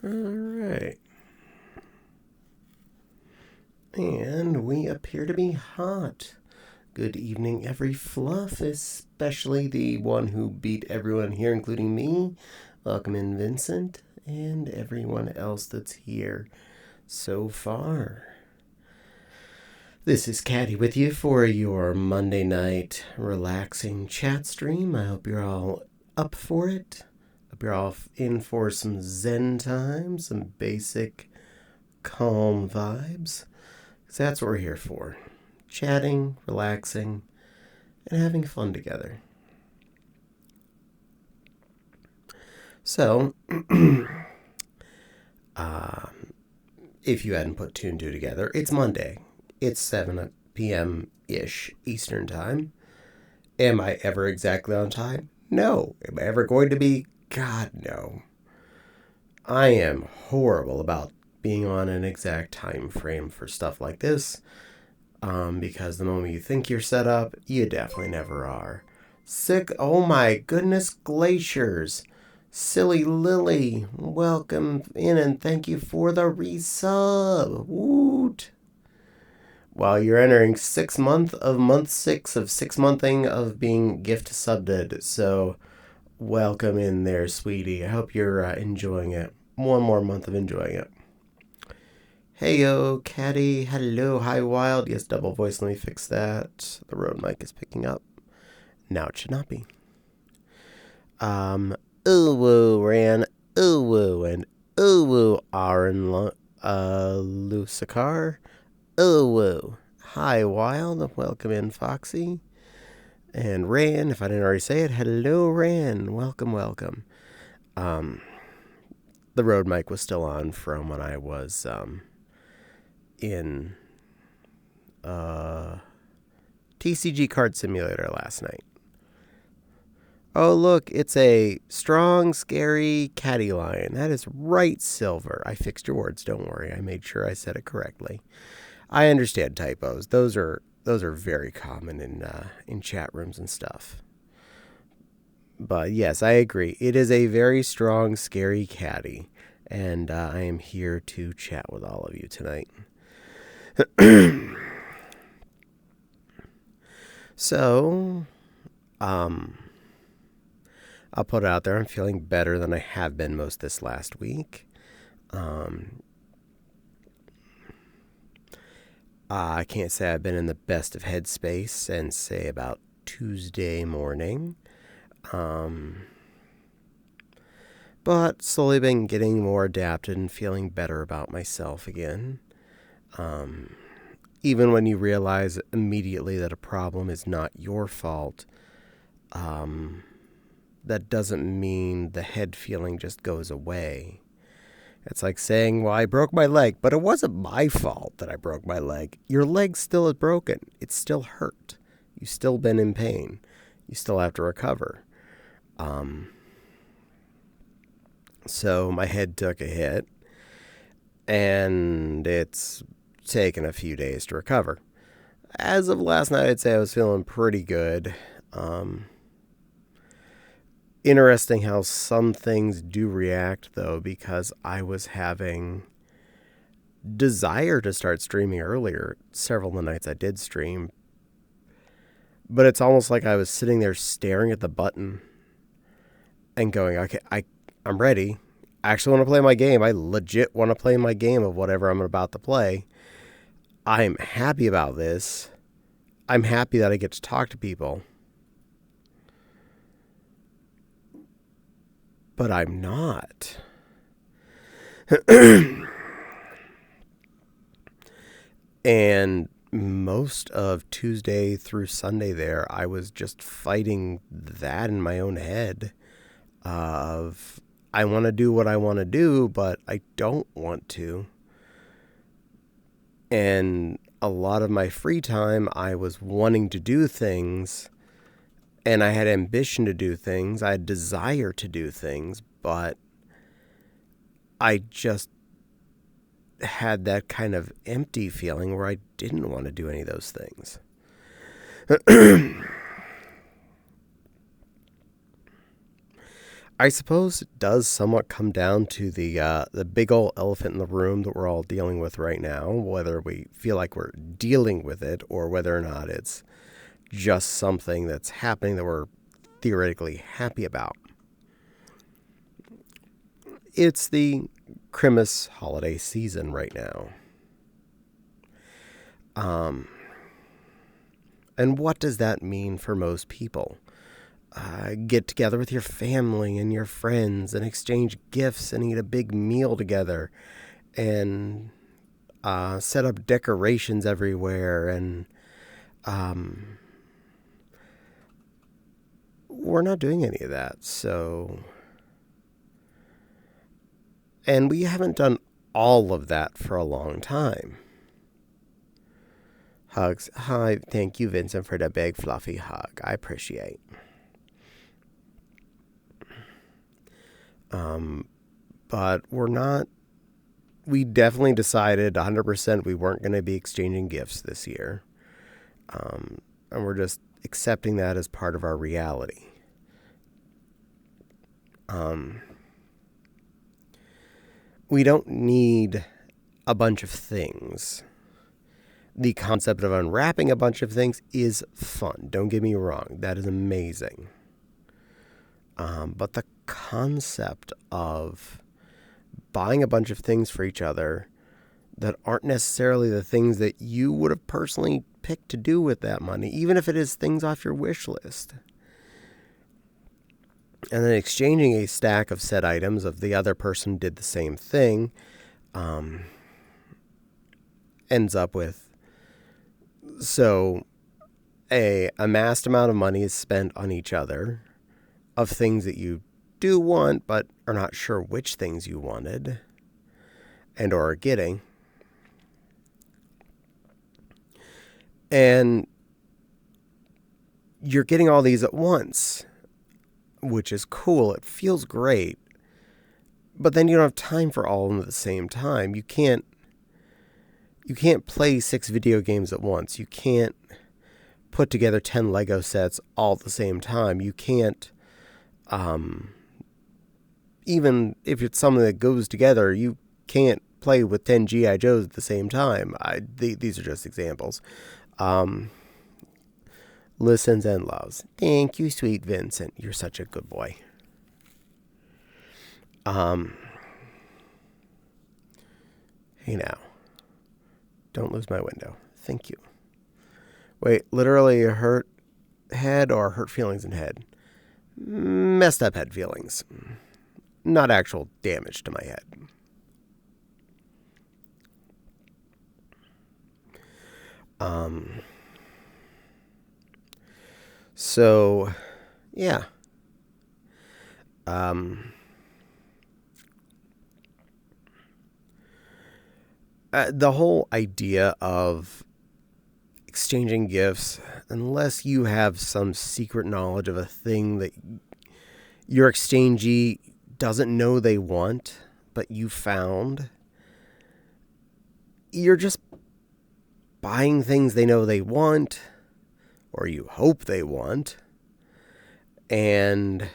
All right. And we appear to be hot. Good evening, every fluff, especially the one who beat everyone here, including me. Welcome in, Vincent, and everyone else that's here so far. This is Caddie with you for your Monday night relaxing chat stream. I hope you're all up for it. Hope you're all in for some Zen time, some basic calm vibes. Because that's what we're here for. Chatting, relaxing, and having fun together. So, if you hadn't put two and two together, it's Monday. It's 7 p.m.-ish Eastern Time. Am I ever exactly on time? No. Am I ever going to be? God, no. I am horrible about being on an exact time frame for stuff like this. Because the moment you think you're set up, you definitely never are. Sick, oh my goodness, glaciers. Silly Lily, welcome in and thank you for the resub. Woot. Well, you're entering month 6 of 6-monthing of being gift subbed. So, welcome in there, sweetie. I hope you're enjoying it. One more month of enjoying it. Heyo, Caddie. Hello, hi, Wild. Yes, double voice. Let me fix that. The Rode mic is picking up. Now it should not be. Uwu ran Uwu and Uwu Aaron Lusakar. Uwu. Hi, Wild. Welcome in, Foxy. And Ran, if I didn't already say it, hello, Ran. Welcome, welcome. The Rode mic was still on from when I was in TCG Card Simulator last night. Oh, look, it's a strong, scary Caddie lion. That is right, Silver. I fixed your words, don't worry. I made sure I said it correctly. I understand typos. Those are very common in chat rooms and stuff. But yes, I agree. It is a very strong, scary Caddie. And I am here to chat with all of you tonight. So, I'll put it out there. I'm feeling better than I have been most this last week. I can't say I've been in the best of headspace since, say, about Tuesday morning. But slowly been getting more adapted and feeling better about myself again. Even when you realize immediately that a problem is not your fault, that doesn't mean the head feeling just goes away. It's like saying, well, I broke my leg, but it wasn't my fault that I broke my leg. Your leg still is broken. It's still hurt. You've still been in pain. You still have to recover. So my head took a hit, and it's taken a few days to recover. As of last night, I'd say I was feeling pretty good. Interesting how some things do react, though, because I was having desire to start streaming earlier, several of the nights I did stream. But it's almost like I was sitting there staring at the button and going, okay, I'm ready. I actually want to play my game. I legit want to play my game of whatever I'm about to play. I'm happy about this. I'm happy that I get to talk to people. But I'm not. And most of Tuesday through Sunday there, I was just fighting that in my own head of I want to do what I want to do, but I don't want to. And a lot of my free time, I was wanting to do things. And I had ambition to do things. I had desire to do things, but I just had that kind of empty feeling where I didn't want to do any of those things. I suppose it does somewhat come down to the big old elephant in the room that we're all dealing with right now, whether we feel like we're dealing with it or whether or not it's just something that's happening that we're theoretically happy about. It's the Christmas holiday season right now. And what does that mean for most people? Get together with your family and your friends and exchange gifts and eat a big meal together and set up decorations everywhere. And we're not doing any of that. And we haven't done all of that for a long time. Hugs. Hi, thank you, Vincent, for the big fluffy hug. I appreciate. But we definitely decided 100% we weren't going to be exchanging gifts this year. And we're just accepting that as part of our reality. We don't need a bunch of things. The concept of unwrapping a bunch of things is fun. Don't get me wrong. That is amazing. But the concept of buying a bunch of things for each other that aren't necessarily the things that you would have personally picked to do with that money, even if it is things off your wish list, and then exchanging a stack of said items if the other person did the same thing, ends up with, so a amassed amount of money is spent on each other of things that you do want but are not sure which things you wanted and or are getting. And you're getting all these at once, which is cool. It feels great. But then you don't have time for all of them at the same time. You can't play 6 video games at once. You can't put together 10 Lego sets all at the same time. You can't, even if it's something that goes together, you can't play with 10 G.I. Joes at the same time. These are just examples. Listens and loves. Thank you, sweet Vincent. You're such a good boy. Hey now. Don't lose my window. Thank you. Wait, literally hurt head or hurt feelings in head? Messed up head feelings. Not actual damage to my head. So, yeah. The whole idea of exchanging gifts, unless you have some secret knowledge of a thing that your exchangee doesn't know they want, but you found, you're just buying things they know they want, or you hope they want, and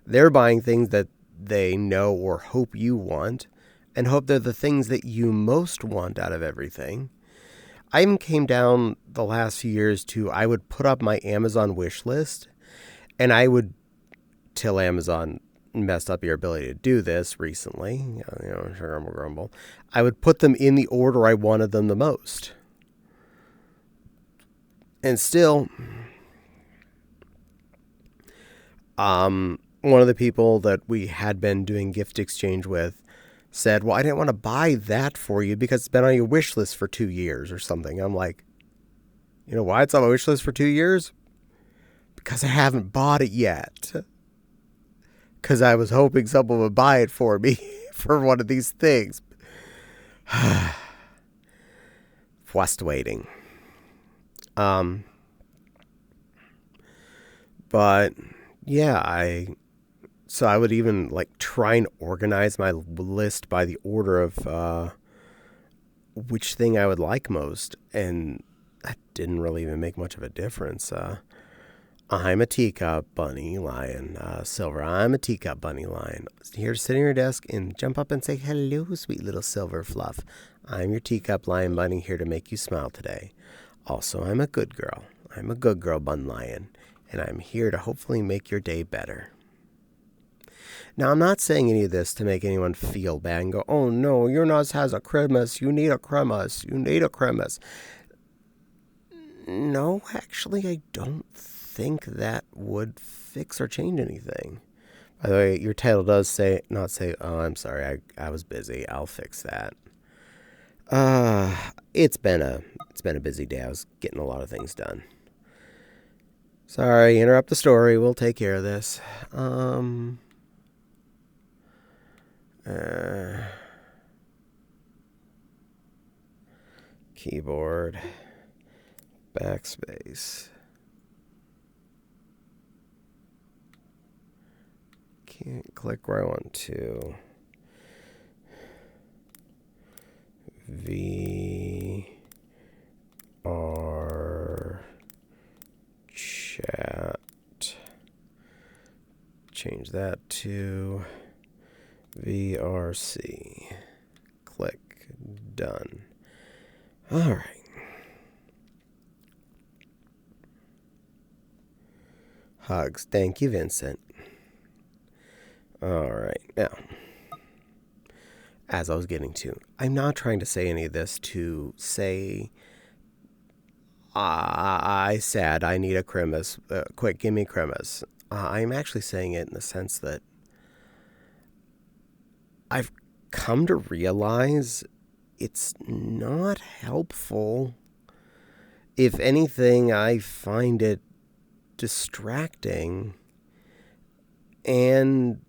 they're buying things that they know or hope you want, and hope they're the things that you most want out of everything. I even came down the last few years to, I would put up my Amazon wish list, and I would, till Amazon messed up your ability to do this recently, grumble, I would put them in the order I wanted them the most. And still, one of the people that we had been doing gift exchange with said, well, I didn't want to buy that for you because it's been on your wish list for 2 years or something. I'm like, you know why it's on my wish list for 2 years? Because I haven't bought it yet. Because I was hoping someone would buy it for me for one of these things. Just waiting. But yeah, I would even like try and organize my list by the order of which thing I would like most, and that didn't really even make much of a difference. I'm a teacup bunny lion, Silver. I'm a teacup bunny lion. Here to sit on your desk and jump up and say, hello, sweet little Silver Fluff. I'm your teacup lion bunny here to make you smile today. Also, I'm a good girl. I'm a good girl bun lion, and I'm here to hopefully make your day better. Now, I'm not saying any of this to make anyone feel bad and go, oh no, your nose has a cremas. You need a cremas. You need a cremas. No, actually, I don't think that would fix or change anything. By the way, your title does not say, oh, I'm sorry, I was busy. I'll fix that. It's been a busy day. I was getting a lot of things done. Sorry, interrupt the story. We'll take care of this. Keyboard, backspace. Can't click where I want to. VR chat. Change that to VRC. Click. Done. All right. Hugs. Thank you, Vincent. All right. Now, as I was getting to, I'm not trying to say any of this to say, I said I need a cremas. Quick, give me cremas. I'm actually saying it in the sense that I've come to realize it's not helpful. If anything, I find it distracting and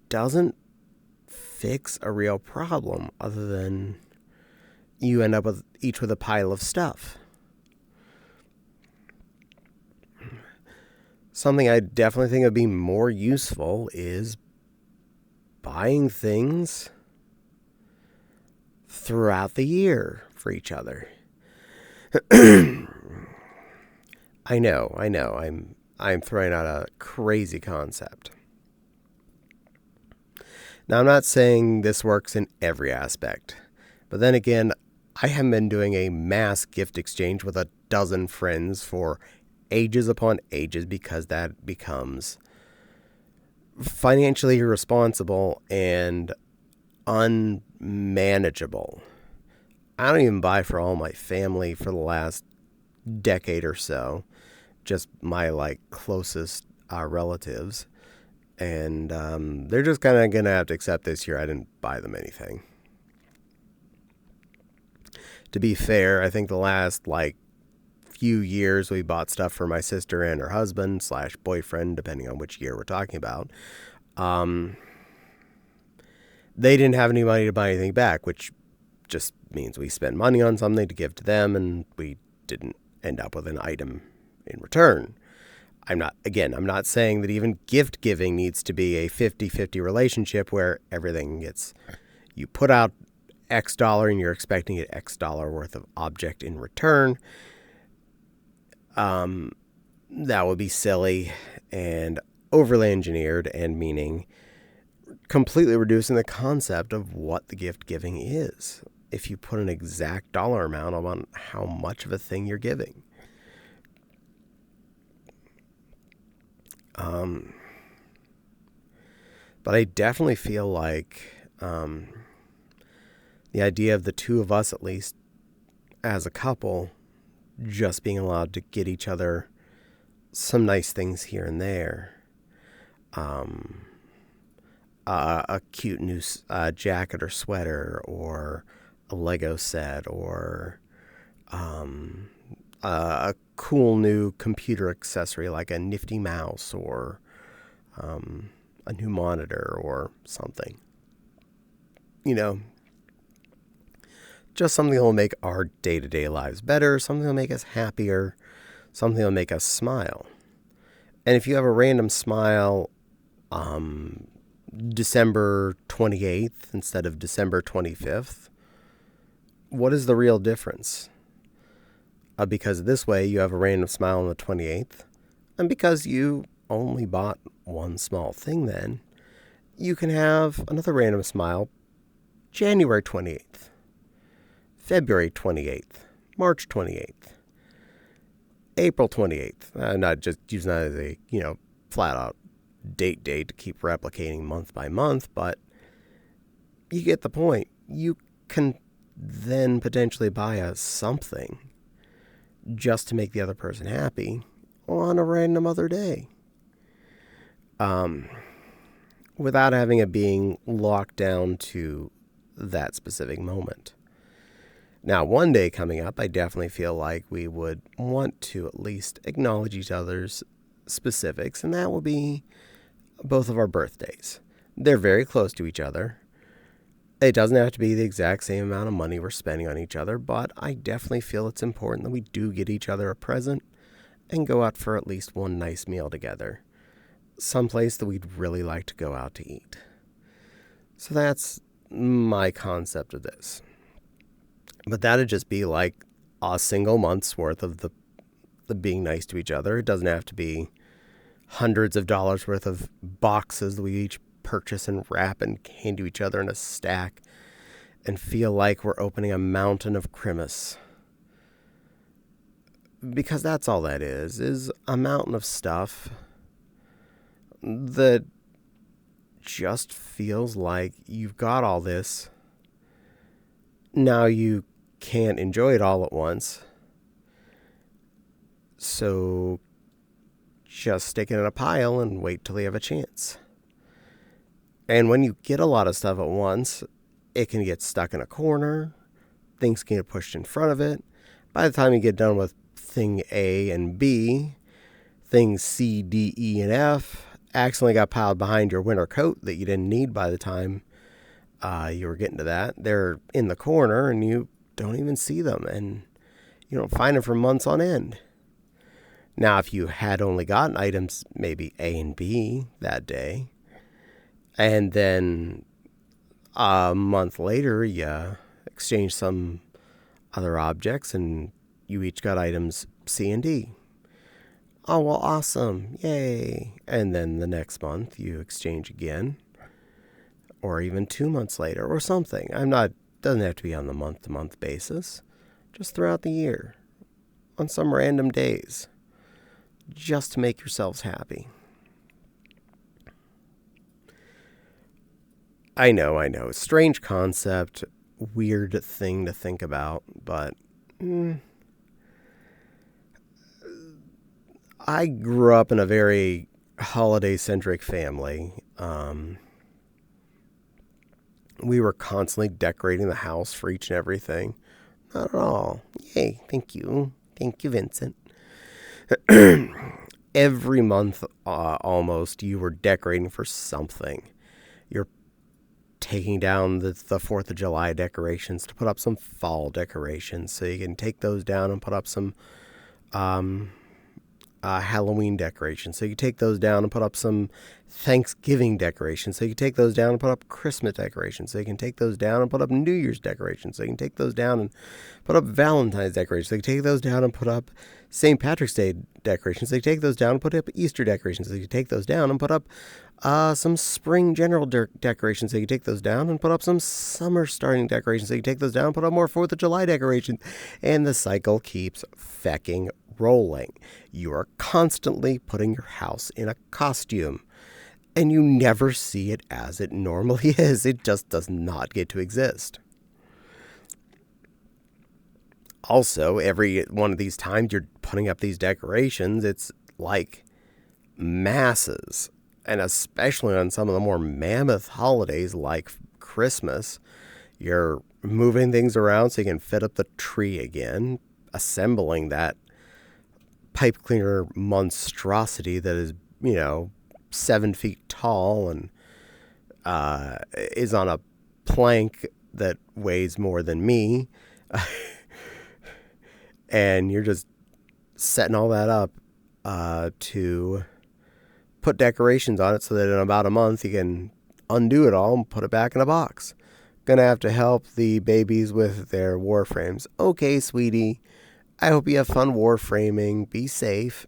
doesn't fix a real problem other than you end up with each with a pile of stuff. Something I definitely think would be more useful is buying things throughout the year for each other. I know. I'm throwing out a crazy concept. Now, I'm not saying this works in every aspect, but then again, I haven't been doing a mass gift exchange with a dozen friends for ages upon ages because that becomes financially irresponsible and unmanageable. I don't even buy for all my family for the last decade or so, just my closest relatives. And they're just kind of going to have to accept this year I didn't buy them anything. To be fair, I think the last few years we bought stuff for my sister and her husband / boyfriend, depending on which year we're talking about. They didn't have any money to buy anything back, which just means we spent money on something to give to them and we didn't end up with an item in return. I'm not saying that even gift giving needs to be a 50-50 relationship where everything gets, you put out X dollar and you're expecting it X dollar worth of object in return. That would be silly and overly engineered, and meaning completely reducing the concept of what the gift giving is if you put an exact dollar amount on how much of a thing you're giving. But I definitely feel like the idea of the two of us, at least as a couple, just being allowed to get each other some nice things here and there. A cute new jacket or sweater, or a Lego set, or a cool new computer accessory like a nifty mouse, or a new monitor or something. Just something that will make our day-to-day lives better, something that will make us happier, something that will make us smile. And if you have a random smile December 28th instead of December 25th, what is the real difference? Because this way you have a random smile on the 28th, And because you only bought one small thing then, you can have another random smile January 28th, February 28th, March 28th, April 28th. Not just using that as a, flat out date to keep replicating month by month, but you get the point. You can then potentially buy a something just to make the other person happy on a random other day. Without having it being locked down to that specific moment. Now, one day coming up, I definitely feel like we would want to at least acknowledge each other's specifics, and that will be both of our birthdays. They're very close to each other. It doesn't have to be the exact same amount of money we're spending on each other, but I definitely feel it's important that we do get each other a present and go out for at least one nice meal together. Someplace that we'd really like to go out to eat. So that's my concept of this. But that'd just be like a single month's worth of the being nice to each other. It doesn't have to be hundreds of dollars worth of boxes that we each purchase and wrap and hand to each other in a stack and feel like we're opening a mountain of Christmas. Because that's all that is a mountain of stuff that just feels like you've got all this. Now you can't enjoy it all at once. So just stick it in a pile and wait till you have a chance. And when you get a lot of stuff at once, it can get stuck in a corner. Things can get pushed in front of it. By the time you get done with thing A and B, things C, D, E, and F accidentally got piled behind your winter coat that you didn't need by the time you were getting to that. They're in the corner and you don't even see them, and you don't find them for months on end. Now, if you had only gotten items maybe A and B that day, and then a month later you exchange some other objects and you each got items C and D. Oh, well, awesome. Yay. And then the next month you exchange again, or even 2 months later or something. Doesn't have to be on the month-to-month basis. Just throughout the year, on some random days, just to make yourselves happy. I know. Strange concept, weird thing to think about, but I grew up in a very holiday-centric family. We were constantly decorating the house for each and everything. Not at all. Yay, thank you. Thank you, Vincent. Every month, almost, you were decorating for something. You're taking down the 4th of July decorations to put up some fall decorations. So you can take those down and put up some Halloween decorations. So you take those down and put up some Thanksgiving decorations. So you can take those down and put up Christmas decorations. So you can take those down and put up New Year's decorations. So you can take those down and put up Valentine's decorations. So you can take those down and put up St. Patrick's Day decorations. So you take those down and put up Easter decorations. So you can take those down and put up some spring general decorations. So you can take those down and put up some summer starting decorations. So you can take those down and put up more 4th of July decorations. And the cycle keeps fecking rolling. You are constantly putting your house in a costume, and you never see it as it normally is. It just does not get to exist. Also, every one of these times you're putting up these decorations, it's like masses, and especially on some of the more mammoth holidays like Christmas, you're moving things around so you can fit up the tree again, assembling that pipe cleaner monstrosity that is, 7 feet tall and is on a plank that weighs more than me. And you're just setting all that up to put decorations on it so that in about a month you can undo it all and put it back in a box. Gonna have to help the babies with their war frames. Okay, sweetie. I hope you have fun war framing. Be safe.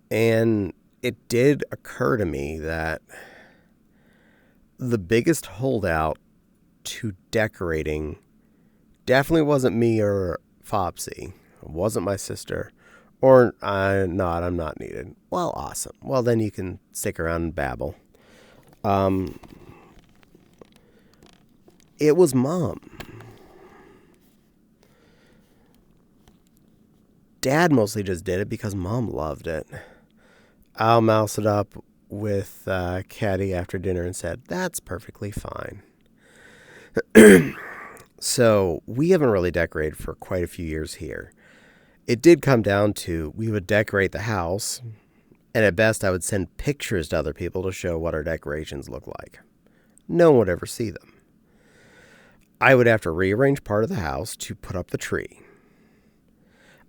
And it did occur to me that the biggest holdout to decorating definitely wasn't me or Fopsy. It wasn't my sister. Or, I'm not needed. Well, awesome. Well, then you can stick around and babble. It was Mom. Dad mostly just did it because Mom loved it. I'll mouse it up with Caddie after dinner and said, "That's perfectly fine." So we haven't really decorated for quite a few years here. It did come down to we would decorate the house, and at best I would send pictures to other people to show what our decorations look like. No one would ever see them. I would have to rearrange part of the house to put up the tree.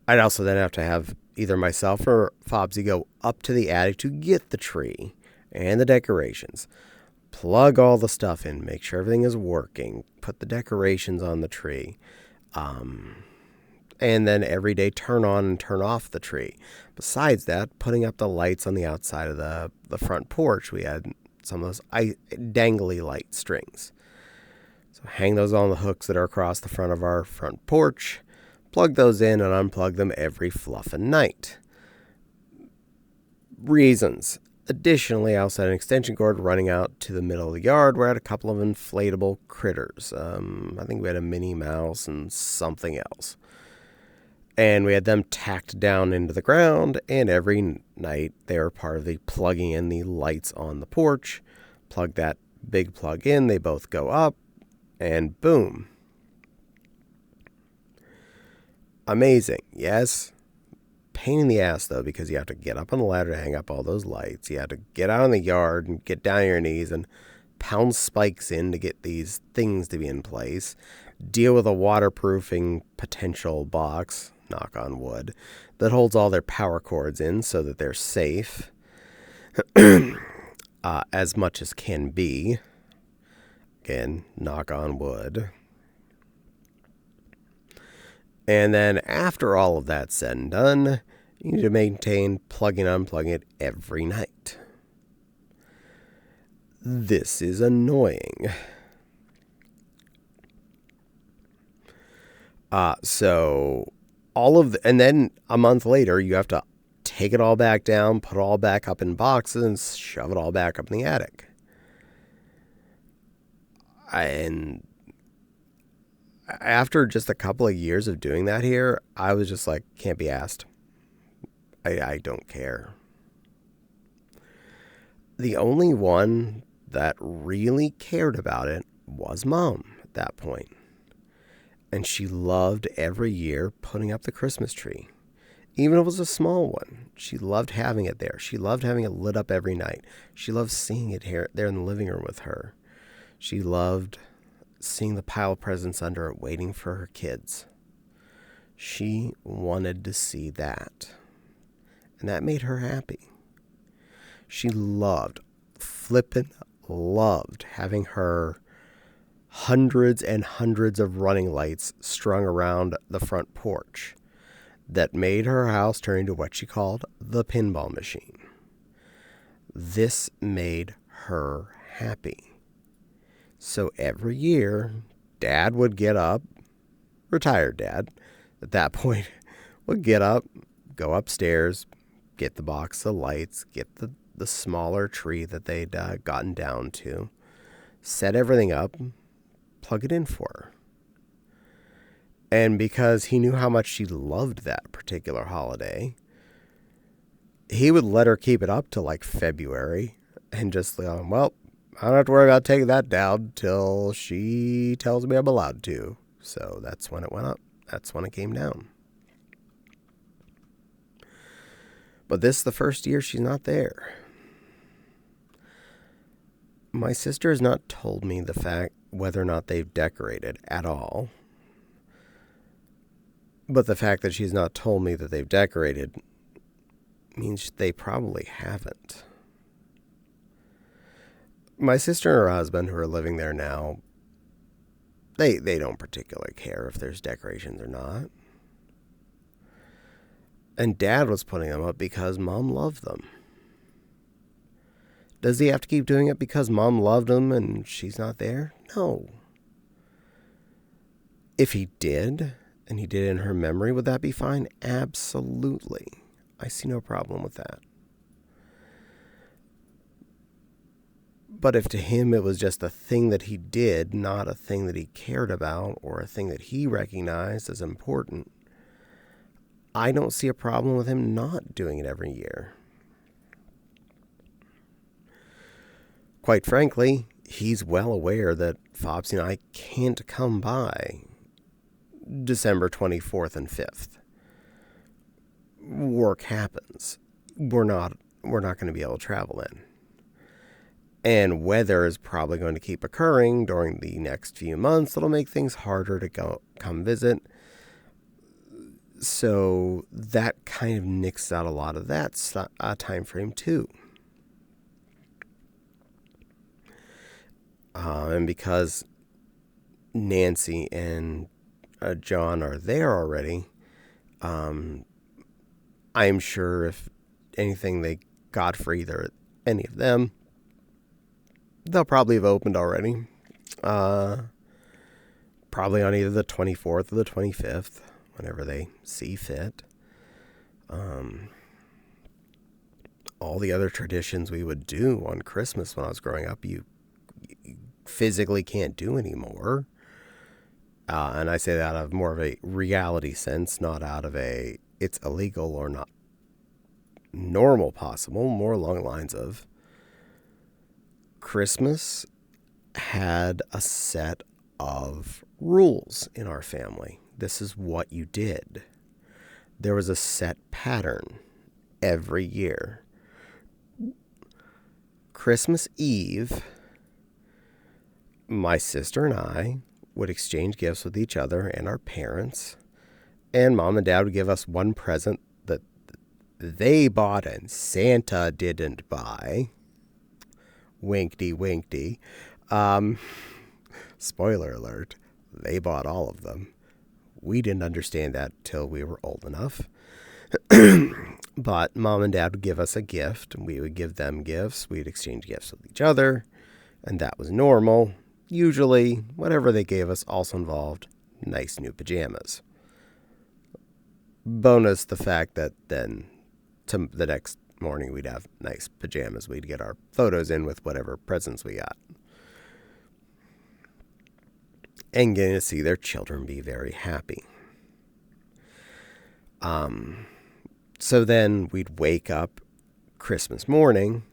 I'd also then have to have either myself or Fobsy go up to the attic to get the tree and the decorations. Plug all the stuff in, make sure everything is working, put the decorations on the tree, and then every day turn on and turn off the tree. Besides that, putting up the lights on the outside of the front porch, we had some of those dangly light strings. So hang those on the hooks that are across the front of our front porch, plug those in and unplug them every fluffin' night. Reasons. Additionally, I also had an extension cord running out to the middle of the yard where I had a couple of inflatable critters. I think we had a Minnie Mouse and something else. And we had them tacked down into the ground, and every night they were part of the plugging in the lights on the porch. Plug that big plug in, they both go up, and boom. Amazing, yes? Pain in the ass, though, because you have to get up on the ladder to hang up all those lights. You have to get out in the yard and get down on your knees and pound spikes in to get these things to be in place. Deal with a waterproofing potential box, knock on wood, that holds all their power cords in so that they're safe. As much as can be. Again, knock on wood. And then after all of that's said and done, you need to maintain plugging and unplugging it every night. This is annoying. So and then a month later, you have to take it all back down, put it all back up in boxes, and shove it all back up in the attic. And after just a couple of years of doing that here, I was just like, can't be asked. I don't care. The only one that really cared about it was Mom at that point. And she loved every year putting up the Christmas tree. Even if it was a small one. She loved having it there. She loved having it lit up every night. She loved seeing it there in the living room with her. She loved seeing the pile of presents under it waiting for her kids. She wanted to see that. And that made her happy. She loved, loved having her hundreds and hundreds of running lights strung around the front porch that made her house turn into what she called the pinball machine. This made her happy. So every year, Dad would get up, retired Dad at that point, would get up, go upstairs, get the box of lights, get the smaller tree that they'd gotten down to, set everything up, plug it in for her. And because he knew how much she loved that particular holiday, he would let her keep it up till like February and just, well, I don't have to worry about taking that down till she tells me I'm allowed to. So that's when it went up. That's when it came down. But this is the first year she's not there. My sister has not told me the fact whether or not they've decorated at all. But the fact that she's not told me that they've decorated means they probably haven't. My sister and her husband, who are living there now, they don't particularly care if there's decorations or not. And Dad was putting them up because Mom loved them. Does he have to keep doing it because Mom loved him and she's not there? No. If he did, and he did it in her memory, would that be fine? Absolutely. I see no problem with that. But if to him it was just a thing that he did, not a thing that he cared about or a thing that he recognized as important, I don't see a problem with him not doing it every year. Quite frankly, he's well aware that Fopsy and I can't come by December 24th and 5th. Work happens. We're not going to be able to travel then. And weather is probably going to keep occurring during the next few months. It'll make things harder to come visit. So that kind of nicks out a lot of that time frame too. And because Nancy and John are there already, I'm sure if anything they got for either any of them, they'll probably have opened already. Probably on either the 24th or the 25th, whenever they see fit. All the other traditions we would do on Christmas when I was growing up, you physically can't do anymore. And I say that out of more of a reality sense, not out of a it's illegal or not normal possible, more along the lines of Christmas had a set of rules in our family. This is what you did. There was a set pattern every year. Christmas Eve, my sister and I would exchange gifts with each other and our parents, and Mom and Dad would give us one present that they bought and Santa didn't buy. Winkty, winkty. Spoiler alert, they bought all of them. We didn't understand that till we were old enough. But Mom and Dad would give us a gift, and we would give them gifts. We'd exchange gifts with each other, and that was normal. Usually, whatever they gave us also involved nice new pajamas. Bonus the fact that then to the next morning we'd have nice pajamas. We'd get our photos in with whatever presents we got. And getting to see their children be very happy. So then we'd wake up Christmas morning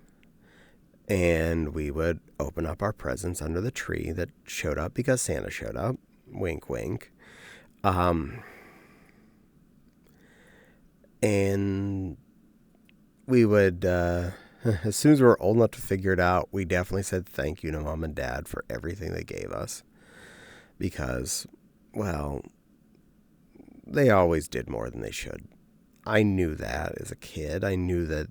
and we would open up our presents under the tree that showed up because Santa showed up. Wink, wink. And we would, as soon as we were old enough to figure it out, we definitely said thank you to Mom and Dad for everything they gave us. Because, well, they always did more than they should. I knew that as a kid. I knew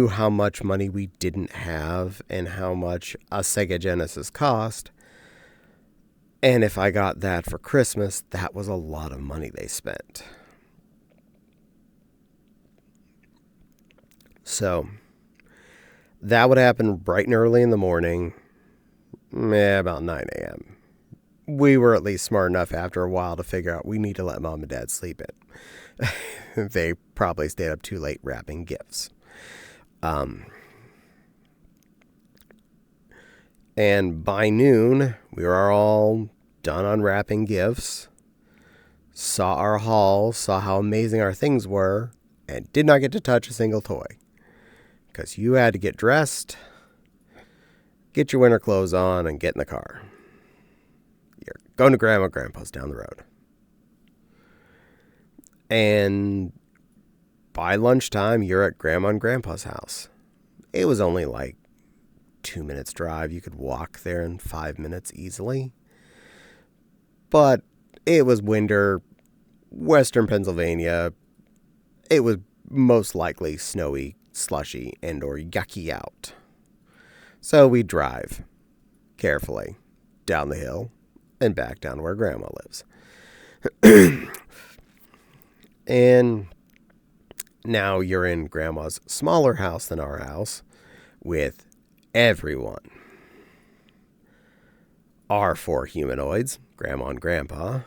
how much money we didn't have and how much a Sega Genesis cost. And if I got that for Christmas, that was a lot of money they spent. So that would happen bright and early in the morning, about 9 a.m. We were at least smart enough after a while to figure out we need to let Mom and Dad sleep in. They probably stayed up too late wrapping gifts. And by noon, we were all done unwrapping gifts, saw our haul, saw how amazing our things were, and did not get to touch a single toy. Because you had to get dressed, get your winter clothes on, and get in the car. You're going to Grandma and Grandpa's down the road. And by lunchtime, you're at Grandma and Grandpa's house. It was only like 2 minutes drive. You could walk there in 5 minutes easily. But it was winter, western Pennsylvania. It was most likely snowy, slushy, and or yucky out. So we drive carefully down the hill and back down where Grandma lives. And now you're in Grandma's smaller house than our house with everyone. Our 4 humanoids, Grandma and Grandpa,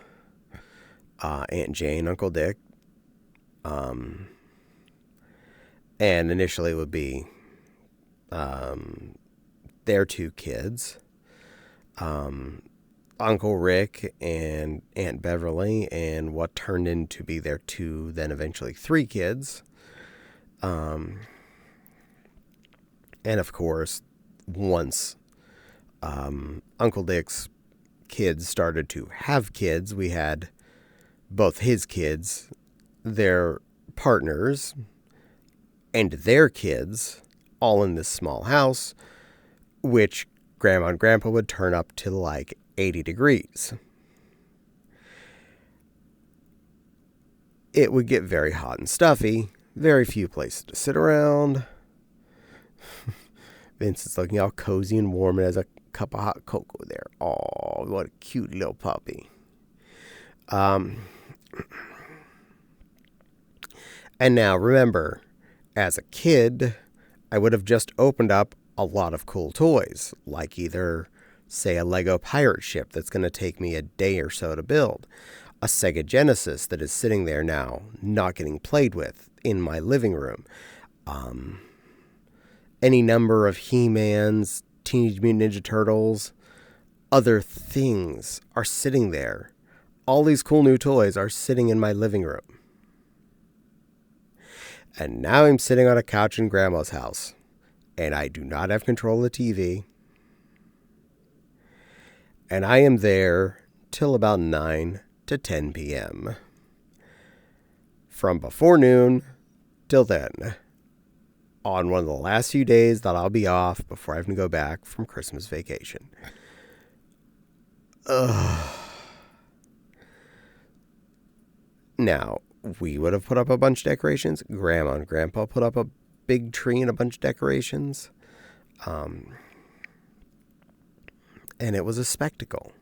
Aunt Jane, Uncle Dick, and initially it would be their 2 kids, Uncle Rick and Aunt Beverly, and what turned into be their 2, then eventually 3 kids. And of course, once Uncle Dick's kids started to have kids, we had both his kids, their partners, and their kids all in this small house, which Grandma and Grandpa would turn up to like 80 degrees. It would get very hot and stuffy, very few places to sit around. Vince is looking all cozy and warm and has a cup of hot cocoa there. Oh, what a cute little puppy. And now remember, as a kid, I would have just opened up a lot of cool toys, like either, say, a Lego pirate ship that's going to take me a day or so to build, a Sega Genesis that is sitting there now, not getting played with, in my living room, any number of He-Mans, Teenage Mutant Ninja Turtles, other things are sitting there. All these cool new toys are sitting in my living room. And now I'm sitting on a couch in Grandma's house, and I do not have control of the TV. And I am there till about 9 to 10 p.m. From before noon till then, on one of the last few days that I'll be off before I have to go back from Christmas vacation. Now, we would have put up a bunch of decorations. Grandma and Grandpa put up a big tree and a bunch of decorations. And it was a spectacle.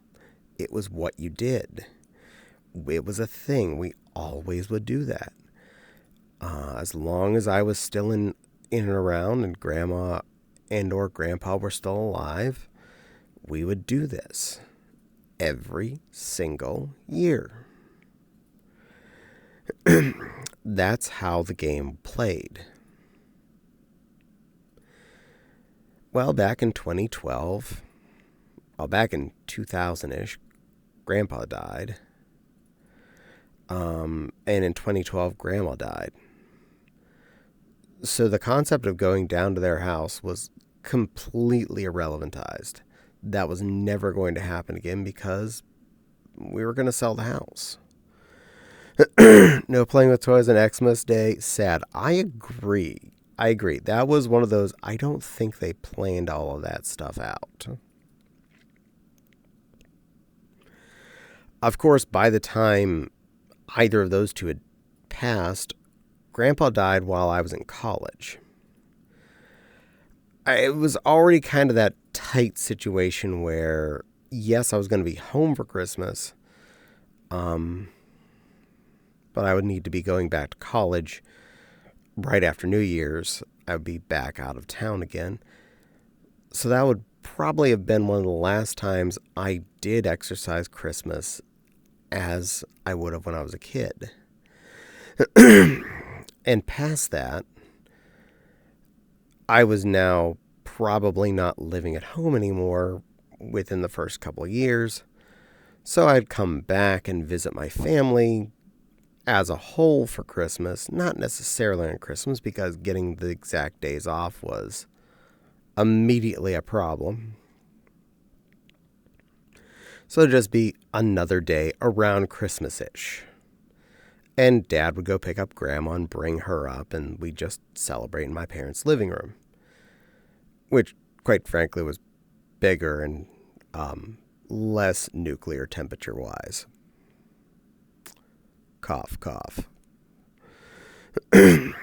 It was what you did. It was a thing. We always would do that. As long as I was still in and around and Grandma and or Grandpa were still alive, we would do this every single year. That's how the game played. Well, back in 2012, back in 2000-ish, Grandpa died. And in 2012, Grandma died. So the concept of going down to their house was completely irrelevantized. That was never going to happen again because we were going to sell the house. No playing with toys on Xmas Day. Sad. I agree. That was one of those, I don't think they planned all of that stuff out. Of course, by the time either of those 2 had passed, Grandpa died while I was in college. It was already kind of that tight situation where, yes, I was going to be home for Christmas, but I would need to be going back to college right after New Year's. I would be back out of town again. So that would probably have been one of the last times I did exercise Christmas as I would have when I was a kid. And past that, I was now probably not living at home anymore within the first couple of years. So I'd come back and visit my family as a whole for Christmas, not necessarily on Christmas because getting the exact days off was immediately a problem. So it'd just be another day around Christmas-ish. And Dad would go pick up Grandma and bring her up, and we'd just celebrate in my parents' living room. Which, quite frankly, was bigger and less nuclear temperature-wise. Cough, cough. And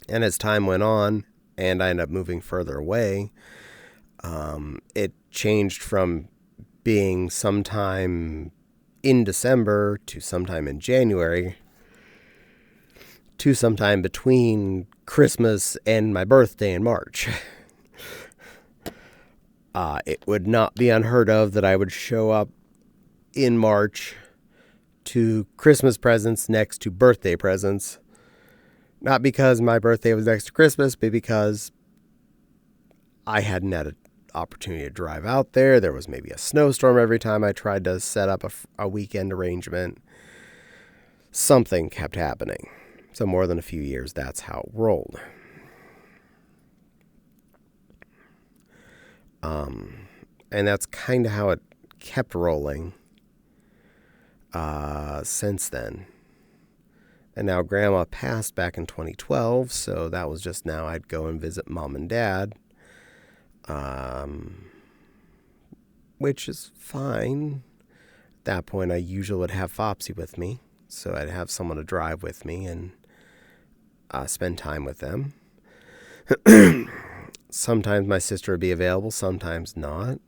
as time went on, and I ended up moving further away, it changed from being sometime in December to sometime in January to sometime between Christmas and my birthday in March. It would not be unheard of that I would show up in March to Christmas presents next to birthday presents. Not because my birthday was next to Christmas, but because I hadn't had an opportunity to drive out there. There was maybe a snowstorm every time I tried to set up a weekend arrangement. Something kept happening. So more than a few years, that's how it rolled. And that's kind of how it kept rolling since then. And now Grandma passed back in 2012, so that was just now I'd go and visit Mom and Dad, which is fine. At that point, I usually would have Fopsy with me, so I'd have someone to drive with me and spend time with them. Sometimes my sister would be available, sometimes not.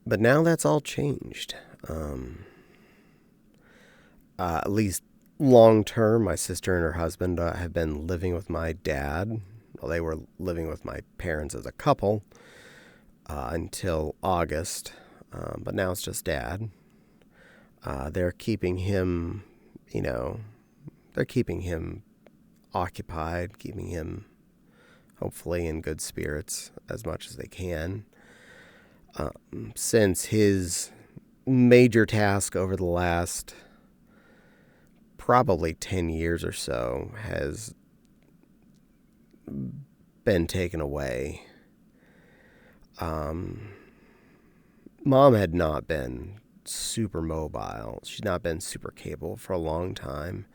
But now that's all changed. At least long term, my sister and her husband have been living with my dad. Well, they were living with my parents as a couple until August. But now it's just Dad. They're keeping him, they're keeping him occupied, keeping him hopefully in good spirits as much as they can. Since his major task over the last probably 10 years or so has been taken away. Mom had not been super mobile. She's not been super capable for a long time.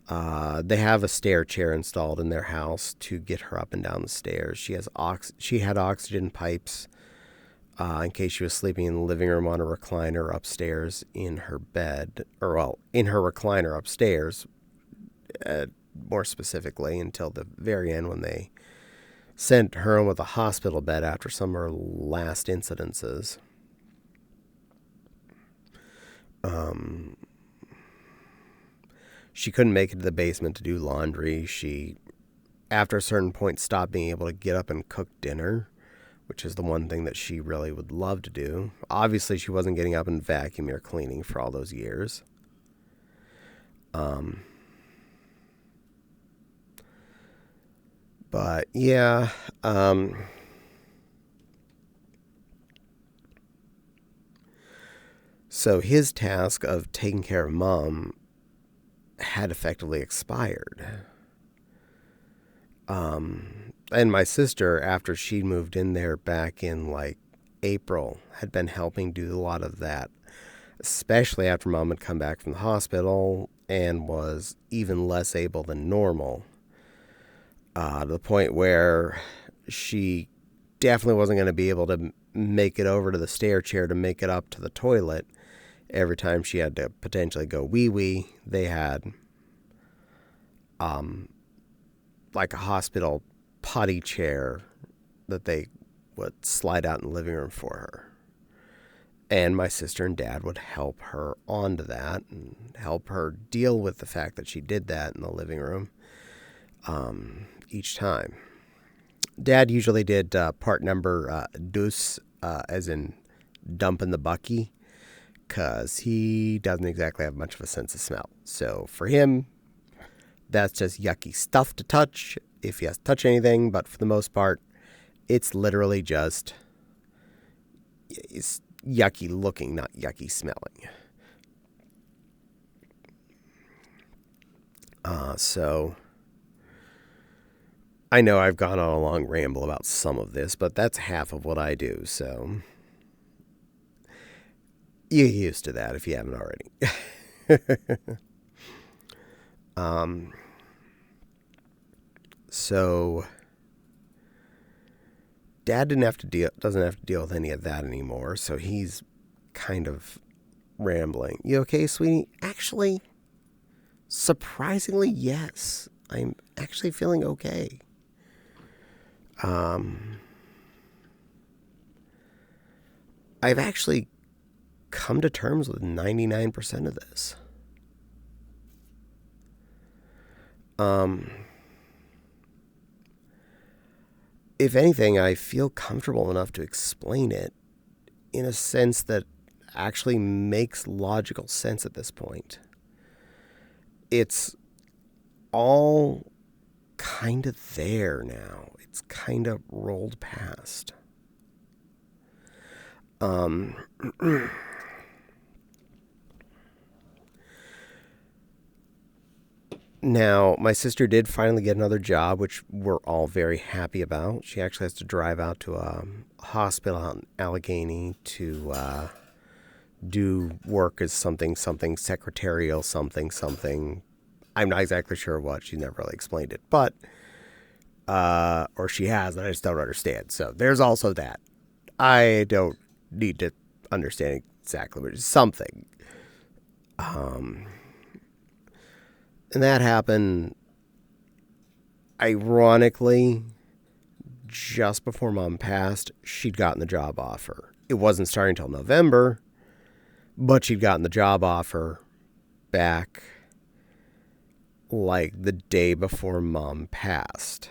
They have a stair chair installed in their house to get her up and down the stairs. She had oxygen pipes in case she was sleeping in the living room on a recliner upstairs in her bed, in her recliner upstairs, more specifically, until the very end when they sent her home with a hospital bed after some of her last incidences. She couldn't make it to the basement to do laundry. She, after a certain point, stopped being able to get up and cook dinner, which is the one thing that she really would love to do. Obviously, she wasn't getting up and vacuuming or cleaning for all those years. But, yeah. So his task of taking care of Mom had effectively expired. And my sister, after she moved in there back in April, had been helping do a lot of that, especially after Mom had come back from the hospital and was even less able than normal, to the point where she definitely wasn't going to be able to make it over to the stair chair to make it up to the toilet. Every time she had to potentially go wee-wee, they had a hospital potty chair that they would slide out in the living room for her. And my sister and Dad would help her onto that and help her deal with the fact that she did that in the living room each time. Dad usually did part number dos, as in dumping the bucky, because he doesn't exactly have much of a sense of smell. So for him, that's just yucky stuff to touch if he has to touch anything. But for the most part, it's literally just it's yucky looking, not yucky smelling. So I know I've gone on a long ramble about some of this, but that's half of what I do. So you're used to that if you haven't already. So Dad doesn't have to deal with any of that anymore, so he's kind of rambling. You okay, sweetie? Actually, surprisingly, yes. I'm actually feeling okay. I've actually come to terms with 99% of this. If anything, I feel comfortable enough to explain it in a sense that actually makes logical sense at this point. It's all kind of there now. It's kind of rolled past. Now, my sister did finally get another job, which we're all very happy about. She actually has to drive out to a hospital out in Allegheny to do work as something secretarial, something. I'm not exactly sure what. She's never really explained it, but or she has, and I just don't understand. So there's also that. I don't need to understand exactly, but it's something. And that happened, ironically, just before Mom passed. She'd gotten the job offer. It wasn't starting until November, but she'd gotten the job offer back like the day before Mom passed.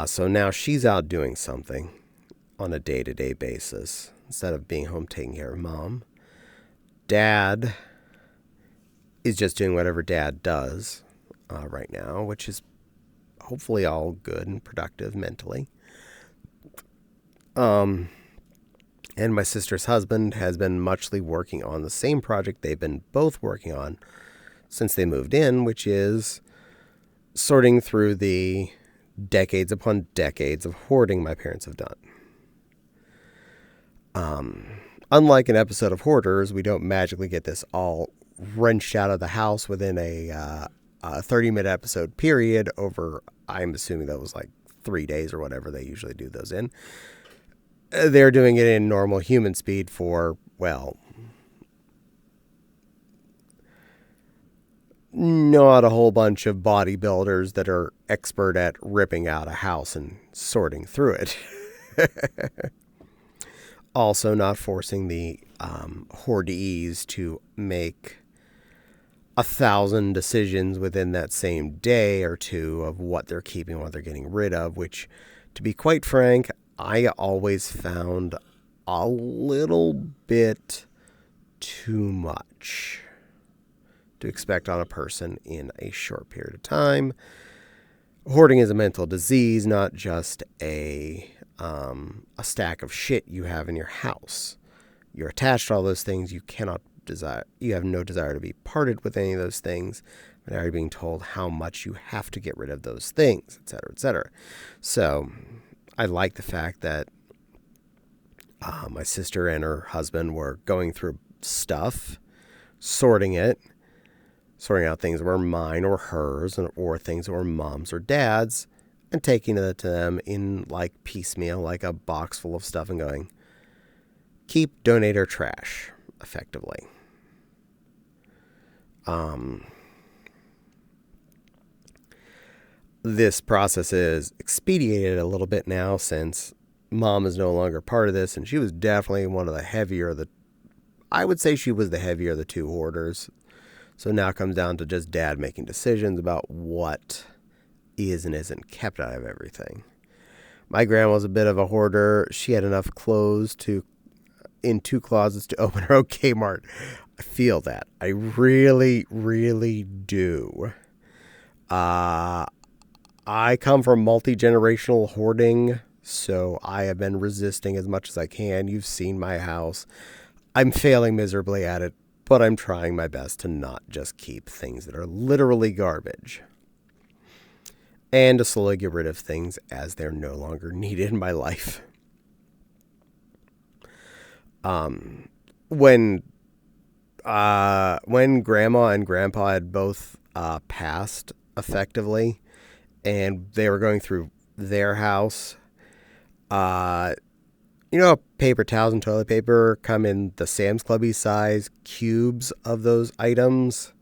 So now she's out doing something on a day-to-day basis instead of being home taking care of Mom. Dad is just doing whatever Dad does right now, which is hopefully all good and productive mentally. And my sister's husband has been muchly working on the same project they've been both working on since they moved in, which is sorting through the decades upon decades of hoarding my parents have done. Unlike an episode of Hoarders, we don't magically get this all wrenched out of the house within a 30-minute episode period over, I'm assuming that was like 3 days or whatever they usually do those in. They're doing it in normal human speed for, well, not a whole bunch of bodybuilders that are expert at ripping out a house and sorting through it. Also not forcing the hoardees to make 1,000 decisions within that same day or two of what they're keeping, what they're getting rid of, which, to be quite frank, I always found a little bit too much to expect on a person in a short period of time. Hoarding is a mental disease, not just a stack of shit you have in your house. You're attached to all those things. You have no desire to be parted with any of those things. But now you're being told how much you have to get rid of those things, etc., etc. So I like the fact that my sister and her husband were going through stuff, sorting out things that were mine or hers, or things that were Mom's or Dad's, and taking it to them in like piecemeal, like a box full of stuff, and going, keep, donate, or trash, effectively. This process is expedited a little bit now since Mom is no longer part of this, and she was definitely one of the heavier, I would say she was the heavier of the two hoarders. So now it comes down to just Dad making decisions about what is and isn't kept out of everything. My grandma was a bit of a hoarder. She had enough clothes in 2 closets to open her own Kmart. I feel that. I really, really do. I come from multi-generational hoarding, so I have been resisting as much as I can. You've seen my house. I'm failing miserably at it, but I'm trying my best to not just keep things that are literally garbage. And to slowly get rid of things as they're no longer needed in my life. When Grandma and Grandpa had both passed effectively, and they were going through their house, paper towels and toilet paper come in the Sam's Clubby size cubes of those items.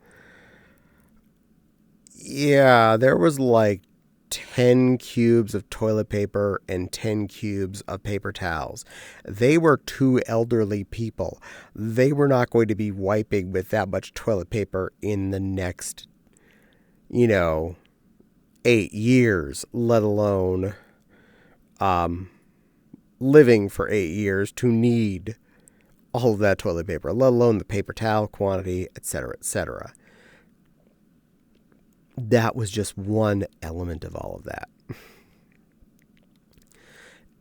Yeah, there was like 10 cubes of toilet paper and 10 cubes of paper towels. They were two elderly people. They were not going to be wiping with that much toilet paper in the next, 8 years, let alone living for 8 years to need all of that toilet paper, let alone the paper towel quantity, etc., etc. That was just one element of all of that.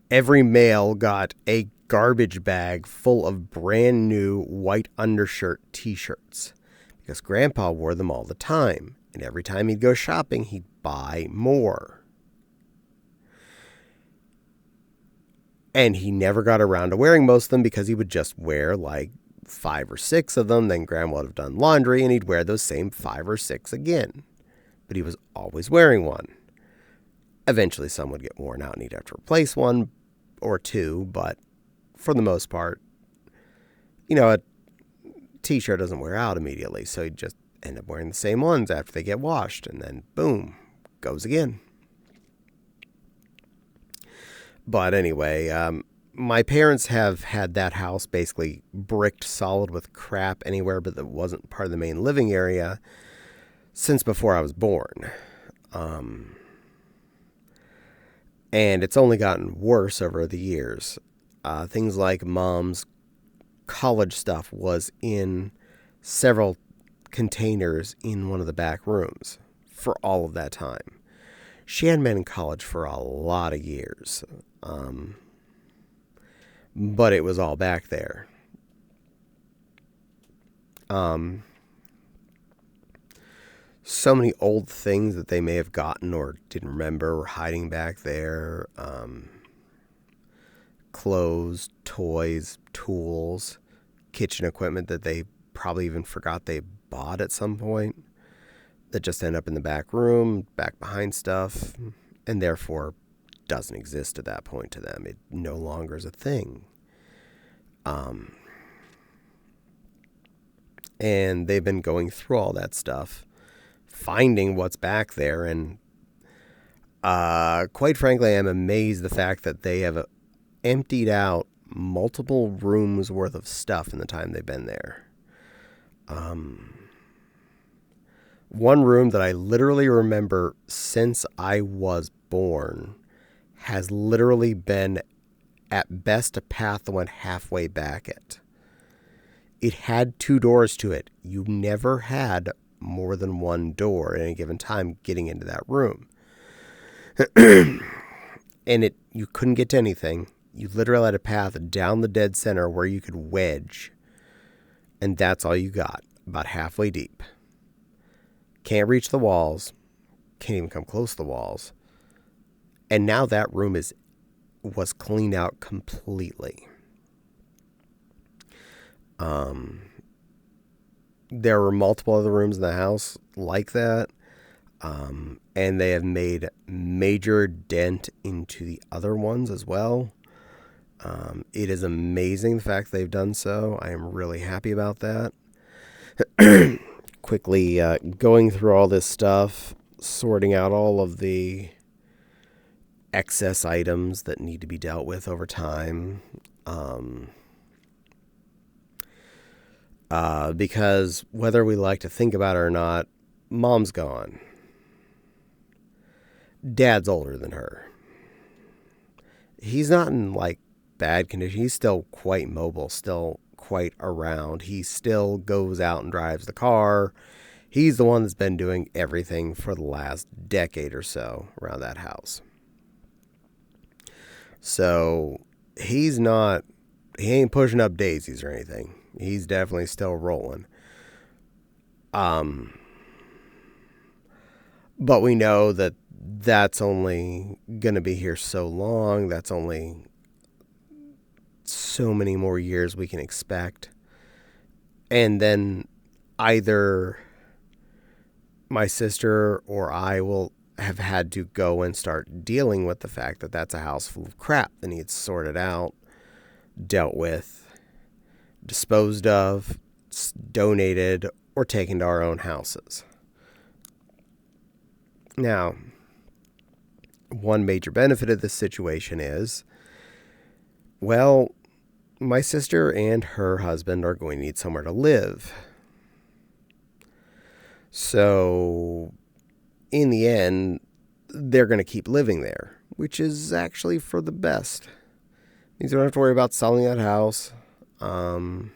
Every male got a garbage bag full of brand new white undershirt t-shirts because Grandpa wore them all the time. And every time he'd go shopping, he'd buy more. And he never got around to wearing most of them because he would just wear like 5 or 6 of them. Then Grandma would have done laundry and he'd wear those same 5 or 6 again. But he was always wearing one. Eventually some would get worn out and he'd have to replace one or two, but for the most part, a t-shirt doesn't wear out immediately, so he'd just end up wearing the same ones after they get washed, and then boom, goes again. But anyway, my parents have had that house basically bricked solid with crap anywhere but that wasn't part of the main living area since before I was born. And it's only gotten worse over the years. Things like Mom's college stuff was in several containers in one of the back rooms for all of that time. She hadn't been in college for a lot of years. But it was all back there. So many old things that they may have gotten or didn't remember were hiding back there. Clothes, toys, tools, kitchen equipment that they probably even forgot they bought at some point that just end up in the back room, back behind stuff, and therefore doesn't exist at that point to them. It no longer is a thing. And they've been going through all that stuff, finding what's back there, and quite frankly, I'm amazed the fact that they have emptied out multiple rooms worth of stuff in the time they've been there. One room that I literally remember since I was born has literally been at best a path that went halfway back it. It had 2 doors to it. You never had more than one door at any given time getting into that room. And you couldn't get to anything. You literally had a path down the dead center where you could wedge. And that's all you got, about halfway deep. Can't reach the walls. Can't even come close to the walls. And now that room was cleaned out completely. There were multiple other rooms in the house like that. And they have made major dent into the other ones as well. It is amazing the fact they've done so. I am really happy about that. Quickly going through all this stuff, sorting out all of the excess items that need to be dealt with over time. Because whether we like to think about it or not, Mom's gone. Dad's older than her. He's not in bad condition. He's still quite mobile, still quite around. He still goes out and drives the car. He's the one that's been doing everything for the last decade or so around that house. So he ain't pushing up daisies or anything. He's definitely still rolling. But we know that that's only going to be here so long. That's only so many more years we can expect. And then either my sister or I will have had to go and start dealing with the fact that that's a house full of crap that needs sorted out, dealt with, disposed of, donated, or taken to our own houses. Now, One major benefit of this situation is, well, my sister and her husband are going to need somewhere to live. So, in the end, they're going to keep living there, which is actually for the best. Means you don't have to worry about selling that house. I'm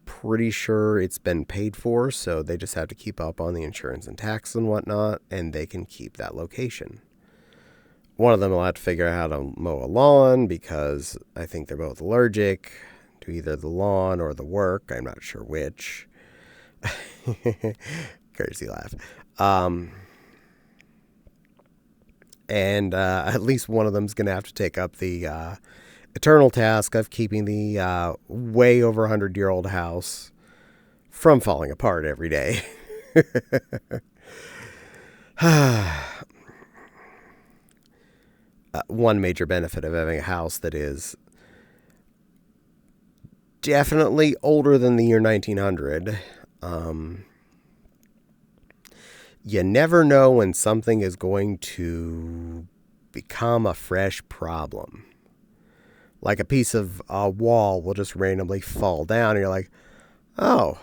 pretty sure it's been paid for, so they just have to keep up on the insurance and tax and whatnot, and they can keep that location. One of them will have to figure out how to mow a lawn because I think they're both allergic to either the lawn or the work. I'm not sure which. Courtesy laugh. And at least one of them's going to have to take up the eternal task of keeping the way over 100-year-old house from falling apart every day. One major benefit of having a house that is definitely older than the year 1900. You never know when something is going to become a fresh problem. Like a piece of wall will just randomly fall down, and you're like, oh,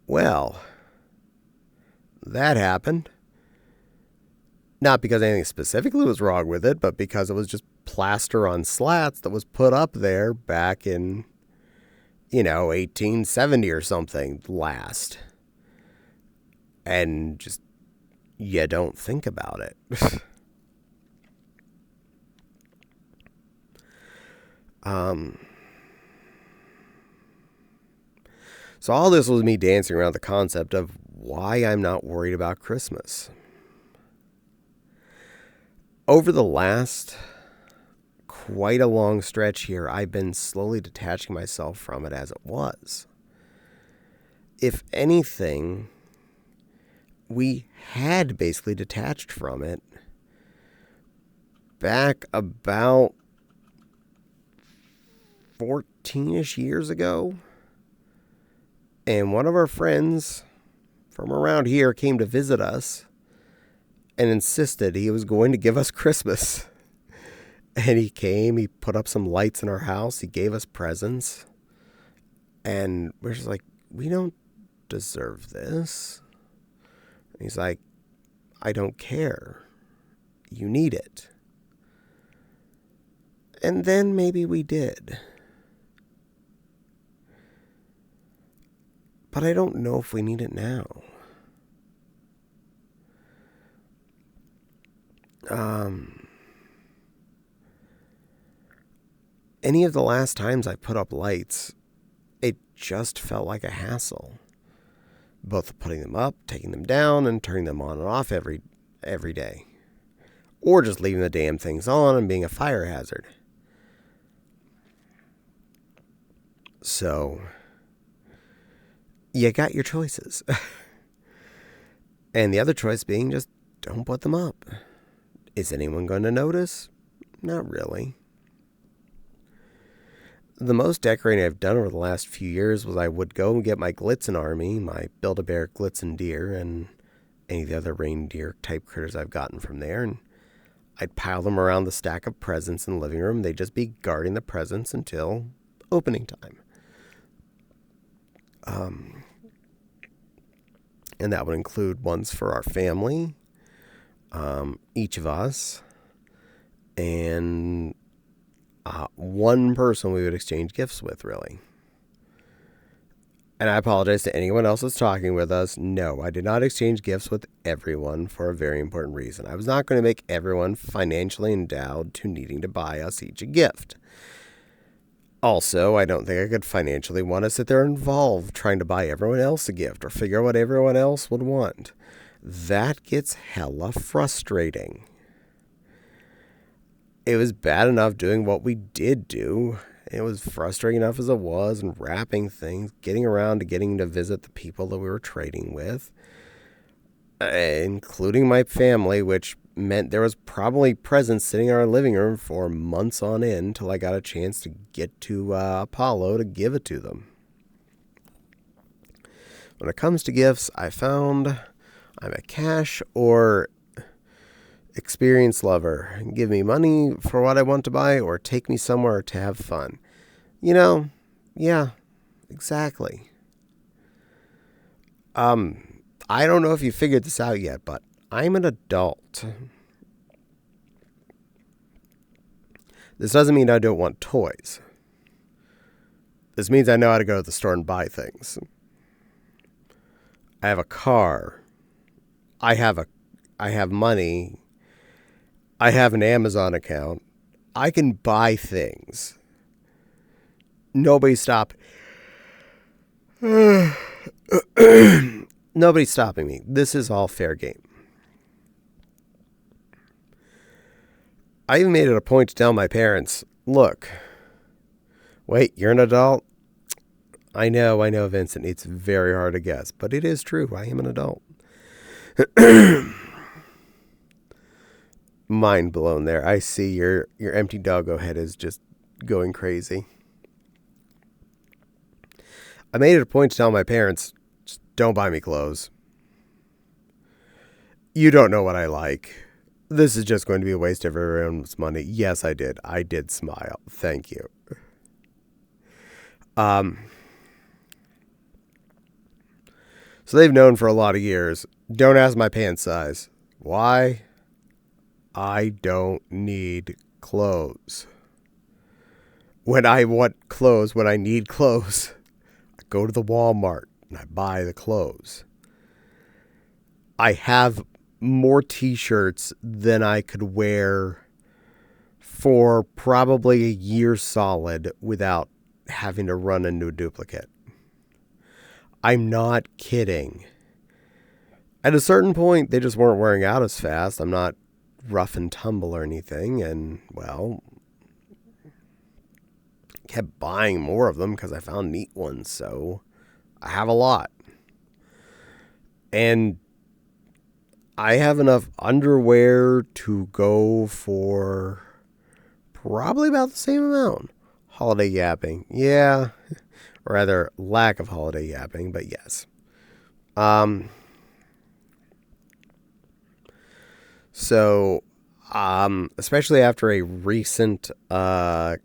well, that happened. Not because anything specifically was wrong with it, but because it was just plaster on slats that was put up there back in, 1870 or something last. And just, you don't think about it. So all this was me dancing around the concept of why I'm not worried about Christmas. Over the last quite a long stretch here, I've been slowly detaching myself from it as it was. If anything, we had basically detached from it back about 14-ish years ago. And one of our friends from around here came to visit us and insisted he was going to give us Christmas. And he came, he put up some lights in our house, he gave us presents. And we're just like, we don't deserve this. And he's like, I don't care. You need it. And then maybe we did. But I don't know if we need it now. Any of the last times I put up lights, it just felt like a hassle. Both putting them up, taking them down, and turning them on and off every day. Or just leaving the damn things on and being a fire hazard. So, you got your choices. And the other choice being just don't put them up. Is anyone going to notice? Not really. The most decorating I've done over the last few years was I would go and get my Blitzen army, my Build-A-Bear Blitzen deer, and any of the other reindeer type critters I've gotten from there, and I'd pile them around the stack of presents in the living room. They'd just be guarding the presents until opening time. And that would include ones for our family, each of us, and one person we would exchange gifts with, really. And I apologize to anyone else that's talking with us. No, I did not exchange gifts with everyone for a very important reason. I was not going to make everyone financially endowed to needing to buy us each a gift. Also, I don't think I could financially want to sit there involved trying to buy everyone else a gift or figure out what everyone else would want. That gets hella frustrating. It was bad enough doing what we did do. It was frustrating enough as it was, and wrapping things, getting around to getting to visit the people that we were trading with, including my family, which meant there was probably presents sitting in our living room for months on end till I got a chance to get to Apollo to give it to them. When it comes to gifts, I found I'm a cash or experience lover. Give me money for what I want to buy or take me somewhere to have fun. Yeah, exactly. I don't know if you figured this out yet, but I'm an adult. This doesn't mean I don't want toys. This means I know how to go to the store and buy things. I have a car. I have money. I have an Amazon account. I can buy things. Nobody's stopping me. This is all fair game. I even made it a point to tell my parents, look, wait, you're an adult? I know, Vincent. It's very hard to guess, but it is true. I am an adult. Mind blown there. I see your empty doggo head is just going crazy. I made it a point to tell my parents, just don't buy me clothes. You don't know what I like. This is just going to be a waste of everyone's money. Yes, I did. I did smile. Thank you. So they've known for a lot of years. Don't ask my pants size. Why? I don't need clothes. When I want clothes, when I need clothes, I go to the Walmart and I buy the clothes. I have more t-shirts than I could wear for probably a year solid without having to run into a duplicate. I'm not kidding. At a certain point, they just weren't wearing out as fast. I'm not rough and tumble or anything. And, well, kept buying more of them because I found neat ones. So I have a lot. And I have enough underwear to go for probably about the same amount. Holiday yapping. Yeah. Or rather, lack of holiday yapping, but yes. So, especially after a recent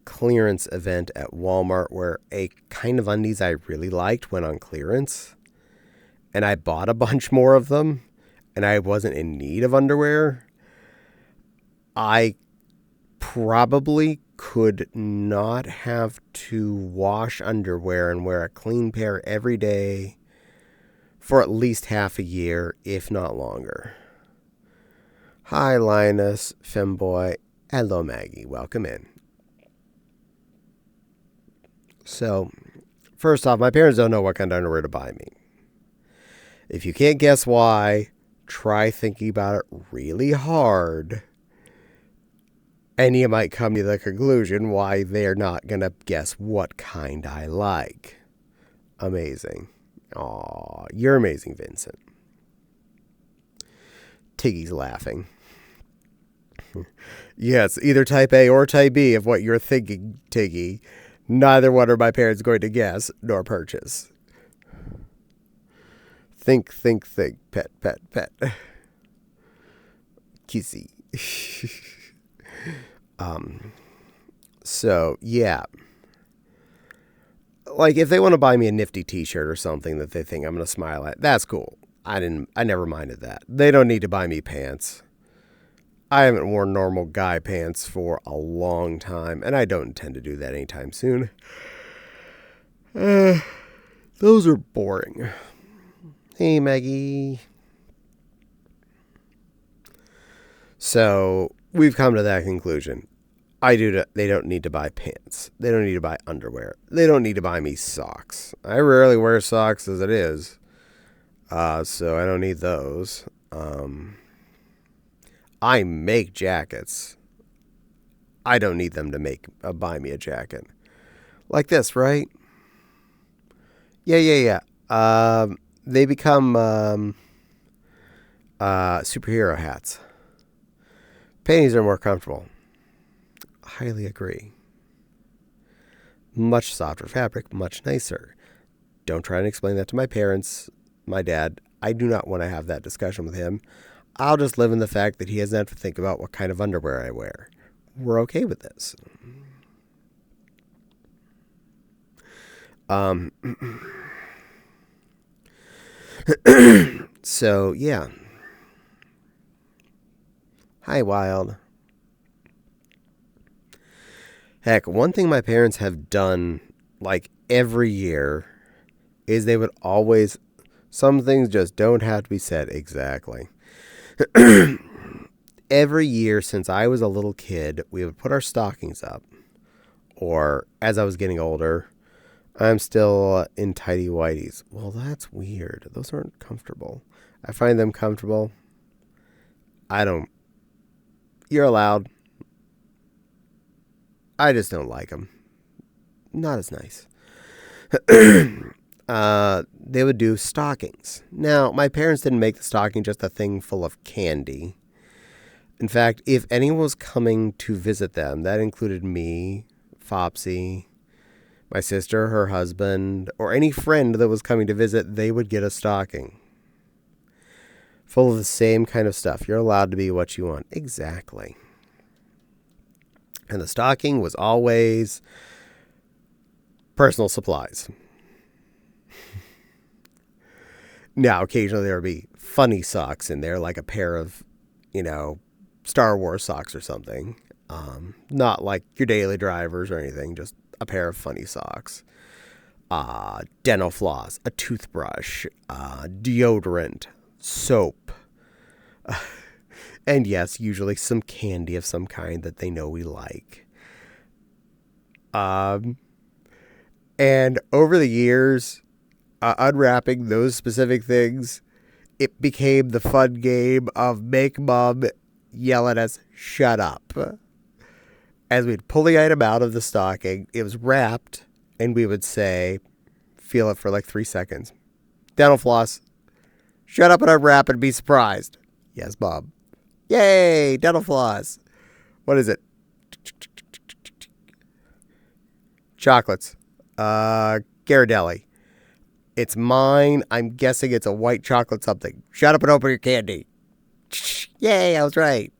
clearance event at Walmart where a kind of undies I really liked went on clearance, and I bought a bunch more of them, and I wasn't in need of underwear, I probably could not have to wash underwear and wear a clean pair every day for at least half a year, if not longer. Hi, Linus, Femboy. Hello, Maggie. Welcome in. So, first off, my parents don't know what kind of underwear to buy me. If you can't guess why, try thinking about it really hard. And you might come to the conclusion why they're not going to guess what kind I like. Amazing. Aw, you're amazing, Vincent. Tiggy's laughing. Yes, either type A or type B of what you're thinking, Tiggy. Neither one are my parents going to guess nor purchase. Think, pet, kissy. So, yeah. Like, if they want to buy me a nifty t-shirt or something that they think I'm going to smile at, that's cool. I never minded that. They don't need to buy me pants. I haven't worn normal guy pants for a long time, and I don't intend to do that anytime soon. Those are boring. Hey, Maggie. So, we've come to that conclusion. They don't need to buy pants. They don't need to buy underwear. They don't need to buy me socks. I rarely wear socks as it is. So I don't need those. I make jackets. I don't need them to buy me a jacket. Like this, right? Yeah. They become superhero hats. Panties are more comfortable. Highly agree. Much softer fabric, much nicer. Don't try and explain that to my parents, my dad. I do not want to have that discussion with him. I'll just live in the fact that he doesn't have to think about what kind of underwear I wear. We're okay with this. So, yeah. Hi, Wild. Heck, one thing my parents have done, like, every year is they would always... Some things just don't have to be said exactly. Every year since I was a little kid, we would put our stockings up. Or, as I was getting older, I'm still in tighty whities. Well, that's weird. Those aren't comfortable. I find them comfortable. I don't... You're allowed. I just don't like them. Not as nice. They would do stockings. Now, my parents didn't make the stocking just a thing full of candy. In fact, if anyone was coming to visit them, that included me, Fopsy, my sister, her husband, or any friend that was coming to visit, they would get a stocking. Full of the same kind of stuff. You're allowed to be what you want. Exactly. And the stocking was always personal supplies. Now, occasionally there would be funny socks in there, like a pair of, Star Wars socks or something. Not like your daily drivers or anything, just a pair of funny socks. Dental floss, a toothbrush, deodorant, soap. And yes, usually some candy of some kind that they know we like. And over the years, unwrapping those specific things, it became the fun game of make Mom yell at us, shut up. As we'd pull the item out of the stocking, it was wrapped, and we would say, feel it for like 3 seconds. Dental floss, shut up and unwrap and be surprised. Yes, Mom. Yay, dental floss. What is it? Chocolates. Ghirardelli. It's mine. I'm guessing it's a white chocolate something. Shut up and open your candy. Yay, I was right.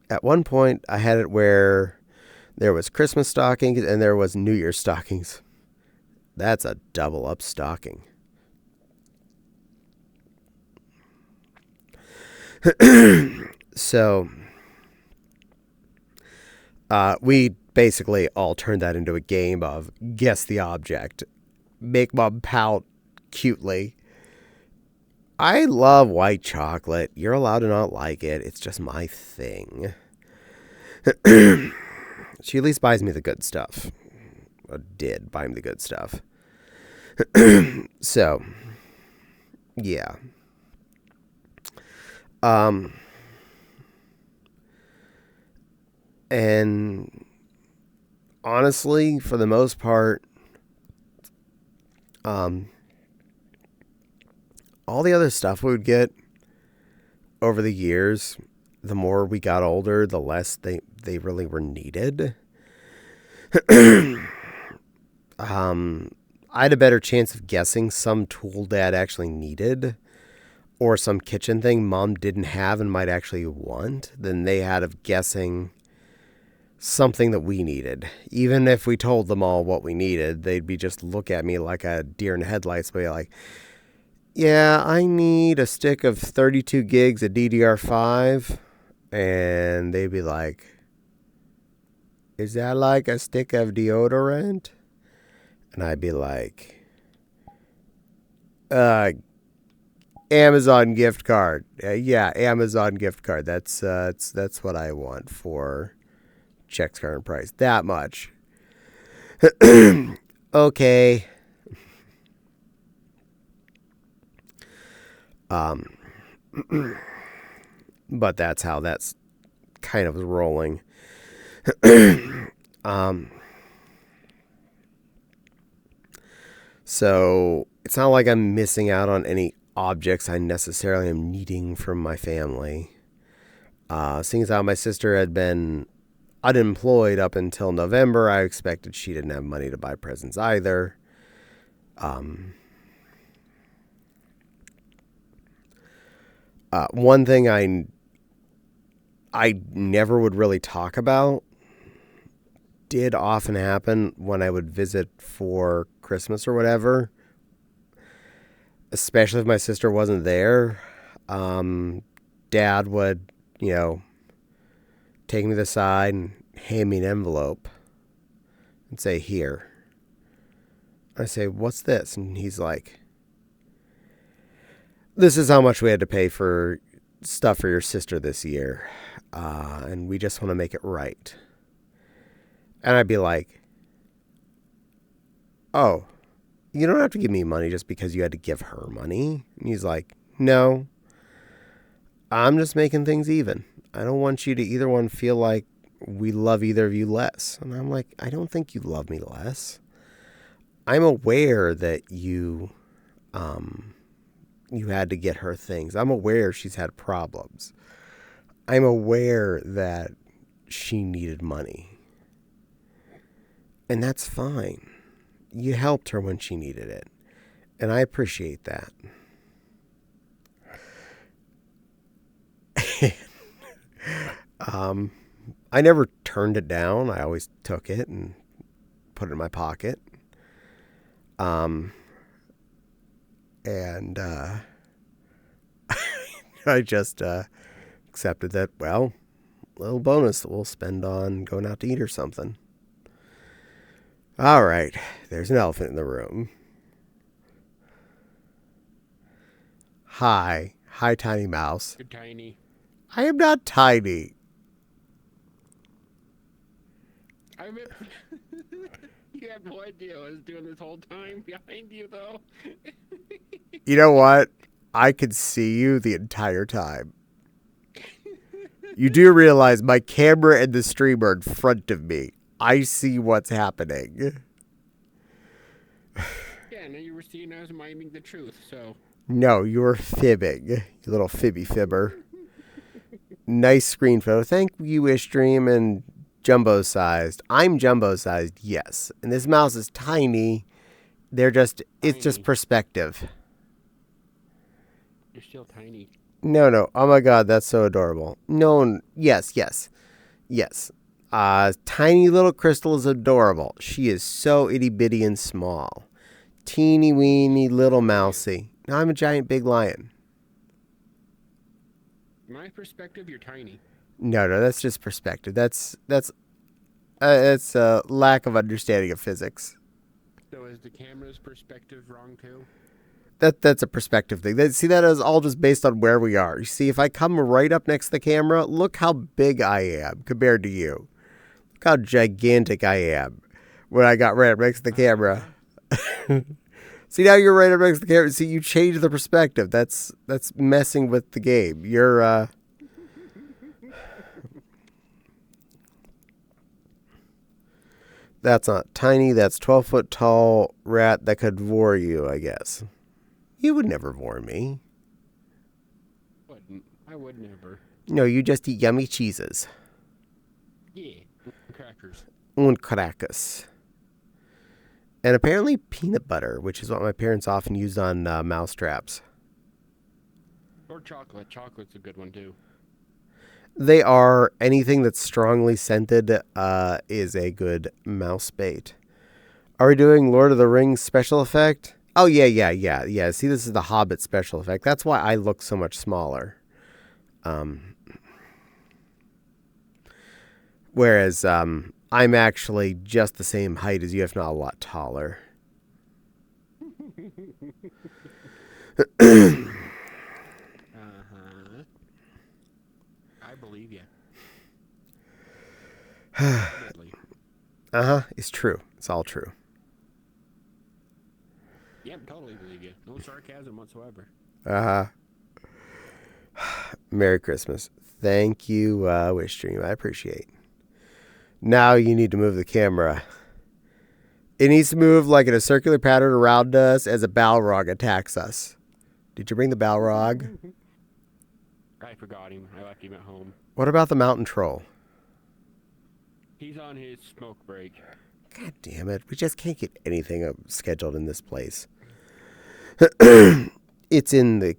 At one point, I had it where there was Christmas stockings and there was New Year's stockings. That's a double up stocking. So, we basically all turned that into a game of guess the object. Make Mom pout cutely. I love white chocolate. You're allowed to not like it. It's just my thing. She at least buys me the good stuff. Or did buy me the good stuff. So, yeah. And honestly, for the most part, all the other stuff we would get over the years, the more we got older, the less they really were needed. I had a better chance of guessing some tool Dad actually needed or some kitchen thing Mom didn't have and might actually want than they had of guessing something that we needed. Even if we told them all what we needed, they'd be just look at me like a deer in the headlights, be like, yeah, I need a stick of 32 gigs of DDR5. And they'd be like, is that like a stick of deodorant? And I'd be like, Amazon gift card. Yeah, Amazon gift card. That's what I want for check's current price. That much. Okay. But that's how that's kind of rolling. So it's not like I'm missing out on any objects I necessarily am needing from my family. Seeing as how my sister had been unemployed up until November, I expected she didn't have money to buy presents either. One thing I never would really talk about did often happen when I would visit for Christmas or whatever, especially if my sister wasn't there. Dad would, take me to the side and hand me an envelope and say, "Here." I say, "What's this?" And he's like, "This is how much we had to pay for stuff for your sister this year. And we just want to make it right." And I'd be like, "Oh, you don't have to give me money just because you had to give her money." And he's like, "No, I'm just making things even. I don't want you to either one feel like we love either of you less." And I'm like, "I don't think you love me less. I'm aware that you had to get her things. I'm aware she's had problems. I'm aware that she needed money. And that's fine. You helped her when she needed it. And I appreciate that." I never turned it down. I always took it and put it in my pocket. And I just accepted that, well, little bonus that we'll spend on going out to eat or something. All right, there's an elephant in the room. Hi, Tiny Mouse. You're tiny. I am not tiny. I mean, you have no idea what I was doing this whole time behind you, though. You know what? I could see you the entire time. You do realize my camera and the stream are in front of me. I see what's happening. Yeah, now you were seeing I was miming the truth, so. No, you're fibbing, you little fibby fibber. Nice screen photo. Thank you, Ishtream, and jumbo-sized. I'm jumbo-sized, yes. And this mouse is tiny. It's just perspective. You're still tiny. No. Oh my God, that's so adorable. No, yes. Tiny little Crystal is adorable. She is so itty bitty and small. Teeny weeny little mousy. Now I'm a giant big lion. My perspective, you're tiny. No, that's just perspective. That's a lack of understanding of physics. So is the camera's perspective wrong too? That's a perspective thing. That is all just based on where we are. You see, if I come right up next to the camera, look how big I am compared to you. Look how gigantic I am when I got right up next to the camera. See, now you're right up next to the camera. See, you changed the perspective. That's messing with the game. You're That's not tiny. That's 12-foot tall rat that could vor you, I guess. You would never vor me. Wouldn't. I would never. No, you just eat yummy cheeses. Yeah, crackers. And crackers. And apparently peanut butter, which is what my parents often used on mouse traps. Or chocolate. Chocolate's a good one too. They are. Anything that's strongly scented is a good mouse bait. Are we doing Lord of the Rings special effect? Oh, yeah. See, this is the Hobbit special effect. That's why I look so much smaller. Whereas I'm actually just the same height as you, if not a lot taller. I believe you. It's true. It's all true. Yep, totally believe you. No sarcasm whatsoever. Merry Christmas. Thank you, Wishstream. I appreciate. Now you need to move the camera. It needs to move like in a circular pattern around us as a Balrog attacks us. Did you bring the Balrog? I forgot him. I left him at home. What about the mountain troll? He's on his smoke break. God damn it. We just can't get anything scheduled in this place. It's in the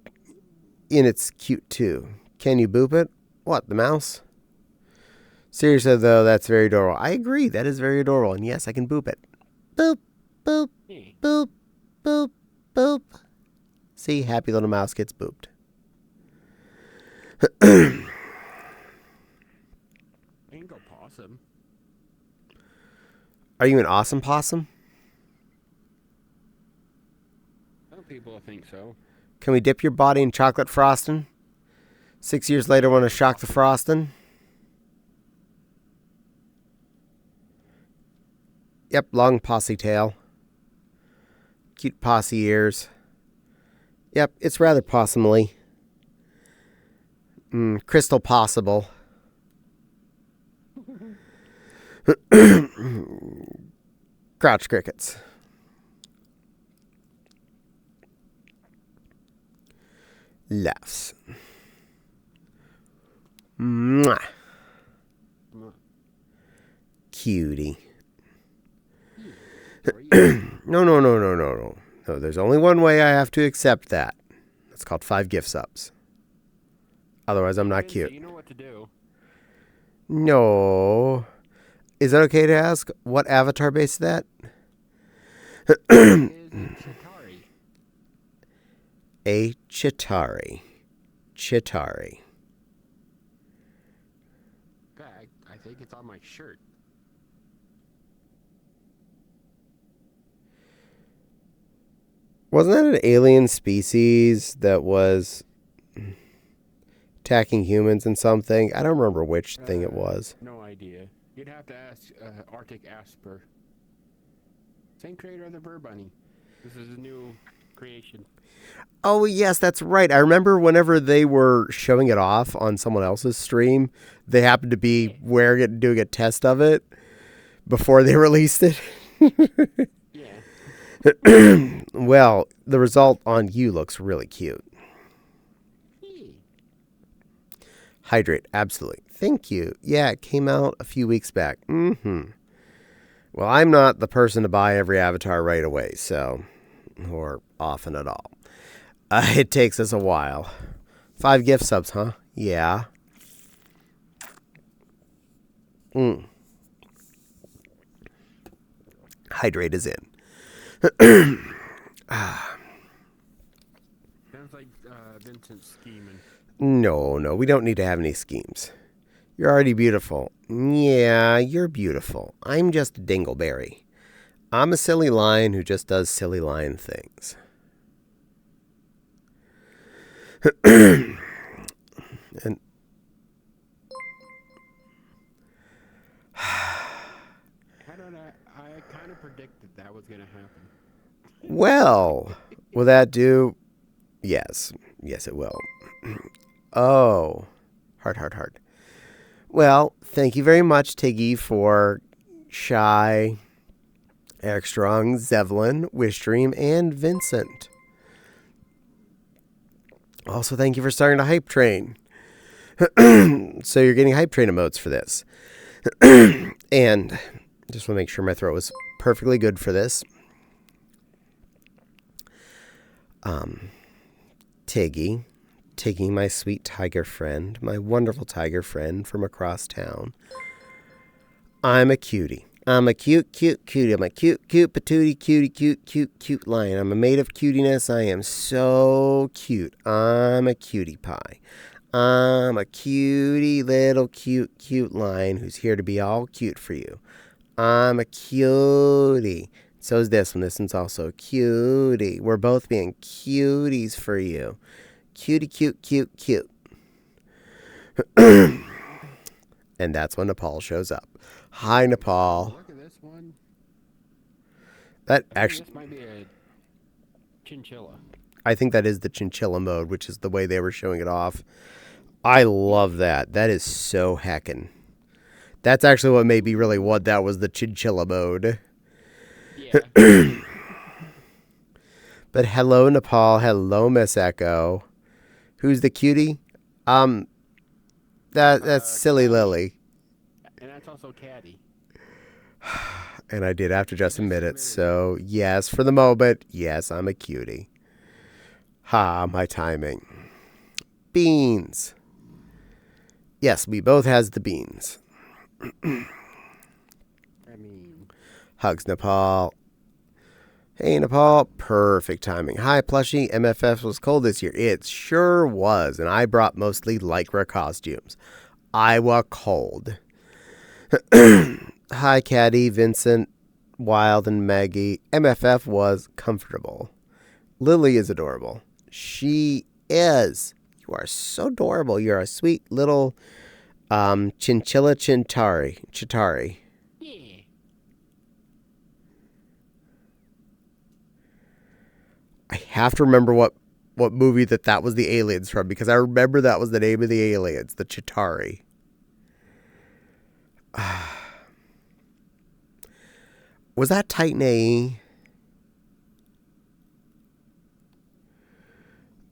And it's cute too. Can you boop it? What, the mouse? Seriously though, that's very adorable. I agree, that is very adorable. And yes, I can boop it. Boop, boop, Hey, boop, boop, boop. See, happy little mouse gets booped. Bingo possum. Are you an awesome possum? Some people think so. Can we dip your body in chocolate frosting? 6 years later, want to shock the frosting? Yep, long posse tail. Cute posse ears. Yep, it's rather possumly. Crystal possible. Crouch crickets. Laughs. Mwah. Cutie. No. No, there's only one way I have to accept that. That's called 5 gift subs. Otherwise, I'm not cute. You know what to do. No. Is it okay to ask what avatar base is that? Is Chitari. A Chitari. Chitari. I think it's on my shirt. Wasn't that an alien species that was attacking humans and something? I don't remember which thing it was. No idea. You'd have to ask Arctic Asper. Same creator of the Bird Bunny. This is a new creation. Oh, yes, that's right. I remember whenever they were showing it off on someone else's stream, they happened to be wearing it and doing a test of it before they released it. Yeah. Well, the result on you looks really cute. Hydrate, absolutely. Thank you. Yeah, it came out a few weeks back. Well, I'm not the person to buy every avatar right away, so, or often at all. It takes us a while. 5 gift subs, huh? Yeah. Hydrate is in. Sounds like Vincent's scheming. No, we don't need to have any schemes. You're already beautiful. Yeah, you're beautiful. I'm just a dingleberry. I'm a silly lion who just does silly lion things. And I kind of predicted that was going to happen. well, will that do? Yes, it will. Oh, heart. Well, thank you very much, Tiggy, for Shy, Eric Strong, Zevlin, Wishdream, and Vincent. Also, thank you for starting a hype train. So you're getting hype train emotes for this. And just want to make sure my throat was perfectly good for this. Tiggy, my sweet tiger friend, my wonderful tiger friend from across town. I'm a cutie. I'm a cute cutie. I'm a cute patootie, cute lion. I'm a maid of cutiness. I am so cute. I'm a cutie pie. I'm a cutie little cute lion who's here to be all cute for you. I'm a cutie. So is this one. This one's also a cutie. We're both being cuties for you. Cutie, cute. And that's when Nepal shows up. Hi, Nepal. Look at this one. That I actually, think this might be a chinchilla. I think that is the chinchilla mode, which is the way they were showing it off. I love that. That is so heckin'. That's actually what made me really want that was the chinchilla mode. Yeah. But hello, Nepal. Hello, Miss Echo. Who's the cutie? That's Silly Caddie. Lily. And that's also Caddie. And I did have to just admit it. So, yes, for the moment, yes, I'm a cutie. Ha, my timing. Beans. Yes, we both has the beans. I mean, Hugs, Nepal. Hey, Nepal. Perfect timing. Hi, Plushie. MFF was cold this year. It sure was, and I brought mostly Lycra costumes. Iowa cold. Hi, Caddie, Vincent, Wild, and Maggie. MFF was comfortable. Lily is adorable. She is. You are so adorable. You're a sweet little chinchilla chitari. yeah. I have to remember what movie that was the aliens from, because I remember that was the name of the aliens, the Chitauri. Was that Titan AE?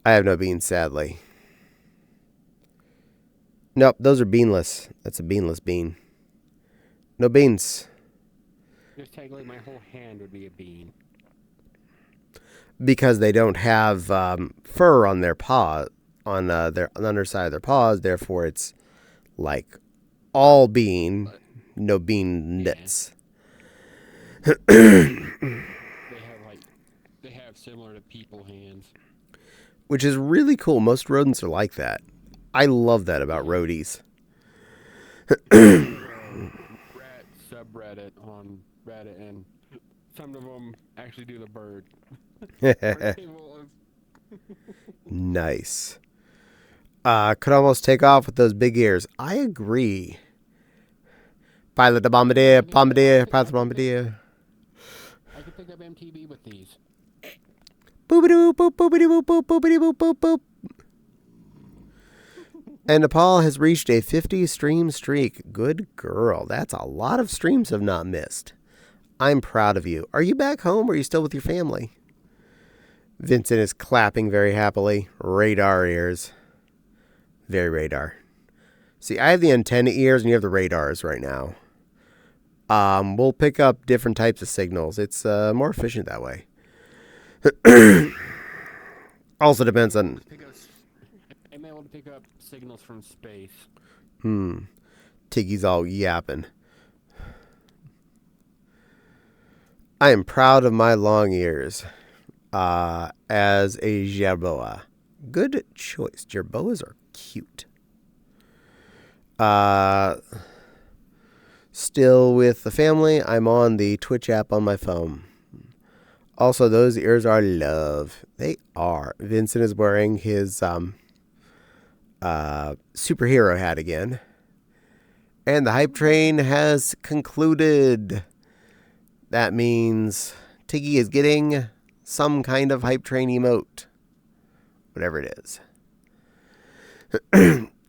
I have no beans, sadly. Nope, those are beanless. That's a beanless bean. No beans. Just technically, my whole hand would be a bean. Because they don't have fur on their paw, on the underside of their paws. Therefore, it's like all bean, no bean nits. They have similar to people hands. Which is really cool. Most rodents are like that. I love that about roadies. Rat subreddit on Reddit, and some of them actually do the bird. Nice. Could almost take off with those big ears. I agree. Pilot the bombardier, pilot the bombardier. I could pick up MTV with these. Boopity boop, boopity boop, boop, boopity boop, boop, boop. And Nepal has reached a 50 stream streak. Good girl. That's a lot of streams have not missed. I'm proud of you. Are you back home or are you still with your family? Vincent is clapping very happily. Radar ears. Very radar. See, I have the antenna ears and you have the radars right now. We'll pick up different types of signals. It's more efficient that way. Also depends on... I'm able to pick up signals from space. Tiggy's all yapping. I am proud of my long ears. As a jerboa. Good choice. Jerboas are cute. Still with the family. I'm on the Twitch app on my phone. Also, those ears are love. They are. Vincent is wearing his superhero hat again. And the hype train has concluded. That means Tiggy is getting some kind of hype train emote. Whatever it is.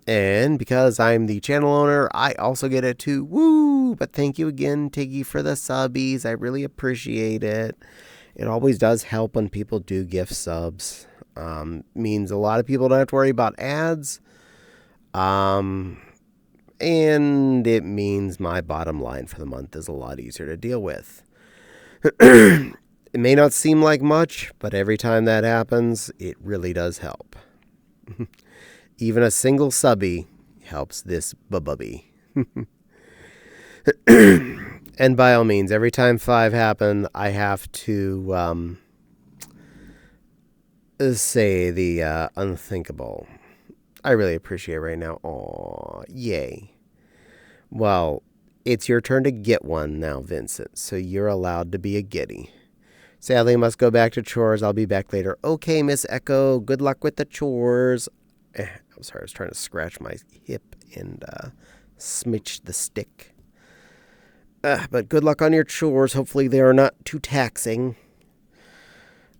And because I'm the channel owner, I also get it too. Woo! But thank you again, Tiggy, for the subbies. I really appreciate it. It always does help when people do gift subs. Means a lot of people don't have to worry about ads. And it means my bottom line for the month is a lot easier to deal with. It may not seem like much, but every time that happens, it really does help. Even a single subby helps this bubby. And by all means, every time 5 happen, I have to say the unthinkable. I really appreciate it right now. Aw, yay. Well, it's your turn to get one now, Vincent, so you're allowed to be a giddy. Sadly, I must go back to chores. I'll be back later. Okay, Miss Echo, good luck with the chores. I'm sorry, I was trying to scratch my hip and smidge the stick. But good luck on your chores. Hopefully they are not too taxing.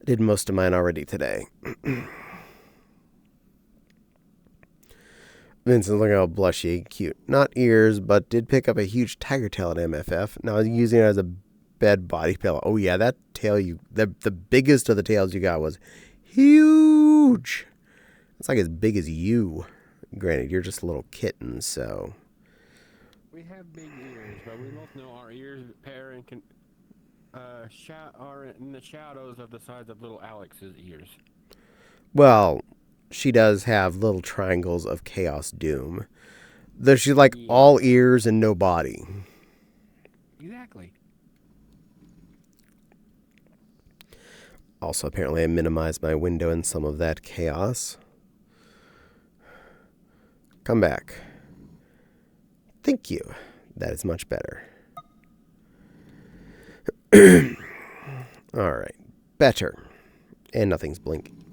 I did most of mine already today. Vincent, look how blushy, cute. Not ears, but did pick up a huge tiger tail at MFF. Now I'm using it as a bed body pillow. Oh yeah, that tail the biggest of the tails you got was huge. It's like as big as you. Granted, you're just a little kitten, so. We have big ears, but we both know our ears pair and can are in the shadows of the size of little Alex's ears. Well, she does have little triangles of chaos doom. Though she's like Yeah. all ears and no body. Exactly. Also, apparently I minimized my window in some of that chaos. Come back. Thank you. That is much better. Alright. Better. And nothing's blinking.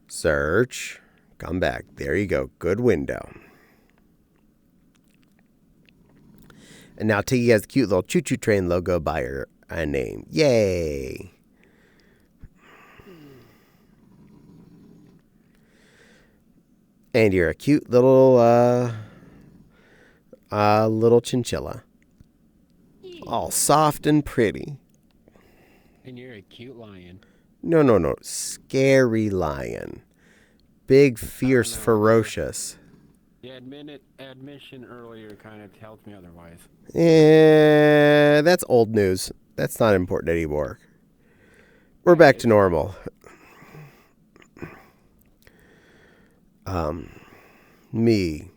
Search. Come back. There you go. Good window. And now Tiggy has the cute little choo-choo train logo by her name. Yay! And you're a cute little little chinchilla. All soft and pretty. And you're a cute lion. No. Scary lion. Big, fierce, ferocious. The admission earlier kind of tells me otherwise. That's old news. That's not important anymore. We're back to normal. Me.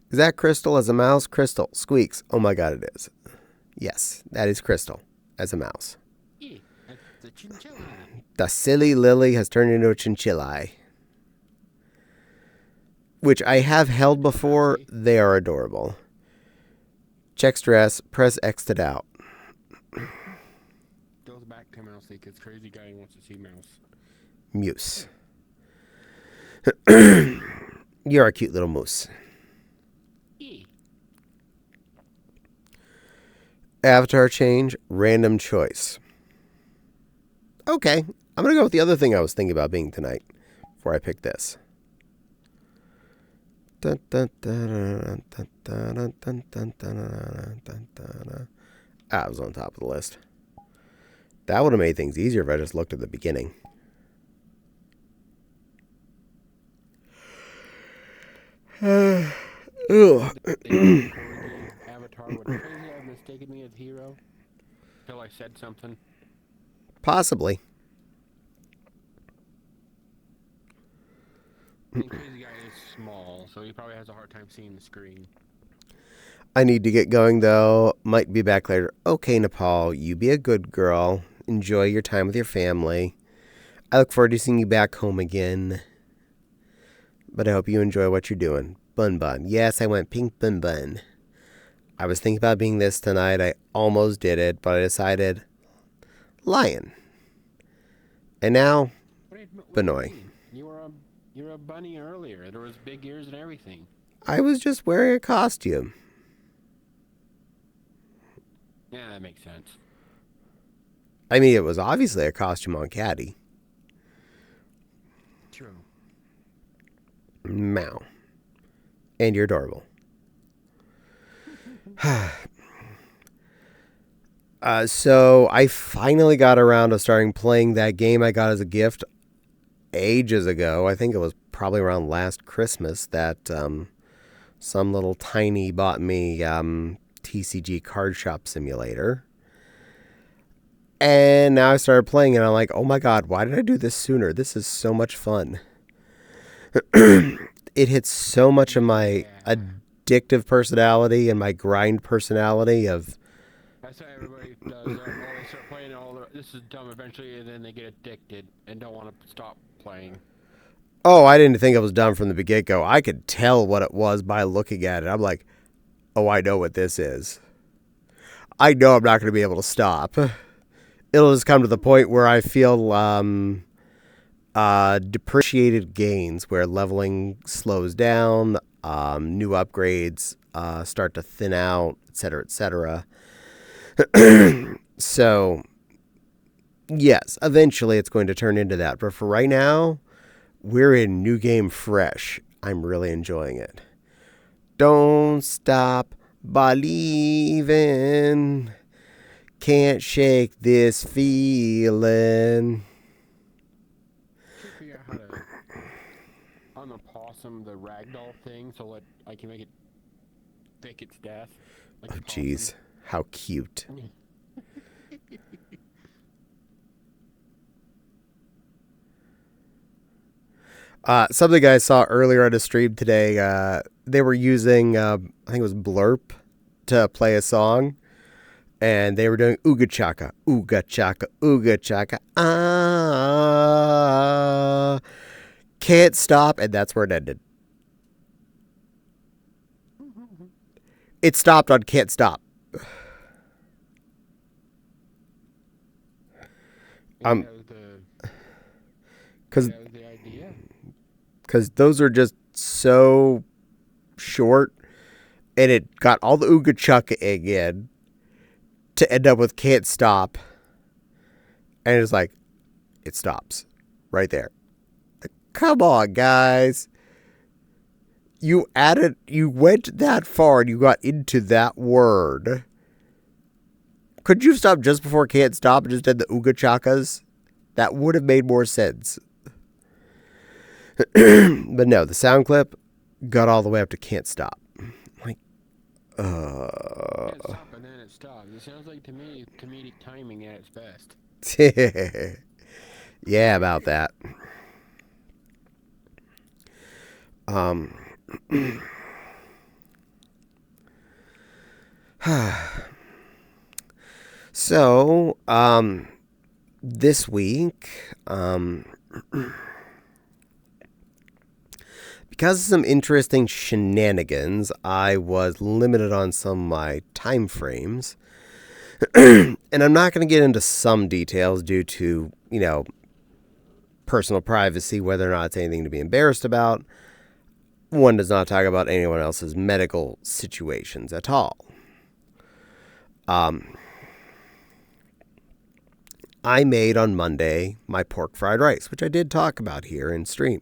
Is that Crystal as a mouse? Crystal. Squeaks. Oh my god, it is. Yes, that is Crystal as a mouse. Yeah, that's the chinchilla. The silly Lily has turned into a chinchilla. Which I have held before. They are adorable. Check stress. Press X to doubt. Goes back to Mouse because crazy guy wants to see Mouse. Muse. You're a cute little moose. Yeah. Avatar change. Random choice. Okay. I'm going to go with the other thing I was thinking about being tonight before I pick this. I was on top of the list. That would have made things easier if I just looked at the beginning. Avatar would crazy have mistaken me as hero until I said something. Possibly. And crazy guy is small, so he probably has a hard time seeing the screen. I need to get going, though. Might be back later. Okay, Nepal, you be a good girl. Enjoy your time with your family. I look forward to seeing you back home again. But I hope you enjoy what you're doing. Bun Bun. Yes, I went pink Bun Bun. I was thinking about being this tonight. I almost did it, but I decided lion. And now, Benoy. You were a bunny earlier. There was big ears and everything. I was just wearing a costume. Yeah, that makes sense. I mean, it was obviously a costume on Caddie. True. Meow. And you're adorable. So I finally got around to starting playing that game I got as a gift ages ago. I think it was probably around last Christmas that some little tiny bought me TCG Card Shop Simulator. And now I started playing it and I'm like, oh my god, why did I do this sooner? This is so much fun. It hits so much of my addictive personality and my grind personality of... That's how everybody does. They start playing this is dumb eventually, and then they get addicted and don't want to stop playing. Oh, I didn't think it was dumb from the get-go. I could tell what it was by looking at it. I'm like, oh, I know what this is. I know I'm not going to be able to stop. It'll just come to the point where I feel depreciated gains, where leveling slows down, new upgrades start to thin out, etc., etc. So, yes, eventually it's going to turn into that. But for right now, we're in New Game Fresh. I'm really enjoying it. Don't stop believing. Can't shake this feeling. Figure out how to on the possum the ragdoll thing so that I can make it fake its death. Like oh, jeez. How cute. Something I saw earlier on a stream today, they were using, I think it was Blurp, to play a song. And they were doing Ooga Chaka, Ooga Chaka, Ooga Chaka. Ah, can't stop. And that's where it ended. It stopped on Can't Stop. That was Because the idea. those are just so short. And it got all the Ooga Chaka in to end up with Can't Stop. And it's like, it stops right there. Like, come on, guys. You went that far and you got into that word. Could you have stopped just before Can't Stop and just did the Ooga Chakas? That would have made more sense. But no, the sound clip got all the way up to Can't Stop. Like, Can't stop and then it stops. It sounds like, to me, comedic timing at its best. Yeah, about that. So, this week, because of some interesting shenanigans, I was limited on some of my time frames. And I'm not going to get into some details due to, personal privacy, whether or not it's anything to be embarrassed about. One does not talk about anyone else's medical situations at all. I made on Monday my pork fried rice, which I did talk about here in stream.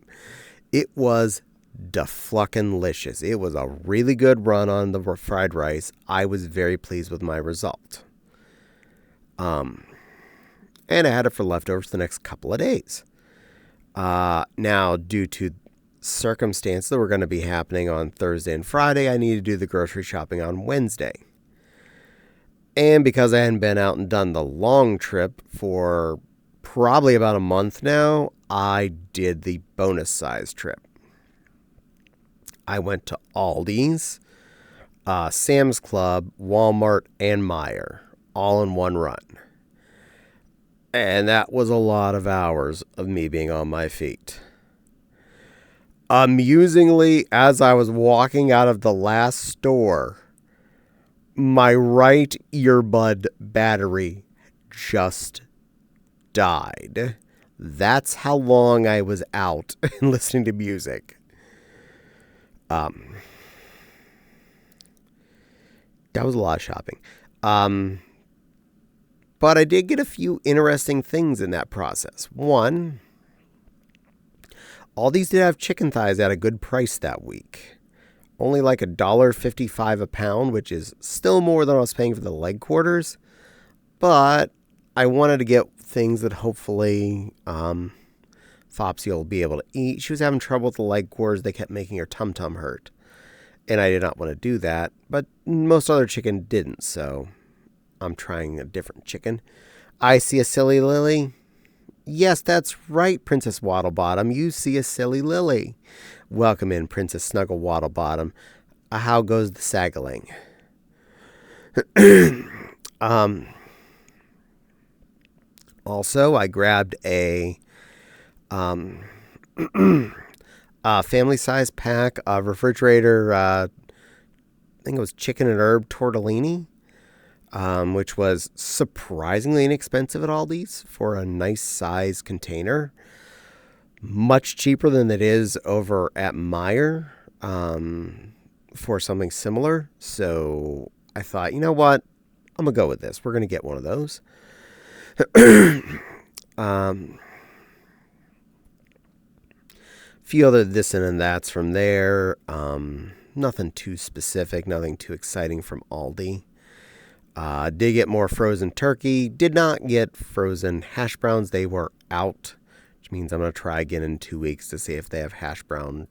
It was da-fluckin'-licious. It was a really good run on the fried rice. I was very pleased with my result. And I had it for leftovers the next couple of days. Now, due to circumstances that were going to be happening on Thursday and Friday, I needed to do the grocery shopping on Wednesday. And because I hadn't been out and done the long trip for probably about a month now, I did the bonus size trip. I went to Aldi's, Sam's Club, Walmart, and Meijer, all in one run. And that was a lot of hours of me being on my feet. Amusingly, as I was walking out of the last store, my right earbud battery just died. That's how long I was out and listening to music. That was a lot of shopping. But I did get a few interesting things in that process. One, Aldi's did have chicken thighs at a good price that week. Only like $1.55 a pound, which is still more than I was paying for the leg quarters. But I wanted to get things that hopefully Fopsy will be able to eat. She was having trouble with the leg quarters. They kept making her tum-tum hurt. And I did not want to do that. But most other chicken didn't, so I'm trying a different chicken. I see a silly lily. Yes, that's right, Princess Waddlebottom. You see a silly lily. Welcome in, Princess Snuggle Waddlebottom. How goes the saggling? Also, I grabbed a family-size pack of refrigerator, I think it was chicken and herb tortellini, which was surprisingly inexpensive at Aldi's for a nice size container. Much cheaper than it is over at Meijer for something similar. So I thought, you know what? I'm going to go with this. We're going to get one of those. Few other this and that's from there. Nothing too specific, nothing too exciting from Aldi. Did get more frozen turkey. Did not get frozen hash browns. They were out, which means I'm going to try again in 2 weeks to see if they have hash brown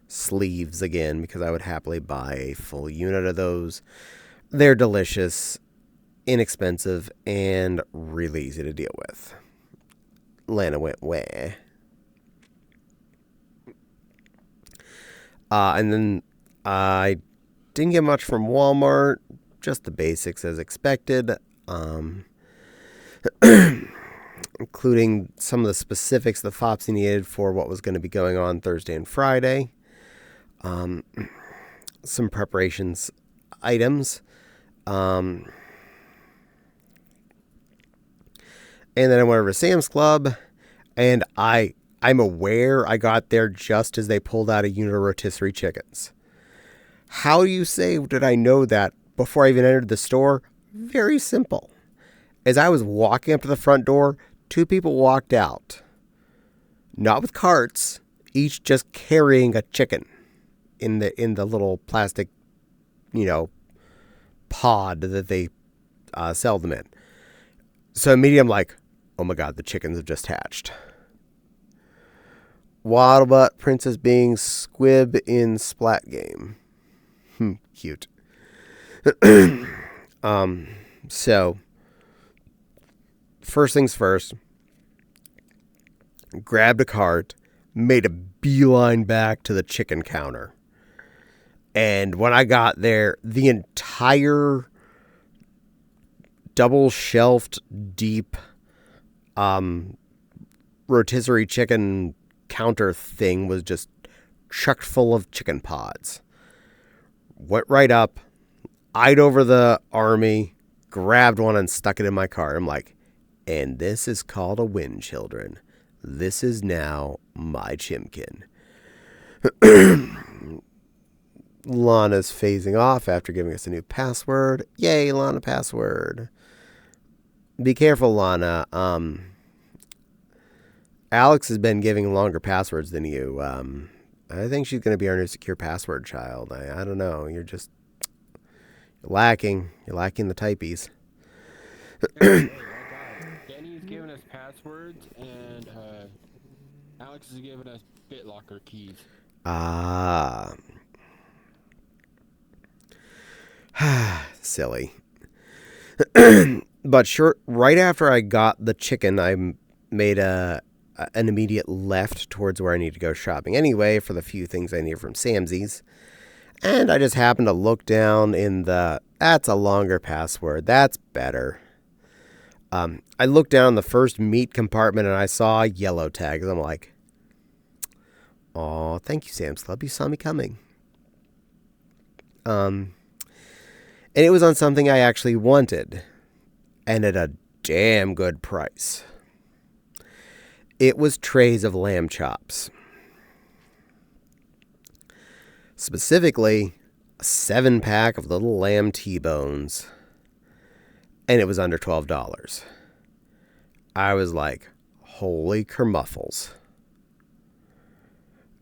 sleeves again, because I would happily buy a full unit of those. They're delicious, inexpensive, and really easy to deal with. Lana went, where? And then I didn't get much from Walmart, just the basics as expected, including some of the specifics the Fopsy needed for what was going to be going on Thursday and Friday. Some preparations items. And then I went over to Sam's Club, and I'm aware I got there just as they pulled out a unit of rotisserie chickens. How do you say did I know that before I even entered the store? Very simple. As I was walking up to the front door, 2 people walked out. Not with carts, each just carrying a chicken in the little plastic, pod that they sell them in. So immediately I'm like, oh my God, the chickens have just hatched. Waddlebutt Princess being Squib in Splat Game. Cute. So, first things first, grabbed a cart, made a beeline back to the chicken counter. And when I got there, the entire double-shelved, deep rotisserie chicken counter thing was just chucked full of chicken pods. Went right up, eyed over the army, grabbed one and stuck it in my cart. I'm like, and this is called a win, children. This is now my chimkin. Lana's phasing off after giving us a new password. Yay, Lana password. Be careful, Lana. Alex has been giving longer passwords than you. I think she's going to be our new secure password child. I don't know. You're lacking. You're lacking the typies. Danny's giving us passwords, and Alex is giving us BitLocker keys. Silly. But right after I got the chicken, I made an immediate left towards where I need to go shopping anyway for the few things I need from Samsy's. And I just happened to look down in that's a longer password. That's better. I looked down in the first meat compartment and I saw yellow tags. I'm like, oh, thank you, Sam's Club. You saw me coming. And it was on something I actually wanted. And at a damn good price. It was trays of lamb chops. Specifically, a 7-pack of little lamb T-bones. And it was under $12. I was like, holy kermuffles.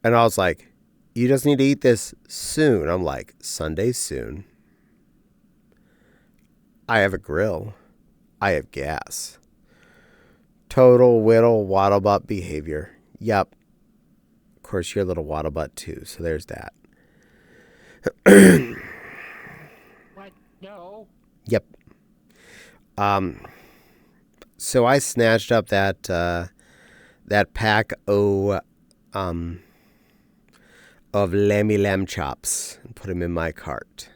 And I was like, you just need to eat this soon. I'm like, Sunday soon. I have a grill. I have gas. Total whittle waddlebutt behavior. Yep. Of course, you're a little waddlebutt too, so there's that. What? No. Yep. So I snatched up that pack of lammy lamb chops and put them in my cart.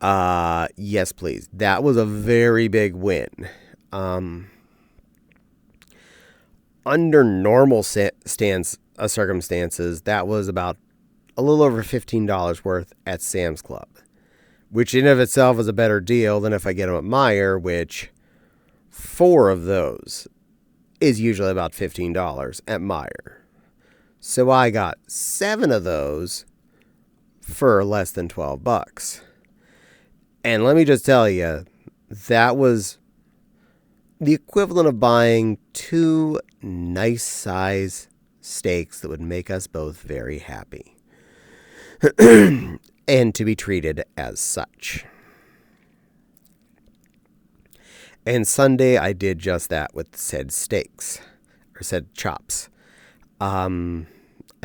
Yes, please. That was a very big win. Under normal circumstances, that was about a little over $15 worth at Sam's Club, which in of itself is a better deal than if I get them at Meijer, which 4 of those is usually about $15 at Meijer. So I got 7 of those for less than $12. And let me just tell you, that was the equivalent of buying 2 nice size steaks that would make us both very happy. And to be treated as such. And Sunday I did just that with said steaks, or said chops. I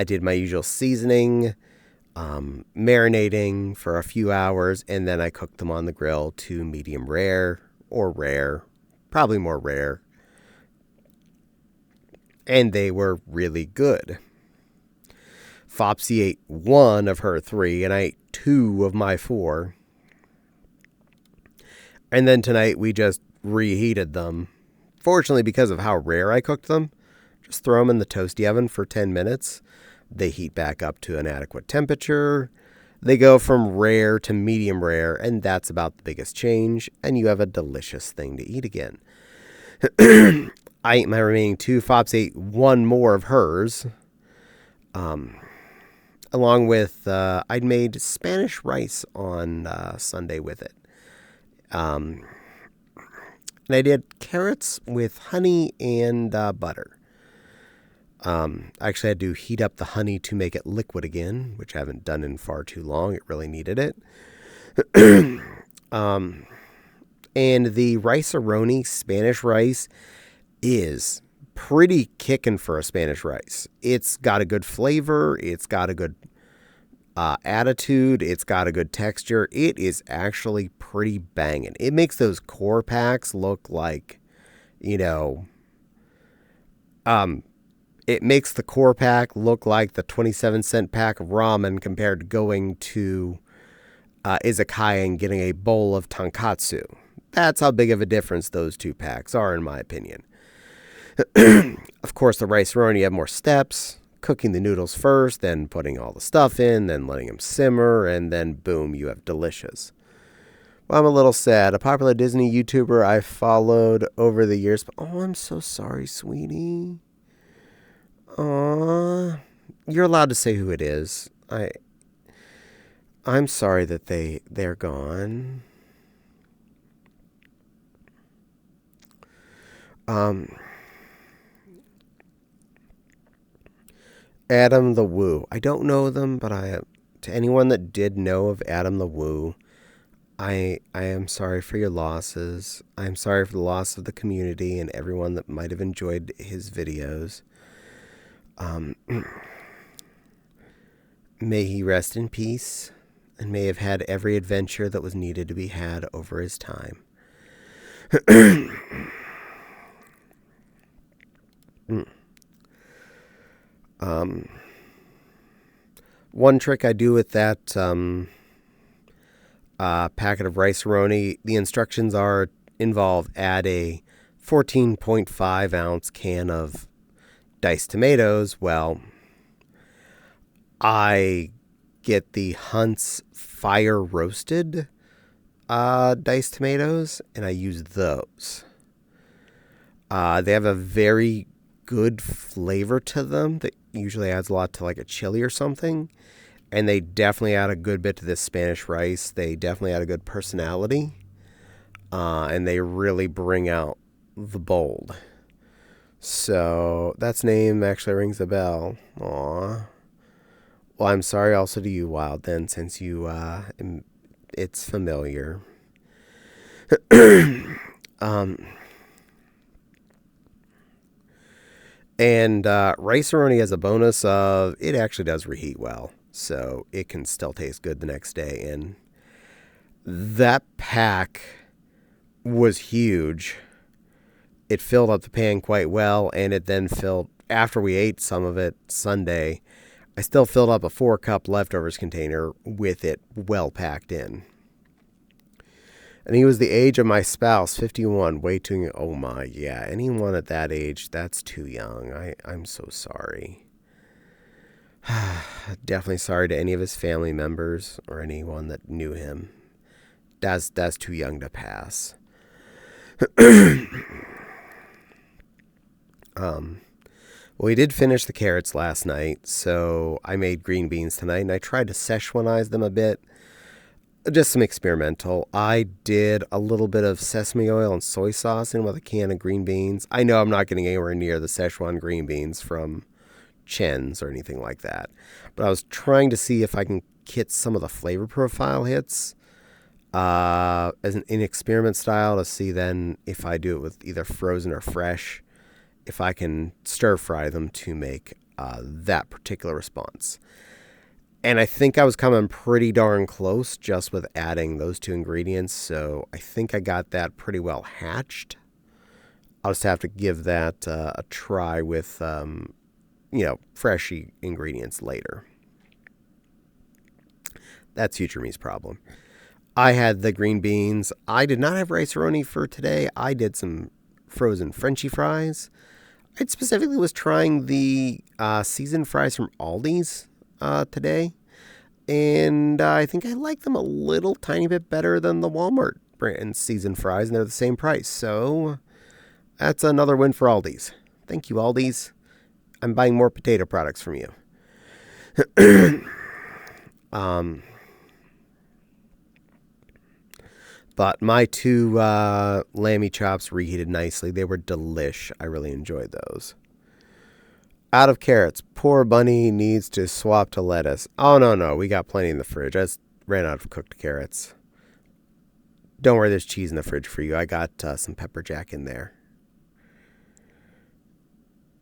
did my usual seasoning, marinating for a few hours, and then I cooked them on the grill to medium rare or rare, probably more rare. And they were really good. Fopsy ate 1 of her 3, and I ate 2 of my 4. And then tonight we just reheated them. Fortunately, because of how rare I cooked them, just throw them in the toasty oven for 10 minutes. They heat back up to an adequate temperature. They go from rare to medium rare, and that's about the biggest change, and you have a delicious thing to eat again. I ate my remaining 2. Fops ate 1 more of hers. Along with, I'd made Spanish rice on Sunday with it. And I did carrots with honey and butter. I actually had to heat up the honey to make it liquid again, which I haven't done in far too long. It really needed it. And the rice-a-roni Spanish rice is pretty kicking for a Spanish rice. It's got a good flavor. It's got a good attitude. It's got a good texture. It is actually pretty banging. It makes those core packs look like, it makes the core pack look like the 27-cent pack of ramen compared to going to izakaya and getting a bowl of tonkatsu. That's how big of a difference those 2 packs are, in my opinion. Of course, the rice-a-roni, you have more steps. Cooking the noodles first, then putting all the stuff in, then letting them simmer, and then boom, you have delicious. Well, I'm a little sad. A popular Disney YouTuber I followed over the years. Oh, I'm so sorry, sweetie. Aww. You're allowed to say who it is. I'm sorry that they're gone. Adam the Woo. I don't know them, but to anyone that did know of Adam the Woo, I am sorry for your losses. I am sorry for the loss of the community and everyone that might have enjoyed his videos. May he rest in peace and may have had every adventure that was needed to be had over his time. One trick I do with that packet of rice-a-roni, the instructions involve add a 14.5 ounce can of diced tomatoes. Well, I get the Hunt's fire roasted diced tomatoes, and I use those. They have a very good flavor to them that usually adds a lot to like a chili or something. And they definitely add a good bit to this Spanish rice. They definitely add a good personality. And they really bring out the bold. So that's name actually rings a bell. Aw. Well, I'm sorry also to you, Wild, then, since you, it's familiar. And rice-a-roni has a bonus of it actually does reheat well. So it can still taste good the next day. And that pack was huge. It filled up the pan quite well, and it then filled, after we ate some of it Sunday, I still filled up a 4-cup leftovers container with it well packed in. And he was the age of my spouse, 51, way too young. Oh my, yeah, anyone at that age, that's too young. I'm so sorry. Definitely sorry to any of his family members or anyone that knew him. That's too young to pass. Well, we did finish the carrots last night, so I made green beans tonight, and I tried to Szechuanize them a bit. Just some experimental. I did a little bit of sesame oil and soy sauce in with a can of green beans. I know I'm not getting anywhere near the Szechuan green beans from Chen's or anything like that, but I was trying to see if I can get some of the flavor profile hits as an experiment style to see then if I do it with either frozen or fresh, if I can stir fry them to make that particular response. And I think I was coming pretty darn close just with adding those 2 ingredients, so I think I got that pretty well hatched. I'll just have to give that a try with fresh ingredients later. That's future me's problem. I had the green beans. I did not have rice-a-roni for today. I did some frozen Frenchy fries. I specifically was trying the seasoned fries from Aldi's today. And I think I like them a little tiny bit better than the Walmart brand seasoned fries, and they're the same price. So that's another win for Aldi's. Thank you, Aldi's. I'm buying more potato products from you. But my two lammy chops reheated nicely. They were delish. I really enjoyed those. Out of carrots. Poor Bunny needs to swap to lettuce. Oh, no. We got plenty in the fridge. I just ran out of cooked carrots. Don't worry, there's cheese in the fridge for you. I got some pepper jack in there.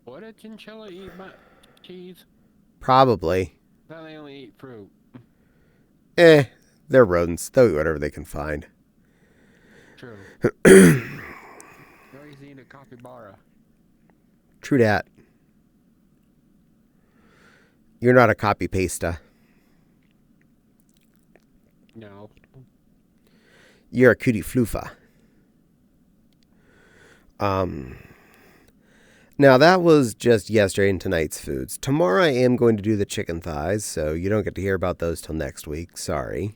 What did chinchilla eat cheese? Probably. No, they only eat fruit. They're rodents. They'll eat whatever they can find. True. No, he's eating a capybara. True dat. You're not a copy pasta. No. You're a cutie floofa. Now that was just yesterday and tonight's foods. Tomorrow I am going to do the chicken thighs, so you don't get to hear about those till next week. Sorry.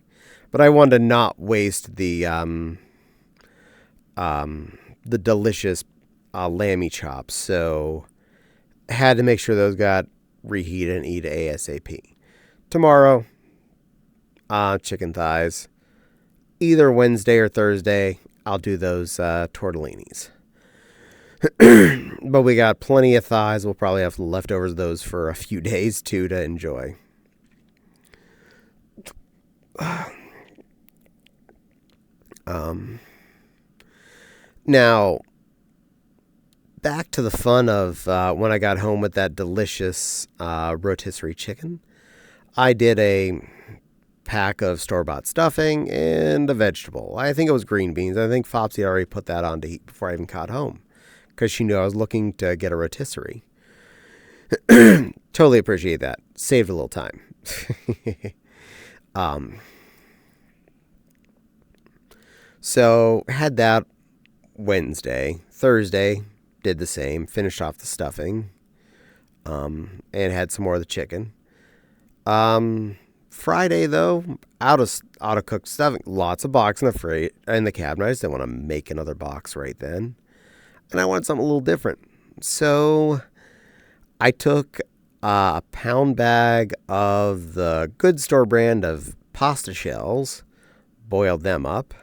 But I wanted to not waste the delicious lammy chops, so had to make sure those got reheated and eat ASAP. Tomorrow, chicken thighs. Either Wednesday or Thursday, I'll do those tortellinis. But we got plenty of thighs. We'll probably have leftovers of those for a few days, too, to enjoy. Now, back to the fun of when I got home with that delicious rotisserie chicken. I did a pack of store-bought stuffing and a vegetable. I think it was green beans. I think Fopsy already put that on to heat before I even got home because she knew I was looking to get a rotisserie. Totally appreciate that. Saved a little time. So had that Wednesday. Thursday, did the same. Finished off the stuffing. And had some more of the chicken. Friday, though, out of cooked stuffing. Lots of box in the cabinet. I just didn't want to make another box right then. And I wanted something a little different. So I took a pound bag of the Good Store brand of pasta shells, boiled them up,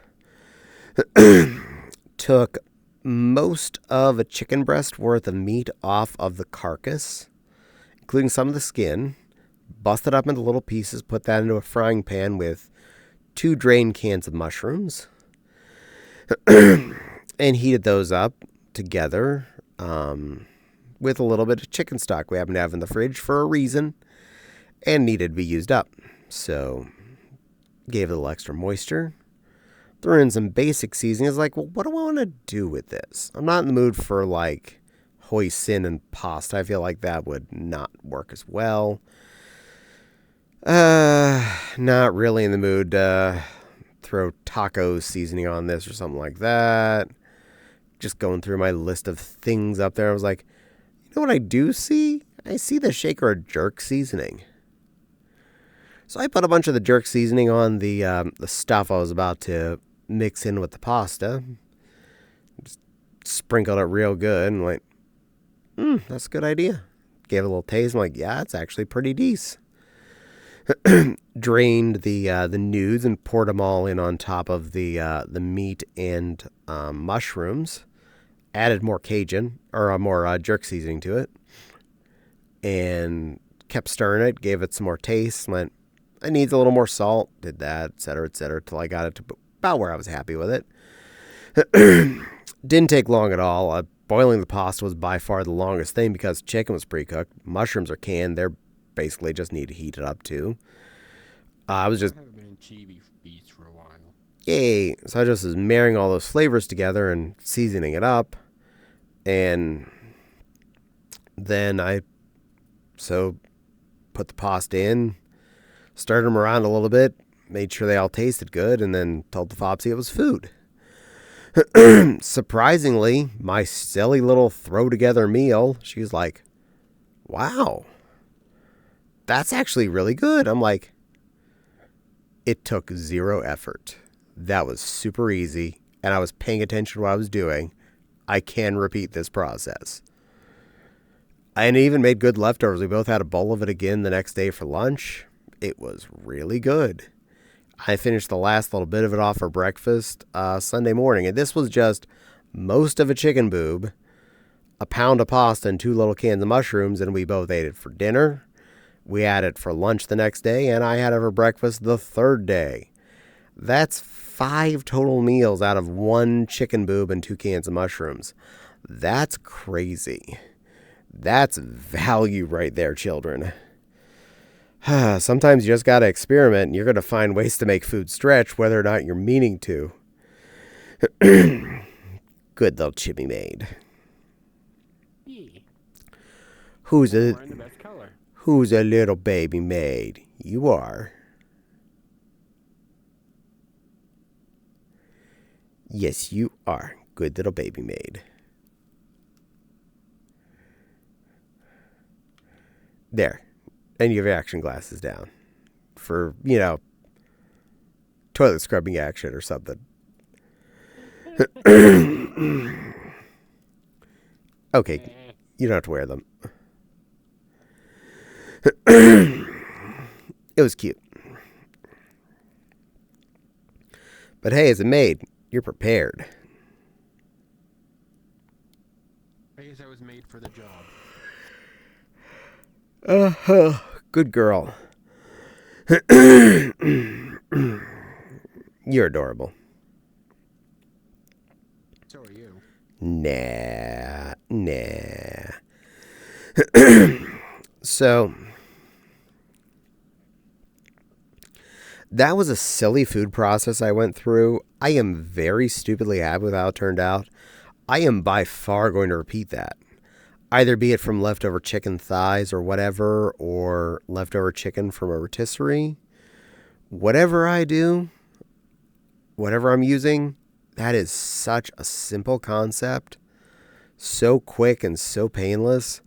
took most of a chicken breast worth of meat off of the carcass, including some of the skin, busted up into little pieces, put that into a frying pan with 2 drained cans of mushrooms, and heated those up together with a little bit of chicken stock we happen to have in the fridge for a reason and needed to be used up. So gave it a little extra moisture. Threw in some basic seasoning. I was like, well, what do I want to do with this? I'm not in the mood for like hoisin and pasta. I feel like that would not work as well. Not really in the mood to throw taco seasoning on this or something like that. Just going through my list of things up there, I was like, you know what I do see? I see the shaker or jerk seasoning. So I put a bunch of the jerk seasoning on the stuff I was about to mix in with the pasta. Just sprinkled it real good and like, that's a good idea. Gave it a little taste. I'm like, yeah, it's actually pretty decent. Drained the nudes and poured them all in on top of the meat and mushrooms. Added more Cajun or more jerk seasoning to it, and kept stirring it. Gave it some more taste. Went, it needs a little more salt. Did that, etc., till I got it to about where I was happy with it. Didn't take long at all. Boiling the pasta was by far the longest thing because chicken was pre-cooked. Mushrooms are canned. They're basically just need to heat it up too. I haven't been in chibi beats for a while. Yay! So I just was marrying all those flavors together and seasoning it up, and then I put the pasta in, stirred them around a little bit, made sure they all tasted good, and then told the Fopsy it was food. Surprisingly, my silly little throw-together meal, she was like, wow, that's actually really good. I'm like, it took zero effort. That was super easy, and I was paying attention to what I was doing. I can repeat this process. And even made good leftovers. We both had a bowl of it again the next day for lunch. It was really good. I finished the last little bit of it off for breakfast Sunday morning. And this was just most of a chicken boob, a pound of pasta, and 2 little cans of mushrooms. And we both ate it for dinner. We had it for lunch the next day. And I had it for breakfast the 3rd day. That's 5 total meals out of 1 chicken boob and 2 cans of mushrooms. That's crazy. That's value right there, children. Sometimes you just got to experiment, and you're going to find ways to make food stretch, whether or not you're meaning to. Good little chippy maid. Yeah. Who's Wearing the best color. a little baby maid? You are. Yes, you are. Good little baby maid. There. And you have your action glasses down. For, toilet scrubbing action or something. Okay, you don't have to wear them. It was cute. But hey, as a maid, you're prepared. I guess I was made for the job. Good girl. You're adorable. So are you. Nah. So, that was a silly food process I went through. I am very stupidly happy with how it turned out. I am by far going to repeat that. Either be it from leftover chicken thighs or whatever, or leftover chicken from a rotisserie. Whatever I do, whatever I'm using, that is such a simple concept. So quick and so painless.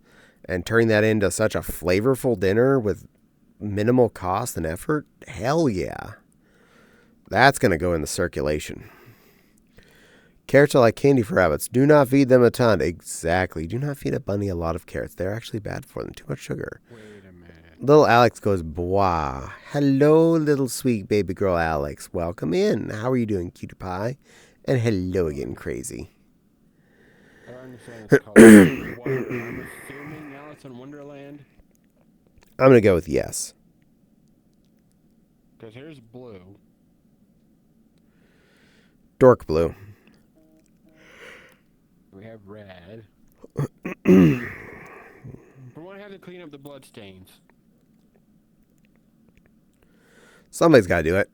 And turning that into such a flavorful dinner with minimal cost and effort, hell yeah. That's going to go in the circulation. Carrots are like candy for rabbits. Do not feed them a ton. Exactly. Do not feed a bunny a lot of carrots. They're actually bad for them. Too much sugar. Wait a minute. Little Alex goes, blah. Hello, little sweet baby girl Alex. Welcome in. How are you doing, cutie pie? And hello again, crazy. I don't understand this color. I'm assuming Alice in Wonderland. I'm going to go with yes. Because here's blue. Dork blue. We have red. We want to have to clean up the blood stains. Somebody's got to do it.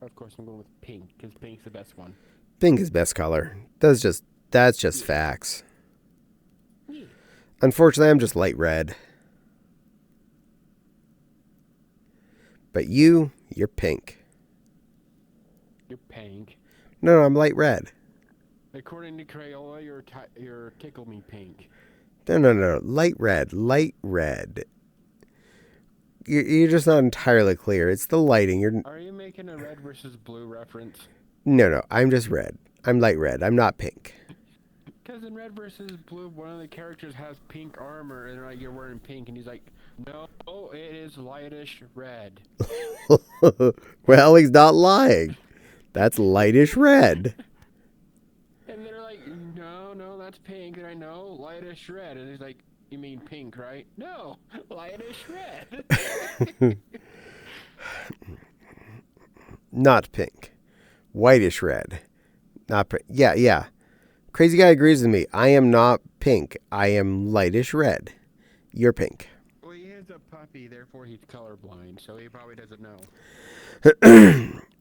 Of course, I'm going with pink, because pink's the best one. Pink is best color. That's just facts. Yeah. Unfortunately, I'm just light red. But you're pink. You're pink. No, I'm light red. According to Crayola, you're tickle me pink. No. Light red. You're just not entirely clear. It's the lighting. Are you making a red versus blue reference? No. I'm just red. I'm light red. I'm not pink. Because in red versus blue, one of the characters has pink armor, and like you're wearing pink, and he's like, "No, it is lightish red." Well, he's not lying. That's lightish red. And they're like, "No, that's pink." And I know, lightish red. And he's like, "You mean pink, right?" "No, lightish red." Not pink. Whitish red. Not pink. Yeah. Crazy guy agrees with me. I am not pink. I am lightish red. You're pink. Well, he is a puppy, therefore he's colorblind, so he probably doesn't know.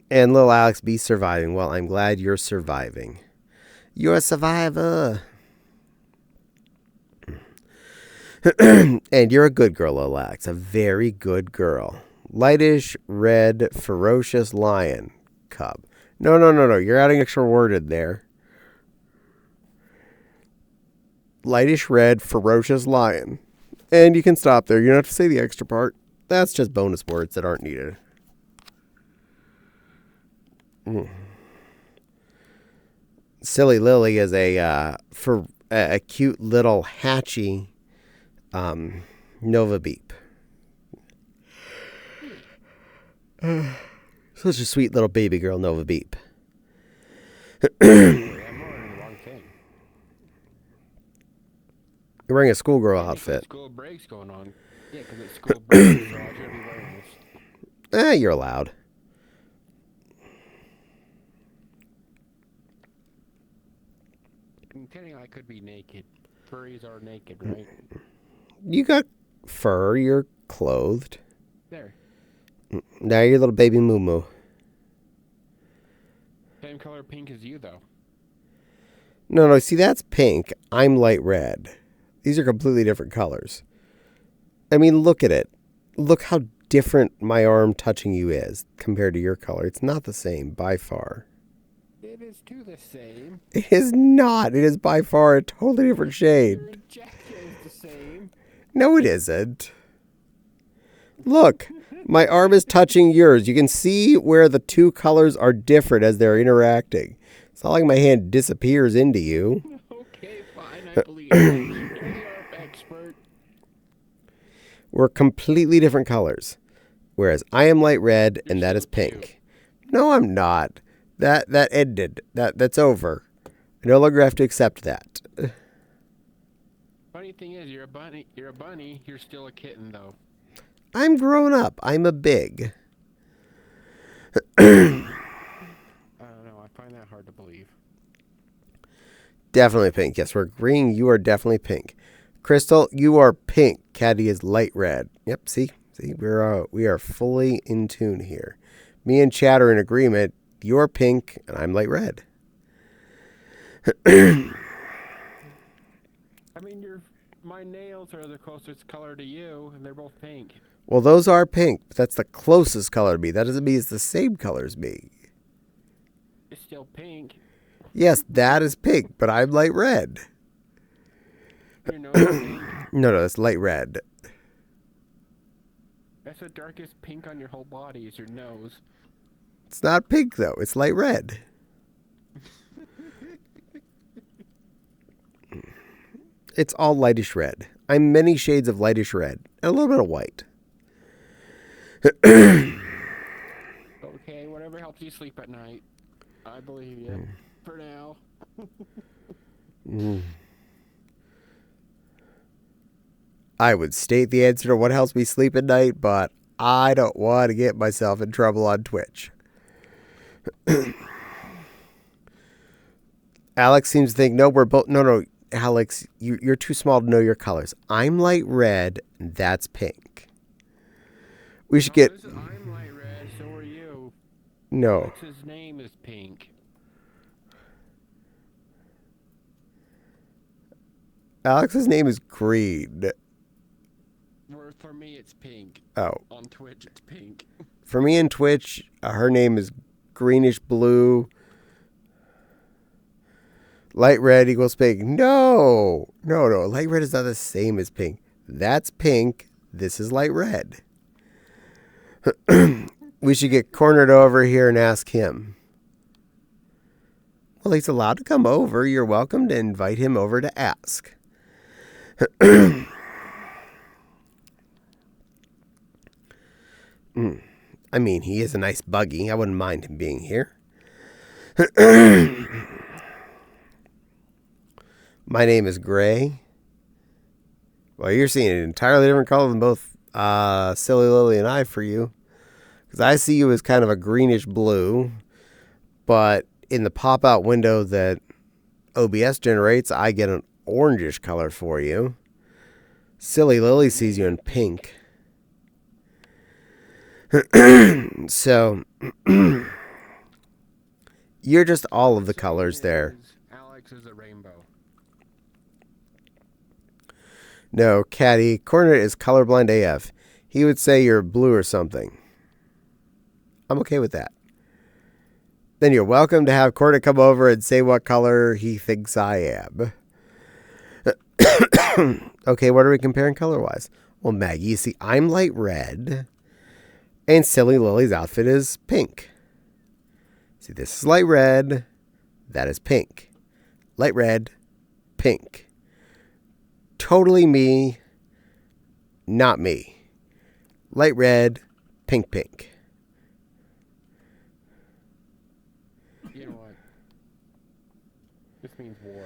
And little Alex be surviving. Well, I'm glad you're surviving. You're a survivor. And you're a good girl, Alex. A very good girl. Lightish red, ferocious lion cub. No, no, no, no. You're adding extra word in there. Lightish red, ferocious lion. And you can stop there. You don't have to say the extra part. That's just bonus words that aren't needed. Silly Lily is a cute little hatchy Nova Beep. Such a sweet little baby girl, Nova Beep. I'm wearing the wrong thing. You're wearing a schoolgirl outfit. School breaks going on. Yeah, because it's school break, so I should be wearing this. You're allowed. Technically, I could be naked. Furries are naked, right? You got fur. You're clothed. There. Now you're a little baby moo moo. Same color pink as you, though. No, see, that's pink. I'm light red. These are completely different colors. I mean, look at it. Look how different my arm touching you is compared to your color. It's not the same by far. It is too the same. It is not. It is by far a totally different shade. Your jacket is the same. No, it isn't. Look, my arm is touching yours. You can see where the two colors are different as they're interacting. It's not like my hand disappears into you. Okay, fine. I believe you. You're the art expert. We're completely different colors. Whereas I am light red and that is pink. No, I'm not. That ended. That's over. I no longer have to accept that. Funny thing is, you're a bunny. You're still a kitten, though. I'm grown up. I'm a big. I don't know. I find that hard to believe. Definitely pink. Yes, we're agreeing. You are definitely pink. Crystal, you are pink. Caddie is light red. Yep. See, we are fully in tune here. Me and Chad are in agreement. You're pink and I'm light red. I mean, my nails are the closest color to you, and they're both pink. Well, those are pink, but that's the closest color to me. That doesn't mean it's the same color as me. It's still pink. Yes, that is pink, but I'm light red. Your nose is pink. No, that's light red. That's the darkest pink on your whole body is your nose. It's not pink, though. It's light red. It's all lightish red. I'm many shades of lightish red and a little bit of white. Okay, whatever helps you sleep at night. I believe you. For now. I would state the answer to what helps me sleep at night, but I don't want to get myself in trouble on Twitch. Alex seems to think, no, we're both... No, Alex, you're too small to know your colors. I'm light red, and that's pink. We should get... I'm light red, so are you. No. Alex's name is pink. Alex's name is green. For me, it's pink. Oh. On Twitch, it's pink. For me in Twitch, her name is greenish blue. Light red equals pink. No. Light red is not the same as pink. That's pink. This is light red. We should get cornered over here and ask him. Well, he's allowed to come over. You're welcome to invite him over to ask. I mean, he is a nice buggy. I wouldn't mind him being here. My name is Gray. Well, you're seeing an entirely different color than both Silly Lily and I for you. Because I see you as kind of a greenish blue. But in the pop-out window that OBS generates, I get an orangish color for you. Silly Lily sees you in pink. So, you're just all of the colors there. Alex is a rainbow. No, Caddie, Corner is colorblind AF. He would say you're blue or something. I'm okay with that. Then you're welcome to have Corner come over and say what color he thinks I am. Okay, what are we comparing color-wise? Well, Maggie, you see, I'm light red, and Silly Lily's outfit is pink. See, this is light red, that is pink. Light red, pink. Totally me, not me. Light red, pink, pink. You know what? This means war.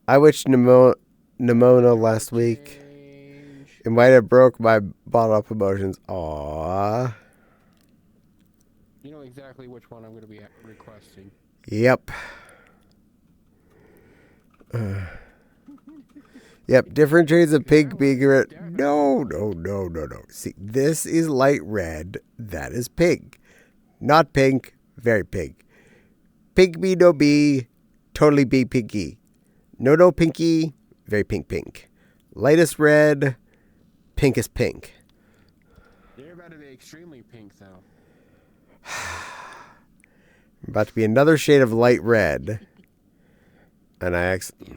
I witched Nimona last week. It might have broke my bottled-up emotions. Aww. You know exactly which one I'm going to be requesting. Yep. Yep, different shades of pink being red. No. See, this is light red. That is pink. Not pink, very pink. Pink me, no be, totally be pinky. No pinky, very pink. Lightest red, pinkest pink. They're about to be extremely pink, though. About to be another shade of light red. And I actually...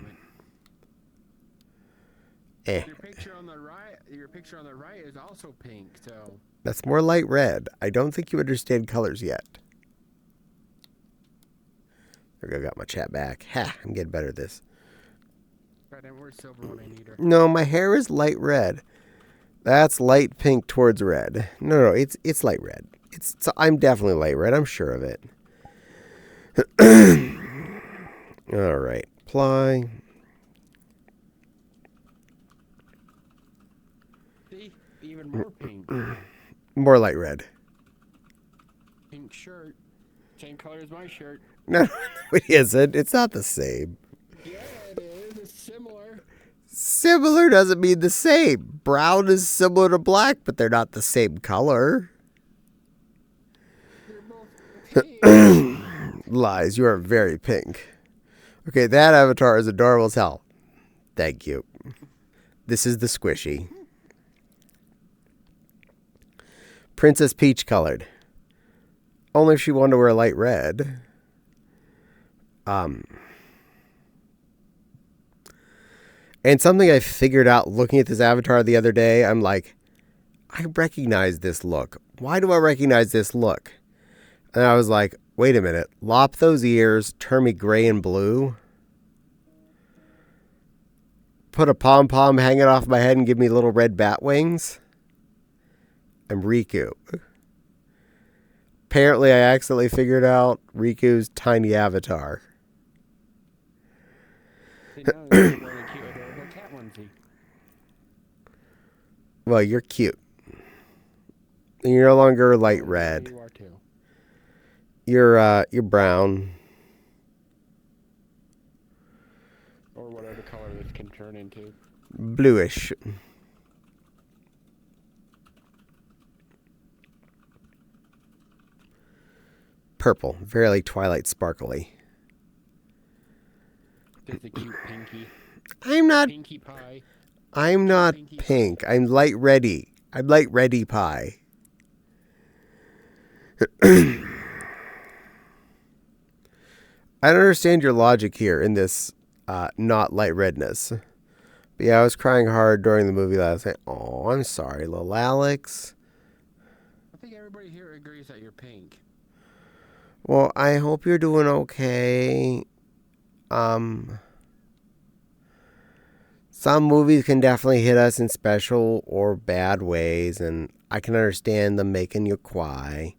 Your picture on the right is also pink, so... That's more light red. I don't think you understand colors yet. There we go, got my chat back. Ha, I'm getting better at this. Right, and where's silver when I need her? No, my hair is light red. That's light pink towards red. No, it's light red. I'm definitely light red. I'm sure of it. All right, apply. See, even more pink. More light red. Pink shirt, same color as my shirt. No, it isn't. It's not the same. Yeah, it is. It's similar. Similar doesn't mean the same. Brown is similar to black, but they're not the same color. They're both pink. Lies. You are very pink. Okay, that avatar is adorable as hell. Thank you. This is the squishy. Princess Peach colored. Only if she wanted to wear light red. And something I figured out looking at this avatar the other day, I'm like, I recognize this look. Why do I recognize this look? And I was like, wait a minute. Lop those ears, turn me gray and blue. Put a pom-pom hanging off my head and give me little red bat wings. I'm Riku. Apparently, I accidentally figured out Riku's tiny avatar. Well, you're cute. You're no longer light red. You are too. You're brown. Or whatever color this can turn into. Bluish. Purple. Very Twilight sparkly. Just a cute pinky. I'm not... Pinkie pie. I'm not pink. I'm light reddy. I'm light reddy pie. I don't understand your logic here in this not light redness. But yeah, I was crying hard during the movie last night. Oh, I'm sorry, little Alex. I think everybody here agrees that you're pink. Well, I hope you're doing okay. Some movies can definitely hit us in special or bad ways, and I can understand them making you cry.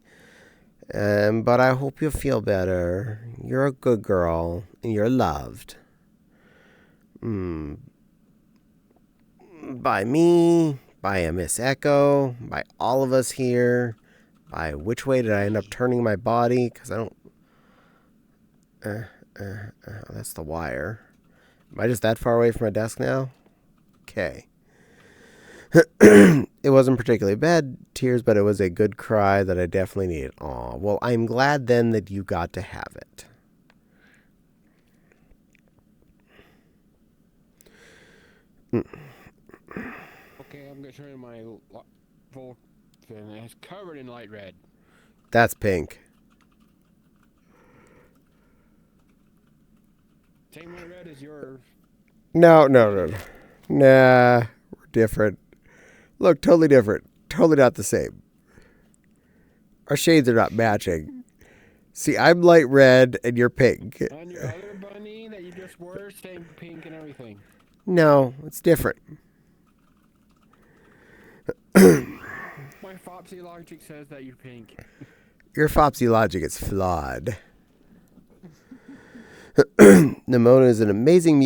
But I hope you feel better. You're a good girl, and you're loved. By me, by Miss Echo, by all of us here, by which way did I end up turning my body? Because I don't... that's the wire. Am I just that far away from my desk now? Okay. It wasn't particularly bad tears, but it was a good cry that I definitely needed. Aw, well, I'm glad then that you got to have it. Okay, I'm gonna turn my full fin. It's covered in light red. That's pink. Same light red as your. No. Nah, we're different. Look, totally different. Totally not the same. Our shades are not matching. See, I'm light red and you're pink. On your other bunny that you just wore, same pink and everything. No, it's different. My Fopsy logic says that you're pink. Your Fopsy logic is flawed. Nimona is an amazing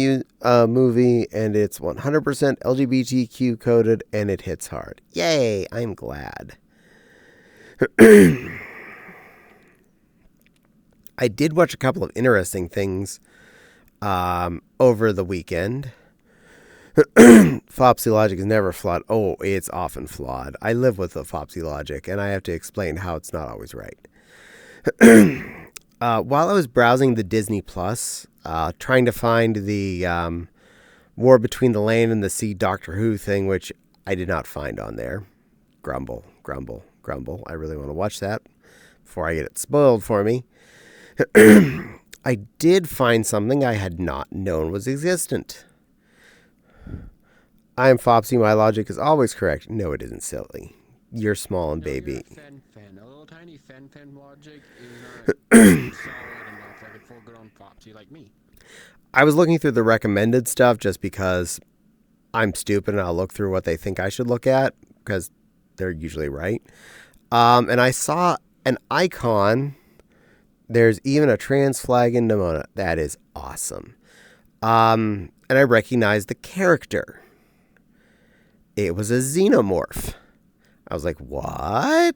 movie, and it's 100% LGBTQ coded, and it hits hard. Yay, I'm glad. I did watch a couple of interesting things over the weekend. Fopsy logic is never flawed. Oh, it's often flawed. I live with the Fopsy logic, and I have to explain how it's not always right. While I was browsing the Disney Plus, trying to find the War Between the Land and the Sea Doctor Who thing, which I did not find on there. Grumble. I really want to watch that before I get it spoiled for me. I did find something I had not known was existent. I am Fopsy. My logic is always correct. No, it isn't, silly. You're small and baby. You're a fen. A little tiny fen logic is not solid enough like a full-grown Fopsy like me. I was looking through the recommended stuff just because I'm stupid and I'll look through what they think I should look at because they're usually right. And I saw an icon. There's even a trans flag in Nimona. That is awesome. And I recognized the character. It was a xenomorph. I was like, what?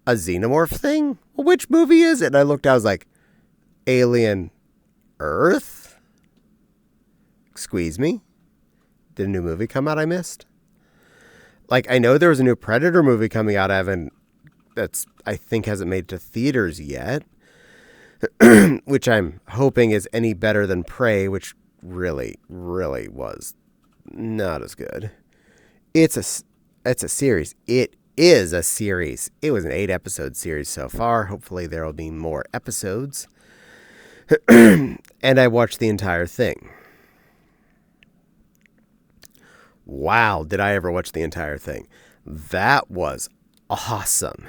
A xenomorph thing? Well, which movie is it? And I looked, I was like, Alien Earth? Squeeze me? Did a new movie come out I missed? Like, I know there was a new Predator movie coming out. I think hasn't made it to theaters yet. Which I'm hoping is any better than Prey, which really, really was not as good. It's a series. It is a series. It was an 8-episode series so far. Hopefully there will be more episodes. And I watched the entire thing. Wow, did I ever watch the entire thing? That was awesome.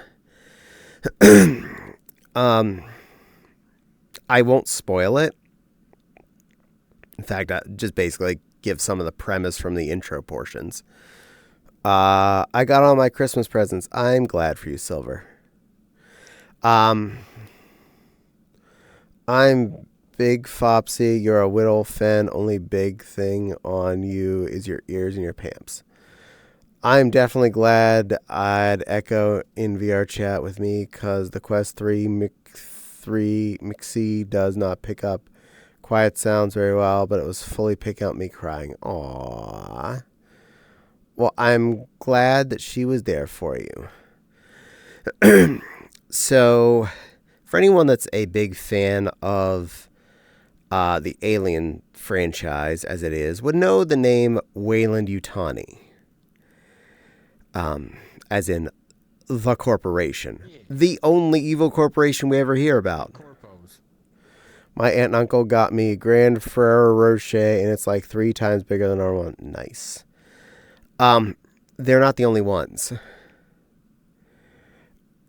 I won't spoil it. In fact, I just basically give some of the premise from the intro portions. I got all my Christmas presents. I'm glad for you, Silver. I'm big Fopsy. You're a Whittle fan. Only big thing on you is your ears and your pamps. I'm definitely glad I'd Echo in VR chat with me because the Quest 3 Mixie does not pick up quiet sounds very well, but it was fully picking up me crying. Aww. Well, I'm glad that she was there for you. So, for anyone that's a big fan of the Alien franchise, as it is, would know the name Weyland-Yutani. As in the corporation. Yeah. The only evil corporation we ever hear about. Corpos. My aunt and uncle got me Grand Ferrero Rocher, and it's like 3 times bigger than our one. Nice. They're not the only ones.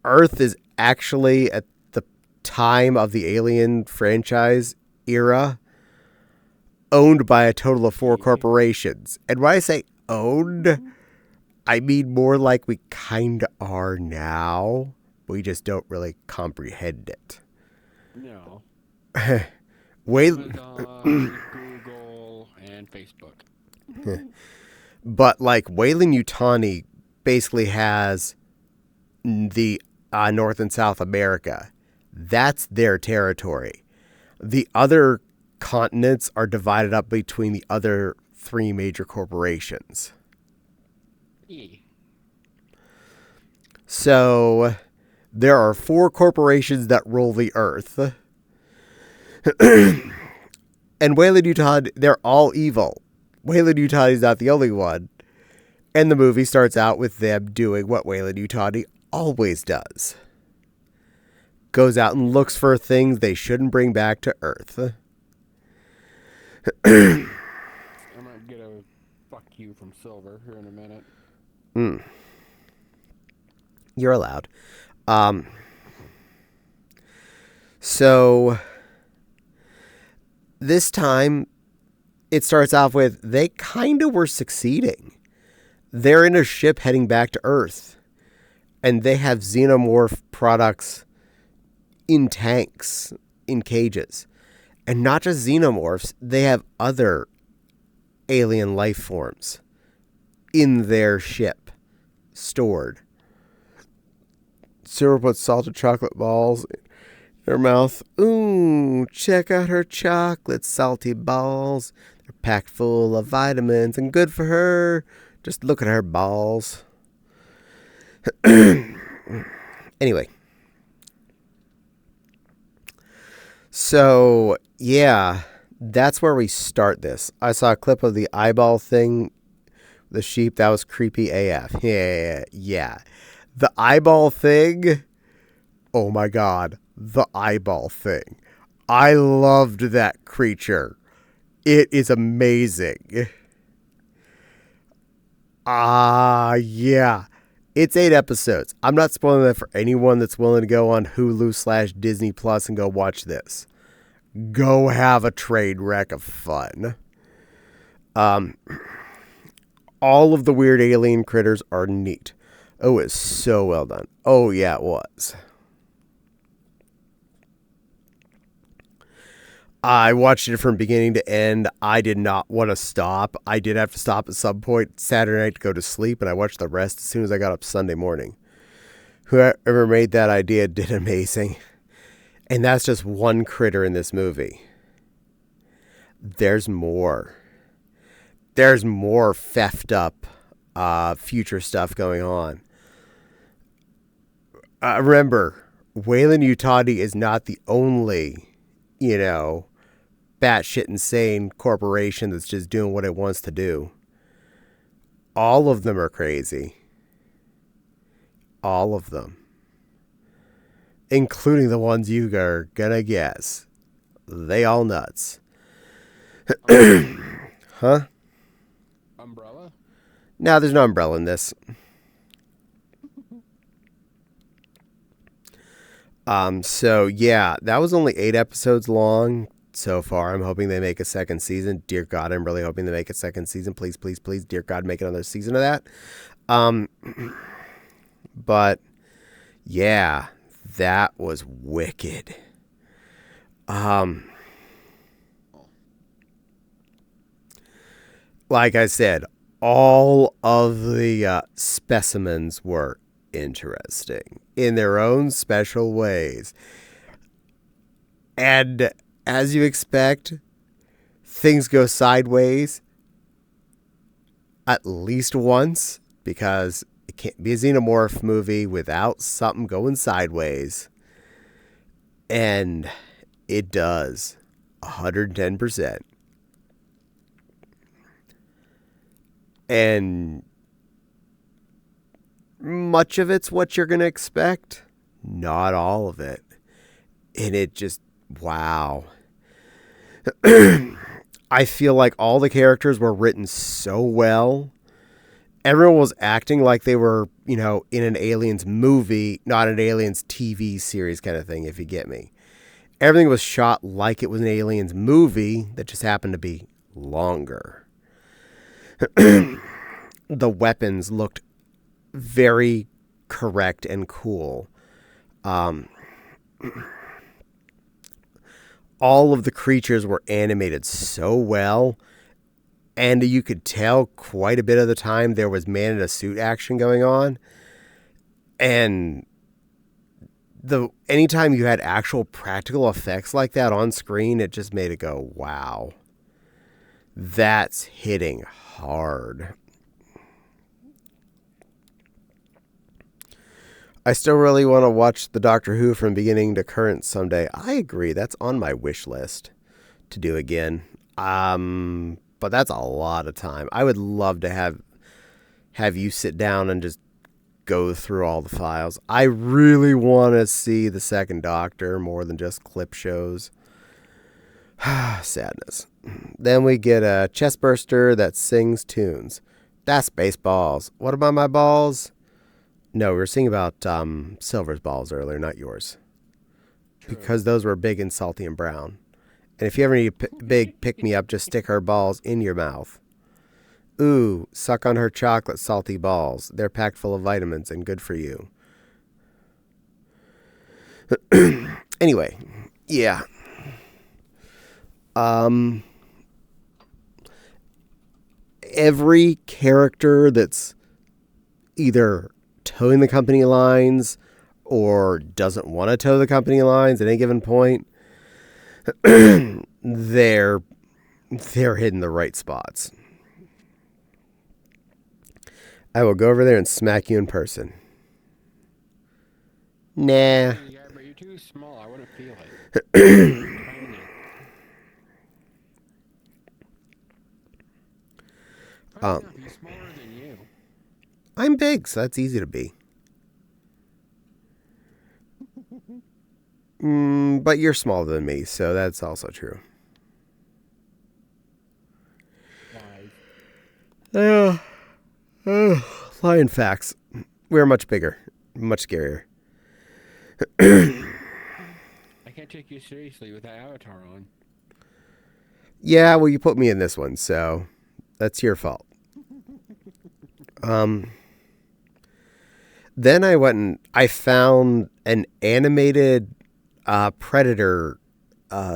Earth is actually, at the time of the Alien franchise era, owned by a total of 4 corporations. And when I say owned, I mean more like we kind of are now. We just don't really comprehend it. No. Google and Facebook. But like Weyland-Yutani basically has the North and South America. That's their territory. The other continents are divided up between the other 3 major corporations. Yeah. So there are 4 corporations that rule the earth. And Weyland-Yutani, they're all evil. Weyland Yutady's not the only one. And the movie starts out with them doing what Weyland Yutani always does. Goes out and looks for things they shouldn't bring back to Earth. I might get a fuck you from Silver here in a minute. You're allowed. So this time it starts off with they kind of were succeeding. They're in a ship heading back to Earth, and they have xenomorph products in tanks, in cages. And not just xenomorphs, they have other alien life forms in their ship, stored. Sarah puts salted chocolate balls in her mouth. Ooh, check out her chocolate salty balls. They're packed full of vitamins and good for her. Just look at her balls. Anyway. So, yeah, that's where we start this. I saw a clip of the eyeball thing, the sheep. That was creepy AF. Yeah. The eyeball thing. Oh my God. The eyeball thing. I loved that creature. It is amazing. Yeah. It's 8 episodes. I'm not spoiling that for anyone that's willing to go on Hulu/Disney Plus and go watch this. Go have a train wreck of fun. All of the weird alien critters are neat. Oh, it's so well done. Oh, yeah, it was. I watched it from beginning to end. I did not want to stop. I did have to stop at some point Saturday night to go to sleep, and I watched the rest as soon as I got up Sunday morning. Whoever made that idea did amazing. And that's just one critter in this movie. There's more. There's more feffed up future stuff going on. Remember, Weyland Yutani is not the only, batshit insane corporation that's just doing what it wants to do. All of them are crazy. All of them. Including the ones you are gonna guess. They all nuts. Huh? Umbrella? No, there's no umbrella in this. So yeah, that was only 8 episodes long so far. I'm hoping they make a second season. Dear God, I'm really hoping they make a second season. Please, please, please, dear God, make another season of that. But yeah, that was wicked. Like I said, all of the specimens were interesting in their own special ways. And as you expect, things go sideways at least once, because it can't be a xenomorph movie without something going sideways. And it does 110%. And much of it's what you're going to expect. Not all of it. And it just, wow. I feel like all the characters were written so well. Everyone was acting like they were, in an Aliens movie, not an Aliens TV series kind of thing, if you get me. Everything was shot like it was an Aliens movie that just happened to be longer. The weapons looked very correct and cool. All of the creatures were animated so well, and you could tell quite a bit of the time there was man in a suit action going on. And anytime you had actual practical effects like that on screen, it just made it go, wow. That's hitting hard. I still really want to watch the Doctor Who from beginning to current someday. I agree. That's on my wish list to do again. but that's a lot of time. I would love to have you sit down and just go through all the files. I really want to see the Second Doctor more than just clip shows. Sadness. Then we get a chestburster that sings tunes. That's Spaceballs. What about my balls? No, we were singing about Silver's balls earlier, not yours. True. Because those were big and salty and brown. And if you ever need a big pick-me-up, just stick her balls in your mouth. Ooh, suck on her chocolate salty balls. They're packed full of vitamins and good for you. Anyway, yeah. Every character that's either towing the company lines or doesn't want to tow the company lines at any given point, they're hitting the right spots. I will go over there and smack you in person. Nah. Yeah, but you're too small. I wouldn't feel it. He's smaller than you. I'm big, so that's easy to be. But you're smaller than me, so that's also true. Lion facts. We're much bigger, much scarier. I can't take you seriously with that avatar on. Yeah, well, you put me in this one, so that's your fault. Then I went and I found an animated Predator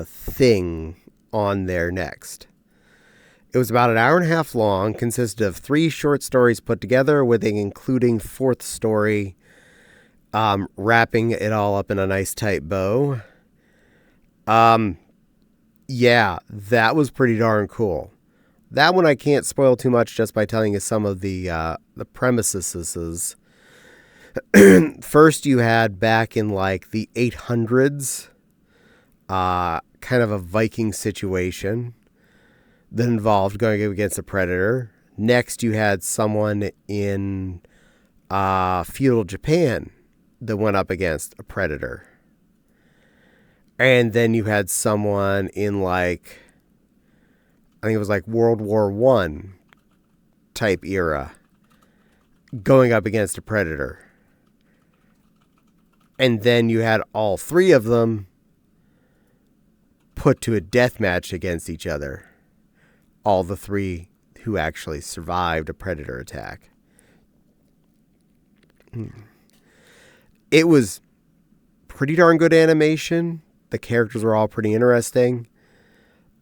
thing on there next. It was about an hour and a half long, consisted of 3 short stories put together with an including 4th story, wrapping it all up in a nice tight bow. Yeah, that was pretty darn cool. That one I can't spoil too much just by telling you some of the premises. First, you had back in like the 800s, kind of a Viking situation that involved going against a predator. Next, you had someone in feudal Japan that went up against a predator. And then you had someone in like, I think it was like World War I type era going up against a predator. And then you had all 3 of them put to a death match against each other. All the 3 who actually survived a predator attack. It was pretty darn good animation. The characters were all pretty interesting.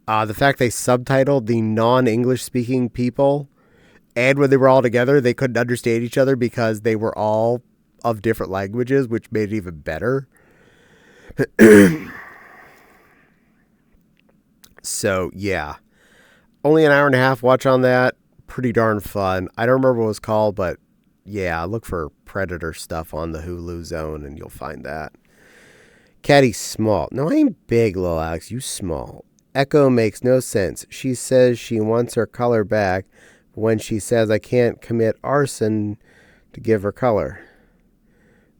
The fact they subtitled the non-English speaking people, and when they were all together, they couldn't understand each other because they were all of different languages, which made it even better. So, yeah. Only an hour and a half watch on that. Pretty darn fun. I don't remember what it was called, but yeah, look for Predator stuff on the Hulu Zone and you'll find that. Caddie small. No, I ain't big, Lil Alex. You small. Echo makes no sense. She says she wants her color back when she says I can't commit arson to give her color.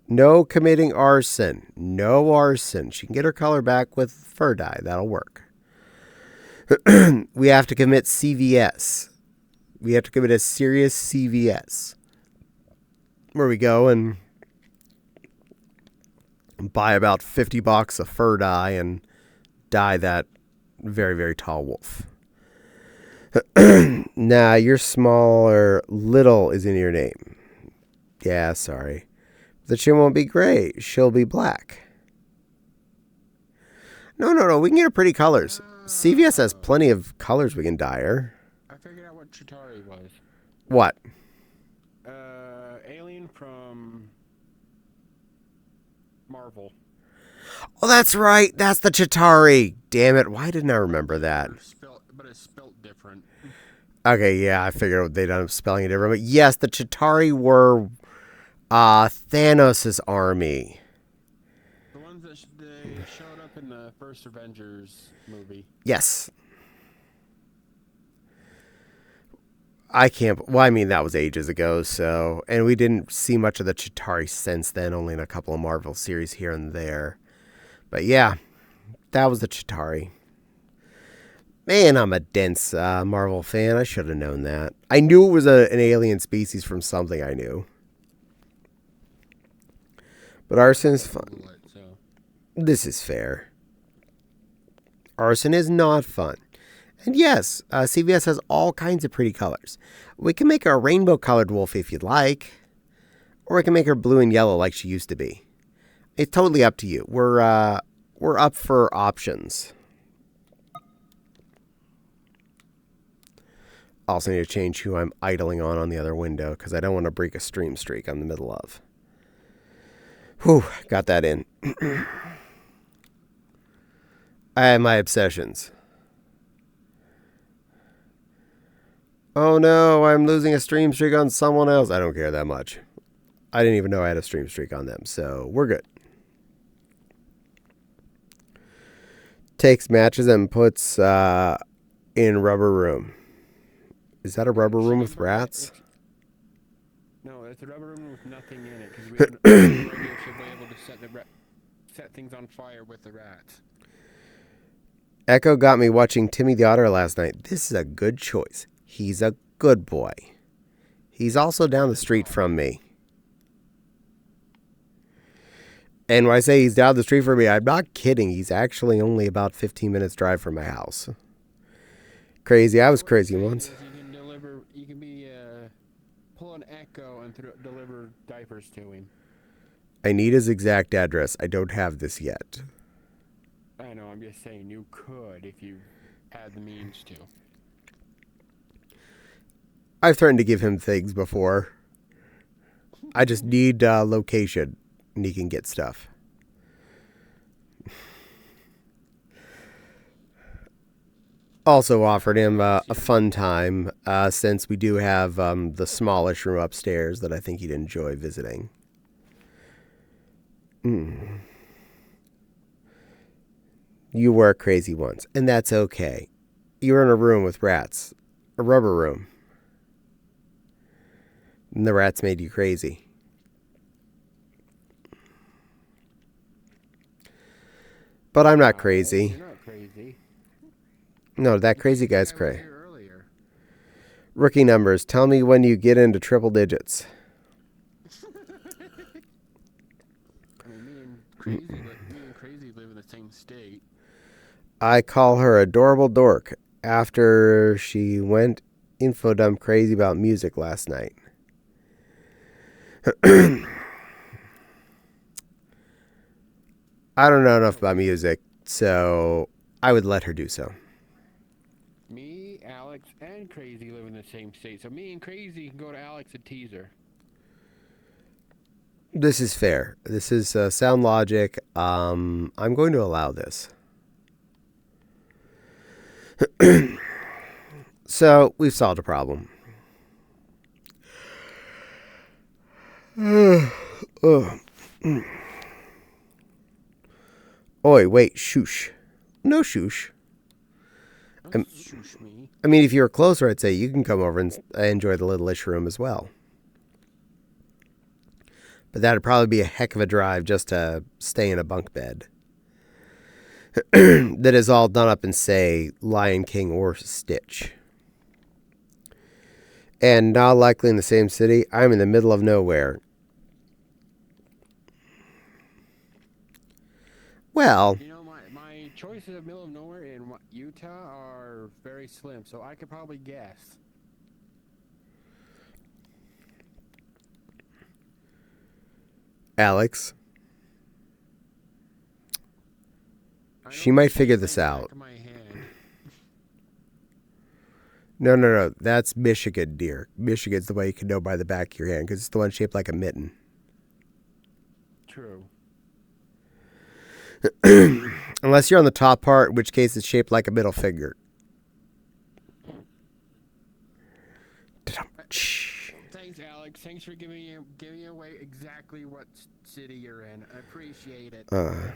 No committing arson. No arson. She can get her color back with fur dye. That'll work. We have to commit CVS. We have to commit a serious CVS. Where we go and buy about $50 of fur dye and dye that very, very tall wolf. Nah, you're small or little is in your name. Yeah, sorry. The chin won't be gray. She'll be black. No. We can get her pretty colors. CVS has plenty of colors we can dye her. I figured out what Chitauri was. What? Alien from Marvel. Oh, that's right. That's the Chitauri. Damn it. Why didn't I remember that? But it's spelled different. Okay, yeah, I figured they'd end up spelling it different. But yes, the Chitauri were Thanos' army. The ones that they showed up in the first Avengers movie. Yes. I can't. Well, I mean, that was ages ago, so. And we didn't see much of the Chitauri since then, only in a couple of Marvel series here and there. But yeah, that was the Chitauri. Man, I'm a dense Marvel fan. I should have known that. I knew it was an alien species from something I knew. But arson is fun. This is fair. Arson is not fun. And yes, CVS has all kinds of pretty colors. We can make her a rainbow-colored wolf if you'd like. Or we can make her blue and yellow like she used to be. It's totally up to you. We're up for options. Also need to change who I'm idling on the other window because I don't want to break a stream streak I'm in the middle of. Whew, got that in. I have my obsessions. Oh no, I'm losing a stream streak on someone else. I don't care that much. I didn't even know I had a stream streak on them, so we're good. Takes matches and puts in rubber room. Is that a rubber room with rats? No, it's a rubber room with nothing in it because we should be able to set things on fire with the rats. Echo got me watching Timmy the Otter last night. This is a good choice. He's a good boy. He's also down the street from me. And when I say he's down the street from me, I'm not kidding. He's actually only about 15 minutes drive from my house. Crazy. I was crazy once. You can be pull an Echo and deliver diapers to him. I need his exact address. I don't have this yet. I know. I'm just saying you could if you had the means to. I've threatened to give him things before. I just need location, and he can get stuff. Also offered him a fun time, since we do have the smallish room upstairs that I think he'd enjoy visiting. You were crazy once, and that's okay. You were in a room with rats. A rubber room. And the rats made you crazy. But I'm not crazy. You're not crazy. No, that crazy guy's crazy. Rookie numbers. Tell me when you get into triple digits. I mean, me and crazy live in the same state. I call her adorable dork after she went info dump crazy about music last night. I don't know enough about music, so I would let her do so. Me, Alex, and Crazy live in the same state, so me and Crazy can go to Alex and tease her. This is fair. This is sound logic. I'm going to allow this. So, we've solved a problem. Oi, wait, shoosh. No shoosh. Shush me. I mean, if you were closer, I'd say you can come over and enjoy the little-ish room as well. But that'd probably be a heck of a drive just to stay in a bunk bed. That is all done up in, say, Lion King or Stitch. And not likely in the same city. I'm in the middle of nowhere. Well, You know, my choices of middle of nowhere in Utah are very slim, so I could probably guess. Alex, she might figure this out. No. That's Michigan, dear. Michigan's the way you can know by the back of your hand, because it's the one shaped like a mitten. True. Unless you're on the top part, in which case it's shaped like a middle finger. Thanks, Alex. Thanks for giving away exactly what city you're in. I appreciate it. A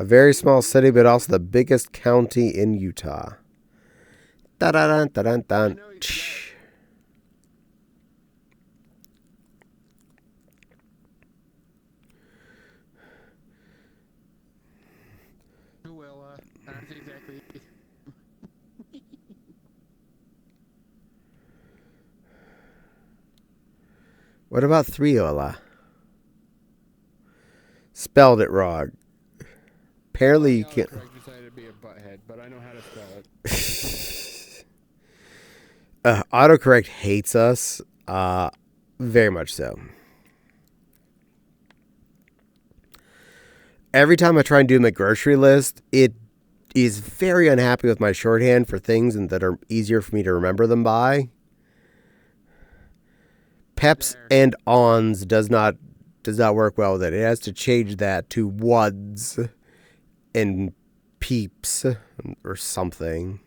very small city, but also the biggest county in Utah. Dun dun dun dun dun. What about Thriola? Spelled it wrong. Apparently you can't. Autocorrect decided to be a butthead, but I know how to spell it. Autocorrect hates us. Very much so. Every time I try and do my grocery list, it is very unhappy with my shorthand for things and that are easier for me to remember them by. Peps and ons does not work well with it. It has to change that to wuds and peeps or something.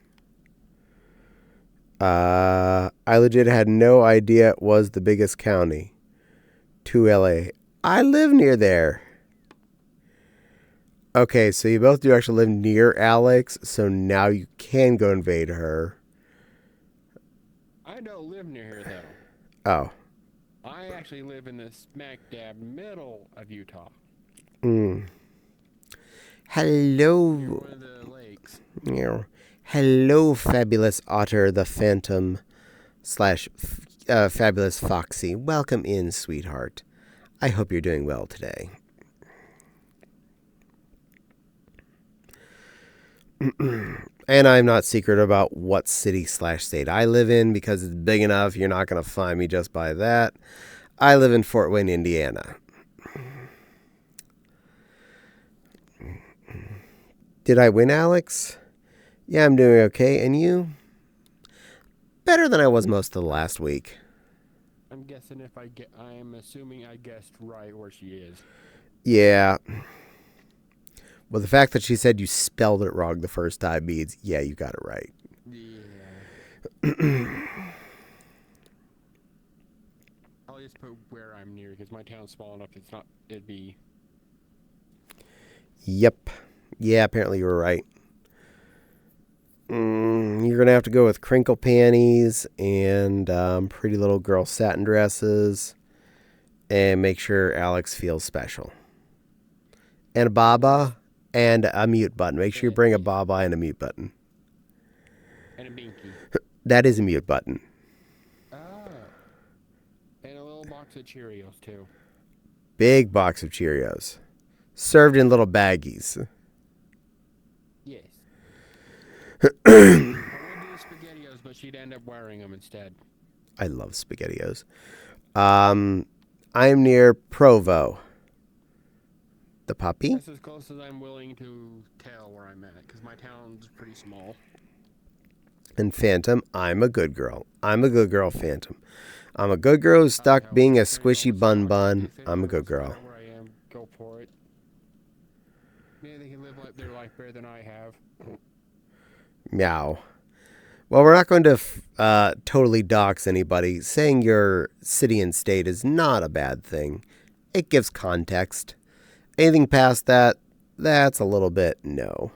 I legit had no idea it was the biggest county. To LA. I live near there. Okay, so you both do actually live near Alex, so now you can go invade her. I don't live near here, though. Oh. I actually live in the smack dab middle of Utah. Hello. Near one of the lakes. Hello, Fabulous Otter, the Phantom / Fabulous Foxy. Welcome in, sweetheart. I hope you're doing well today. And I'm not secret about what city / state I live in because it's big enough. You're not going to find me just by that. I live in Fort Wayne, Indiana. Did I win, Alex? Yeah, I'm doing okay. And you? Better than I was most of the last week. I'm guessing I am assuming I guessed right where she is. Yeah. Well, the fact that she said you spelled it wrong the first time means, yeah, you got it right. Yeah. I'll just put where I'm near because my town's small enough. It'd be. Yep. Yeah, apparently you were right. You're going to have to go with crinkle panties and pretty little girl satin dresses and make sure Alex feels special. And a baba and a mute button. Make sure you bring a baba and a mute button. And a binky. That is a mute button. Ah. And a little box of Cheerios, too. Big box of Cheerios. Served in little baggies. Yes. I would do SpaghettiOs, but she'd end up wearing them instead. I love SpaghettiOs. I'm near Provo. The puppy? That's as close as I'm willing to tell where I'm at, because my town's pretty small. And Phantom, I'm a good girl. I'm a good girl, Phantom. I'm a good girl who's stuck being a squishy bun. I'm a good girl. Where I am, go for it. Maybe they can live their life better than I have. Meow. Well, we're not going to totally dox anybody. Saying your city and state is not a bad thing. It gives context. Anything past that, that's a little bit no.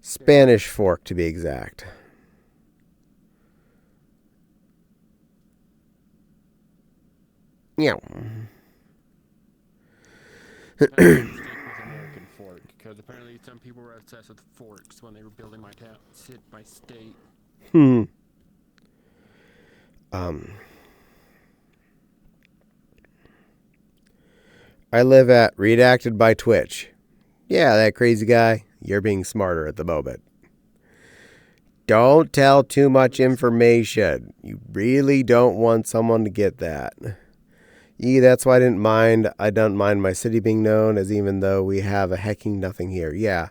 Spanish Fork, to be exact. Yeah. American fork, because apparently some people were obsessed with forks when they were building my town, my state. I live at Redacted by Twitch. Yeah, that crazy guy. You're being smarter at the moment. Don't tell too much information. You really don't want someone to get that. Yeah, that's why I don't mind my city being known, as even though we have a hecking nothing here. Yeah.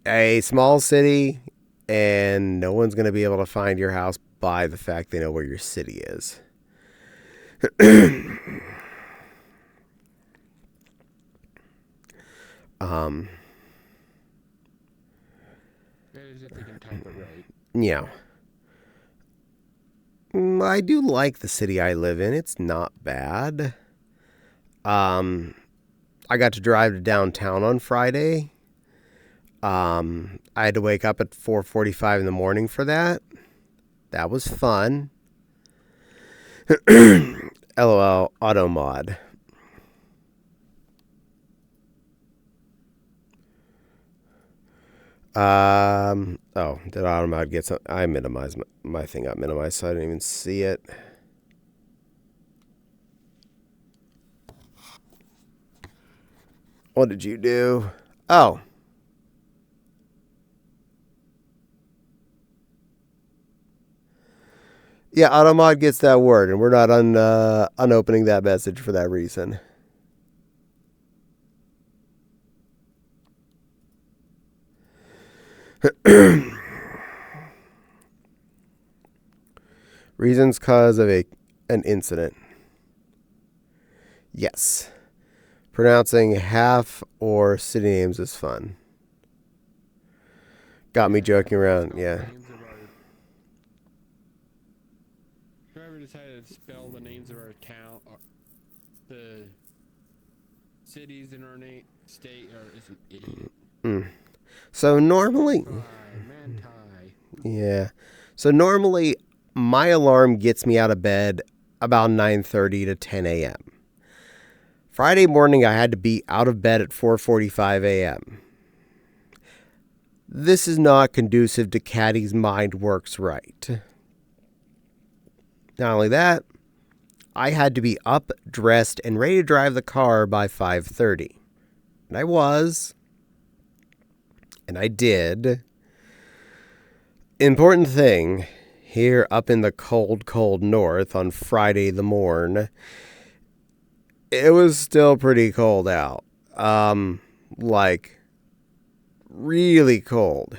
A small city, and no one's going to be able to find your house by the fact they know where your city is. If they can type it right. Yeah. I do like the city I live in. It's not bad. I got to drive to downtown on Friday. I had to wake up at 4:45 in the morning for that. That was fun. LOL, auto mod. Did auto mod get some? I minimized my thing got minimized, so I didn't even see it. What did you do? Oh. Yeah, Automod gets that word, and we're not unopening that message for that reason. Reasons cause of an incident. Yes. Pronouncing half or city names is fun. Got me joking around, yeah. Whoever decided to spell the names of our town, or the cities in our state, is an idiot. So normally, yeah. So normally, my alarm gets me out of bed about 9:30 to 10 a.m. Friday morning, I had to be out of bed at 4:45 a.m. This is not conducive to Caddie's mind works right. Not only that, I had to be up, dressed, and ready to drive the car by 5:30. And I was. And I did. Important thing, here up in the cold, cold north on Friday the morn, it was still pretty cold out. Like, really cold.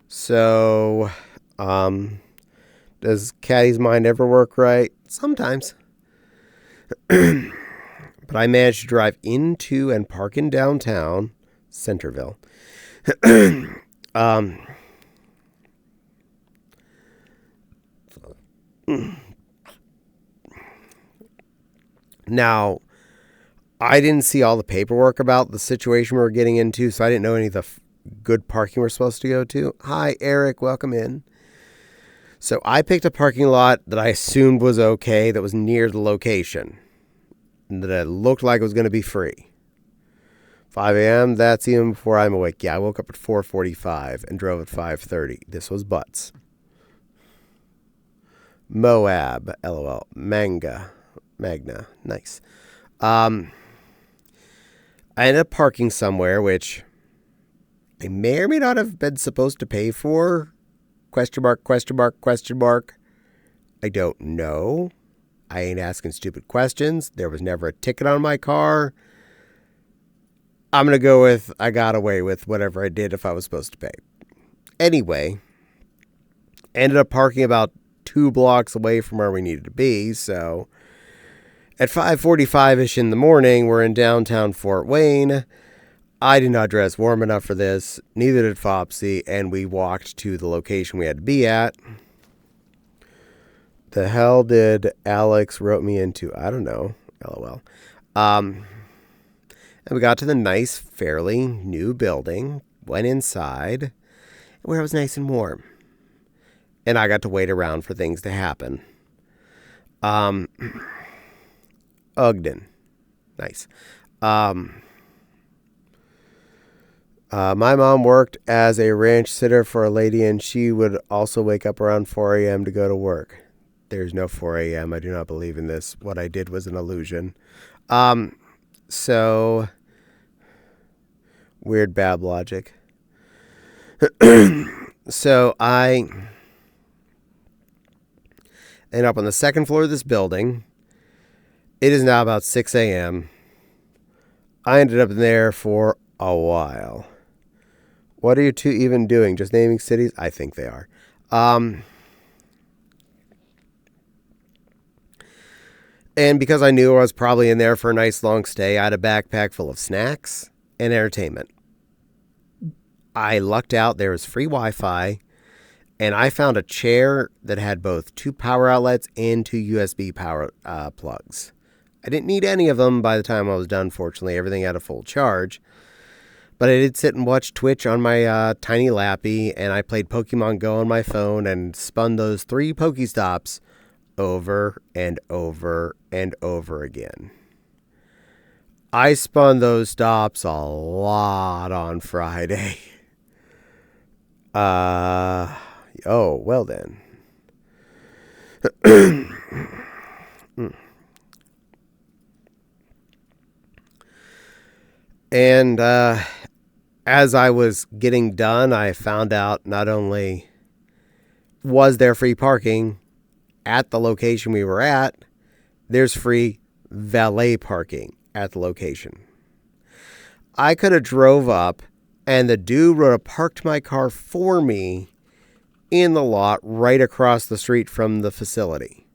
So, does Caddie's mind ever work right? Sometimes. But I managed to drive into and park in downtown Centerville. Now, I didn't see all the paperwork about the situation we were getting into, so I didn't know any of the good parking we're supposed to go to. Hi, Eric. Welcome in. So I picked a parking lot that I assumed was okay, that was near the location, and that it looked like it was going to be free. 5 a.m., that's even before I'm awake. Yeah, I woke up at 4:45 and drove at 5:30. This was Butts. Moab, LOL. Magna. Nice. I ended up parking somewhere, which I may or may not have been supposed to pay for. Question mark. I don't know. I ain't asking stupid questions. There was never a ticket on my car. I'm going to go with I got away with whatever I did if I was supposed to pay. Anyway, ended up parking about 2 blocks away from where we needed to be, so at 5:45-ish in the morning, we're in downtown Fort Wayne. I did not dress warm enough for this, neither did Fopsy, and we walked to the location we had to be at. The hell did Alex wrote me into? I don't know. LOL. And we got to the nice, fairly new building, went inside, where it was nice and warm. And I got to wait around for things to happen. Ogden. Nice. My mom worked as a ranch sitter for a lady, and she would also wake up around 4 a.m. to go to work. There's no 4 a.m. I do not believe in this. What I did was an illusion. So, weird bab logic. So, I ended up on the second floor of this building. It is now about 6 a.m. I ended up there for a while. What are you two even doing? Just naming cities? I think they are. And because I knew I was probably in there for a nice long stay, I had a backpack full of snacks and entertainment. I lucked out. There was free Wi-Fi, and I found a chair that had both 2 power outlets and 2 USB power plugs. I didn't need any of them by the time I was done, fortunately. Everything had a full charge. But I did sit and watch Twitch on my tiny lappy, and I played Pokemon Go on my phone and spun those 3 Pokestops over and over and over again. I spun those stops a lot on Friday. Oh, well then. And as I was getting done, I found out not only was there free parking at the location we were at, there's free valet parking at the location. I could have drove up and the dude would have parked my car for me in the lot right across the street from the facility.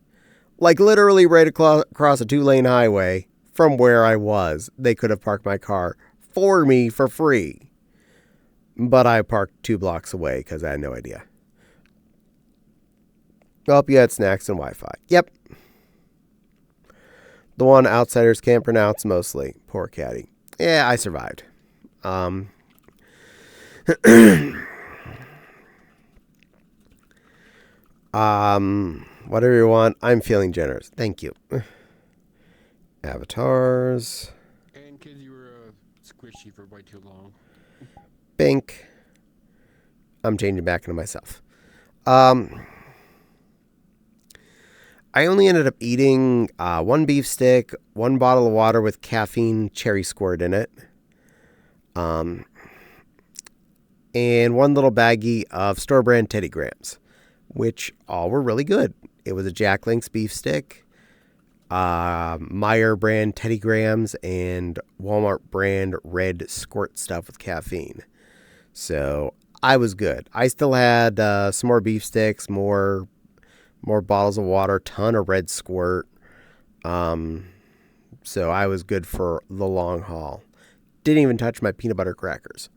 Like literally right across a 2-lane highway from where I was. They could have parked my car for me for free. But I parked 2 blocks away because I had no idea. Oh, you had snacks and Wi-Fi. Yep. The one outsiders can't pronounce mostly. Poor Caddie. Yeah, I survived. Whatever you want. I'm feeling generous. Thank you. Avatars. And kids, you were squishy for way too long. Bink. I'm changing back into myself. I only ended up eating 1 beef stick, 1 bottle of water with caffeine cherry squirt in it, and 1 little baggie of store-brand Teddy Grahams, which all were really good. It was a Jack Link's beef stick, Meyer brand Teddy Grahams, and Walmart brand red squirt stuff with caffeine. So I was good. I still had some more beef sticks, more bottles of water, ton of red squirt. So I was good for the long haul. Didn't even touch my peanut butter crackers.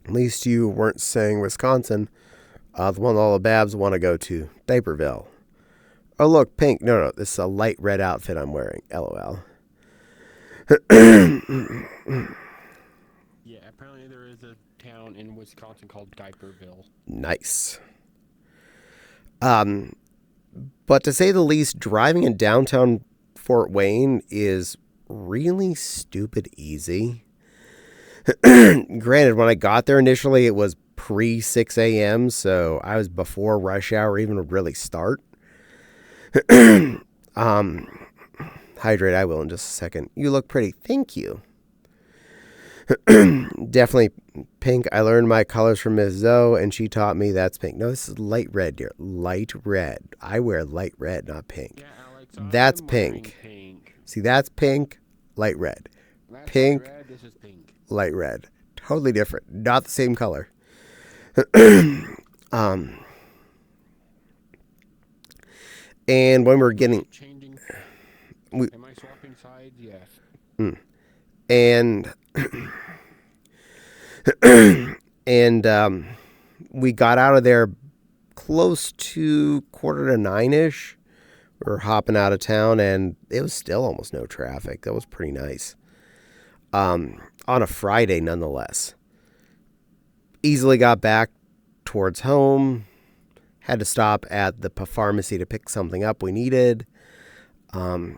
At least you weren't saying Wisconsin, the one all the Babs want to go to, Diaperville. Oh, look, pink. No, this is a light red outfit I'm wearing. LOL. Yeah, apparently there is a town in Wisconsin called Diaperville. Nice. But to say the least, driving in downtown Fort Wayne is really stupid easy. Granted, when I got there initially, it was pre 6 a.m., so I was before rush hour even would really start. Hydrate, I will in just a second. You look pretty. Thank you. Definitely pink. I learned my colors from Miss Zoe, and she taught me that's pink. No, this is light red, dear. Light red. I wear light red, not pink. Yeah, Alex, that's pink. See, that's pink, light red. That's pink, light red, this is pink. Light red. Totally different. Not the same color. And when we're getting... Changing. Am I swapping sides? Yes. And... we got out of there close to 8:45-ish. We were hopping out of town, and it was still almost no traffic. That was pretty nice. On a Friday, nonetheless. Easily got back towards home. Had to stop at the pharmacy to pick something up we needed. And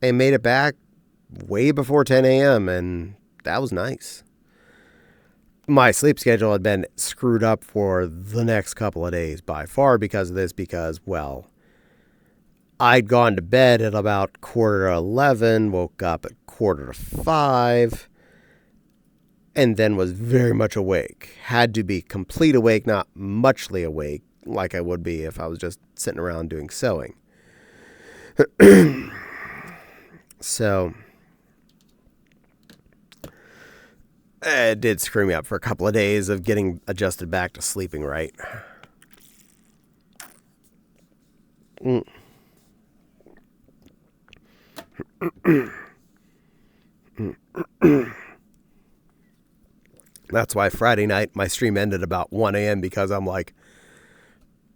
made it back way before 10 a.m., and that was nice. My sleep schedule had been screwed up for the next couple of days by far because of this, because, well, I'd gone to bed at about 11:15, woke up at 4:45, and then was very much awake. Had to be complete awake, not muchly awake, like I would be if I was just sitting around doing sewing. So... it did screw me up for a couple of days of getting adjusted back to sleeping right. That's why Friday night my stream ended about 1 a.m. because I'm like,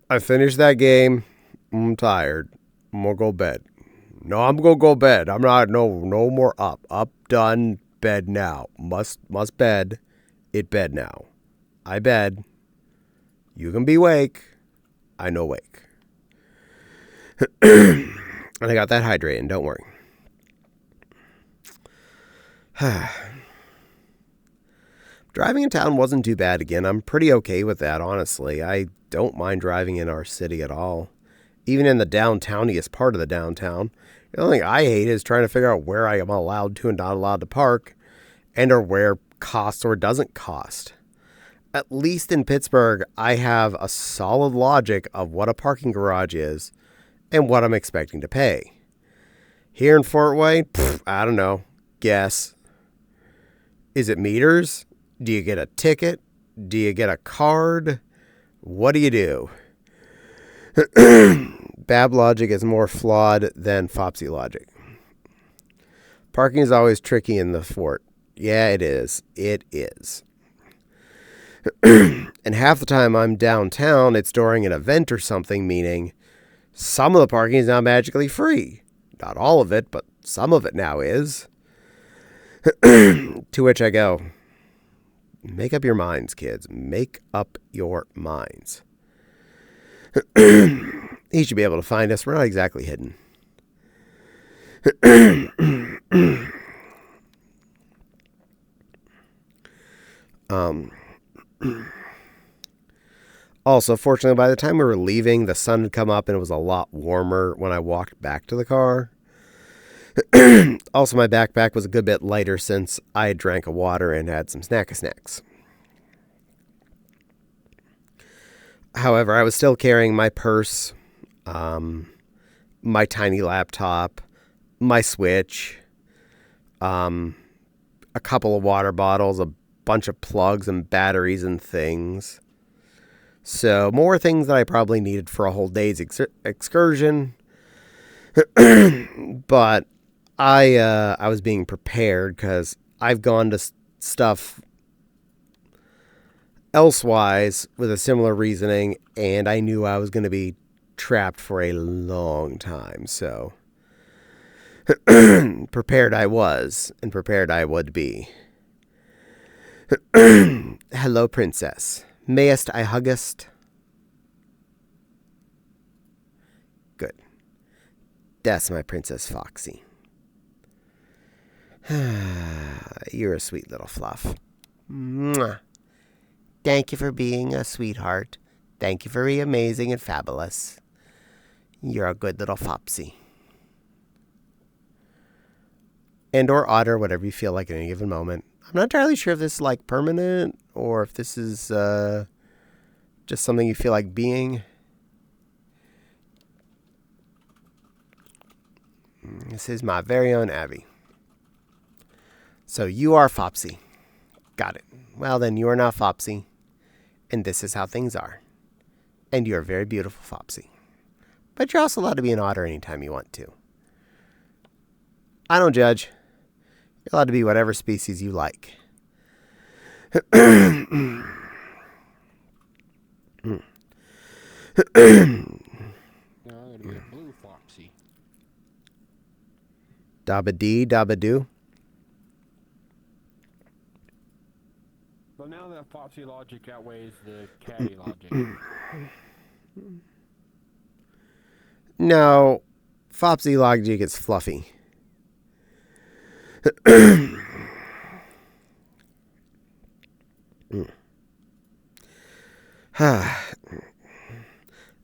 I finished that game. I'm tired. I'm going to go bed. No, I'm going to go bed. I'm not, no more up. Up, done. Bed now. Must bed. It bed now. I bed. You can be wake. I no wake. And I got that hydrating, don't worry. Driving in town wasn't too bad again. I'm pretty okay with that, honestly. I don't mind driving in our city at all. Even in the downtowniest part of the downtown. The only thing I hate is trying to figure out where I am allowed to and not allowed to park, and or where costs or doesn't cost. At least in Pittsburgh, I have a solid logic of what a parking garage is and what I'm expecting to pay. Here in Fort Wayne, I don't know. Guess. Is it meters? Do you get a ticket? Do you get a card? What do you do? Bab logic is more flawed than Fopsy logic. Parking is always tricky in the fort. Yeah, it is. It is. And half the time I'm downtown, it's during an event or something, meaning some of the parking is now magically free. Not all of it, but some of it now is. To which I go, make up your minds, kids. Make up your minds. He should be able to find us. We're not exactly hidden. Also, fortunately, by the time we were leaving, the sun had come up and it was a lot warmer when I walked back to the car. Also, my backpack was a good bit lighter since I had drank a water and had some snacks. However, I was still carrying my purse, my tiny laptop, my Switch, a couple of water bottles, a bunch of plugs and batteries and things. So more things that I probably needed for a whole day's excursion. But I was being prepared because I've gone to stuff elsewise with a similar reasoning, and I knew I was going to be trapped for a long time. So prepared I was, and prepared I would be. Hello, princess. Mayest I huggest? Good. That's my Princess Foxy. You're a sweet little fluff. Mwah. Thank you for being a sweetheart. Thank you for being amazing and fabulous. You're a good little fopsy. And or otter, whatever you feel like at any given moment. I'm not entirely sure if this is like permanent or if this is just something you feel like being. This is my very own Abby. So you are Fopsy. Got it. Well, then you are now Fopsy. And this is how things are. And you're a very beautiful Fopsy. But you're also allowed to be an otter anytime you want to. I don't judge. You're allowed to be whatever species you like. No, it'd be a blue Fopsy. Dabba-dee, dabba-doo. Well, now that Fopsy logic outweighs the Caddie logic. No, Fopsy logic is fluffy.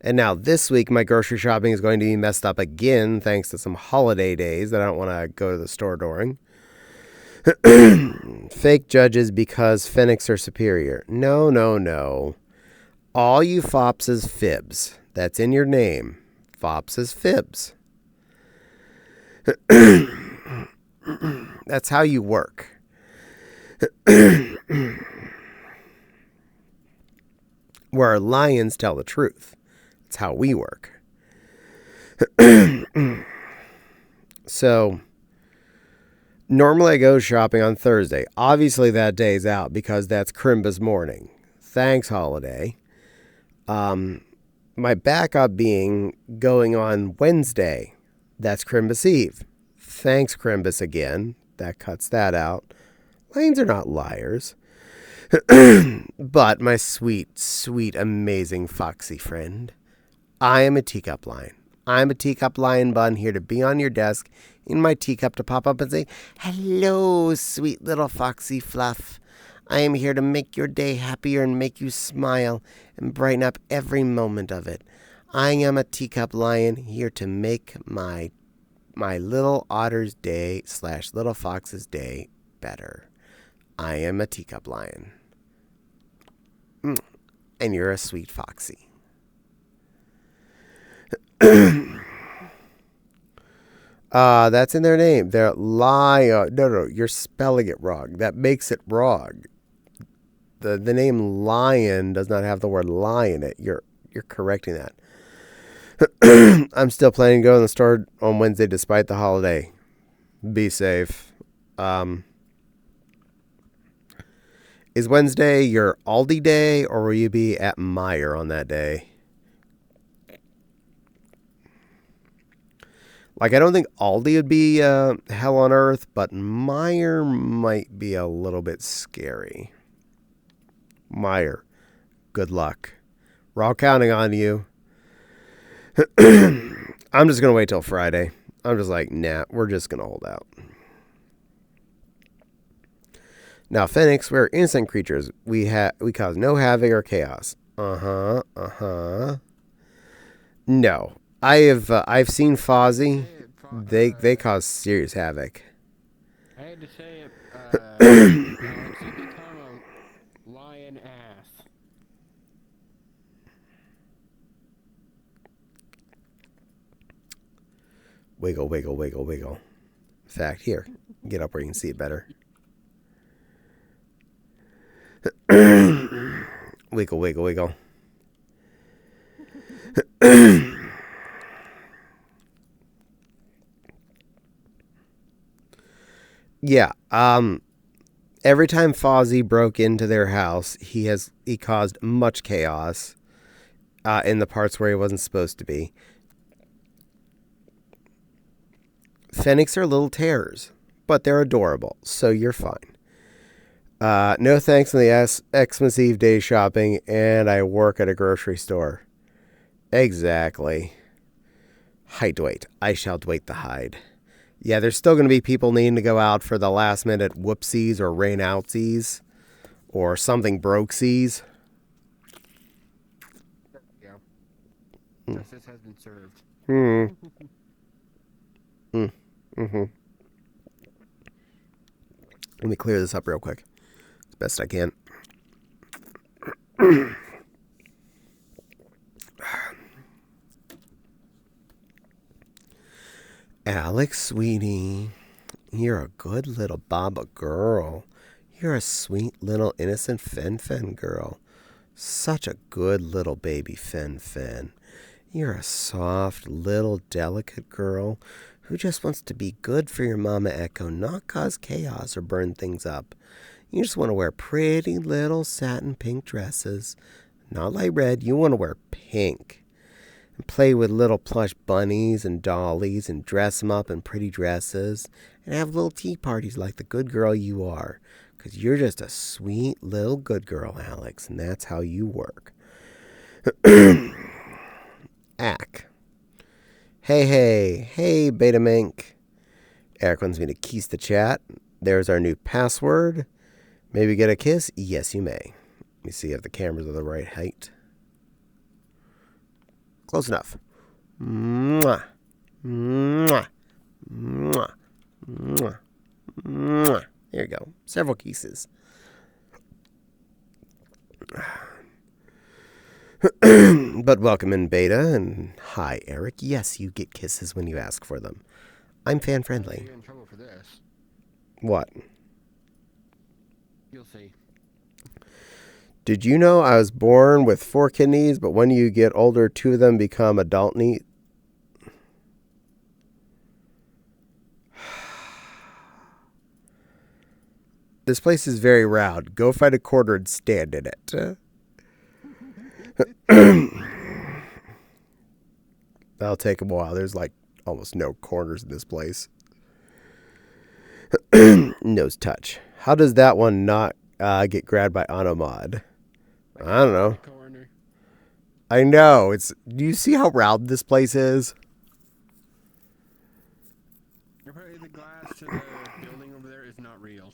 And now this week, my grocery shopping is going to be messed up again thanks to some holiday days that I don't want to go to the store during. Fake judges because Phoenix are superior. No. All you fops is fibs. That's in your name. Fops is fibs. That's how you work. Where lions tell the truth. That's how we work. So, normally I go shopping on Thursday. Obviously that day's out because that's Crimba's morning. Thanks, holiday. My backup being going on Wednesday. That's Crimbus Eve. Thanks, Crimbus again. That cuts that out. Lions are not liars. But my sweet, sweet, amazing foxy friend, I am a teacup lion. I'm a teacup lion bun here to be on your desk in my teacup to pop up and say, hello, sweet little foxy fluff. I am here to make your day happier and make you smile and brighten up every moment of it. I am a teacup lion here to make my my little otter's day / little fox's day better. I am a teacup lion. And you're a sweet foxy. That's in their name. They're lion. No, you're spelling it wrong. That makes it wrong. The name lion does not have the word lion in it. You're correcting that. I'm still planning to go in the store on Wednesday despite the holiday. Be safe. Is Wednesday your Aldi day, or will you be at Meijer on that day? Like, I don't think Aldi would be hell on earth, but Meijer might be a little bit scary. Meijer, good luck. We're all counting on you. I'm just going to wait till Friday. I'm just like, nah, we're just going to hold out. Now, Phoenix, we're innocent creatures. We cause no havoc or chaos. No. I've seen Fozzie. They cause serious havoc. I had to say it. Alex, you become a lion ass. Wiggle, wiggle, wiggle, wiggle. In fact, here, get up where you can see it better. Wiggle, wiggle, wiggle. Yeah. Every time Fozzie broke into their house, he caused much chaos in the parts where he wasn't supposed to be. Fenix are little terrors, but they're adorable, so you're fine. No thanks on the Xmas Eve day shopping, and I work at a grocery store. Exactly. Hide wait. I shall wait the hide. Yeah, there's still going to be people needing to go out for the last minute whoopsies or rain outsies or something brokesies. Yeah. Justice has been served. Let me clear this up real quick. As best I can. Alex, sweetie, you're a good little Baba girl. You're a sweet little innocent Fen girl. Such a good little baby Fen. You're a soft, little, delicate girl who just wants to be good for your Mama Echo, not cause chaos or burn things up. You just want to wear pretty little satin pink dresses. Not light red, you want to wear pink. And play with little plush bunnies and dollies and dress them up in pretty dresses and have little tea parties like the good girl you are. Because you're just a sweet little good girl, Alex, and that's how you work. Ack. Hey, Beta Mink. Eric wants me to keys the chat. There's our new password. Maybe get a kiss? Yes, you may. Let me see if the cameras are the right height. Close enough. Mwah. Mwah. Mwah. Mwah. Mwah. There you go. Several kisses. But welcome in, Beta, and hi, Eric. Yes, you get kisses when you ask for them. I'm fan friendly. You're in trouble for this. What? You'll see. Did you know I was born with 4 kidneys, but when you get older, 2 of them become adult neat? This place is very round. Go find a corner and stand in it. That'll take a while. There's like almost no corners in this place. Nose touch. How does that one not get grabbed by Automod? I don't know. I know. Do you see how round this place is? Apparently the glass to the building over there is not real.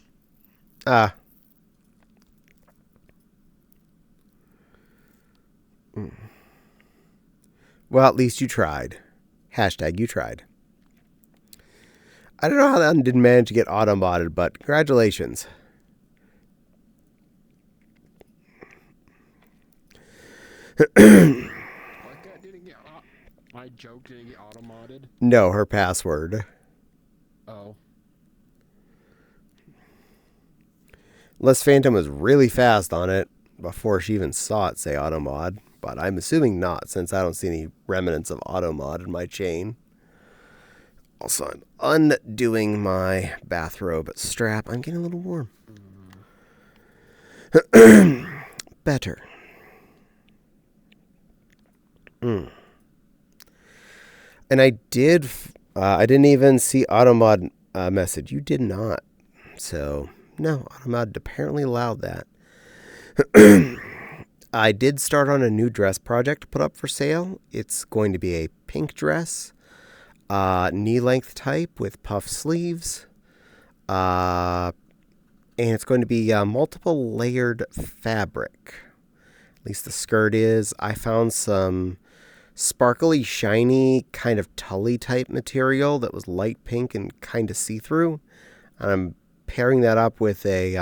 Well, at least you tried. Hashtag you tried. I don't know how that didn't manage to get auto-modded, but congratulations. Like that didn't get my joke didn't get auto-modded? No, her password. Oh. Les Phantom was really fast on it before she even saw it say auto-mod, but I'm assuming not since I don't see any remnants of auto-mod in my chain. Also, I'm undoing my bathrobe strap. I'm getting a little warm. Better. And I didn't even see automod message. You did not. So, no, automod apparently allowed that. I did start on a new dress project to put up for sale. It's going to be a pink dress. Knee-length type with puff sleeves. And it's going to be multiple layered fabric. At least the skirt is. I found some sparkly, shiny, kind of tully type material that was light pink and kind of see-through. And I'm pairing that up with a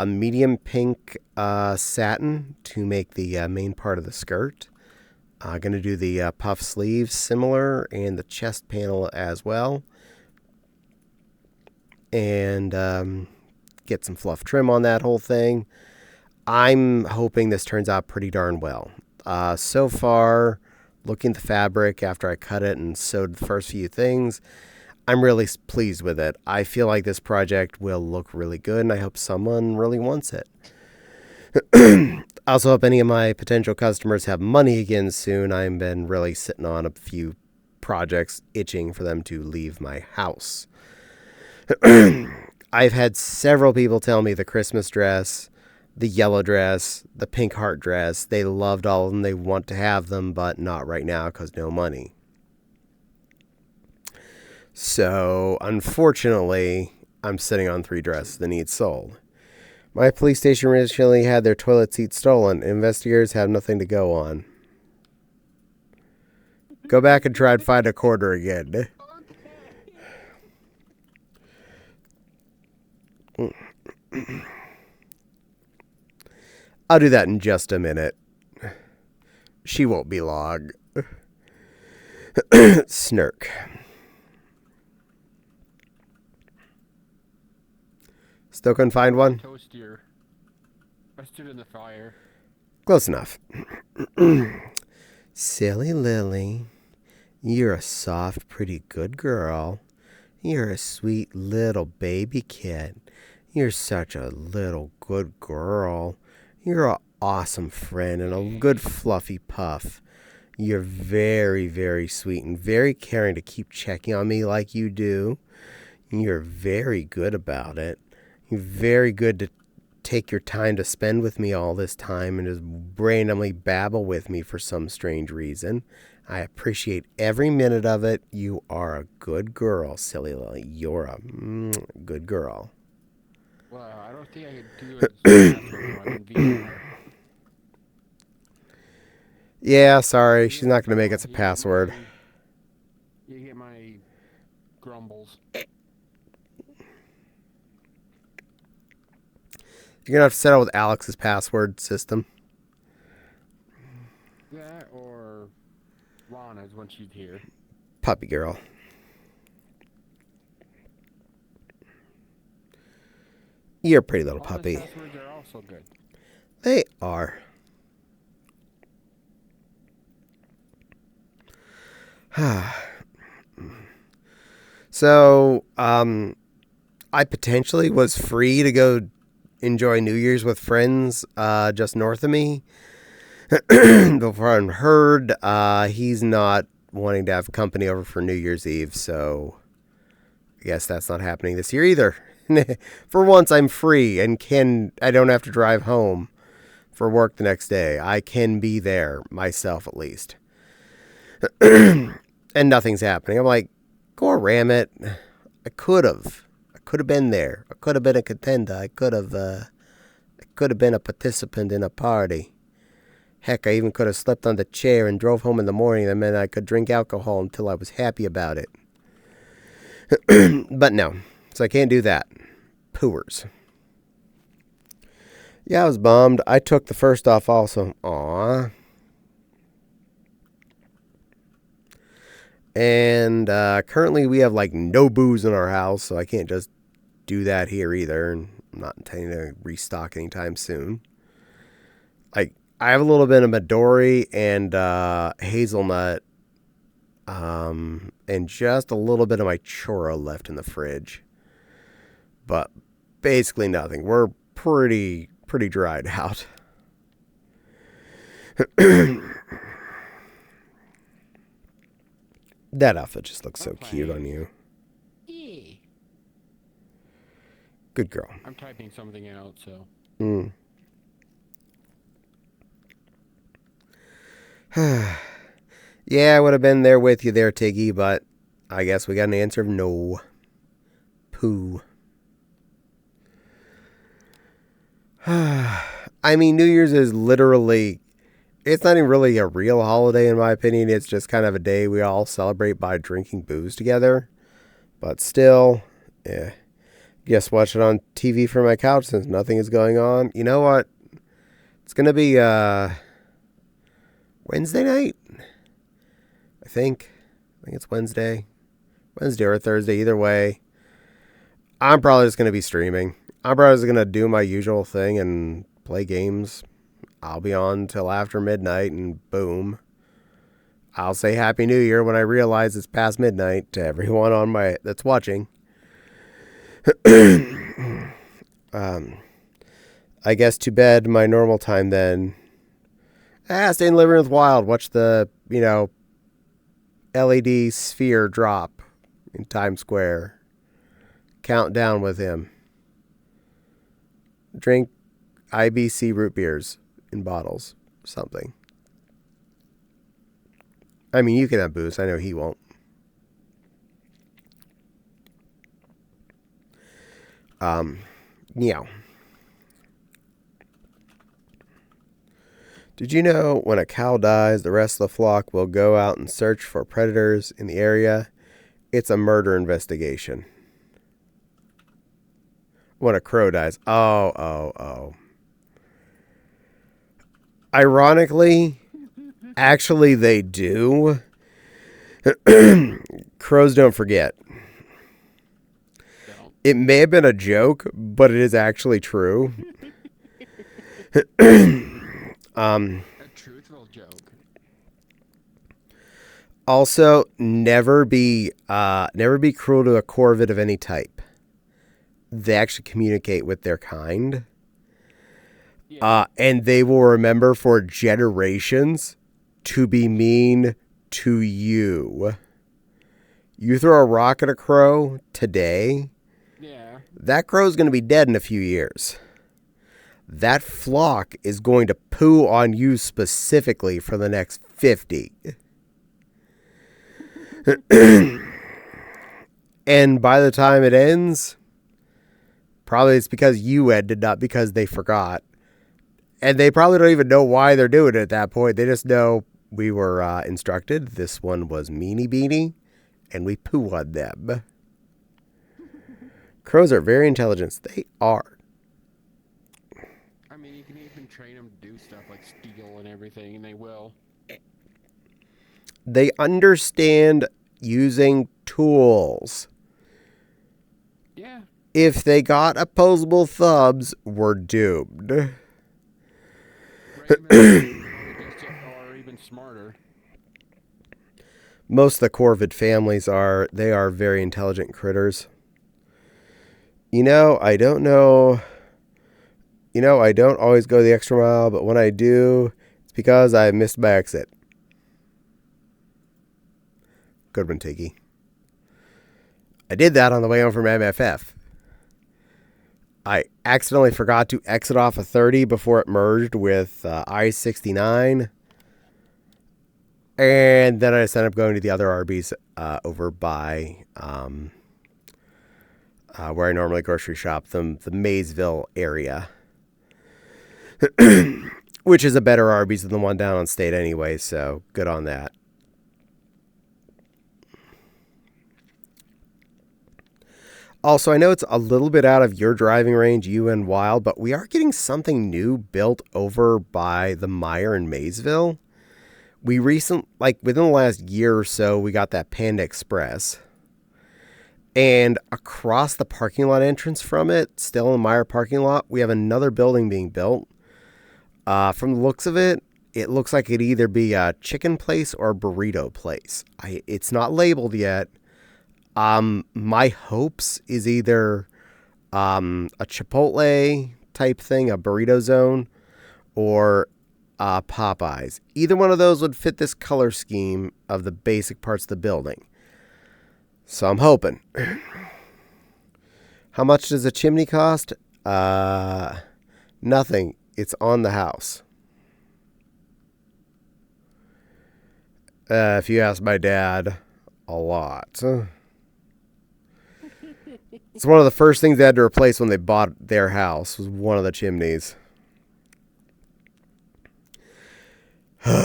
medium pink satin to make the main part of the skirt. Going to do the puff sleeves similar and the chest panel as well. And get some fluff trim on that whole thing. I'm hoping this turns out pretty darn well. So far, looking at the fabric after I cut it and sewed the first few things, I'm really pleased with it. I feel like this project will look really good, and I hope someone really wants it. I also hope any of my potential customers have money again soon. I've been really sitting on a few projects itching for them to leave my house. I've had several people tell me the Christmas dress, the yellow dress, the pink heart dress, they loved all of them. They want to have them, but not right now because no money. So, unfortunately, I'm sitting on 3 dresses that need sold. My police station recently had their toilet seat stolen. Investigators have nothing to go on. Go back and try and find a quarter again. I'll do that in just a minute. She won't be long. Snirk. Still couldn't find one? Toastier. I stood in the fire. Close enough. Silly Lily, you're a soft, pretty good girl. You're a sweet little baby kid. You're such a little good girl. You're an awesome friend and a good fluffy puff. You're very, very sweet and very caring to keep checking on me like you do. You're very good about it. You're very good to take your time to spend with me all this time and just randomly babble with me for some strange reason. I appreciate every minute of it. You are a good girl, Silly Lily. You're a good girl. Well, I don't think I could do it. Yeah, sorry. She's not going to make it a password. You get my grumbles. You're going to have to settle with Alex's password system. Yeah, or Lana's when she's here. Puppy girl. You're a pretty little puppy. Lana's passwords are also good. They are. So, I potentially was free to go enjoy New Year's with friends just north of me. Before I heard, he's not wanting to have company over for New Year's Eve, so I guess that's not happening this year either. For once, I'm free and I don't have to drive home for work the next day. I can be there myself at least. And nothing's happening. I'm like, go ram it. I could have been there. I could have been a contender. I could have been a participant in a party. Heck, I even could have slept on the chair and drove home in the morning, and then I could drink alcohol until I was happy about it. But no. So I can't do that. Pooers. Yeah, I was bummed. I took the first off also. Aww. And currently we have like no booze in our house, so I can't just do that here either. And I'm not intending to restock anytime soon. Like, I have a little bit of Midori and hazelnut, and just a little bit of my churro left in the fridge. But basically nothing. We're pretty dried out. That outfit just looks so cute on you. Yeah. Good girl. I'm typing something out, so. Yeah, I would have been there with you there, Tiggy, but I guess we got an answer of no. Poo. I mean, New Year's is literally, it's not even really a real holiday in my opinion. It's just kind of a day we all celebrate by drinking booze together. But still, yeah. Guess watch it on TV from my couch since nothing is going on. You know what? It's going to be Wednesday night. I think it's Wednesday or Thursday, either way. I'm probably just going to be streaming. I'm probably just going to do my usual thing and play games. I'll be on till after midnight and boom. I'll say Happy New Year when I realize it's past midnight to everyone on that's watching. I guess to bed my normal time then. Stay in the living room with Wild. Watch the, LED sphere drop in Times Square. Count down with him. Drink IBC root beers in bottles. Something. I mean, you can have booze. I know he won't. Yeah. Did you know when a cow dies, the rest of the flock will go out and search for predators in the area? It's a murder investigation. When a crow dies. Oh. Ironically, actually they do. Crows don't forget. It may have been a joke, but it is actually true. A truthful joke. Also, never be cruel to a corvid of any type. They actually communicate with their kind. Yeah. And they will remember for generations to be mean to you. You throw a rock at a crow today, that crow's going to be dead in a few years. That flock is going to poo on you specifically for the next 50. And by the time it ends, probably it's because you ended, not because they forgot. And they probably don't even know why they're doing it at that point. They just know we were instructed. This one was meanie beanie, and we poo on them. Crows are very intelligent. They are. I mean, you can even train them to do stuff like steal and everything, and they will. They understand using tools. Yeah. If they got opposable thumbs, we're doomed. Or even smarter. Most of the corvid families are very intelligent critters. I don't know. I don't always go the extra mile, but when I do, it's because I missed my exit. Good one, Tiggy. I did that on the way home from MFF. I accidentally forgot to exit off of 30 before it merged with I-69. And then I just ended up going to the other Arby's over by where I normally grocery shop, the Maysville area. Which is a better Arby's than the one down on State anyway, so good on that. Also, I know it's a little bit out of your driving range, you and Wild, but we are getting something new built over by the Meyer in Maysville. Within the last year or so, we got that Panda Express. And across the parking lot entrance from it, still in the Meyer parking lot, we have another building being built. From the looks of it, it looks like it'd either be a chicken place or a burrito place. It's not labeled yet. My hopes is either a Chipotle type thing, a burrito zone, or Popeyes. Either one of those would fit this color scheme of the basic parts of the building. So I'm hoping. How much does a chimney cost? Nothing. It's on the house. If you ask my dad, a lot. It's one of the first things they had to replace when they bought their house was one of the chimneys. Pain.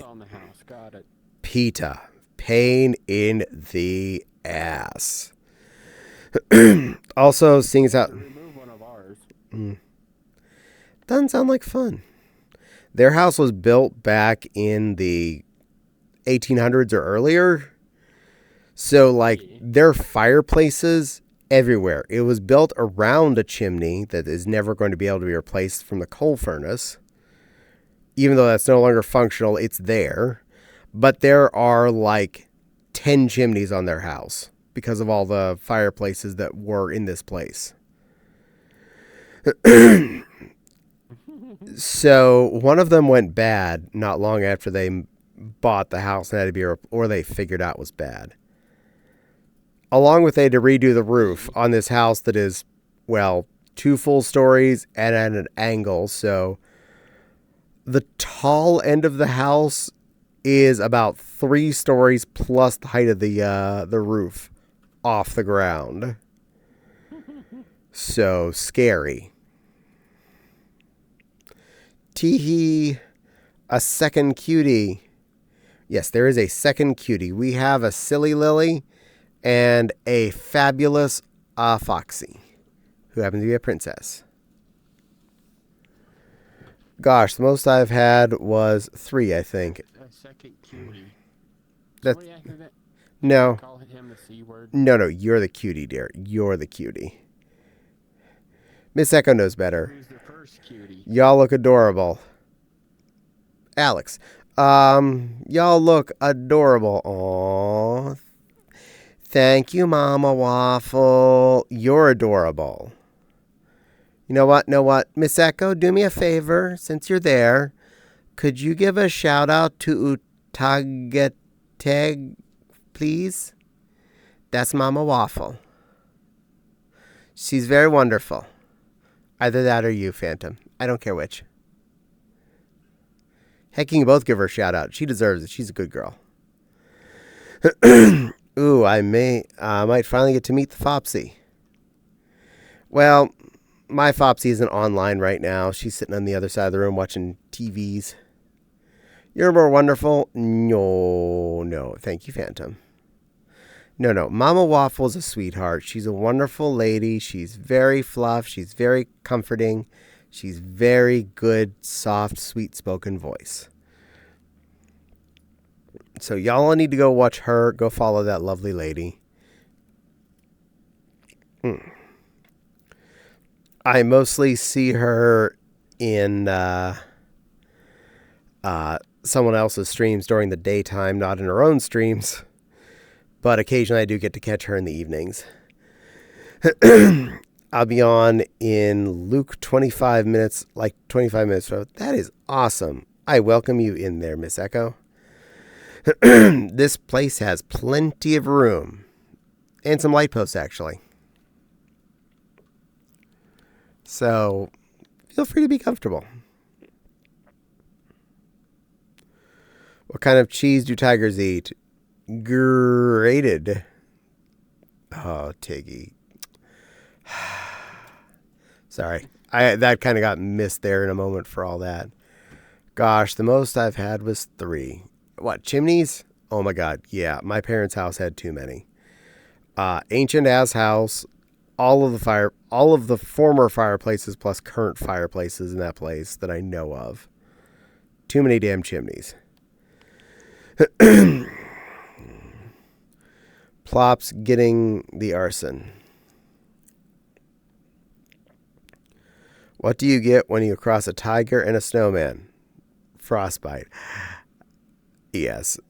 On the house. Got it. PETA. Pain in the ass. Also, seeing as how... Remove one of ours. Doesn't sound like fun. Their house was built back in the 1800s or earlier. So, their fireplaces everywhere. It was built around a chimney that is never going to be able to be replaced from the coal furnace. Even though that's no longer functional, it's there. But there are 10 chimneys on their house because of all the fireplaces that were in this place. So one of them went bad not long after they bought the house and had to be, or they figured out was bad. Along with they had to redo the roof on this house that is, 2 full stories and at an angle. So the tall end of the house is about 3 stories plus the height of the roof off the ground. So scary. Teehee, a second cutie. Yes, there is a second cutie. We have a silly Lily and a fabulous Foxy, who happens to be a princess. Gosh, the most I've had was 3, I think. A second cutie. That's, That? no. Call him the C word? No, you're the cutie, dear. You're the cutie. Miss Echo knows better. Who's the first cutie? Y'all look adorable. Alex. Y'all look adorable. Aww. Thank you, Mama Waffle. You're adorable. You know what? Miss Echo, do me a favor, since you're there. Could you give a shout out to Utagateg, please? That's Mama Waffle. She's very wonderful. Either that or you, Phantom. I don't care which. Heck, you can both give her a shout out. She deserves it. She's a good girl. Ooh, I might finally get to meet the Fopsy. Well, my Fopsy isn't online right now. She's sitting on the other side of the room watching TVs. You're more wonderful. No. Thank you, Phantom. No. Mama Waffle's a sweetheart. She's a wonderful lady. She's very fluff. She's very comforting. She's very good, soft, sweet-spoken voice. So y'all need to go watch her. Go follow that lovely lady. I mostly see her in someone else's streams during the daytime, not in her own streams. But occasionally I do get to catch her in the evenings. I'll be on in Luke 25 minutes. So that is awesome. I welcome you in there, Miss Echo. This place has plenty of room. And some light posts, actually. So, feel free to be comfortable. What kind of cheese do tigers eat? Grated. Oh, Tiggy. Sorry. That kind of got missed there in a moment for all that. Gosh, the most I've had was 3. What, chimneys? Oh my God. Yeah, my parents' house had too many. Ancient ass house. All of the former fireplaces plus current fireplaces in that place that I know of. Too many damn chimneys. Plops getting the arson. What do you get when you cross a tiger and a snowman? Frostbite. Yes.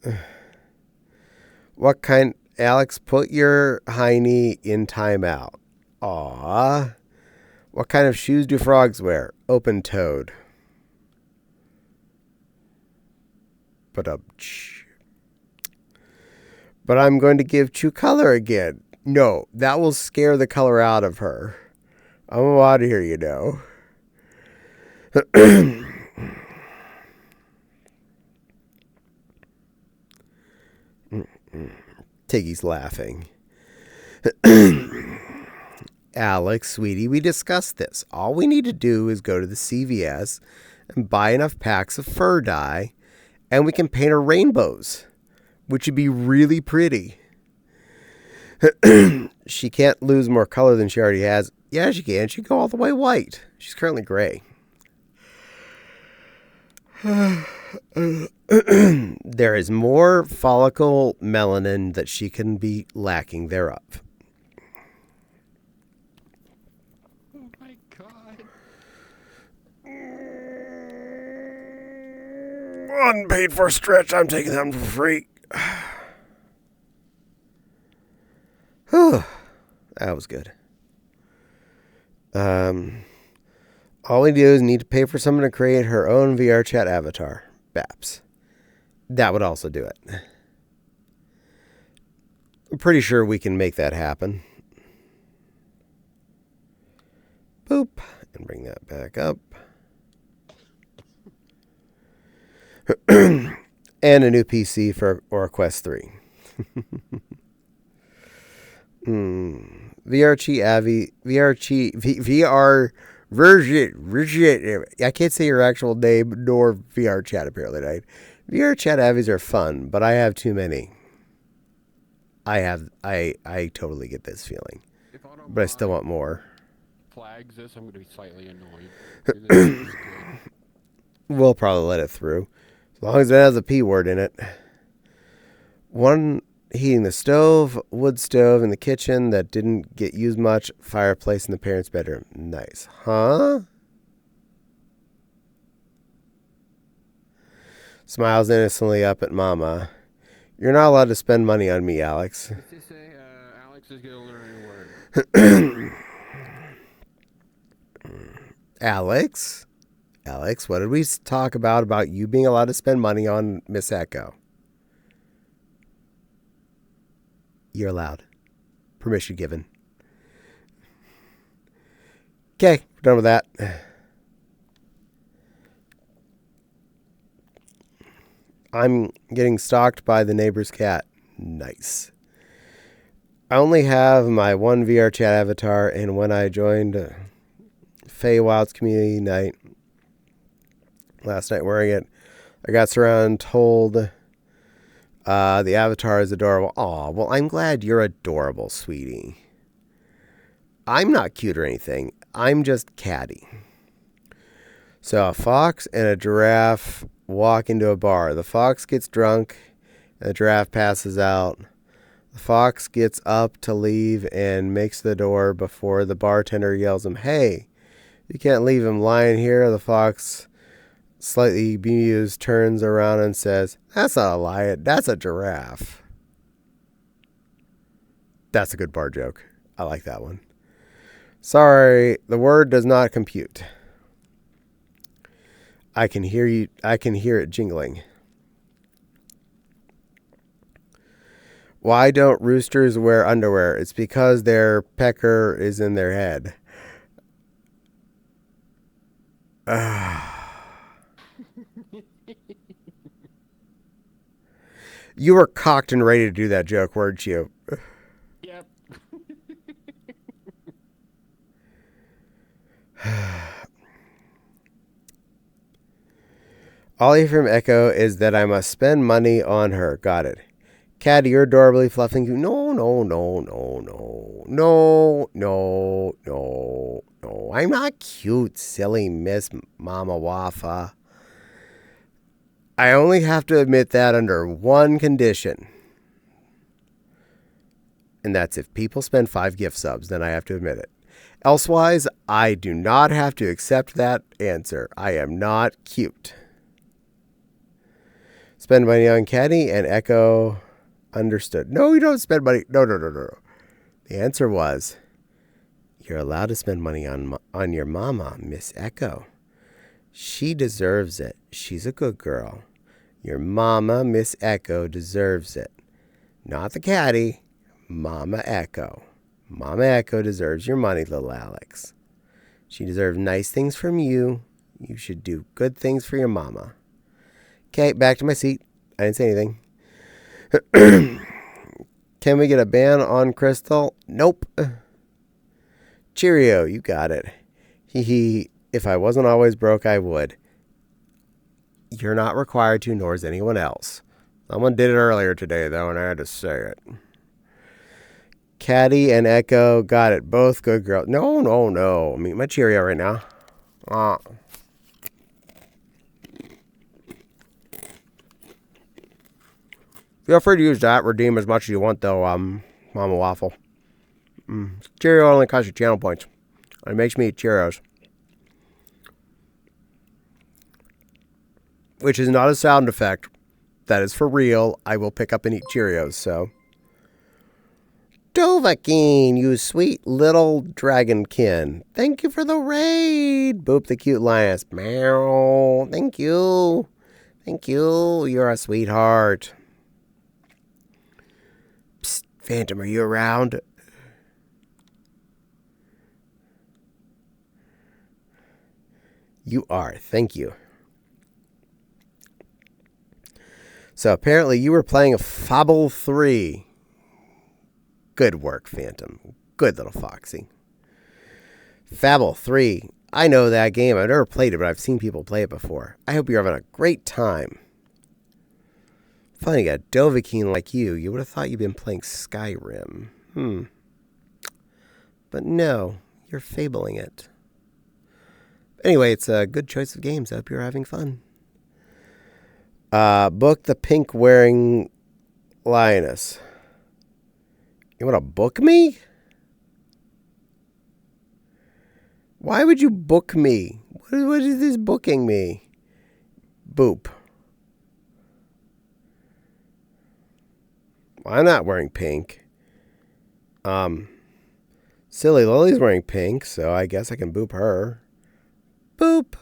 What kind... Alex, put your hiney in timeout. Aww. What kind of shoes do frogs wear? Open-toed. But I'm going to give Chew color again. No, that will scare the color out of her. I'm out of here, you know. Tiggy's laughing. Alex, sweetie, we discussed this. All we need to do is go to the CVS and buy enough packs of fur dye, and we can paint her rainbows, which would be really pretty. She can't lose more color than she already has. Yeah, she can. She can go all the way white. She's currently gray. There is more follicle melanin that she can be lacking thereof. Oh my god. Unpaid for stretch. I'm taking them for free. That was good. All we do is need to pay for someone to create her own VR chat avatar. Baps. That would also do it. I'm pretty sure we can make that happen. Boop. And bring that back up. And a new PC for Quest 3. VR version. I can't say your actual name nor VR chat apparently, right? VR chat avies are fun, but I have too many. I totally get this feeling. But I still want more. Flags this, I'm going to be slightly annoyed. We'll probably let it through. As long as it has a P word in it. One heating the stove, wood stove in the kitchen that didn't get used much, fireplace in the parents' bedroom. Nice. Huh? Smiles innocently up at Mama. You're not allowed to spend money on me, Alex. Let's say Alex is going to learn a word. Alex? Alex, what did we talk about you being allowed to spend money on Miss Echo? You're allowed. Permission given. Okay, we're done with that. I'm getting stalked by the neighbor's cat. Nice. I only have my one VR chat avatar, and when I joined Feywild's community night last night wearing it, I got surrounded and told the avatar is adorable. Aw, well, I'm glad you're adorable, sweetie. I'm not cute or anything. I'm just Caddie. So a fox and a giraffe walk into a bar. The fox gets drunk and the giraffe passes out. The fox gets up to leave and makes the door before the bartender yells him, "Hey, you can't leave him lying here." The fox, slightly bemused, turns around and says, "That's not a lion, that's a giraffe." That's a good bar joke. I like that one. Sorry, the word does not compute. I can hear it jingling. Why don't roosters wear underwear? It's because their pecker is in their head. You were cocked and ready to do that joke, weren't you? Yep. All I hear from Echo is that I must spend money on her. Got it. Caddie, you're adorably fluffing. No, no, no, no, no. No, no, no, no. I'm not cute, silly Miss Mama Wafa. I only have to admit that under one condition. And that's if people spend 5 gift subs, then I have to admit it. Elsewise, I do not have to accept that answer. I am not cute. Spend money on Caddie and Echo. Understood. No, you don't spend money. No. The answer was, you're allowed to spend money on your mama, Miss Echo. She deserves it. She's a good girl. Your mama, Miss Echo, deserves it. Not the Caddie. Mama Echo. Mama Echo deserves your money, little Alex. She deserves nice things from you. You should do good things for your mama. Okay, back to my seat. I didn't say anything. Can we get a ban on Crystal? Nope. Cheerio, you got it. Hee. If I wasn't always broke, I would. You're not required to, nor is anyone else. Someone did it earlier today, though, and I had to say it. Caddie and Echo, got it. Both good girls. No. I'm eating my Cheerio right now. Feel free to use that. Redeem as much as you want, though, Mama Waffle. Cheerio only costs you channel points. It makes me eat Cheerios. Which is not a sound effect. That is for real. I will pick up and eat Cheerios, so. Dovahkiin, you sweet little dragonkin. Thank you for the raid. Boop the cute lioness. Meow. Thank you. You're a sweetheart. Psst, Phantom, are you around? You are. Thank you. So apparently you were playing a Fable 3. Good work, Phantom. Good little Foxy. Fable 3. I know that game. I've never played it, but I've seen people play it before. I hope you're having a great time. Finding a Dovahkiin like you would have thought you'd been playing Skyrim. But no, you're fabling it. Anyway, it's a good choice of games. I hope you're having fun. Book the pink-wearing lioness. You want to book me? Why would you book me? What is this booking me? Boop. Well, I'm not wearing pink. Silly Lily's wearing pink, so I guess I can boop her. Boop.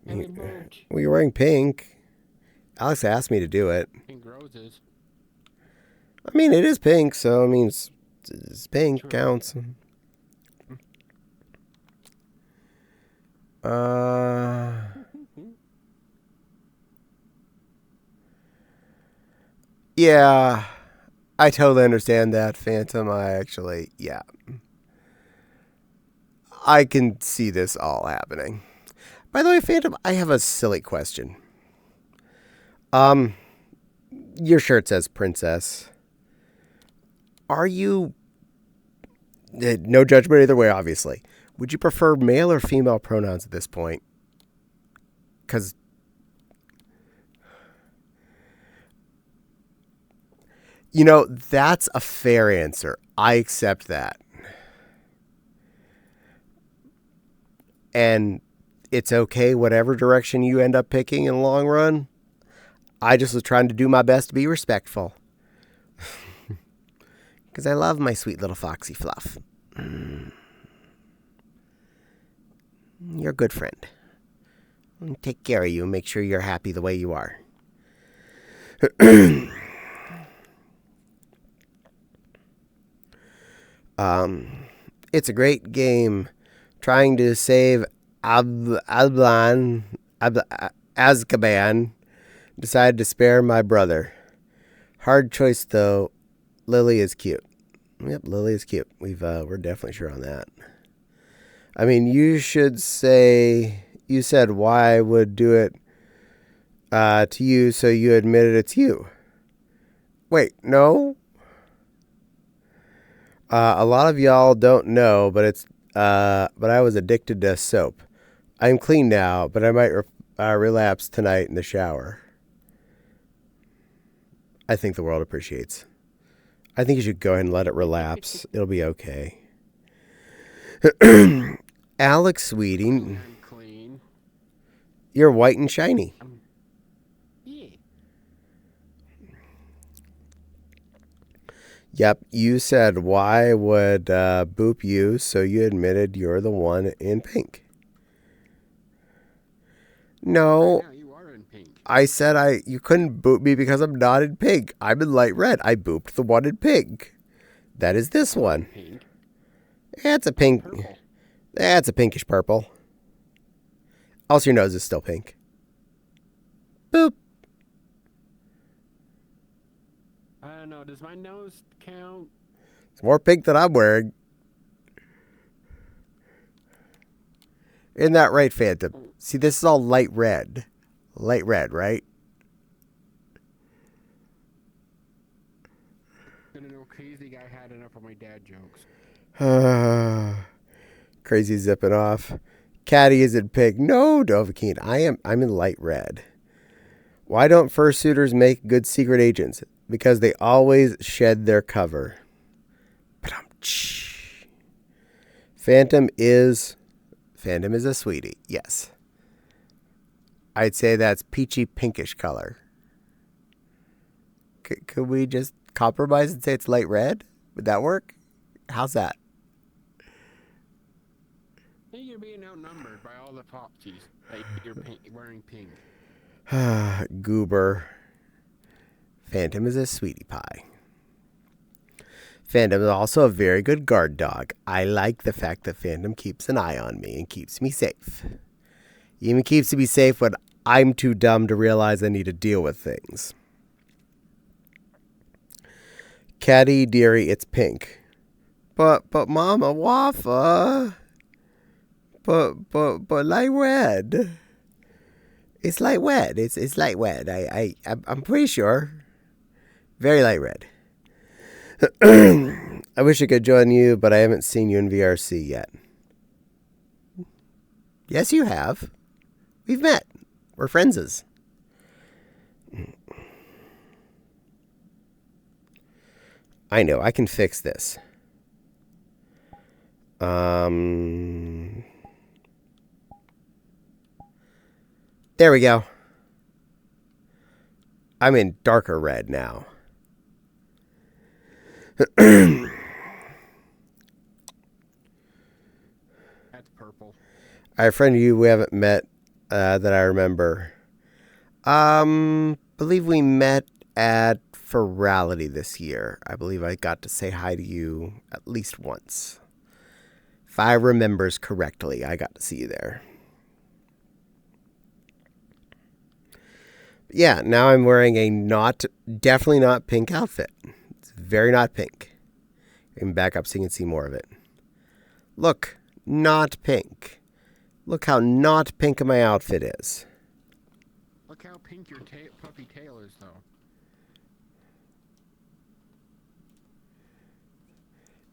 Well, you're wearing pink. Alex asked me to do it. Pink roses. I mean, it is pink, so I mean, it's pink. True. Counts. Yeah, I totally understand that, Phantom. I can see this all happening. By the way, Phantom, I have a silly question. Your shirt says princess. Are you... No judgment either way, obviously. Would you prefer male or female pronouns at this point? Because... You know, that's a fair answer. I accept that. And it's okay whatever direction you end up picking in the long run. I just was trying to do my best to be respectful. Because I love my sweet little Foxy Fluff. You're a good friend. I'll take care of you and make sure you're happy the way you are. It's a great game. Trying to save Azkaban. Decided to spare my brother. Hard choice, though. Lily is cute. Yep, Lily is cute. We're definitely sure on that. I mean, you should say... You said why I would do it to you, so you admitted it's you. Wait, no. A lot of y'all don't know, but I was addicted to soap. I'm clean now, but I might relapse tonight in the shower. I think the world appreciates. I think you should go ahead and let it relapse. It'll be okay. Alex, sweetie, I'm clean. you're white and shiny. Yeah. Yep, you said, why would boop you, so you admitted you're the one in pink. No, Now you are in pink. I said you couldn't boop me because I'm not in pink. I'm in light red. I booped the one in pink. That is this one. Pink. That's a pink. Purple. That's a pinkish purple. Also, your nose is still pink. Boop. I don't know. Does my nose count? It's more pink than I'm wearing. Isn't that right, Phantom? See, this is all light red. Light red, right? Gonna know crazy guy had enough of my dad jokes. Crazy zipping off. Caddie is in pink. No, Dovahkiin. I'm in light red. Why don't fursuiters make good secret agents? Because they always shed their cover. Phantom is a sweetie. Yes. I'd say that's peachy pinkish color. Could we just compromise and say it's light red? Would that work? How's that? Hey, you're being outnumbered by all the popsies that you're wearing pink. Goober. Phantom is a sweetie pie. Phantom is also a very good guard dog. I like the fact that Phantom keeps an eye on me and keeps me safe. He even keeps me safe when I'm too dumb to realize I need to deal with things. Caddie, dearie, it's pink. But Mama Wafa. But light red. It's light red. It's light red. I'm pretty sure. Very light red. I wish I could join you, but I haven't seen you in VRC yet. Yes, you have. We've met. We're friendses. I know. I can fix this. There we go. I'm in darker red now. That's purple. I have a friend we haven't met that I remember. Believe we met at Ferality this year. I believe I got to say hi to you at least once. If I remembers correctly, I got to see you there. Yeah, now I'm wearing a definitely not pink outfit. It's very not pink. I can back up so you can see more of it. Look, not pink. Look how not pink my outfit is. Look how pink your puppy tail is, though.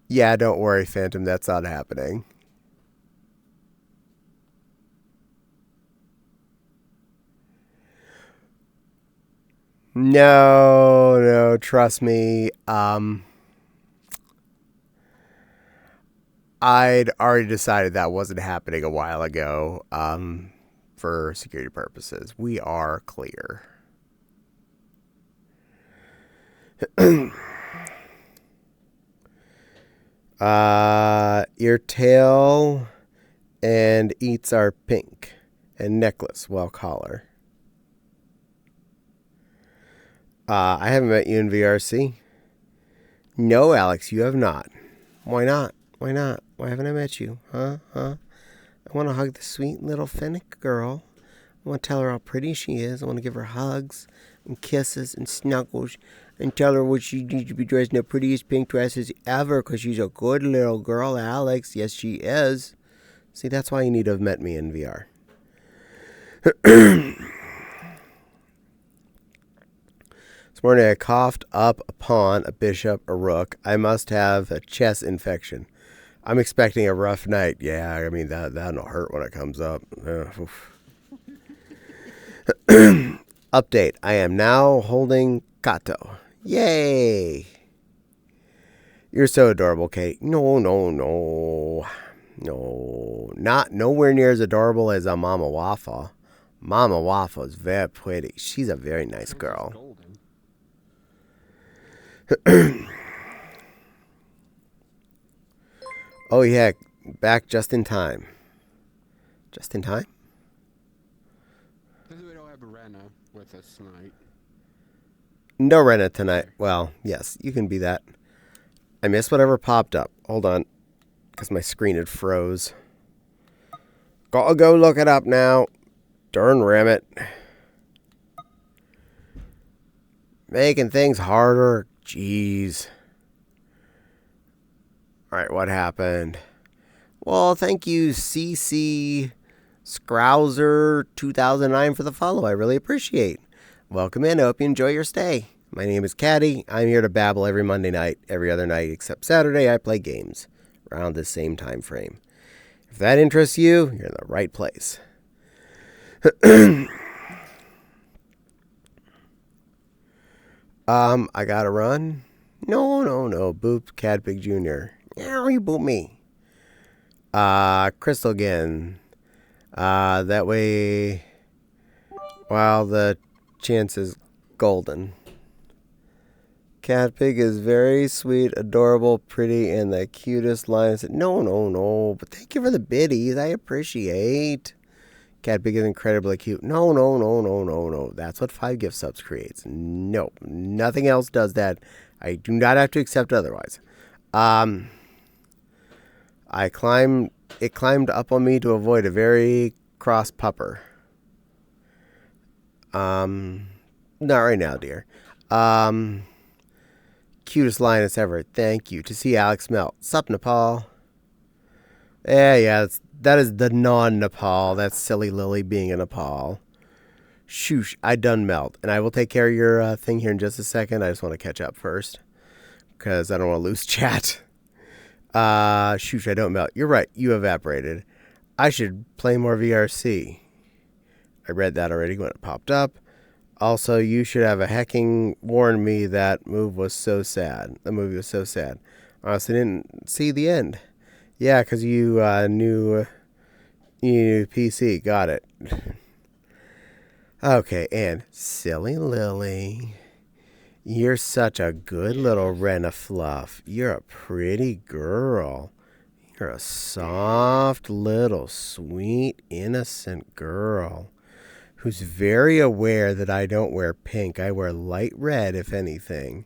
Yeah, don't worry, Phantom. That's not happening. No, trust me. I'd already decided that wasn't happening a while ago. For security purposes, we are clear. Your tail and eats are pink, and necklace, well, collar. I haven't met you in VRC. No, Alex, you have not. Why not? Why not? Why haven't I met you? Huh? I want to hug the sweet little Fennec girl. I want to tell her how pretty she is. I want to give her hugs and kisses and snuggles and tell her what she needs to be dressed in the prettiest pink dresses ever because she's a good little girl, Alex. Yes, she is. See, that's why you need to have met me in VR. This morning I coughed up a pawn, a bishop, a rook. I must have a chest infection. I'm expecting a rough night. Yeah, I mean, that'll hurt when it comes up. Update. I am now holding Kato. Yay! You're so adorable, Kate. No. No. Not nowhere near as adorable as a Mama Waffle. Mama Waffle is very pretty. She's a very nice girl. Oh, yeah. Back just in time. Just in time? Because we don't have a Rena with us tonight. No Rena tonight. Well, yes, you can be that. I missed whatever popped up. Hold on. Because my screen had froze. Gotta go look it up now. Darn rammit. Making things harder. Jeez. Alright, what happened? Well, thank you, CC Scrouser 2009 for the follow. I really appreciate. Welcome in. I hope you enjoy your stay. My name is Caddie. I'm here to babble every Monday night, every other night except Saturday. I play games around this same time frame. If that interests you, you're in the right place. I gotta run. No. Boop Cat Big Jr. Yeah, you boop me. Crystal again. That way, well, the chance is golden. Cat Pig is very sweet, adorable, pretty, and the cutest line. No. But thank you for the biddies. I appreciate. Cat Pig is incredibly cute. No. That's what 5 gift subs creates. No, nothing else does that. I do not have to accept otherwise. It climbed up on me to avoid a very cross pupper. Not right now, dear. Cutest lioness ever. Thank you. To see Alex melt. Sup, Nepal? Yeah, that is the non-Nepal. That's silly Lily being a Nepal. Shoosh, I done melt. And I will take care of your thing here in just a second. I just want to catch up first. Because I don't want to lose chat. Shoosh, I don't melt. You're right. You evaporated. I should play more VRC. I read that already when it popped up. Also, you should have a hecking warned me that move was so sad. The movie was so sad. Honestly, didn't see the end. Yeah, because you knew PC. Got it. Okay, and silly Lily. You're such a good little Rena Fluff. You're a pretty girl. You're a soft, little, sweet, innocent girl who's very aware that I don't wear pink. I wear light red, if anything.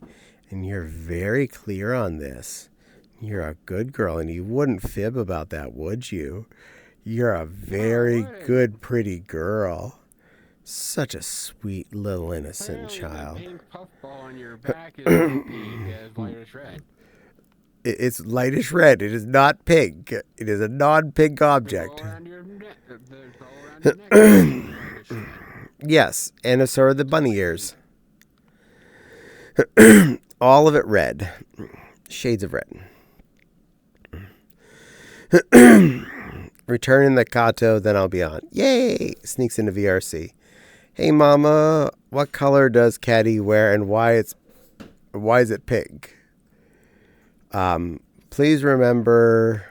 And you're very clear on this. You're a good girl, and you wouldn't fib about that, would you? You're a very good, pretty girl. Such a sweet, little, innocent child. The pink puffball on your back is as light as red. It's lightish red. It is not pink. It is a non-pink object. Yes, and so are the bunny ears. All of it red. Shades of red. Returning the Kato, then I'll be on. Yay! Sneaks into VRC. Hey, Mama, what color does Caddie wear, and why is it pink? Please remember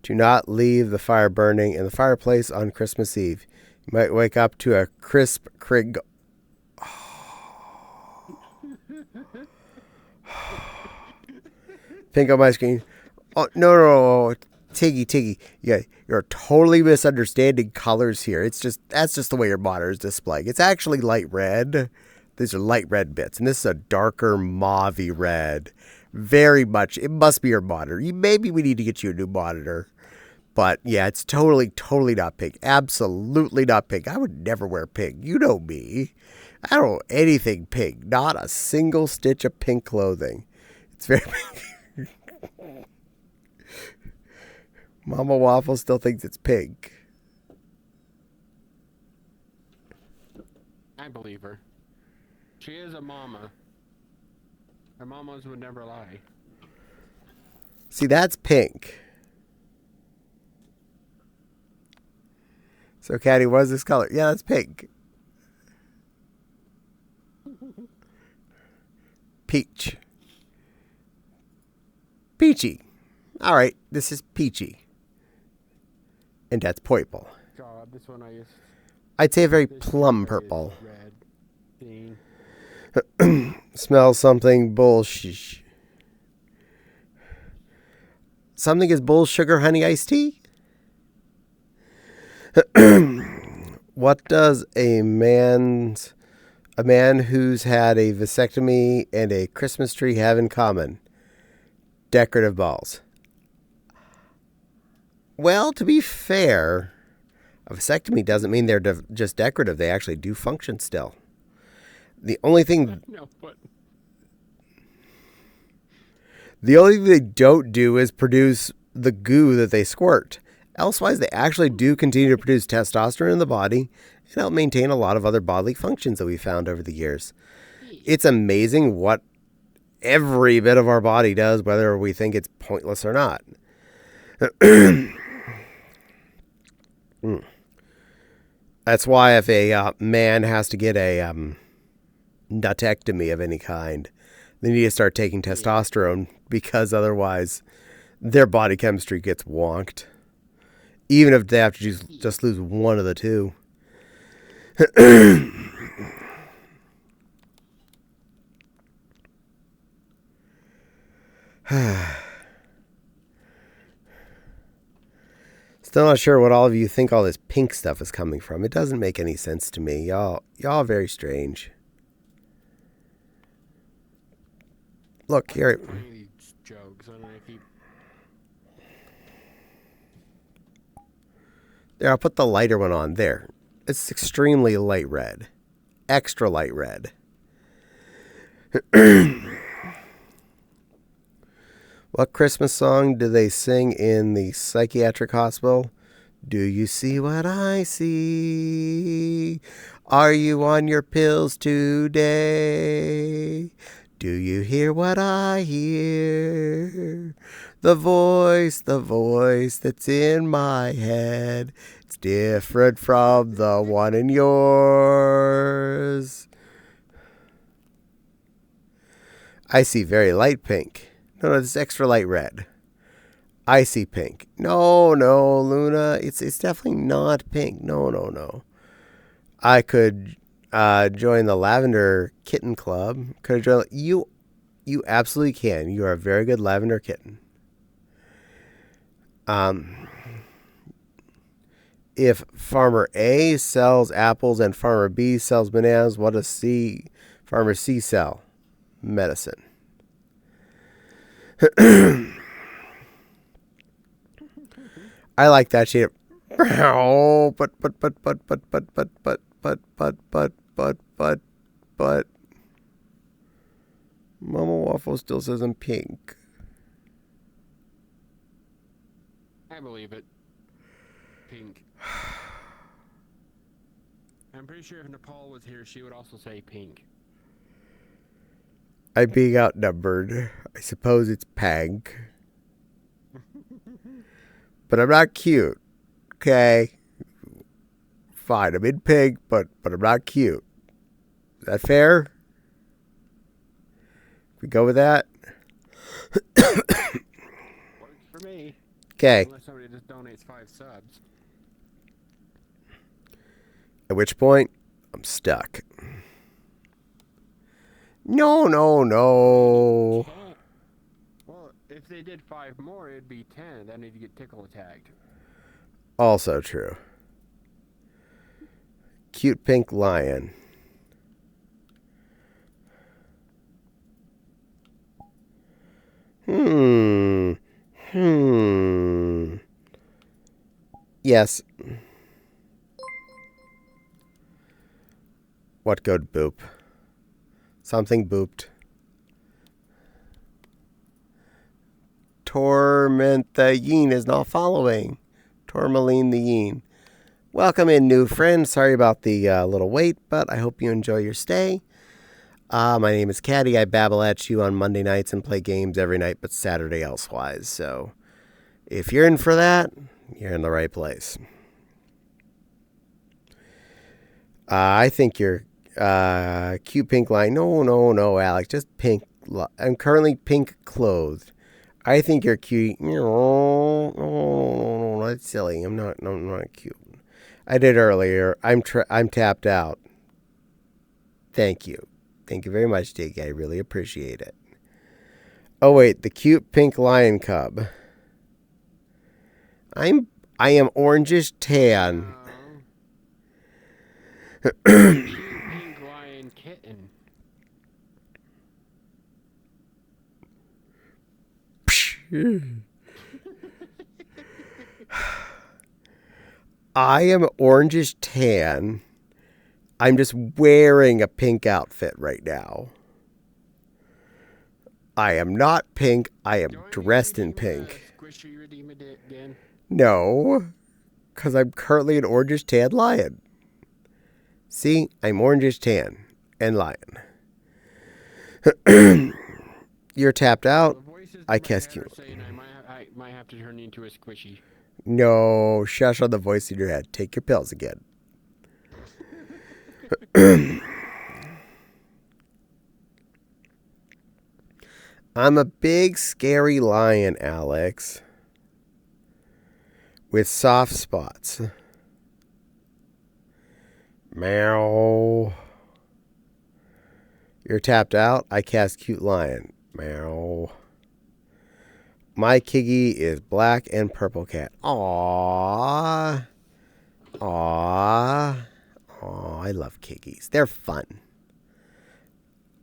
to not leave the fire burning in the fireplace on Christmas Eve. You might wake up to a crisp crig. Pink on my screen. Oh, no. Tiggy. Yeah, you're totally misunderstanding colors here. That's just the way your monitor is displaying. It's actually light red. These are light red bits, and this is a darker mauve-y red. Very much. It must be your monitor. Maybe we need to get you a new monitor. But yeah, it's totally not pink. Absolutely not pink. I would never wear pink. You know me. I don't know anything pink. Not a single stitch of pink clothing. It's very pink. Mama Waffle still thinks it's pink. I believe her. She is a mama. My mamas would never lie. See, that's pink. So, Caddie, what is this color? Yeah, that's pink. Peach. Peachy. All right, this is peachy. And that's purple. God, this one I used. I'd say a very This plum one is purple. red. Bean. Smells something bullshit. Something is bull sugar honey iced tea? What does a man who's had a vasectomy and a Christmas tree have in common? Decorative balls. Well, to be fair, a vasectomy doesn't mean they're just decorative. They actually do function still. The only thing No, but they don't do is produce the goo that they squirt. Elsewise, they actually do continue to produce testosterone in the body and help maintain a lot of other bodily functions that we found over the years. It's amazing what every bit of our body does, whether we think it's pointless or not. That's why if a man has to get a nutectomy of any kind, they need to start taking testosterone, because otherwise their body chemistry gets wonked. Even if they have to just lose one of the two. Still not sure what all of you think all this pink stuff is coming from. It doesn't make any sense to me. Y'all are very strange. Look here. these jokes. I don't know if you. There, I'll put the lighter one on. There. It's extremely light red. Extra light red. What Christmas song do they sing in the psychiatric hospital? Do you see what I see? Are you on your pills today? Do you hear what I hear? The voice that's in my head. It's different from the one in yours. I see very light pink. No, it's extra light red. I see pink. No, Luna. It's definitely not pink. No. I could join the lavender kitten club. Could I join? You absolutely can. You are a very good lavender kitten. If Farmer A sells apples and Farmer B sells bananas, what does Farmer C sell? Medicine. I like that shit. But. Mama Waffle still says I'm pink. I believe it. Pink. I'm pretty sure if Nepal was here, she would also say pink. I'm being outnumbered. I suppose it's pink. But I'm not cute. Okay? Fine, I'm in pink, but I'm not cute. Is that fair? We go with that? Works for me. Okay. Unless somebody just donates 5 subs. At which point, I'm stuck. No. Well, if they did 5 more, it'd be 10. Then they'd get tickle attacked. Also true. Cute pink lion. Yes. What good boop? Something booped. Torment the Yeen is not following. Tourmaline the Yeen. Welcome in, new friend. Sorry about the little wait, but I hope you enjoy your stay. My name is Caddie. I babble at you on Monday nights and play games every night but Saturday elsewise. So if you're in for that, you're in the right place. I think you're cute pink line. No, Alex. Just pink. I'm currently pink clothed. I think you're cute. No, that's silly. I'm not cute. I did earlier. I'm tapped out. Thank you. Thank you very much, Diggy. I really appreciate it. Oh wait, the cute pink lion cub. I am orangish tan. Pink lion kitten. I am orangish tan. I'm just wearing a pink outfit right now. I am not pink. I am dressed in pink. Squishy redeem it again? No, because I'm currently an orangish tan lion. See, I'm orangish tan and lion. You're tapped out. I cast you. I might have to turn into a squishy. No, shush on the voice in your head. Take your pills again. I'm a big, scary lion, Alex. With soft spots. Meow. You're tapped out. I cast cute lion. Meow. My Kiggy is black and purple cat. Aww. Aww. Aww, I love Kiggies. They're fun.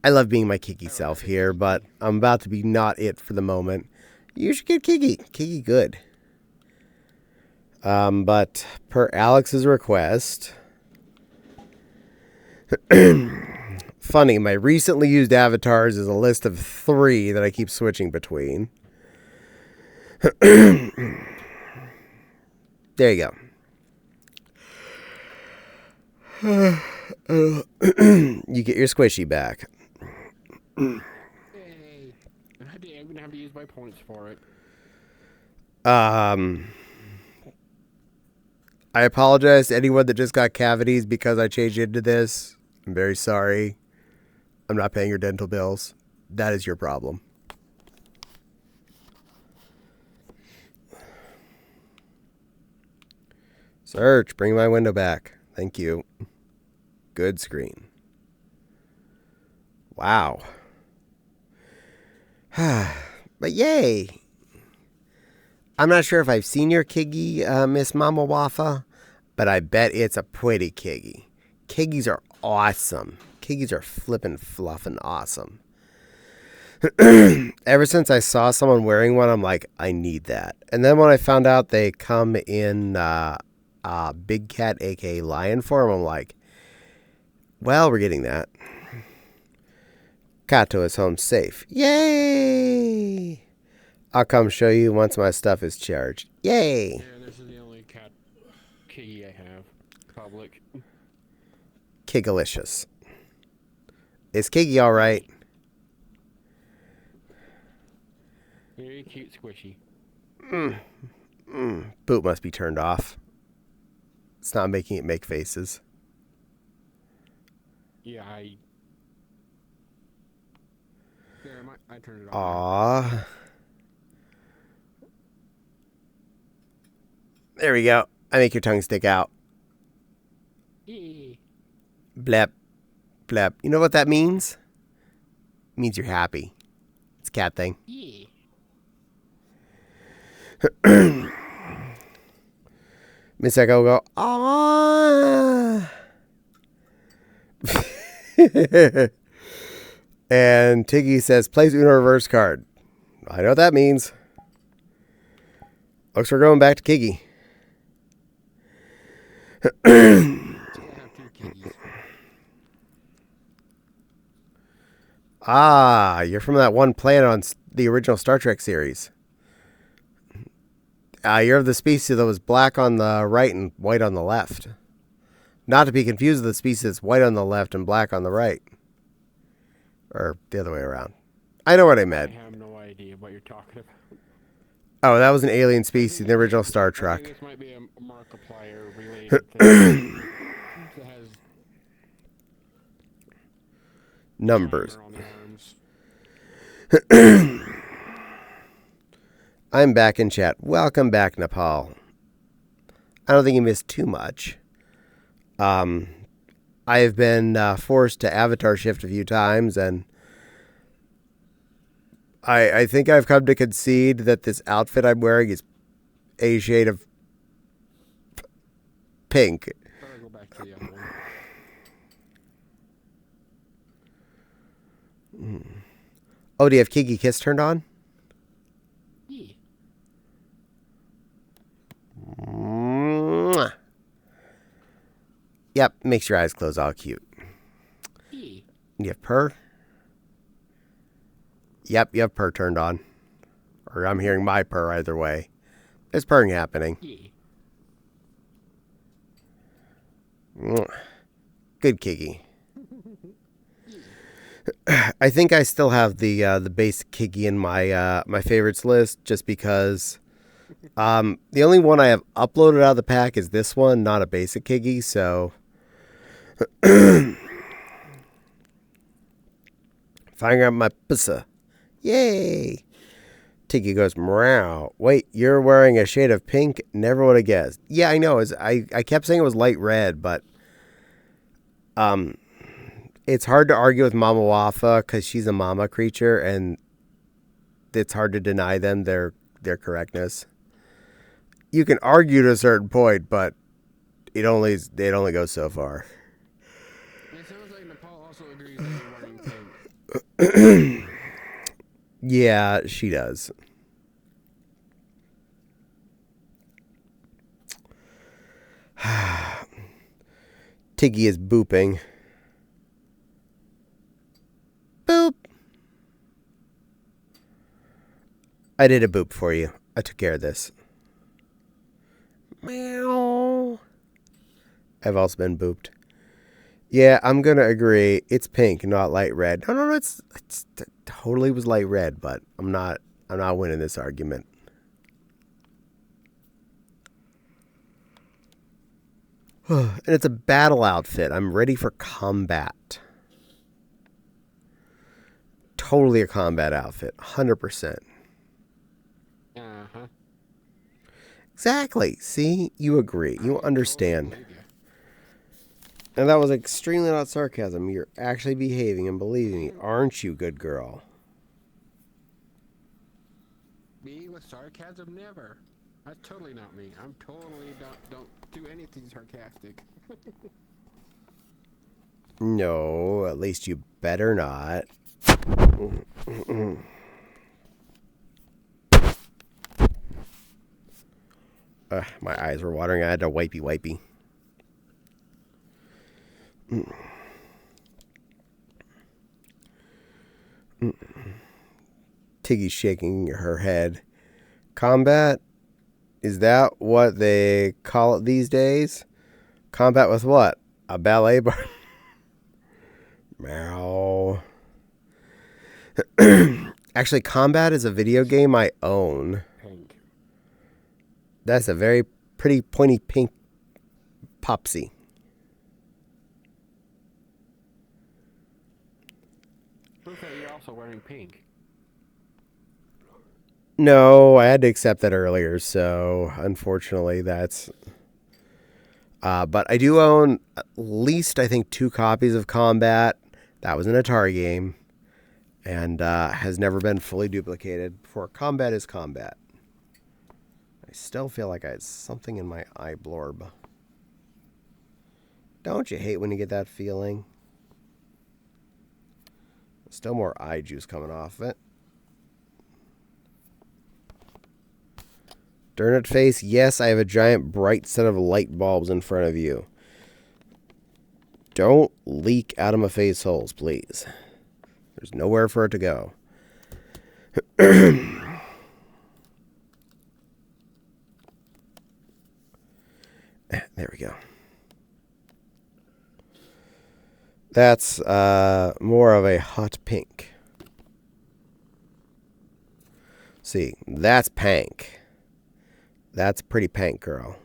I love being my Kiggy self here, but I'm about to be not it for the moment. You should get Kiggy. Kiggy good. But per Alex's request... Funny, my recently used avatars is a list of 3 that I keep switching between. There you go. You get your squishy back. Hey, I'm gonna have to use my points for it. I apologize to anyone that just got cavities because I changed into this. I'm very sorry. I'm not paying your dental bills. That is your problem. Search, bring my window back. Thank you. Good screen. Wow. But yay. I'm not sure if I've seen your Kiggy, Miss Mama Wafa, but I bet it's a pretty Kiggy. Kiggies are awesome. Kiggies are flippin' fluffin' awesome. Ever since I saw someone wearing one, I'm like, I need that. And then when I found out they come in big cat, aka lion form, I'm like, well, we're getting that. Kato is home safe. Yay! I'll come show you once my stuff is charged. Yay! Yeah, this is the only cat Kiggy I have. Public. Kigalicious. Is Kiggy alright? Very cute squishy. Boot must be turned off. It's not making it make faces. Yeah, there, I turned it Aww. off. There we go. I make your tongue stick out. Yeah. Blep. Blep. You know what that means? It means you're happy. It's a cat thing. Yeah. Miss Echo will go, aww. And Tiggy says, plays Uno reverse card. I know what that means. Looks we're going back to Kiggy. Ah, you're from that one planet on the original Star Trek series. You're of the species that was black on the right and white on the left. Not to be confused with the species that's white on the left and black on the right. Or the other way around. I know what I meant. I have no idea what you're talking about. Oh, that was an alien species in the original Star I Trek. think this might be a Markiplier related thing. That has Numbers. timer on the arms. I'm back in chat. Welcome back, Nepal. I don't think you missed too much. I have been forced to avatar shift a few times, and I think I've come to concede that this outfit I'm wearing is a shade of pink. Better go back to the other one. Oh, do you have Kiki Kiss turned on? Yeah. Mwah. Yep, makes your eyes close all cute. Yeah. You have purr? Yep, you have purr turned on. Or I'm hearing my purr either way. There's purring happening. Yeah. Mwah. Good Kiki. I think I still have the basic Kiki in my my favorites list just because the only one I have uploaded out of the pack is this one, not a basic Kiki, so firing out my pussa. Yay! Tiki goes, meow. Wait, you're wearing a shade of pink? Never would have guessed. Yeah, I know. I kept saying it was light red, but it's hard to argue with Mama Wafa because she's a mama creature, and it's hard to deny them their correctness. You can argue to a certain point, but it only goes so far. It sounds like Nepal also agrees that you're wearing pink. Yeah, she does. Tiggy is booping. Boop. I did a boop for you. I took care of this. Meow. I've also been booped. Yeah, I'm gonna agree. It's pink, not light red. No, it's it totally was light red, but I'm not winning this argument. And it's a battle outfit. I'm ready for combat. Totally a combat outfit. 100%. Uh-huh. Exactly. See? You agree. You understand. Totally believe you. And that was extremely not sarcasm. You're actually behaving and believing me. Aren't you, good girl? Me with sarcasm? Never. That's totally not me. I'm totally don't do anything sarcastic. No, at least you better not. My eyes were watering. I had to wipey. Tiggy's shaking her head. Combat? Is that what they call it these days? Combat with what? A ballet bar? Meow. Actually, Combat is a video game I own. Pink. That's a very pretty pointy pink popsy. Proof that you're also wearing pink. No, I had to accept that earlier, so unfortunately that's... but I do own at least, I think, 2 copies of Combat. That was an Atari game. And has never been fully duplicated before. Combat is Combat. I still feel like I had something in my eye blorb. Don't you hate when you get that feeling? Still more eye juice coming off of it. Darn it, face. Yes, I have a giant bright set of light bulbs in front of you. Don't leak out of my face holes, please. There's nowhere for it to go. There we go. That's more of a hot pink. See, that's pank. That's pretty pank, girl.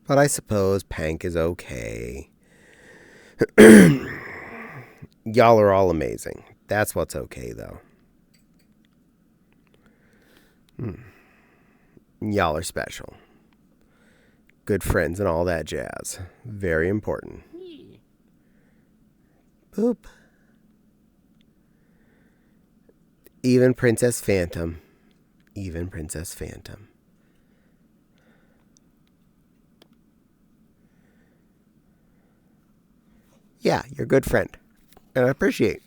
But I suppose pank is okay. Y'all are all amazing. That's what's okay, though. Y'all are special. Good friends and all that jazz. Very important. Yeah. Boop. Even Princess Phantom. Even Princess Phantom. Yeah, you're a good friend. And I appreciate.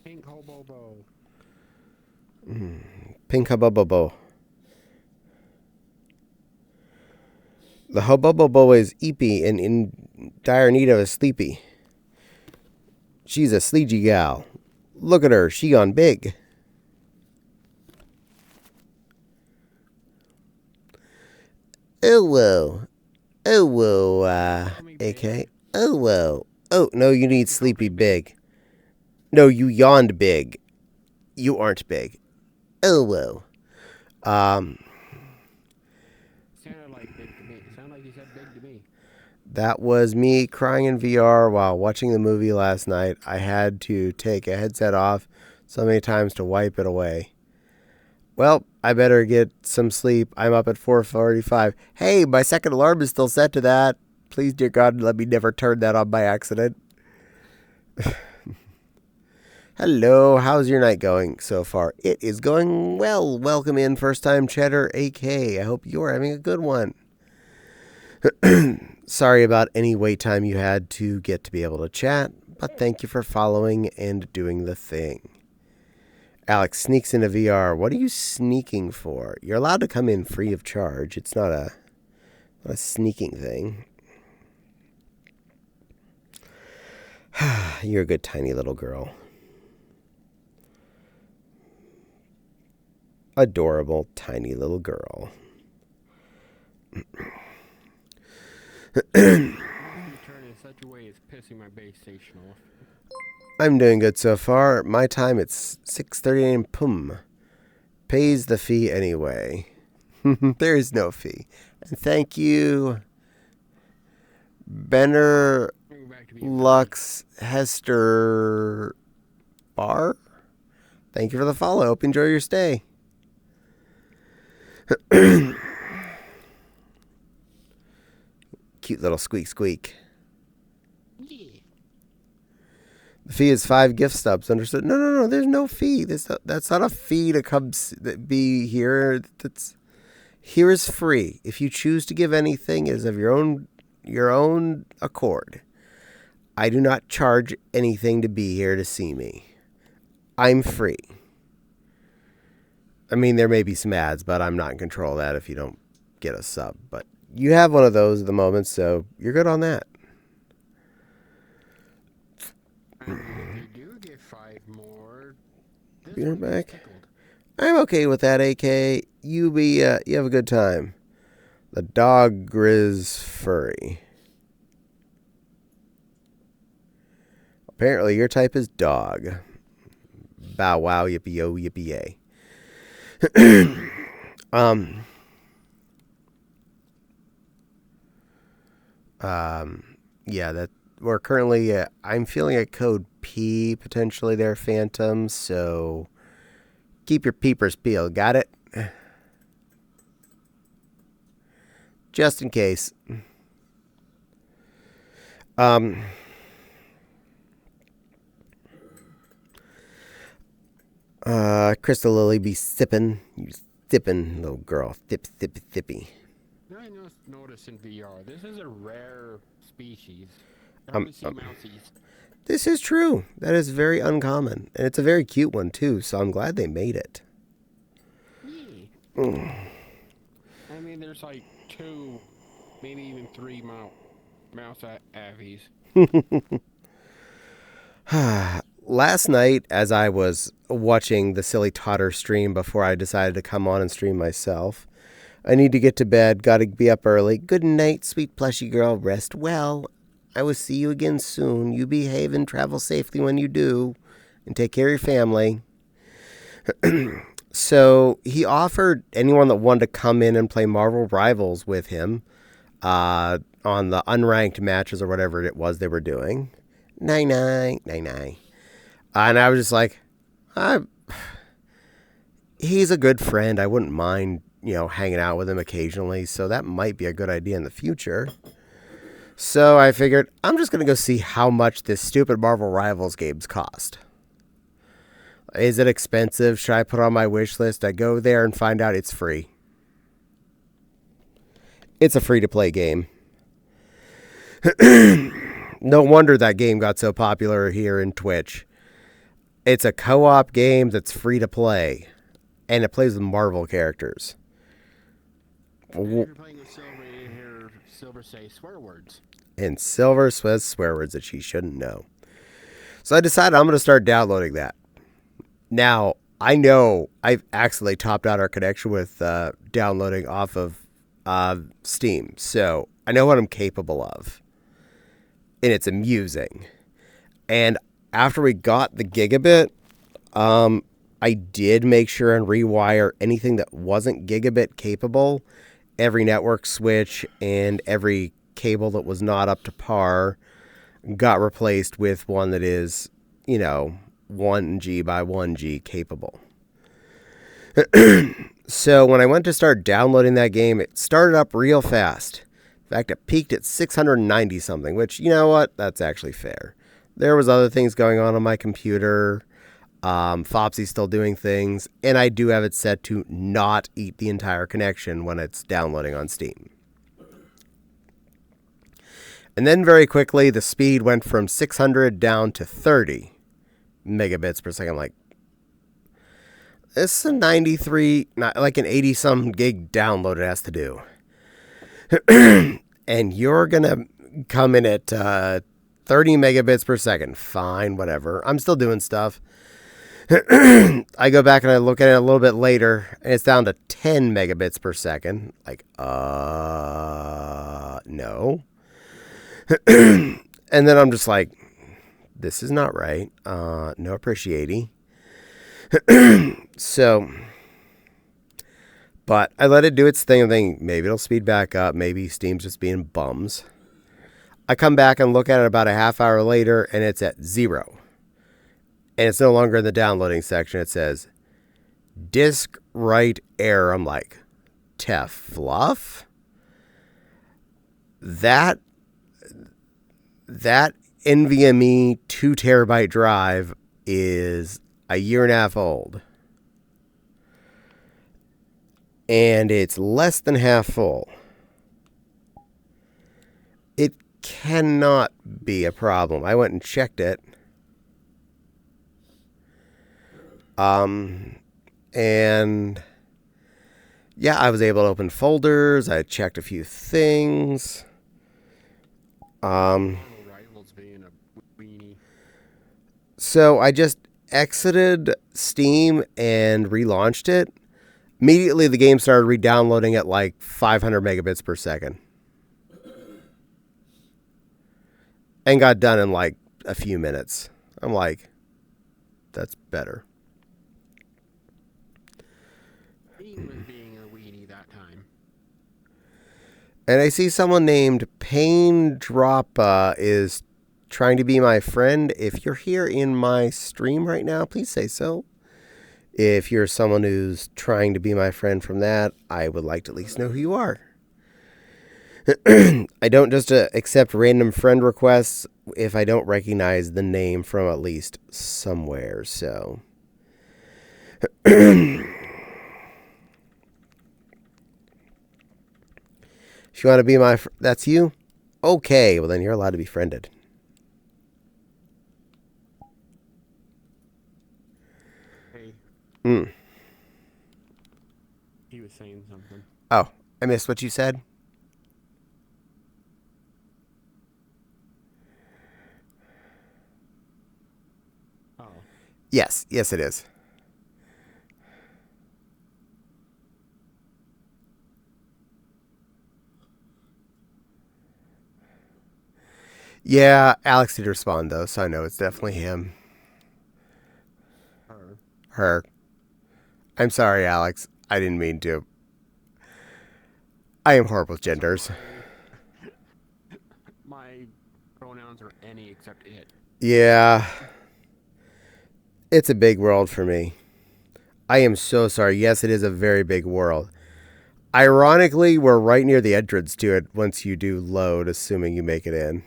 Pink hobobo. Pink Hubbubobo. The Hubbubobo is eepy and in dire need of a sleepy. She's a sleegey gal. Look at her, she gone big. Oh, whoa. Oh, whoa, AK. Oh, whoa. Oh, no, you need sleepy big. No, you yawned big. You aren't big. Oh, whoa. Sounded like big to me. It sounded like you said big to me. That was me crying in VR while watching the movie last night. I had to take a headset off so many times to wipe it away. Well, I better get some sleep. I'm up at 4:45. Hey, my second alarm is still set to that. Please, dear God, let me never turn that on by accident. Hello, how's your night going so far? It is going well. Welcome in, first time Cheddar AK. I hope you're having a good one. Sorry about any wait time you had to get to be able to chat, but thank you for following and doing the thing. Alex sneaks into VR. What are you sneaking for? You're allowed to come in free of charge. It's not a sneaking thing. You're a good tiny little girl. Adorable tiny little girl. You turn in such a way it's pissing my base station off. I'm doing good so far. My time, it's 6:30 a.m. Pum. Pays the fee anyway. There is no fee. And thank you, Benner Lux Hester Bar. Thank you for the follow. Hope you enjoy your stay. Cute little squeak squeak. Yeah. The fee is 5 gift stubs. Understood? No. There's no fee. That's not a fee to come be here. Here is free. If you choose to give anything, it is of your own accord. I do not charge anything to be here to see me. I'm free. I mean, there may be some ads, but I'm not in control of that if you don't get a sub. But you have one of those at the moment, so you're good on that. If you do get 5 more, this You're one gets back. tickled. I'm okay with that, AK. You have a good time. The dog grizz furry. Apparently your type is dog. Bow wow, yippee yo, yippee yay. Yeah, that we're currently I'm feeling a code P potentially there, Phantom, so keep your peepers peeled, got it? Just in case. Crystal Lily be sippin'. You sippin', little girl. Thippy. I noticed in VR, this is a rare species. I haven't seen mousies. This is true. That is very uncommon. And it's a very cute one, too, so I'm glad they made it. Yeah. I mean, there's like 2, maybe even 3 mouse avies. last night, as I was watching the Silly Totter stream before I decided to come on and stream myself, I need to get to bed. Gotta be up early. Good night, sweet plushy girl. Rest well. I will see you again soon. You behave and travel safely when you do. And take care of your family. So he offered anyone that wanted to come in and play Marvel Rivals with him on the unranked matches or whatever it was they were doing. Nine. And I was just like, he's a good friend. I wouldn't mind, hanging out with him occasionally. So that might be a good idea in the future. So I figured I'm just going to go see how much this stupid Marvel Rivals games cost. Is it expensive? Should I put it on my wish list? I go there and find out it's free. It's a free-to-play game. No wonder that game got so popular here in Twitch. It's a co-op game that's free to play. And it plays with Marvel characters. If you're playing with Silver, you hear Silver say swear words. And Silver says swear words that she shouldn't know. So I decided I'm going to start downloading that. Now, I know I've accidentally topped out our connection with downloading off of Steam. So I know what I'm capable of. And it's amusing. And after we got the gigabit, I did make sure and rewire anything that wasn't gigabit capable. Every network switch and every cable that was not up to par got replaced with one that is, 1G by 1G capable. So when I went to start downloading that game, it started up real fast. In fact, it peaked at 690 something, which, you know what? That's actually fair. There was other things going on my computer. Fopsy's still doing things, and I do have it set to not eat the entire connection when it's downloading on Steam. And then very quickly, the speed went from 600 down to 30 megabits per second. Like, it's a 93, not like an 80-some gig download it has to do. And you're going to come in at 30 megabits per second. Fine, whatever. I'm still doing stuff. I go back and I look at it a little bit later, and it's down to 10 megabits per second. Like, no. And then I'm just like, this is not right. No appreciating. So, but I let it do its thing and think maybe it'll speed back up. Maybe Steam's just being bums. I come back and look at it about a half hour later, and it's at 0. And it's no longer in the downloading section. It says, disk write error. I'm like, Tefluff? That NVMe 2 terabyte drive is a year and a half old. And it's less than half full. It cannot be a problem. I went and checked it. And yeah, I was able to open folders. I checked a few things. So I just exited Steam and relaunched it. Immediately, the game started re-downloading at like 500 megabits per second. And got done in like a few minutes. I'm like, that's better. He was being a weenie that time. And I see someone named Pain Drop is trying to be my friend. If you're here in my stream right now, please say so. If you're someone who's trying to be my friend from that, I would like to at least know who you are. I don't just accept random friend requests if I don't recognize the name from at least somewhere, so. If you want to be my that's you? Okay, well then you're allowed to be friended. Hey. He was saying something. Oh, I missed what you said. Oh. Yes, yes, it is. Yeah, Alex did respond though, so I know it's definitely him. Her. Her. I'm sorry, Alex. I didn't mean to. I am horrible with genders. So my pronouns are any except it. Yeah. It's a big world for me. I am so sorry. Yes, it is a very big world. Ironically, we're right near the entrance to it once you do load, assuming you make it in.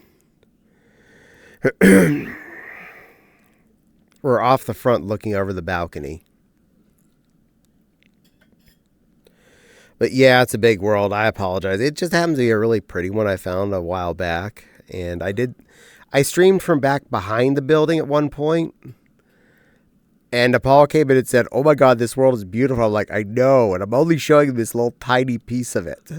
We're off the front looking over the balcony. But yeah, it's a big world. I apologize. It just happens to be a really pretty one I found a while back. And I streamed from back behind the building at one point. And Apollo came in and said, "Oh my God, this world is beautiful." I'm like, "I know." And I'm only showing him this little tiny piece of it.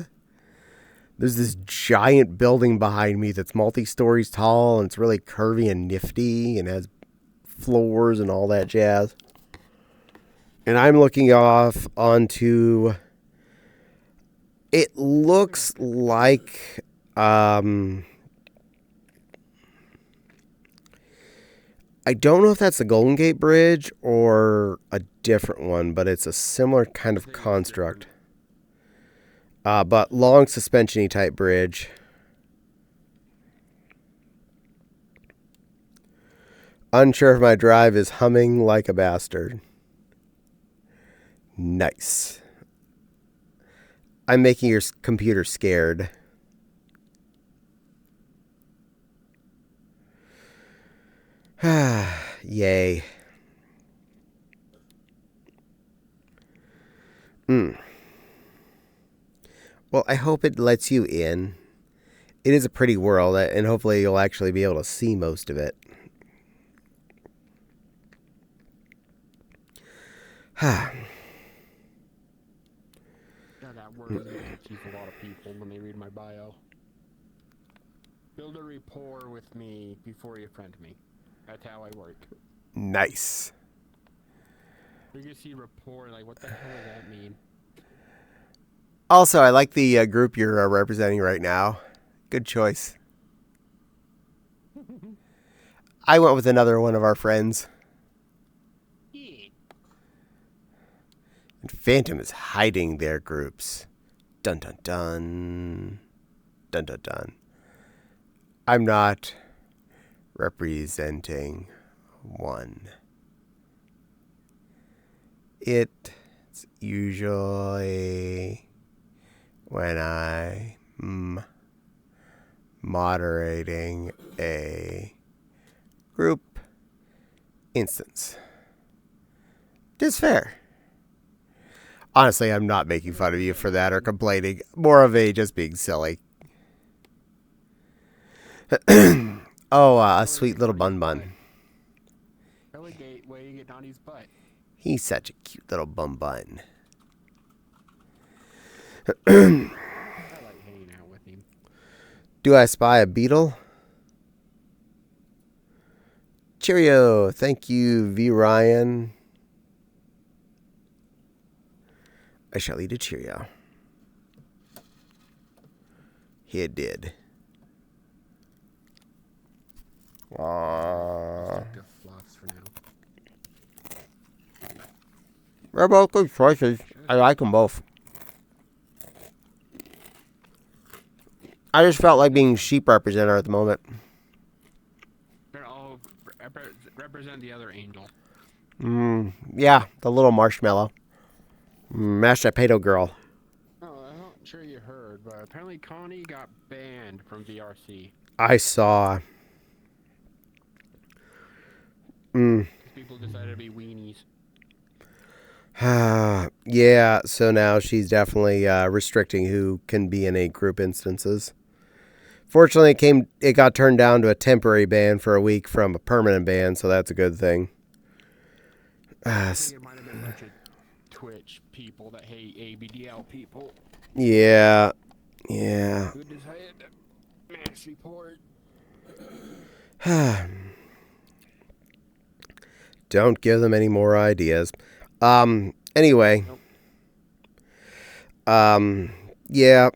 There's this giant building behind me that's multi-stories tall. And it's really curvy and nifty. And has floors and all that jazz. And I'm looking off onto... It looks like... I don't know if that's the Golden Gate Bridge or a different one, but it's a similar kind of construct. But long suspension-y type bridge. Unsure if my drive is humming like a bastard. Nice. I'm making your computer scared. Yay. Well, I hope it lets you in. It is a pretty world, and hopefully you'll actually be able to see most of it. Yeah, that word is going to confuse a lot of people when they read my bio. Build a rapport with me before you friend me. That's how I work. Nice. You're going to see rapport, like, what the hell does that mean? Also, I like the group you're representing right now. Good choice. I went with another one of our friends. Yeah. And Phantom is hiding their groups. Dun dun dun. Dun dun dun. I'm not representing one. It's usually when I'm moderating a group instance. It's fair. Honestly, I'm not making fun of you for that or complaining. More of a just being silly. Oh, a sweet little bun bun. Relegate where you get Donnie's butt. He's such a cute little bun bun. I like hanging out with him. Do I spy a beetle? Cheerio. Thank you, V. Ryan. I shall eat a Cheerio. He did. Stick to fluffs for now. They're both good choices. I like them both. I just felt like being sheep representative at the moment. They're all represent the other angel. Yeah, the little marshmallow. Mashed potato girl. Oh, I'm not sure you heard, but apparently Connie got banned from VRC. I saw. People decided to be weenies. Yeah, so now she's definitely restricting who can be in 8 group instances. Fortunately, it got turned down to a temporary ban for a week from a permanent ban, so that's a good thing. I think it might have been a bunch of Twitch people that hate ABDL people. Yeah. Who decided to mass report? Don't give them any more ideas. Anyway. Nope. Yeah.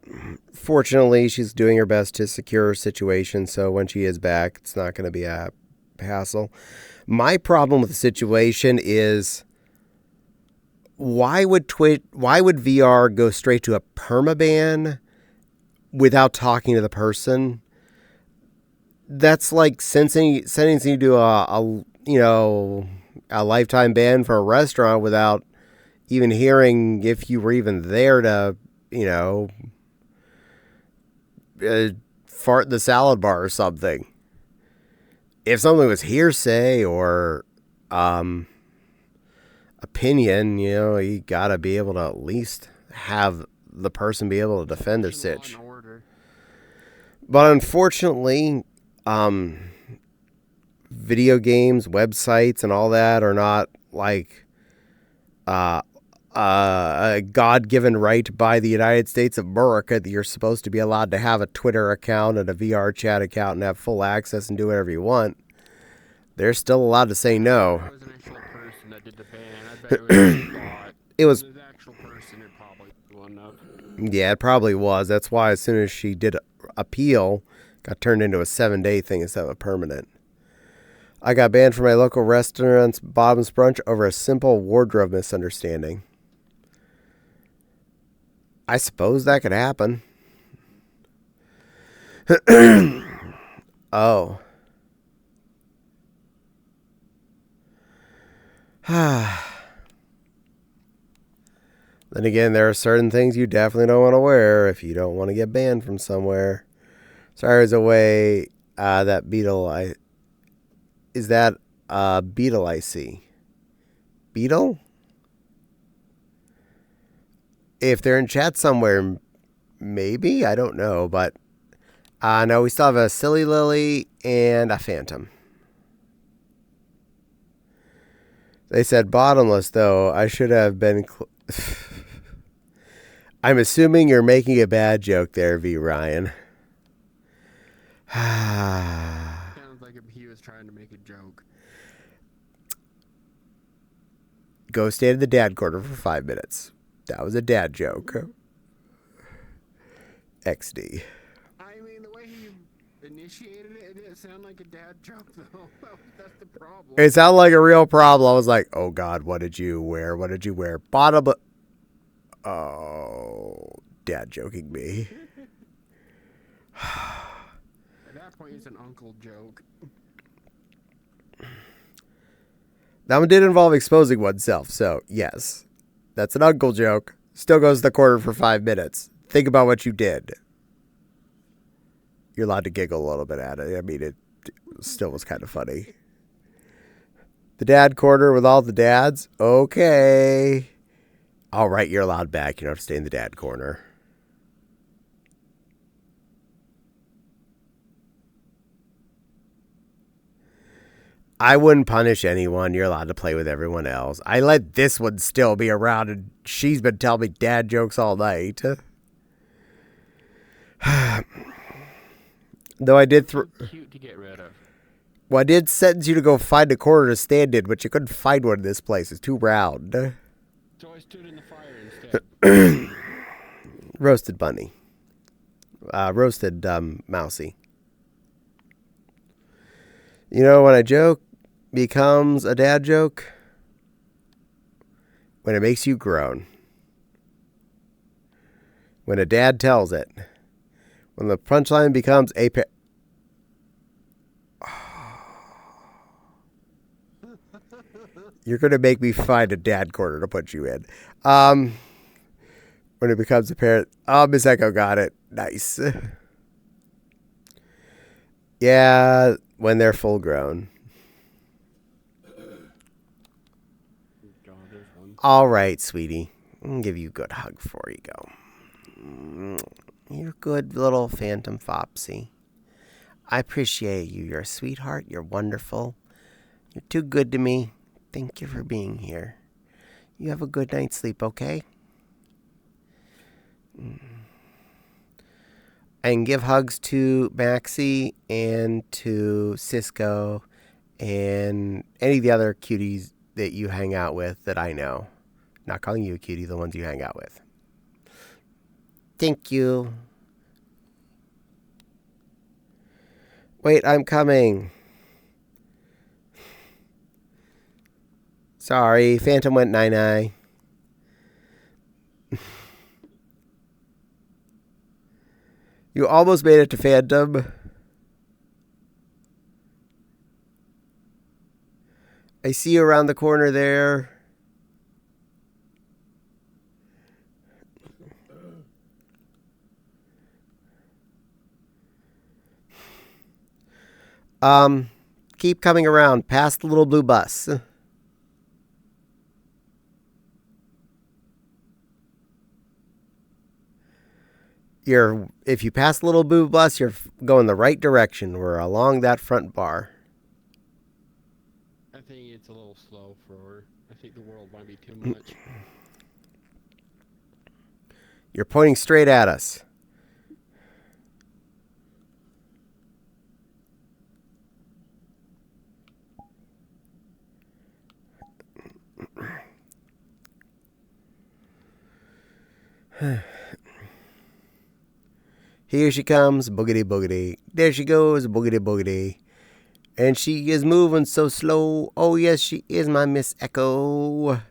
Fortunately, she's doing her best to secure her situation, so when she is back, it's not going to be a hassle. My problem with the situation is why would VR go straight to a permaban without talking to the person? That's like sentencing you to a lifetime ban for a restaurant without even hearing if you were even there to, fart in the salad bar or something. If something was hearsay or opinion, you gotta be able to at least have the person be able to defend their sitch. But unfortunately, video games, websites, and all that are not like a God-given right by the United States of America that you're supposed to be allowed to have a Twitter account and a VR chat account and have full access and do whatever you want. They're still allowed to say no. It was an actual person that did the ban. I bet it was a bot. It was an actual person. It probably wasn't up. Yeah, it probably was. That's why as soon as she did appeal, got turned into a 7-day thing instead of a permanent. I got banned from my local restaurant's bottoms brunch over a simple wardrobe misunderstanding. I suppose that could happen. Oh. Then again, there are certain things you definitely don't want to wear if you don't want to get banned from somewhere. Sorry, there's a way that beetle is that beetle I see. Beetle? If they're in chat somewhere, maybe, I don't know, but no, we still have a Silly Lily and a Phantom. They said bottomless, though. I should have been... I'm assuming you're making a bad joke there, V. Ryan. Sounds like he was trying to make a joke. Go stay in the dad corner for 5 minutes. That was a dad joke. XD. I mean, the way he initiated it, it didn't sound like a dad joke, though. That's the problem. It sounded like a real problem. I was like, oh, God, what did you wear? What did you wear? Bottom... Oh, dad joking me. At that point, it's an uncle joke. That one did involve exposing oneself, so yes. That's an uncle joke. Still goes to the corner for 5 minutes. Think about what you did. You're allowed to giggle a little bit at it. I mean, it still was kind of funny. The dad corner with all the dads? Okay. All right, you're allowed back. You don't have to stay in the dad corner. I wouldn't punish anyone. You're allowed to play with everyone else. I let this one still be around, and she's been telling me dad jokes all night. Though I did... Cute to get rid of. Well, I did sentence you to go find a corner to stand in, but you couldn't find one in this place. It's too round. So I stood in the fire instead. Roasted bunny. Roasted mousy. You know, when a joke becomes a dad joke, when it makes you groan. When a dad tells it. When the punchline becomes a... You're going to make me find a dad corner to put you in. When it becomes apparent... Oh, Miss Echo got it. Nice. Yeah, when they're full grown. All right, sweetie. I'll give you a good hug before you go. You're a good little phantom Fopsy. I appreciate you. You're a sweetheart. You're wonderful. You're too good to me. Thank you for being here. You have a good night's sleep, okay? And give hugs to Maxie and to Cisco and any of the other cuties that you hang out with that I know. Not calling you a cutie, the ones you hang out with. Thank you. Wait, I'm coming. Sorry, Phantom went nine-nine. You almost made it to Phantom. I see you around the corner there. Keep coming around past the little blue bus. If you pass the little blue bus, you're going the right direction. We're along that front bar. I think it's a little slow for her. I think the world might be too much. You're pointing straight at us. Here she comes, boogity boogity. There she goes, boogity boogity. And she is moving so slow. Oh yes, she is my Miss Echo.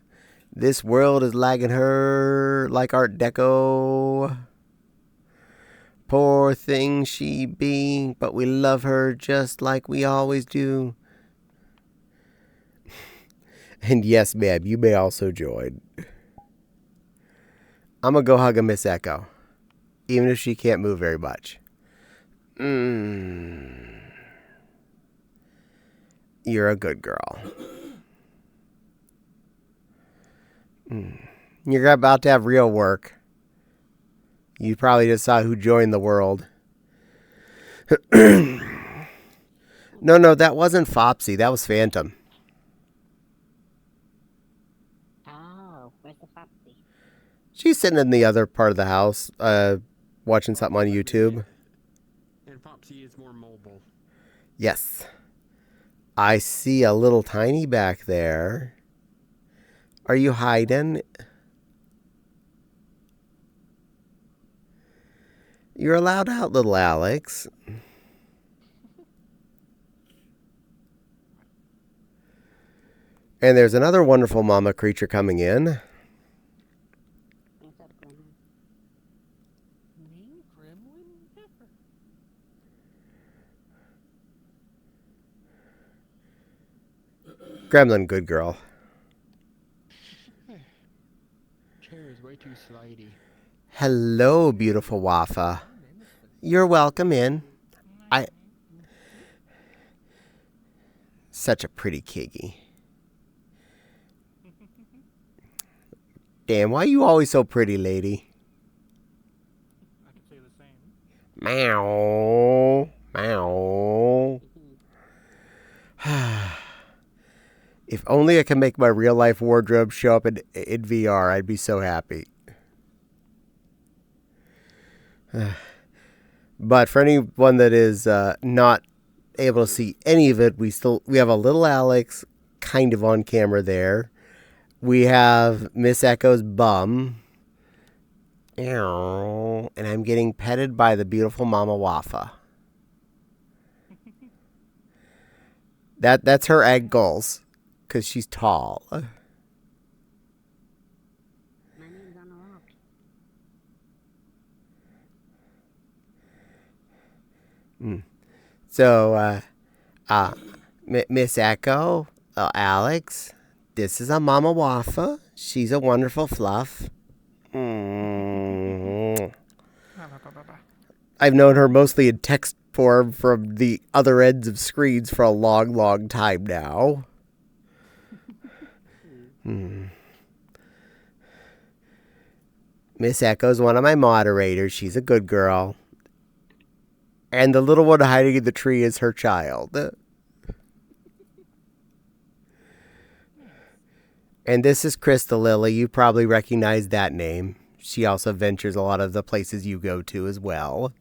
This world is lagging her like Art Deco. Poor thing she be, but we love her just like we always do. And yes, ma'am, you may also join. I'm going to go hug a Miss Echo, even if she can't move very much. You're a good girl. You're about to have real work. You probably just saw who joined the world. No, that wasn't Fopsy. That was Phantom. Oh, where's the Foxy? She's sitting in the other part of the house, watching something on YouTube. And Popsy is more mobile. Yes. I see a little tiny back there. Are you hiding? You're allowed out, little Alex. And there's another wonderful mama creature coming in. What's up, Grandma? Me, Gremlin? Never. Gremlin, good girl. Chair is way too slidey. Hello, beautiful Wafa. You're welcome in. Such a pretty kiggy. Damn, why are you always so pretty, lady? I can say the same. Meow. Meow. If only I could make my real life wardrobe show up in VR, I'd be so happy. But for anyone that is not able to see any of it, we have a little Alex kind of on camera there. We have Miss Echo's bum. And I'm getting petted by the beautiful Mama Wafa. That's her ankles, because she's tall. My name's on the rock. So, Miss Echo, Alex, this is a Mama Wafa. She's a wonderful fluff. I've known her mostly in text form from the other ends of screens for a long, long time now. Miss Echo's one of my moderators. She's a good girl. And the little one hiding in the tree is her child. And this is Crystal Lily. You probably recognize that name. She also ventures a lot of the places you go to as well.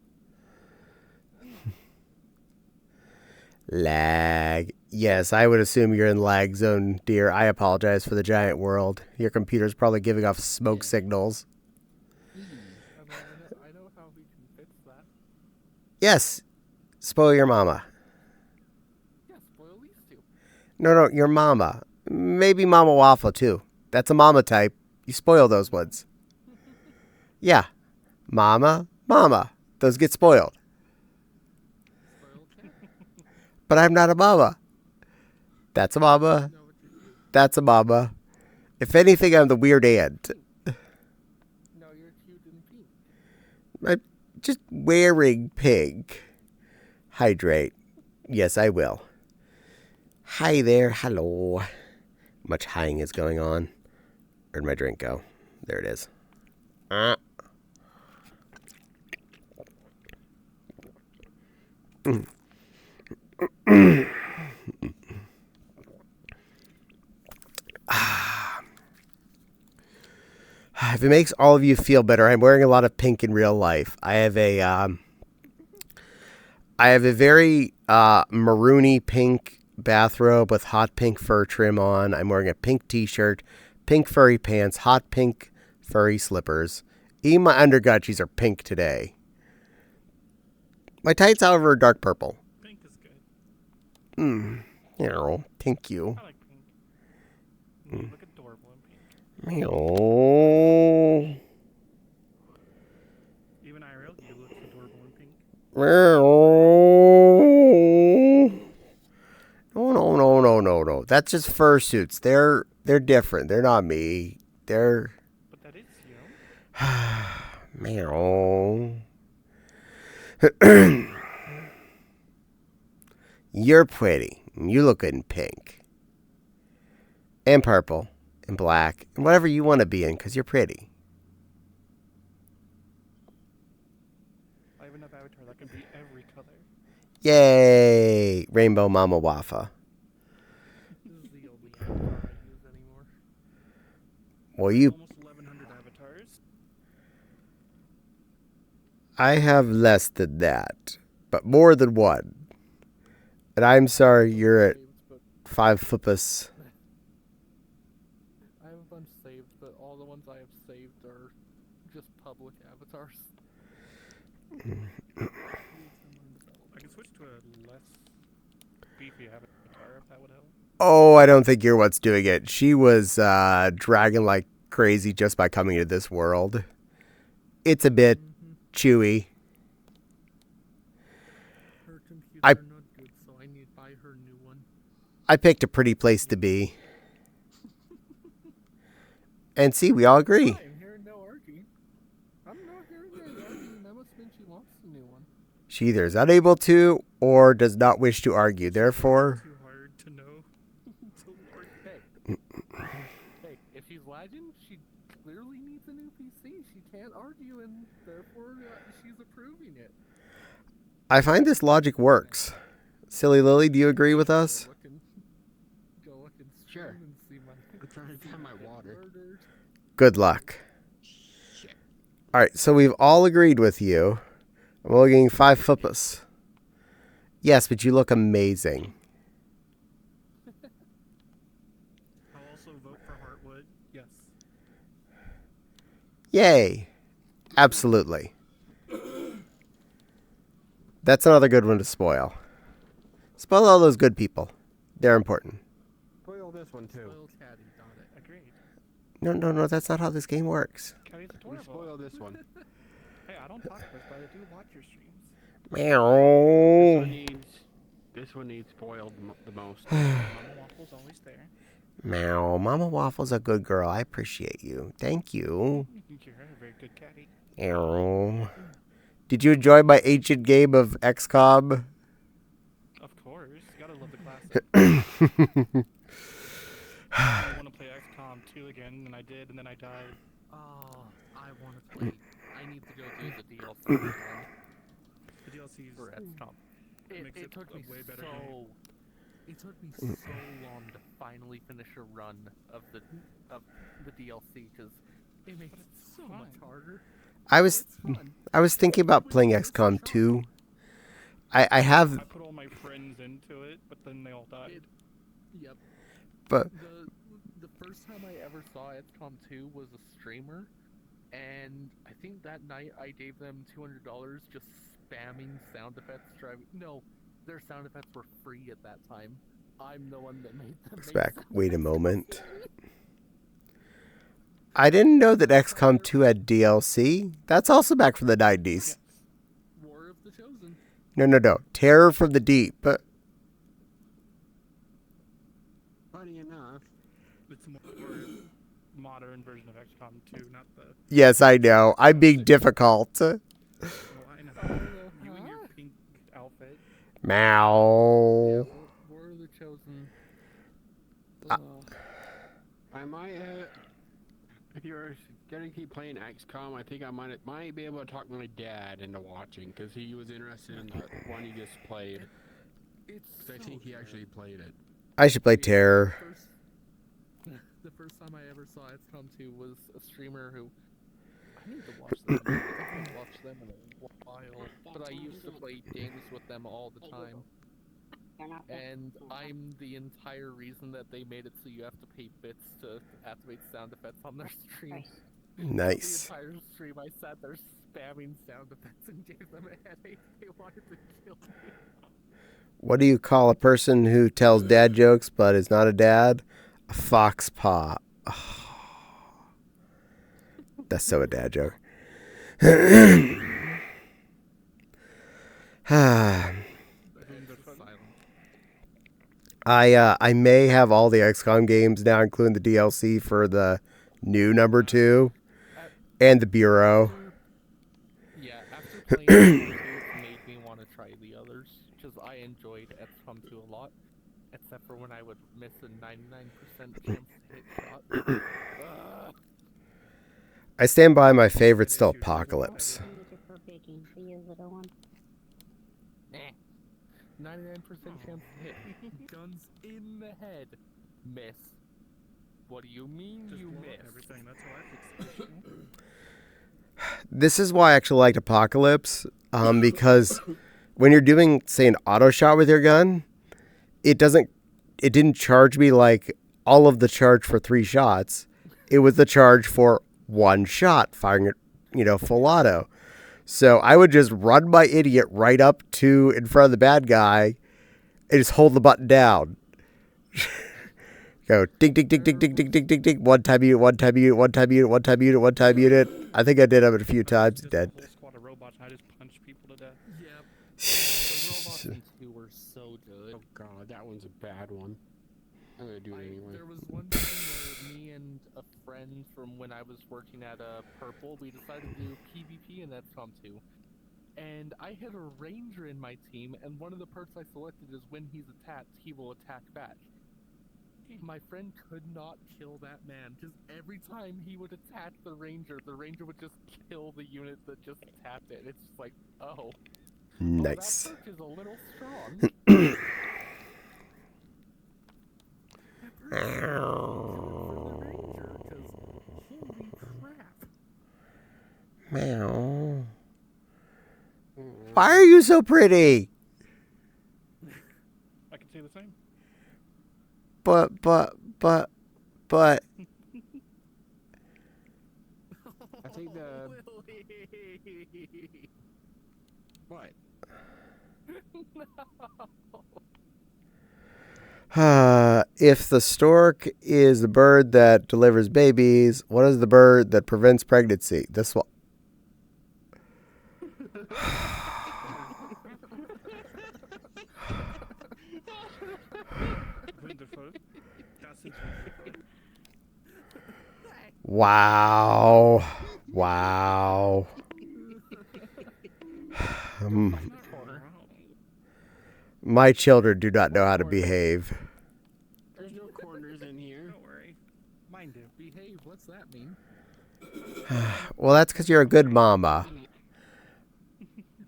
Lag. Yes, I would assume you're in lag zone, dear. I apologize for the giant world. Your computer's probably giving off smoke signals. I know how we can fix that. Yes, spoil your mama. Yeah, spoil these two. No, your mama. Maybe Mama Waffle, too. That's a mama type. You spoil those ones. Yeah. Mama. Those get spoiled. Spoiled cat. But I'm not a mama. That's a mama. No, it's cute. That's a mama. If anything, I'm the weird aunt. No, you're cute and pink. I'm just wearing pink. Hydrate. Yes, I will. Hi there. Hello. Much highing is going on. Where'd my drink go? There it is. If it makes all of you feel better, I'm wearing a lot of pink in real life. I have a very maroony pink bathrobe with hot pink fur trim on. I'm wearing a pink t-shirt, pink furry pants, hot pink furry slippers. Even my undergutchies are pink today. My tights, however, are dark purple. Pink is good. Thank you. I like pink. You look adorable in pink. Meow. Even IRL, you look adorable in pink. No. That's just fursuits. They're different. They're not me. They're But that is you. meow. You're pretty. You look good in pink. And purple. And black. And whatever you want to be in, because you're pretty. I have enough avatar that can be every color. Yay! Rainbow Mama Wafa. This is the only avatar I use anymore. Well, you... Almost 1,100 avatars. I have less than that. But more than one. And I'm sorry you're at But 5 flippus. I have a bunch saved, but all the ones I have saved are just public avatars. I can switch to a less beefy avatar if that would help. Oh, I don't think you're what's doing it. She was dragging like crazy just by coming to this world. It's a bit chewy. Her computer I- are not good, so I need to buy her new one. I picked a pretty place to be. And see, we all agree. I'm hearing no arguing. I'm not hearing any arguing. That must mean she wants the new one. She either is unable to or does not wish to argue. Therefore, Too hard to know. To work. Hey, if she's lagging, she clearly needs a new PC. She can't argue, and therefore she's approving it. I find this logic works. Silly Lily, do you agree with us? Go look and Sure. stream and see my. I'm trying to find my get water. murdered. Good luck. All right, so we've all agreed with you. I'm only getting 5 flippus. Yes, but you look amazing. I'll also vote for Heartwood. Yes. Yay. Absolutely. That's another good one to spoil. Spoil all those good people. They're important. Spoil this one too. Spoil Caddie, got it. Agreed. No, that's not how this game works. Caddie's We adorable. spoil this one. Hey, I don't talk much, but I do watch your streams. Meow. This one needs spoiled the most. Mama Waffle's always there. Meow. Mama Waffle's a good girl. I appreciate you. Thank you. You're a very good Caddie. Meow. Did you enjoy my ancient game of XCOM? Of course. You gotta love the classic. I want to play XCOM 2 again, and I did, and then I died. Oh, I want to play. I need to go do the DLC again. The DLC's For XCOM. makes It took a me way better so. game. It took me so long to finally finish a run of the DLC because it makes it so fun. much harder. I was It's fun. thinking about playing XCOM 2. I have I put all my friends friends into it, but then they all died. Yep. But The first time I ever saw XCOM 2 was a streamer, and I think that night I gave them $200 just spamming sound effects. No, their sound effects were free at that time. I'm the one that made them. it's make back. sound Wait a effects. moment. I didn't know that XCOM 2 had DLC. That's also back from the 90s. War of the Chosen. No. Terror from the Deep. Funny enough, It's a more modern version of XCOM 2, not the. Yes, I know. I'm being difficult. Oh, I know. You and your pink outfit. Meow. War of the Chosen. I might. If you're gonna keep playing XCOM, I think I might be able to talk my dad into watching because he was interested in the one you just played. It's. I think he actually played it. I should play Terror. The first time I ever saw XCOM 2 was a streamer who. I need to watch them. I haven't watched them in a while, but I used to play games with them all the time. Turn off the And I'm the entire reason that they made it so you have to pay bits to activate sound effects on their stream. Nice. The entire stream I sat there spamming sound effects and gave them a headache. They wanted to kill me. What do you call a person who tells dad jokes but is not a dad? A fox paw. Oh. That's so a dad joke. I may have all the XCOM games now, including the DLC for the new number 2 and the Bureau. Yeah, after playing XCOM 2, it made me want to try the others, because I enjoyed XCOM 2 a lot, except for when I would miss a 99% chance to hit shot. I stand by my favorite still, Apocalypse. for picking for you, little one. 99% chance to hit. Guns in the head. Miss. What do you mean Just you blow up miss? everything. That's how I fix it. This is why I actually liked Apocalypse, because when you're doing, say, an auto shot with your gun, it didn't charge me like all of the charge for 3 shots. It was the charge for 1 shot, firing it, full auto. So I would just run my idiot right up to in front of the bad guy and just hold the button down. Go ding, ding, ding, ding, ding, ding, ding, ding, ding. One time unit, one time unit, one time unit, one time unit, one time unit. I think I did it a few times. Just Dead. a whole squad of robots, and I just punch people to death. Yep. The robots in 2 were so good. Oh god, that one's a bad one. I'm gonna do it anyway. There was one time where me and a friend from when I was working at Purple, we decided to do PvP in XCOM 2. And I had a ranger in my team, and one of the perks I selected is when he's attacked, he will attack back. My friend could not kill that man, because every time he would attack the ranger would just kill the unit that just attacked it. It's just like, oh. Nice. Oh, that perk is a little strong. Meow. Why are you so pretty? I can say the same. But. I think the what? If the stork is the bird that delivers babies, what is the bird that prevents pregnancy? This one. Wonderful. That's it. Wow. Wow. My children do not know how to behave. There's no corners in here. Don't worry. Mine do. Behave, what's that mean? Well, that's because you're a good mama.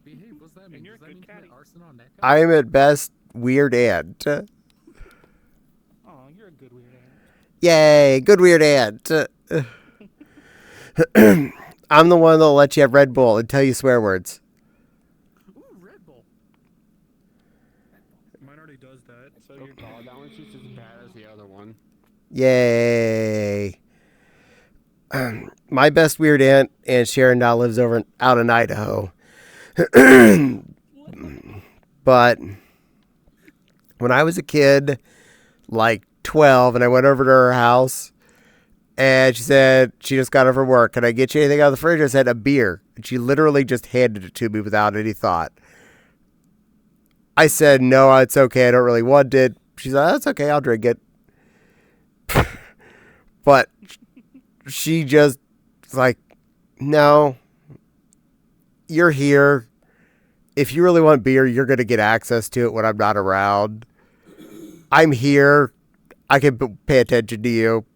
Behave, what's that mean? And you're a Does that good mean commit caddy. arson on that guy? I am at best weird aunt. Oh, you're a good weird aunt. Yay, good weird aunt. I'm the one that'll let you have Red Bull and tell you swear words. Ooh, Red Bull. Mine already does that. So Oh you're god, that one's just as bad as the other one. Yay. My best weird aunt, Aunt Sharon, now lives out in Idaho. But when I was a kid, like 12, and I went over to her house, and she said she just got off from work. Can I get you anything out of the fridge? I said, a beer. And she literally just handed it to me without any thought. I said, no, it's okay. I don't really want it. She's like, that's okay. I'll drink it. But she just was like, no, you're here. If you really want beer, you're going to get access to it when I'm not around. I'm here. I can pay attention to you.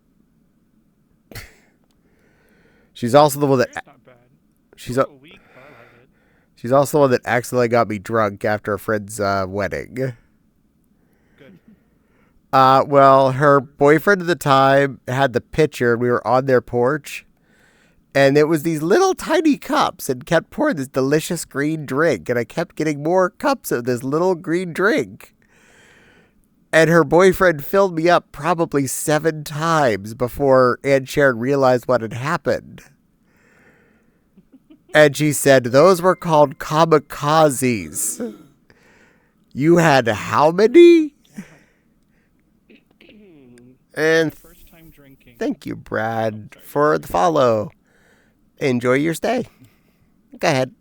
She's also the one that Beer's not bad. she's A week, but I like it. she's also the one that accidentally got me drunk after a friend's wedding. Good. Well, her boyfriend at the time had the pitcher. We were on their porch, and it was these little tiny cups, and kept pouring this delicious green drink, and I kept getting more cups of this little green drink. And her boyfriend filled me up probably 7 times before Aunt Sharon realized what had happened. And she said, those were called kamikazes. You had how many? And First time drinking. thank you, Brad, for the follow. Enjoy your stay. Go ahead.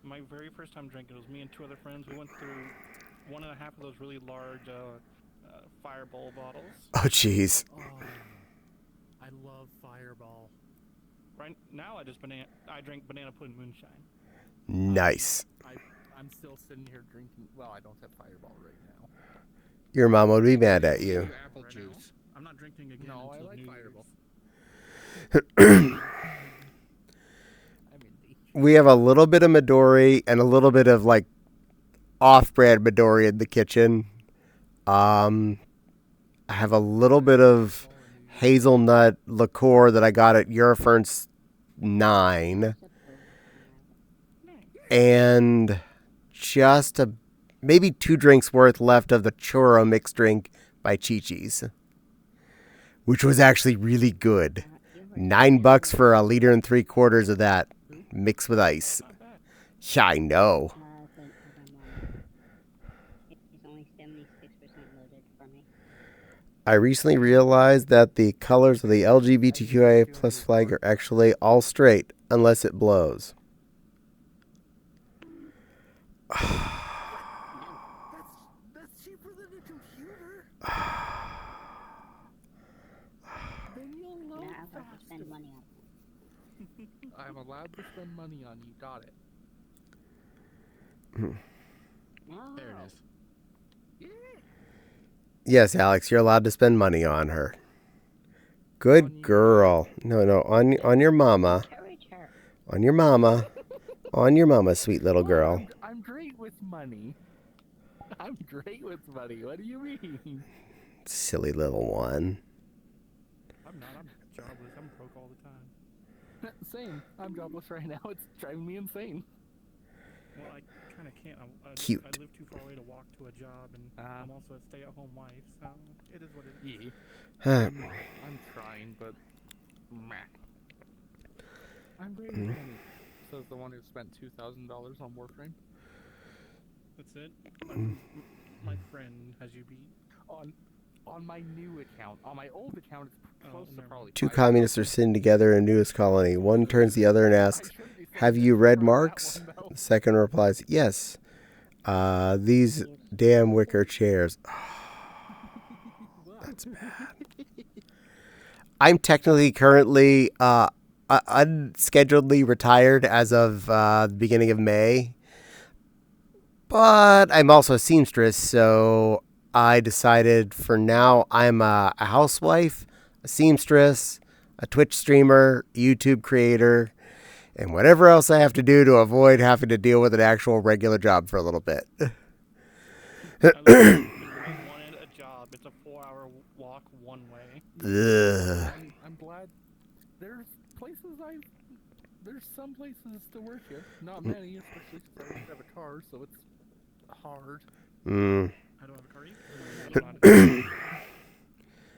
My very first time drinking, it was me and 2 other friends. We went through 1.5 of those really large Fireball bottles. Oh, jeez. Oh, I love Fireball. Right now, I drink banana pudding moonshine. Nice. I'm still sitting here drinking. Well, I don't have Fireball right now. Your mom would be mad at you. Apple Right now, juice. I'm not drinking again. No, I until like New Fireball. Year's. I'm indie. We have a little bit of Midori and a little bit of like off-brand Midori in the kitchen. I have a little bit of hazelnut liqueur that I got at Eurofurnace 9, and just maybe 2 drinks worth left of the churro mixed drink by Chi-Chi's, which was actually really good. $9 for a 1.75 liters of that mixed with ice. Not bad. Yeah, I know. It's only 76% loaded for me. I recently realized that the colors of the LGBTQIA plus flag are actually all straight, unless it blows. That's cheaper than a computer. Then you'll You're load not allowed to faster. spend money on I'm allowed to spend money on you. Got it. it. No. There it is. Yes, Alex, you're allowed to spend money on her. Good girl. No, on your mama. Encourage her. On your mama. On your mama, sweet little girl. I'm great with money. I'm great with money. What do you mean? Silly little one. I'm not. I'm jobless. I'm broke all the time. Same. I'm jobless right now. It's driving me insane. Well, I kind of can't. I Cute. live too far away to walk to a job, and I'm also a stay-at-home wife, so it is what it is. Yeah. I'm trying, but meh. I'm great with money. Says the one who spent $2,000 on Warframe. That's it. My friend has you beat. On my new account. On my old account, it's close to never probably. 2 $5. communists are sitting together in a newest colony. One turns the other and asks, have you read Marx? The second replies, yes. These damn wicker chairs. That's bad. I'm technically currently unscheduledly retired as of the beginning of May. But I'm also a seamstress, so I decided for now I'm a housewife, a seamstress, a Twitch streamer, YouTube creator, and whatever else I have to do to avoid having to deal with an actual regular job for a little bit. I wanted a job. It's a 4-hour walk one way. Ugh. I'm glad. There's some places to work here. Not many, especially since I don't have a car, so it's hard. Mm. I don't have a car either.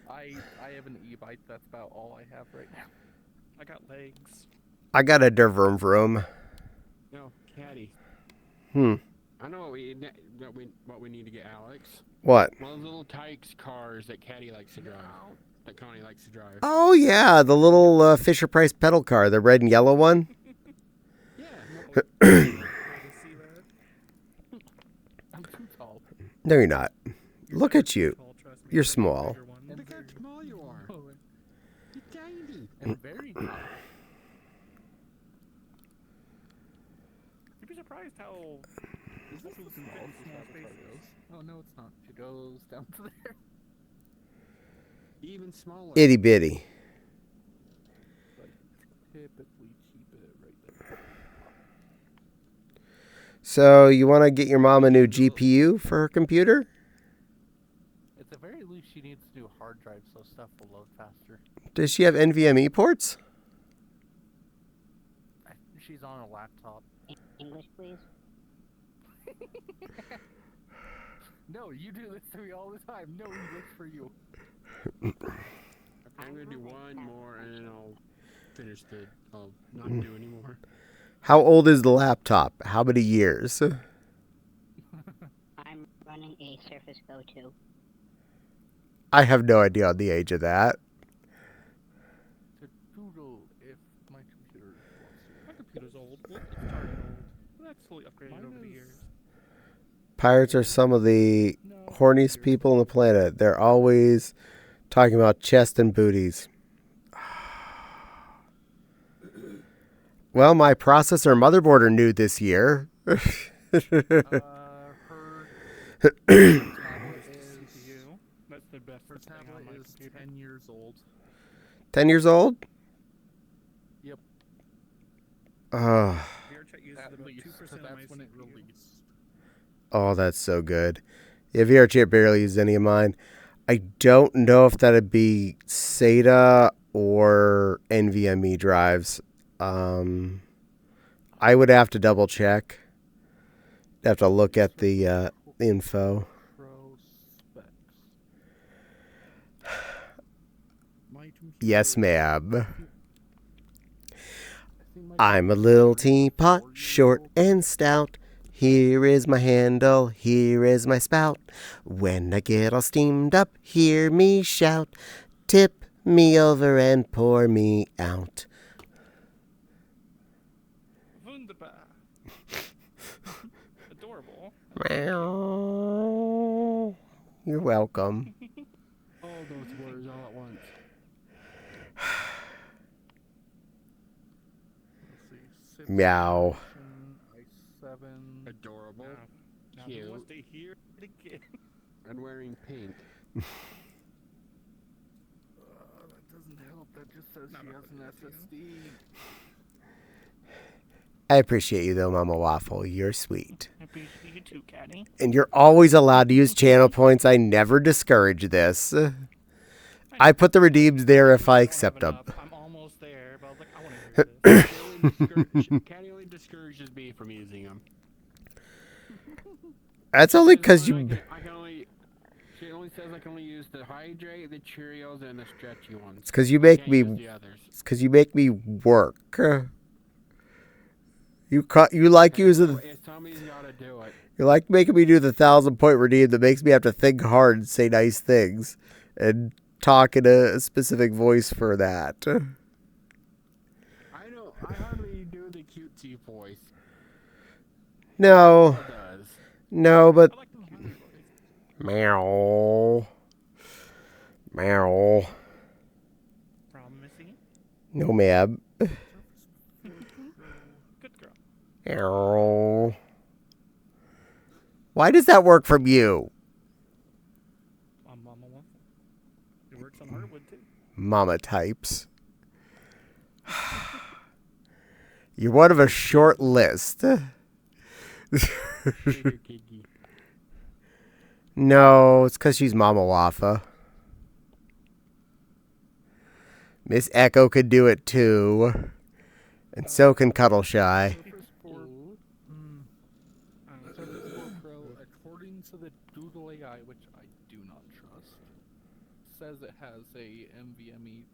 I have an e-bike. That's about all I have right now. I got legs. I got a der vroom vroom. No, Caddie. Hmm. I know what we need to get Alex. What? One of those little Tykes cars that Caddie likes to drive. That Connie likes to drive. Oh, yeah, the little Fisher Price pedal car, the red and yellow one. Yeah. See that? I'm too tall. No, you're not. You're Look not at you. tall, trust me. You're There's a small. bigger one. Look how small you are. You're tiny. And very tall. You'd be surprised how Is this muscles the can fit in smallest small car spaces. goes? Oh no, it's not. It goes down to there. Even smaller. Itty bitty. Typically keep it right there. So, you want to get your mom a new GPU for her computer? At the very least, she needs to do hard drive so stuff will load faster. Does she have NVMe ports? She's on a laptop. English, please. No, you do this to me all the time. No English for you. I'm gonna do one more and then I'll finish the. I'll not do anymore. How old is the laptop? How many years? I'm running a Surface Go 2. I have no idea on the age of that. To Google if my computer wants to. My computer's old. Well, it's started old. But that's slowly upgraded Mine over the is- years. Pirates are some of the No, horniest people on the planet. They're always talking about chest and booties. Well, my processor and motherboard are new this year. Her tablet is CPU. That's the best her thing on tablet my is computer. 10 years old. 10 years old? Yep. Oh, VRChat uses At about least, 2% because of my that's when it CPU. released. oh, that's so good. Yeah, VRChat barely uses any of mine. I don't know if that'd be SATA or NVMe drives. I would have to double check. Have to look at the info. Pro specs. My computer Yes, ma'am. I think my I'm a computer's little 3 or teapot, 4 years short old. and stout. Here is my handle, here is my spout. When I get all steamed up, hear me shout. Tip me over and pour me out. Wunderbar. Adorable. Meow. You're welcome. All those words all at once. Let's see. Meow. i7. Adorable. Now he Cute. wants to hear it again. And wearing pink. That doesn't help. That just says Not she has an about the SSD. I appreciate you though, Mama Waffle. You're sweet. I appreciate you too, Caddie. And you're always allowed to use channel points. I never discourage this. I put the redeems there if I accept them. I'm almost there, but I was like, I want to use this. Caddie only discourages me from using them. That's only because you... I can only. She only says I can only use the Hydrate, the Cheerios, and the stretchy ones. It's because you I make can't me... use the others. It's because you make me work. You like using... Somebody's gotta do it. You like making me do the 1,000-point redeem that makes me have to think hard and say nice things. And talk in a specific voice for that. I hardly do the cutesy voice. No. It does. No, but... I like the Mahoney voice. Meow. Meow. Problem, Missy? No, ma'am. Good girl. Meow. Why does that work from you? Mama Waffle. It works on hardwood too. Mama types. You're one of a short list. Figure Kiki. No, it's because she's Mama Wafa. Miss Echo could do it too. And so can Cuddle Shy. Surface 4, Surface 4 Pro, a into the Google AI, which I do not trust. Says it has a NVMe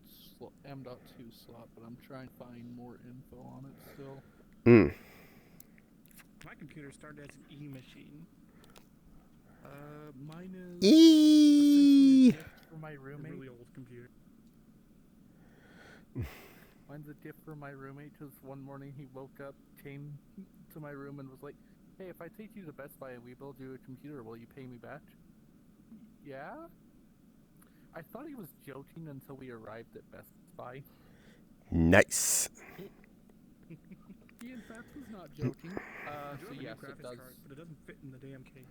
M.2 slot, but I'm trying to find more info on it still. My computer started as an E machine. Mine is E. essentially a gift for my A roommate. really old computer. Mine's a gift for my roommate because one morning he woke up, came to my room, and was like, "Hey, if I take you to Best Buy and we build you a computer, will you pay me back?" Yeah? I thought he was joking until we arrived at Best Buy. Nice. He in fact was not joking. I So do have a new yes, it graphics does. card, but it doesn't fit in the damn case.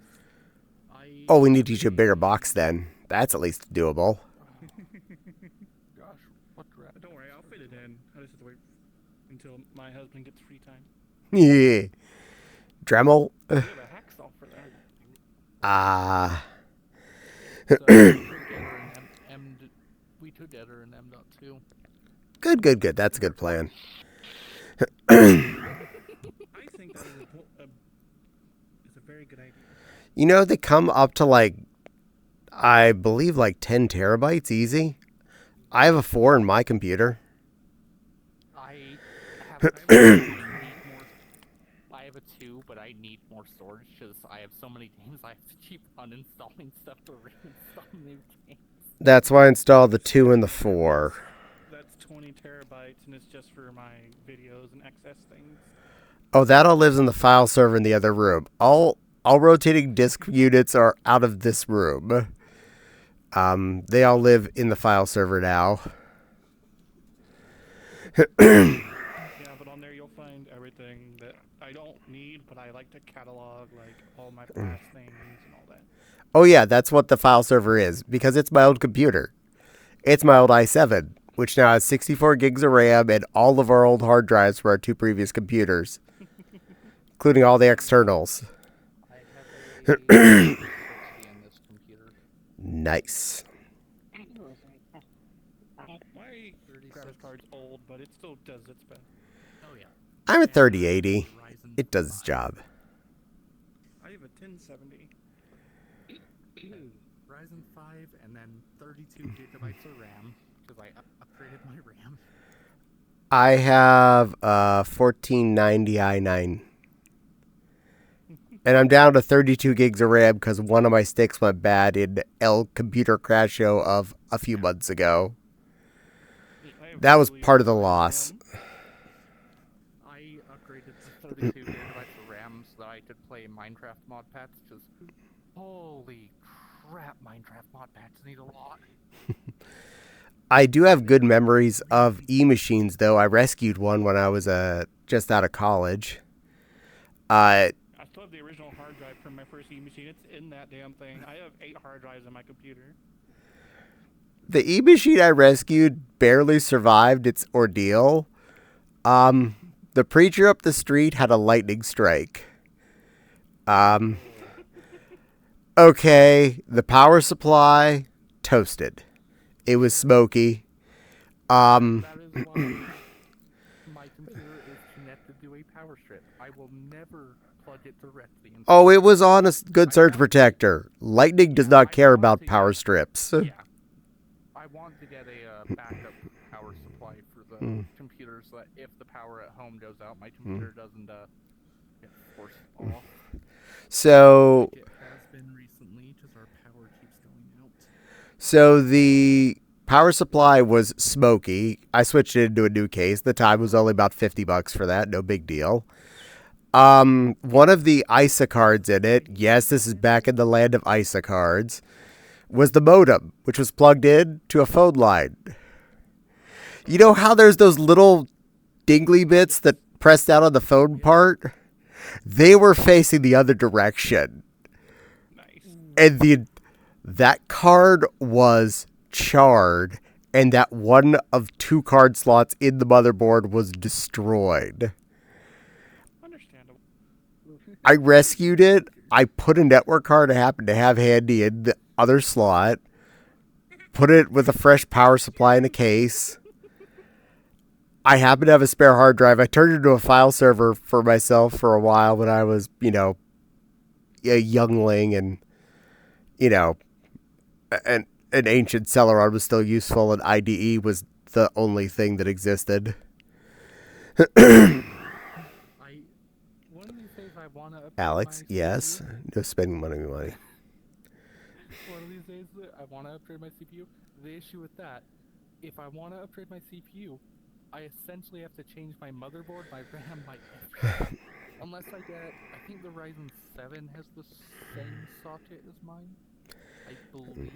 Oh, we need to get you a bigger box then. That's at least doable. Gosh, what graphics? Don't worry, I'll fit it in. I just have to wait until my husband gets free time. Yeah. Dremel. We have a hacksaw for that. So we could get her an M.2. Good. That's a good plan. I think that is a very good idea. You know, they come up to I believe 10 terabytes easy. I have a 4 in my computer. I have a 2, but I need more storage because I have so many games I have to keep uninstalling stuff to reinstall new games. That's why I installed the 2 and the 4. That's 20 terabytes, and it's just for my videos and excess things. Oh, that all lives in the file server in the other room. All rotating disk units are out of this room. They all live in the file server now. Yeah, but on there you'll find everything that I don't need, but I like to catalog, all my past things and all that. Oh yeah, that's what the file server is, because it's my old computer. It's my old i7, which now has 64 gigs of RAM and all of our old hard drives for our 2 previous computers, including all the externals. I have a 360 in this computer. Nice. My graphics card's old, but it still does its best. Oh yeah. I'm a 3080. Ryzen It does its 5. job. I have a 1070. Ryzen 5 and then 32 gigabytes of RAM because I upgraded my RAM. I have a 1490 i9. And I'm down to 32 gigs of RAM because one of my sticks went bad in El Computer Crash Show of a few months ago. That was part of the loss. I upgraded to 32 gigabytes of RAM so that I could play Minecraft mod packs because holy crap, Minecraft mod packs need a lot. I do have good memories of e-machines, though. I rescued one when I was just out of college. I still have the original hard drive from my first e-machine. It's in that damn thing. I have 8 hard drives on my computer. The e-machine I rescued barely survived its ordeal. The preacher up the street had a lightning strike. Okay, the power supply, toasted. It was smoky. That is why my computer is connected to a power strip. I will never plug it directly into Oh, it was on a good surge protector. Lightning does not care about power strips. Yeah. I want to get a backup power supply for the computer so that if the power at home goes out, my computer doesn't get forced off. So, It has been recently because our power keeps going out. so the power supply was smoky. I switched it into a new case. The time was only about $50 for that. No big deal. One of the ISA cards in it, yes, this is back in the land of ISA cards, was the modem, which was plugged in to a phone line. You know how there's those little dingly bits that press down on the phone part? They were facing the other direction. Nice. And that card was charred, and that one of 2 card slots in the motherboard was destroyed. Understandable. I rescued it. I put a network card I happened to have handy in the other slot. Put it with a fresh power supply in a case. I happen to have a spare hard drive. I turned it into a file server for myself for a while when I was, a youngling, and you know, an ancient Celeron was still useful and IDE was the only thing that existed. One of these days I wanna upgrade Alex, my yes. CPU. No spending money. One of these days I want to upgrade my CPU. The issue with that, if I want to upgrade my CPU, I essentially have to change my motherboard, my RAM, my everything. Unless I get, I think the Ryzen 7 has the same socket as mine. I believe.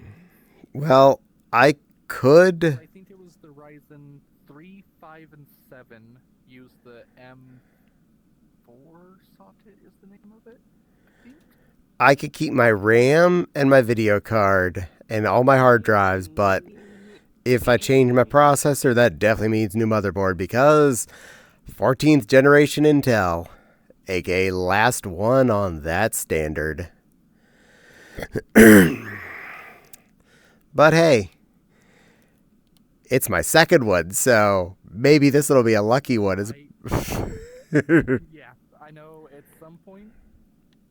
Well, I could. I think it was the Ryzen 3, 5, and 7 use the M4 socket is the name of it, I think. I could keep my RAM and my video card and all my hard drives, but if I change my processor, that definitely means new motherboard because 14th generation Intel, aka last one on that standard. But hey, it's my second one, so maybe this will be a lucky one. Yeah, I know at some point,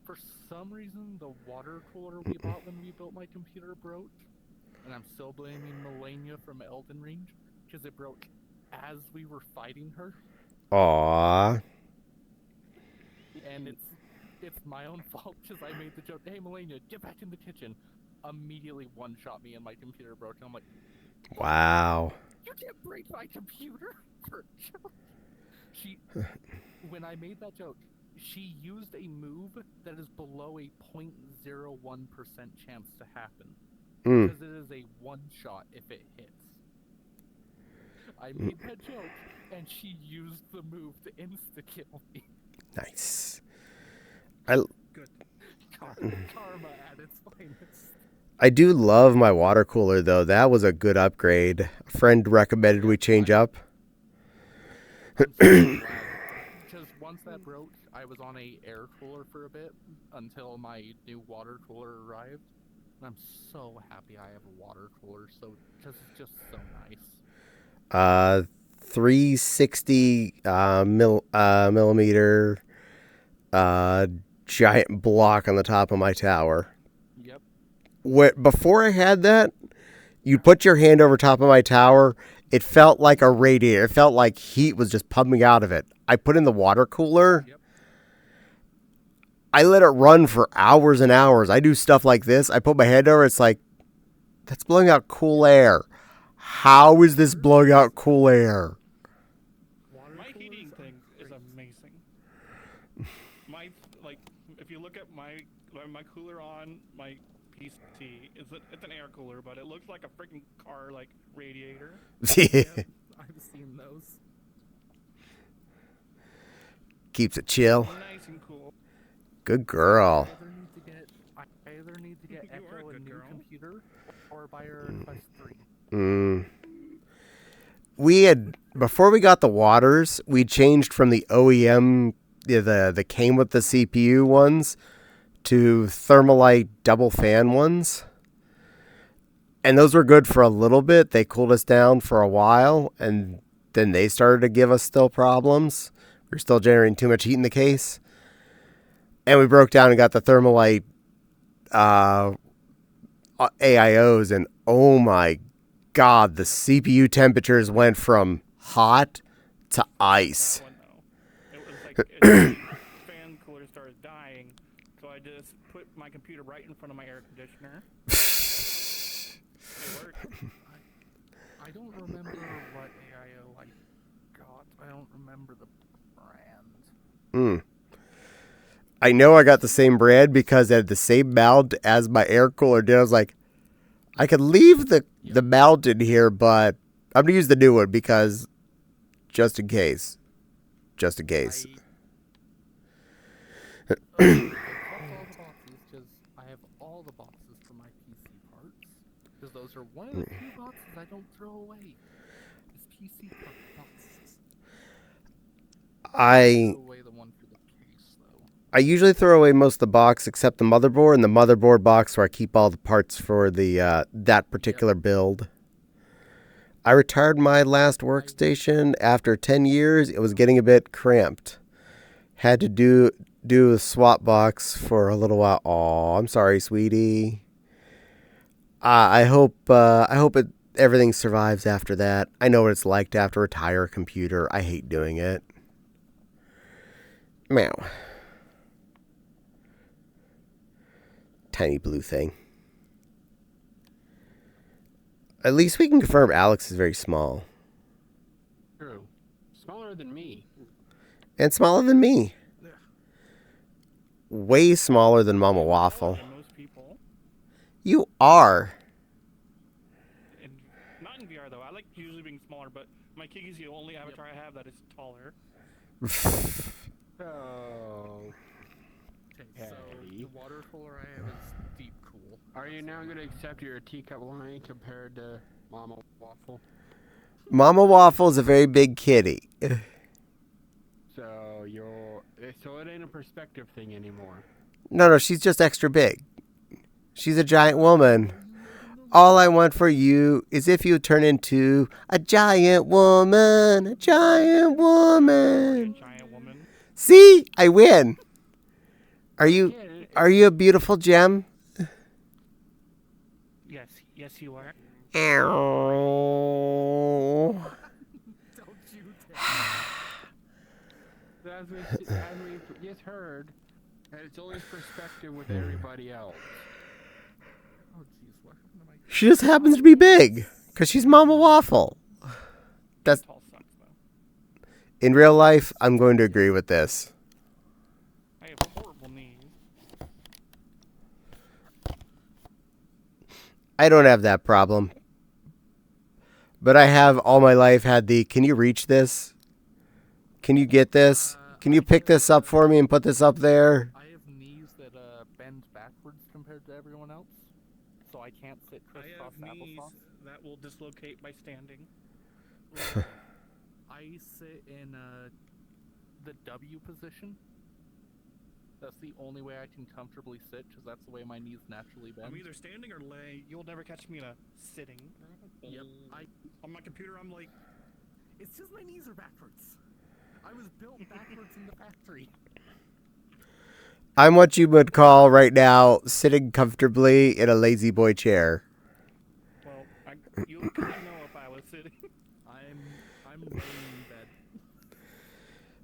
for some reason, the water cooler we bought when we built my computer broke. And I'm still blaming Melania from Elden Ring, because it broke as we were fighting her. Aww. And it's my own fault, because I made the joke, hey Melania, get back in the kitchen. Immediately one-shot me and my computer broke, and I'm like, Wow. you can't break my computer for a joke. When I made that joke, she used a move that is below a 0.01% chance to happen. Because it is a one-shot if it hits. I made that joke, and she used the move to insta-kill me. Nice. Good. Karma at its finest. I do love my water cooler, though. That was a good upgrade. A friend recommended we change up. Because once that broke, I was on a air cooler for a bit until my new water cooler arrived. And I'm so happy I have a water cooler, because it's just so nice. 360 millimeter giant block on the top of my tower. Yep. Before I had that, you'd put your hand over top of my tower. It felt like a radiator. It felt like heat was just pumping out of it. I put in the water cooler. Yep. I let it run for hours and hours. I do stuff like this. I put my hand over. It's like, that's blowing out cool air. How is this blowing out cool air? My heating thing is amazing. If you look at my cooler on my PC, it's an air cooler, but it looks like a freaking car radiator. Yep, I've seen those. Keeps it chill. Nice and cool. Good girl. I either need to get Echo a new computer or buy her a Quest 3. We had, before we got the waters, we changed from the OEM, the came with the CPU ones, to Thermalite double fan ones. And those were good for a little bit. They cooled us down for a while, and then they started to give us still problems. We were still generating too much heat in the case. And we broke down and got the Thermalite AIOs, and oh my God, the CPU temperatures went from hot to ice. It was the fan cooler started dying, so I just put my computer right in front of my air conditioner. It worked. I don't remember what AIO I got. I don't remember the brand. I know I got the same brand because it had the same mount as my air cooler did. I was like, I could leave the mount in here, but I'm going to use the new one because just in case. Just in case. I kept all the boxes because I have all the boxes for my PC parts. Because those are one of the few boxes I don't throw away. Is PC part boxes. I throw away the one for the case, though. I usually throw away most of the box except the motherboard, and the motherboard box where I keep all the parts for the that particular build. I retired my last workstation after 10 years. It was getting a bit cramped. Had to do a swap box for a little while. Aw, I'm sorry, sweetie. I hope everything survives after that. I know what it's like to have to retire a computer. I hate doing it. Meow. Tiny blue thing. At least we can confirm Alex is very small. True. Smaller than me. And smaller than me. Way smaller than Mama Taller Waffle. than most people. You are. Not in VR though. I like usually being smaller, but my Kiki's the only avatar I have that is taller. So, Okay, so Caddie. the water cooler I have is deep cool. are you now going to accept your teacup line compared to Mama Waffle? Mama Waffle is a very big kitty. So it ain't a perspective thing anymore. No, she's just extra big. She's a giant woman. All I want for you is if you turn into a giant woman. A giant woman. Giant woman. See? I win. Are Yeah, you a beautiful gem? Yes, you are. Ow. Don't you as we just heard, that it's always perspective with everybody else. Oh jeez, what happened to my... She just happens to be big. Because she's Mama Waffle. That's Tall sucks though. in real life, I'm going to agree with this. I have horrible knees. I don't have that problem. But I have all my life had the, can you reach this? Can you get this? Can you pick this up for me and put this up there? I have knees that bend backwards compared to everyone else, so I can't sit I crisscross have knees applesauce. that will dislocate by standing. I sit in the W position. That's the only way I can comfortably sit, because that's the way my knees naturally bend. I'm either standing or laying. You'll never catch me in a sitting. Yep. On my computer, I'm like, It's just my knees are backwards. I was built backwards in the factory. I'm what you would call right now sitting comfortably in a lazy boy chair. well, you kind of know if I was sitting. I'm laying in bed.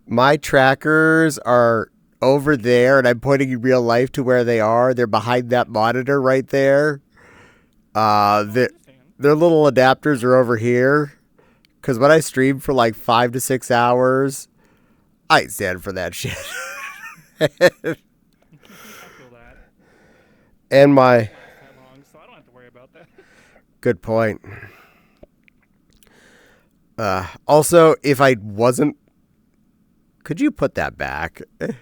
My trackers are over there, and I'm pointing in real life to where they are. They're behind that monitor right there. Their little adapters are over here. Because when I stream for like 5 to 6 hours, I ain't stand for that shit. I feel that. And my... Last that long, so I don't have to worry about that. Good point. Also, if I wasn't... Could you put that back? Keep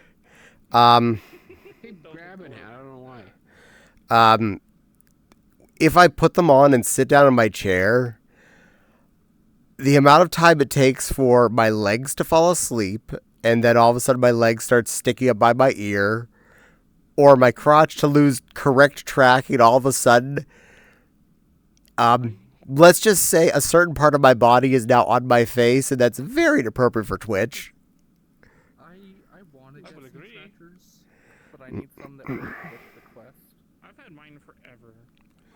grabbing it. I don't know why. If I put them on and sit down in my chair, the amount of time it takes for my legs to fall asleep, and then all of a sudden my legs start sticking up by my ear, or my crotch to lose correct tracking, all of a sudden, let's just say a certain part of my body is now on my face, and that's very inappropriate for Twitch. I want to get would some agree. trackers, but I need some that work with the Quest. I've had mine forever.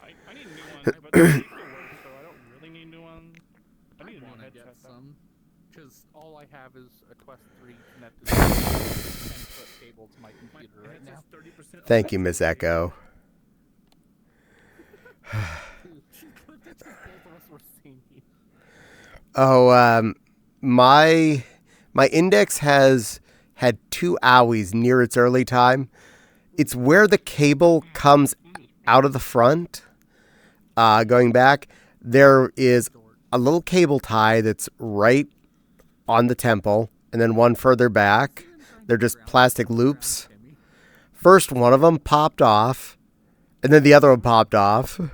I need a new one, but they still work, so I don't really need new ones. I need a new want to headset. get though. some, because all I have is a Quest 3 connected to a 10-foot cable to my My computer right now. headset's 30% Thank you, Miss Echo. She clicked it, just both of us were seeing you. Oh, my index has had 2 owies near its early time. It's where the cable comes out of the front. Going back, there is a little cable tie that's right on the temple, and then one further back. They're just plastic loops. First one of them popped off, and then the other one popped off. They were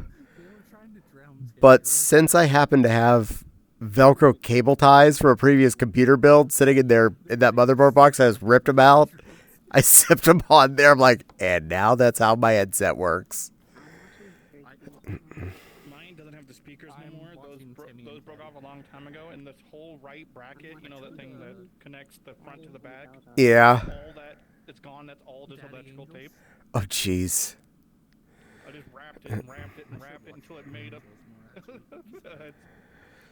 trying to drown Tim. But since I happen to have Velcro cable ties for a previous computer build sitting in that motherboard box, I just ripped them out. I zipped them on there. I'm like, and now that's how my headset works. Mine doesn't have the speakers I'm no more. watching Timmy Those in broke bed. off a long time ago, and this whole right bracket, you know, that thing that connects the front to the back, Yeah. all that, it's gone. That's all just Daddy electrical angels? tape. Oh, jeez. I just wrapped it and wrapped it and wrapped it until it made up.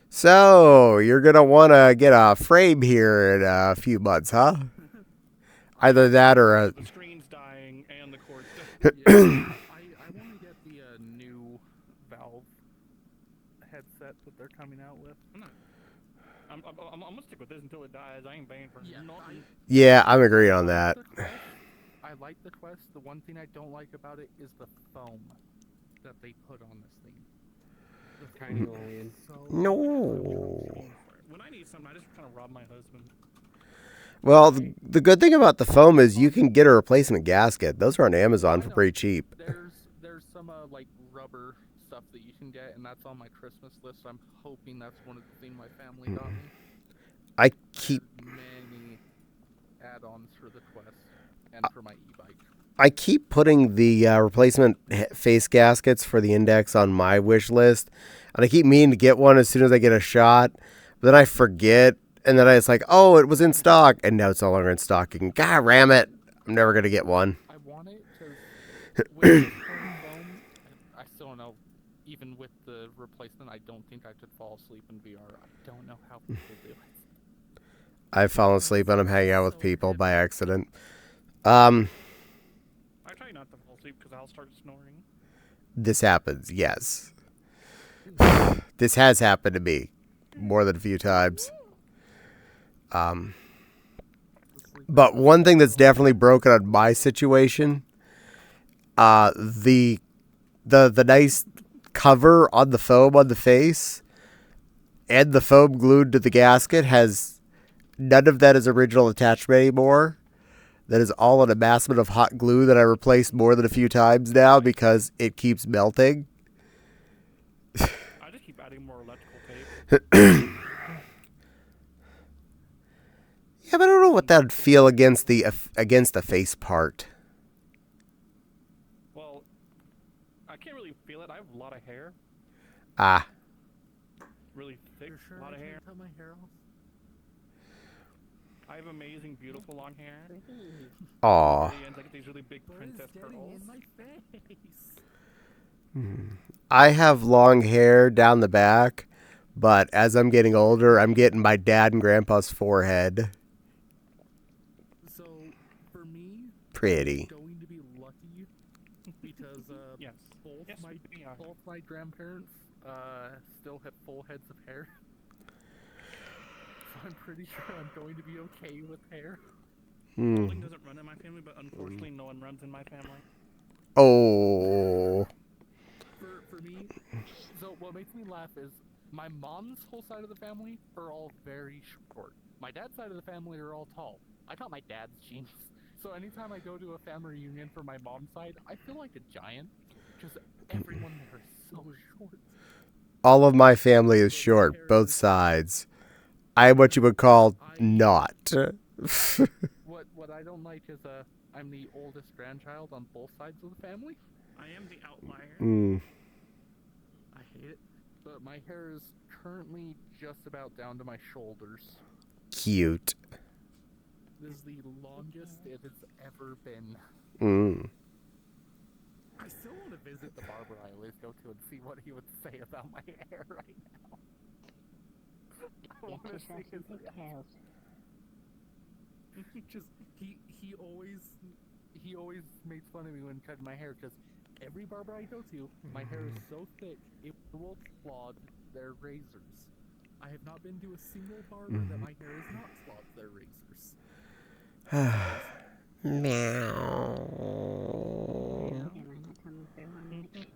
So, you're going to want to get a frame here in a few months, huh? Either that or a... The screen's dying and the cord's Yeah, I want to get the new Valve headset that they're coming out with. I'm gonna stick with this until it dies. I ain't paying for nothing. Yeah, I'm agreeing on that. I like the Quest. The one thing I don't like about it is the foam that they put on this thing. Kind of alien. So No. When I need something, I just kind of rob my husband. Well, the good thing about the foam is you can get a replacement gasket. Those are on Amazon for I know. pretty cheap. There's some like rubber stuff that you can get, and that's on my Christmas list. I'm hoping that's one of the things my family got me. I keep There's many add-ons for the Quest and for my e-bike. I keep putting the replacement face gaskets for the Index on my wish list, and I keep meaning to get one as soon as I get a shot. But then I forget, and then it's like, oh, it was in stock, and now it's no longer in stock. And God ram it, I'm never gonna get one. I want it because with the current foam, I still don't know. Even with the replacement, I don't think I could fall asleep in VR. I don't know how people do it. I've fallen asleep when I'm hanging out with people by accident. I try not to fall asleep because I'll start snoring. This happens, yes. This has happened to me more than a few times. But one thing that's definitely broken on my situation, the nice cover on the foam on the face and the foam glued to the gasket has none of that is original attachment anymore. That is all an amassment of hot glue that I replaced more than a few times now because it keeps melting. I just keep adding more electrical tape. Yeah, but I don't know what that'd feel against the face part. Well, I can't really feel it. I have a lot of hair. Ah, Really thick, a lot of hair. Cut my hair off. I have amazing, beautiful long hair. aw. At the ends, I get these really big princess curls. In my face. I have long hair down the back, but as I'm getting older, I'm getting my dad and grandpa's forehead. So for me, Pretty. going to be lucky because Yes. both Yes, my we are. both my grandparents still have full heads of hair. So I'm pretty sure I'm going to be okay with hair. Bowling doesn't run in my family, but unfortunately, no one runs in my family. Oh. For me, so what makes me laugh is my mom's whole side of the family are all very short. My dad's side of the family are all tall. I got my dad's genes. So anytime I go to a family reunion for my mom's side, I feel like a giant because everyone there is so short. All of my family is short, both sides. I am what you would call not. What I don't like is I'm the oldest grandchild on both sides of the family. I am the outlier. I hate it. But my hair is currently just about down to my shoulders. Cute. This is the longest it has ever been. I still want to visit the barber I always go to and see what he would say about my hair right now. I want to see his details. Just he always makes fun of me when cutting my hair because every barber I go to, my hair is so thick it will clog their razors. I have not been to a single barber that my hair has not clogged their razors. Meow. Am I not coming through on that?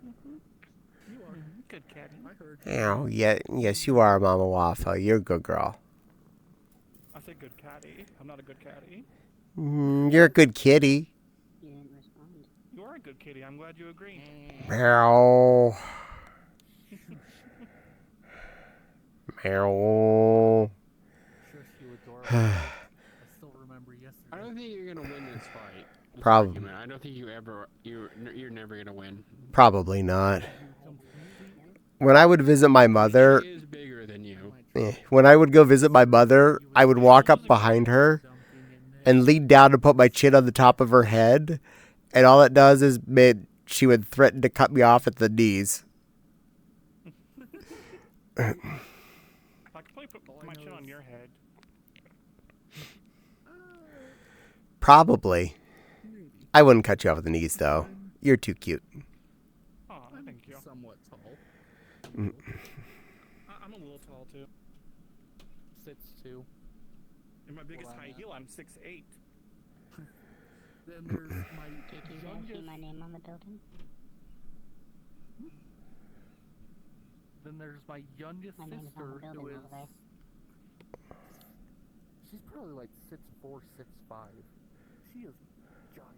You are Good Caddie. I heard. Meow. Yeah, yes, you are, Mama Waffle. You're a good girl. I said good Caddie. I'm not a good Caddie. You're a good kitty. You didn't respond. You are a good kitty. I'm glad you agree. Meow. Meow. Shush, you adorable. I still remember yesterday. I don't think you're gonna win this fight. This Probably. argument. I don't think you're never gonna win. Probably not. When I would visit my mother, She is bigger than you. when I would go visit my mother, I would walk up behind her and lean down and put my chin on the top of her head, and all it does is she would threaten to cut me off at the knees. I could probably put my chin on your head. Probably. I wouldn't cut you off at the knees, though. You're too cute. Oh, thank you. Somewhat tall. Mm. I'm a little tall too. 6'2". In my biggest Well, high heel, I'm 6'8". Then there's my Did you guys see youngest. my name on the building? Then there's my youngest My name is on the sister, who building is. over there. She's probably like 6'4", 6'5". She is giant.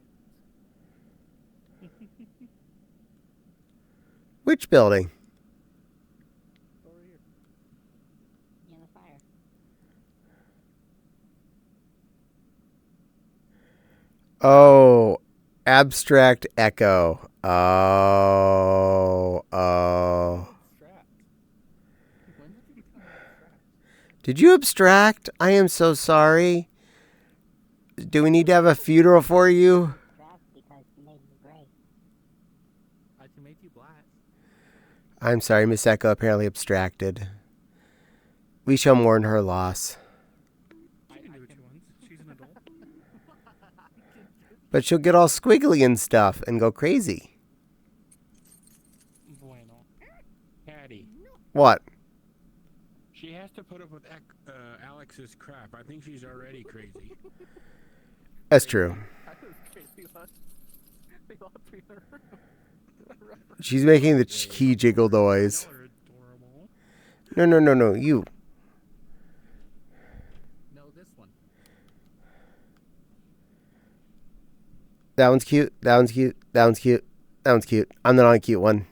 Which building? Over here. Near the fire. Oh, abstract echo. Oh. Strapped. When did you become strapped? Did you abstract? I am so sorry. Do we need to have a funeral for you? Strapped because you made me gray. I can make you black. I'm sorry, Miss Echo apparently abstracted. We shall mourn her loss. She can do what she wants. She's an adult. But she'll get all squiggly and stuff and go crazy. Bueno. Caddie. What? She has to put up with Alex's crap. I think she's already crazy. That's true. I was crazy last. They locked me in a room. She's making the key jiggle noise. Y'all are adorable. No, you. No, this one. That one's cute. That one's cute. That one's cute. That one's cute. I'm the non-cute one.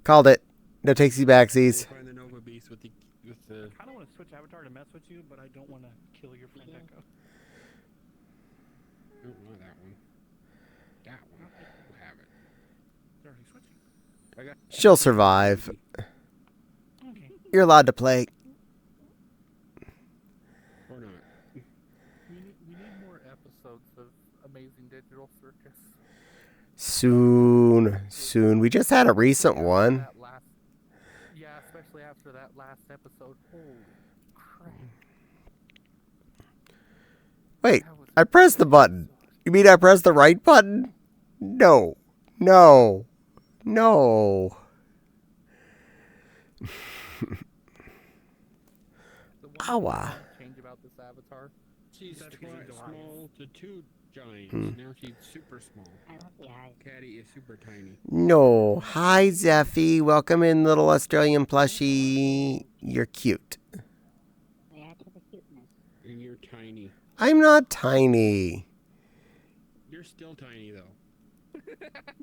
Called it. No takesies backsies. Find the Nova Beast with the I kind of want to switch avatar to mess with you, but I don't want to kill your friend Echo. I don't want that one. That one. We'll have it. They're already switching. I got She'll survive. Okay. You're allowed to play. or not. We need more episodes of Amazing Digital Circus. Soon. We just had a recent one. That last, yeah, especially after that last episode. Holy crap. Wait, That was I pressed the button. You mean I pressed the right button? No. the one Awa. change about this avatar. She's That's small to two giants. Now she's super small. I love the eyes. Caddie is super tiny. No. Hi, Zeffy. Welcome in, little Australian plushie. You're cute. They add to the cuteness. And you're tiny. I'm not tiny. You're still tiny though.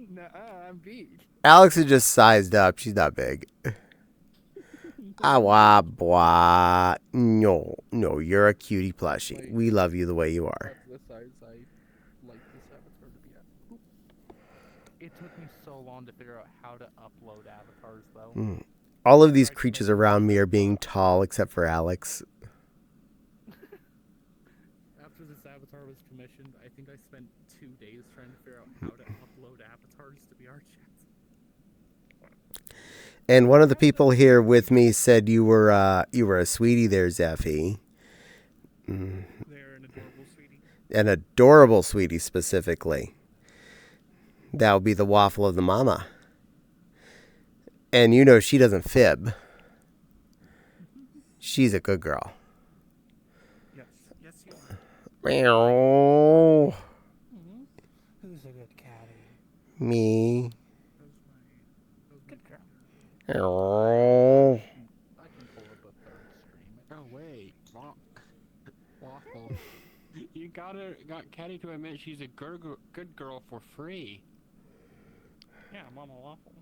Nuh-uh, I'm big. Alex is just sized up. She's not big. Awa, blah. No, you're a cutie plushie. We love you the way you are. That's the size I like this avatar to be at. It took me so long to figure out how to upload avatars, though. All of these creatures around me are being tall except for Alex. After this avatar was commissioned, I think I spent 2 days trying to figure out how to upload avatars to be our chat. And one of the people here with me said you were a sweetie there, Zeffy. They're an adorable sweetie. An adorable sweetie specifically. That would be the waffle of the mama. And you know she doesn't fib. She's a good girl. Yes, you are. Meow. Who's a good catty? Me. Good girl. Meow. I can pull up a third stream. Oh wait, waffle. You got Caddie to admit she's a good girl for free. Yeah, Mama Waffle.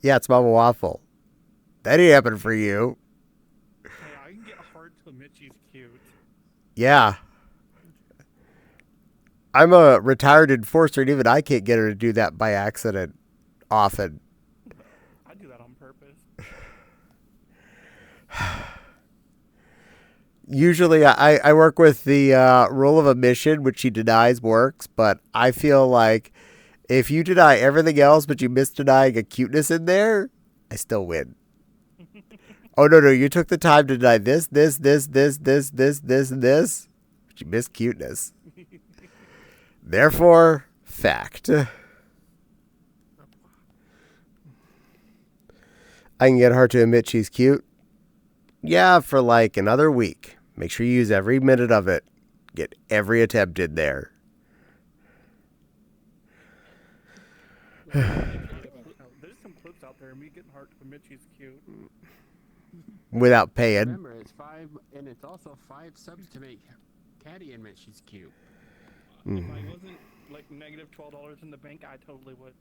Yeah, it's Mama Waffle. That ain't happening for you. Hey, I can get hard to admit she's cute. Yeah. I'm a retired enforcer, and even I can't get her to do that by accident often. I do that on purpose. Usually I work with the rule of omission, which she denies works, but I feel like If you deny everything else, but you miss denying a cuteness in there, I still win. Oh, no, you took the time to deny this, and this, but you missed cuteness. Therefore, fact. I can get her to admit she's cute. Yeah, for like another week. Make sure you use every minute of it. Get every attempt in there. There's some clips out there of me getting hard to admit she's cute. Without paying. Remember, it's 5, and it's also 5 subs to make Caddie admit she's cute. If I wasn't like negative $12 in the bank, I totally would.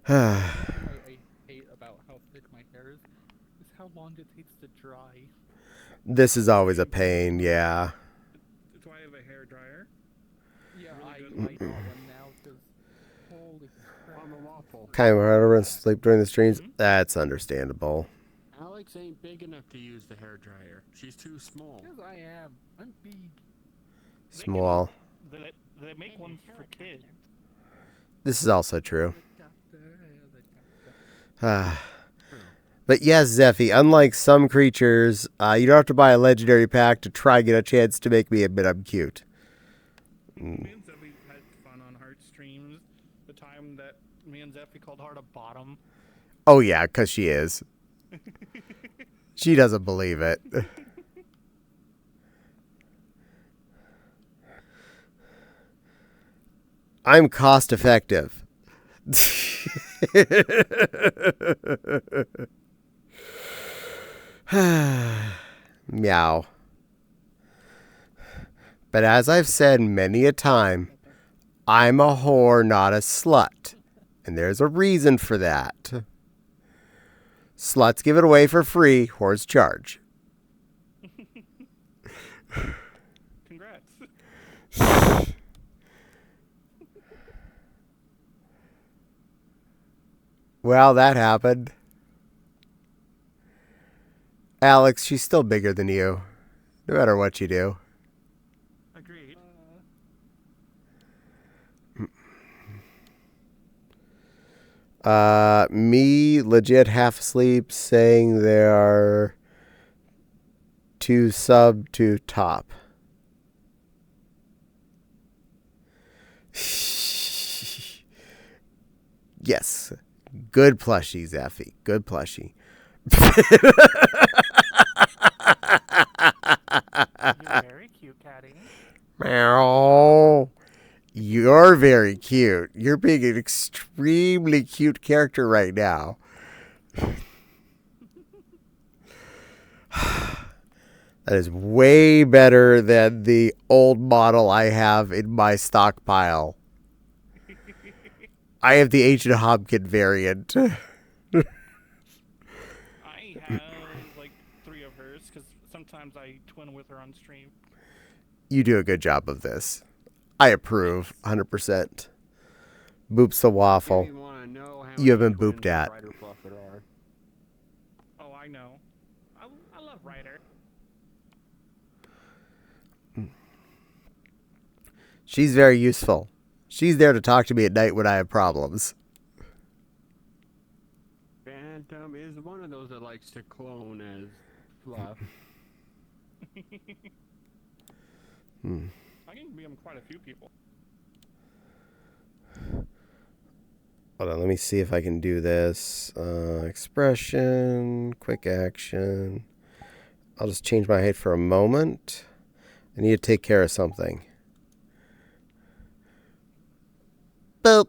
I hate about how thick my hair is how long it takes to dry. This is always a pain, yeah. That's why I have a hair dryer. Yeah, Really I got one now because holy crap. I'm a waffle. Kind of hard to run sleep during the streams. That's understandable. Alex ain't big enough to use the hair dryer. She's too small. Yes, I am. I'm big. Small. They make ones for kids. This is also true. But yes, Zeffy, unlike some creatures, you don't have to buy a legendary pack to try and get a chance to make me admit I'm cute. Me and Zeffy had fun on Heart streams. The time that me and Zeffy called Heart a bottom. Oh, yeah, because she is. She doesn't believe it. I'm cost effective. Meow. But as I've said many a time, I'm a whore, not a slut. And there's a reason for that. Sluts give it away for free, whores charge. Congrats. Well, that happened. Alex, she's still bigger than you, no matter what you do. Agreed. Me legit half asleep saying there are 2 sub to top. Yes. Good plushie, Zeffy. Good plushie. You're very cute, Caddie. Meow. You're very cute. You're being an extremely cute character right now. That is way better than the old model I have in my stockpile. I have the Ancient Hobkin variant. I have like 3 of hers because sometimes I twin with her on stream. You do a good job of this. I approve, 100%. Boops the waffle. You wanna know how You have many been booped twins at. Ryder Fluff there are. Oh, I know. I love Ryder. She's very useful. She's there to talk to me at night when I have problems. Phantom is one of those that likes to clone as Fluff. I can become quite a few people. Hold on, let me see if I can do this. Expression, quick action. I'll just change my height for a moment. I need to take care of something. Boop.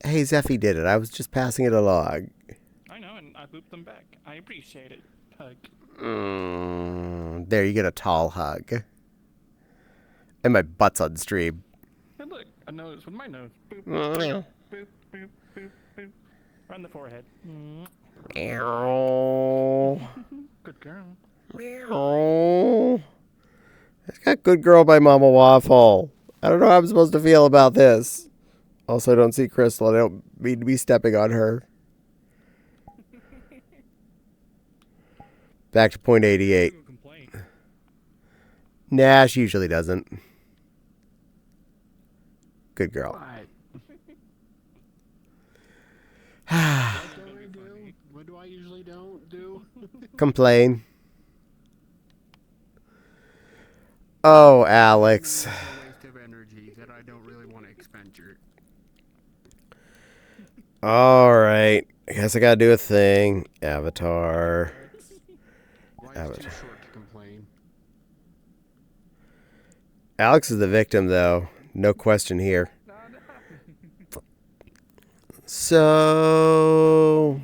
Hey, Zeffy did it. I was just passing it along. I know, and I booped them back. I appreciate it. Hug. There, you get a tall hug. And my butt's on stream. And look, a nose with my nose. Boop, Meow. boop, boop, boop, boop. Right on the forehead. Meow. Good girl. Meow. It's got good girl by Mama Waffle. I don't know how I'm supposed to feel about this. Also, I don't see Crystal. I don't mean to be stepping on her. Back to point 88. Nah, she usually doesn't. Good girl. What? What do I do? What do I usually don't do? Complain. Oh, Alex. It's a waste of energy that I don't really want to expenditure. All right. I guess I gotta do a thing. Avatar. Life's too short to complain. Alex is the victim, though. No question here. So,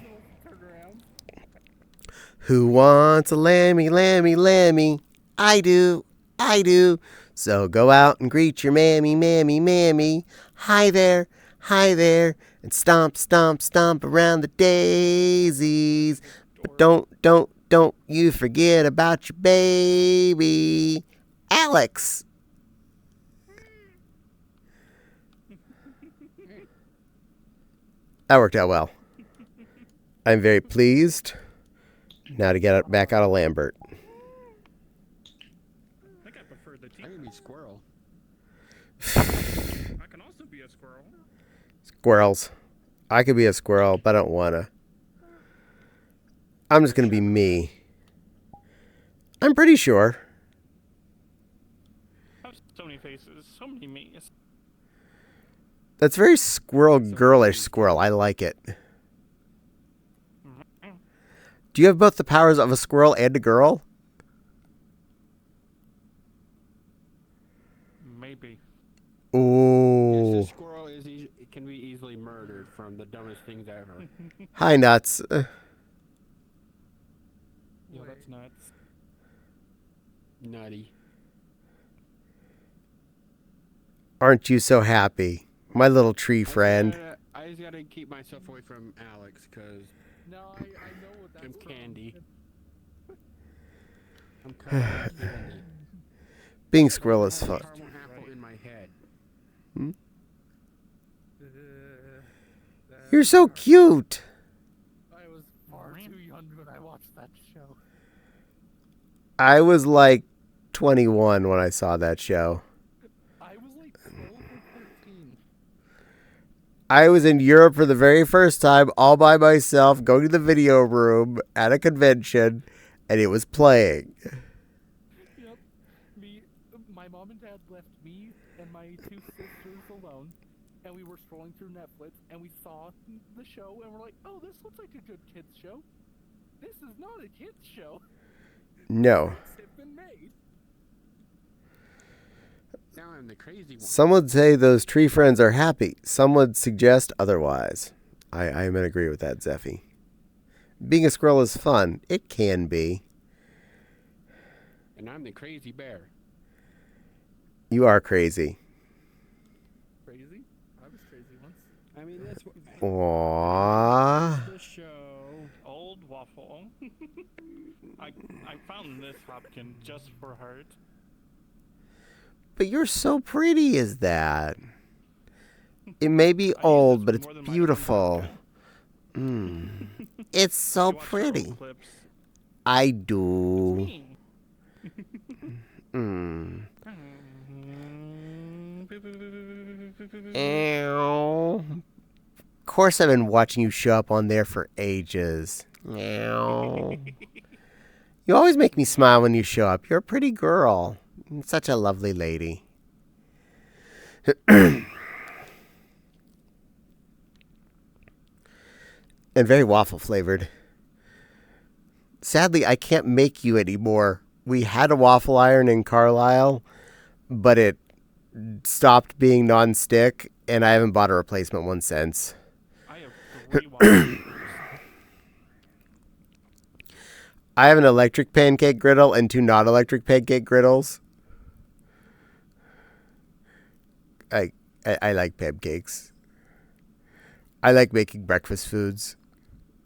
who wants a lammy, lammy, lammy? I do. I do. So go out and greet your mammy, mammy, mammy. Hi there, and stomp, stomp, stomp around the daisies. But don't you forget about your baby, Alex. That worked out well. I'm very pleased. Now to get back out of Lambert. I think I prefer the I team. can be squirrel. I can also be a squirrel. Squirrels. I could be a squirrel, but I don't wanna. I'm just gonna be me. I'm pretty sure. I have so many faces, so many me's. That's very squirrel girlish squirrel. I like it. Do you have both the powers of a squirrel and a girl? Maybe. Yes, Ooh. a squirrel it can be easily murdered from the dumbest things ever. Hi, nuts. Yo, that's nuts. Nutty. Aren't you so happy? My little tree friend. I just gotta keep myself away from Alex, cause No, I know what that's I'm from. candy. I'm kind of candy. Being squirrel is I have a fun. caramel apple in my head. You're so cute. I was far too young when I watched that show. I was like 21 when I saw that show. I was like 12 or 13. I was in Europe for the very first time, all by myself, going to the video room at a convention, and it was playing. Yep. My mom and dad left me and my two sisters alone, and we were scrolling through Netflix, and we saw the show, and we're like, oh, this looks like a good kids show. This is not a kids show. No. It's been made. Now I'm the crazy one. Some would say those tree friends are happy. Some would suggest otherwise. I'm in agree with that, Zeffy. Being a squirrel is fun. It can be. And I'm the crazy bear. You are crazy. Crazy? I was crazy once. I mean, that's what Aww. the show. Old waffle. I found this hopkin just for Heart. But you're so pretty as that. It may be old, but it's more than my beautiful. hopkin. It's so You watch the old pretty. clips. I do. Me. Mm. Mm. Ow. Of course I've been watching you show up on there for ages. Ow. You always make me smile when you show up. You're a pretty girl. Such a lovely lady. And very waffle flavored. Sadly, I can't make you anymore. We had a waffle iron in Carlisle, but it stopped being non-stick, and I haven't bought a replacement one since. I have 3 waffles. I have an electric pancake griddle and 2 non-electric pancake griddles. I like pancakes. I like making breakfast foods.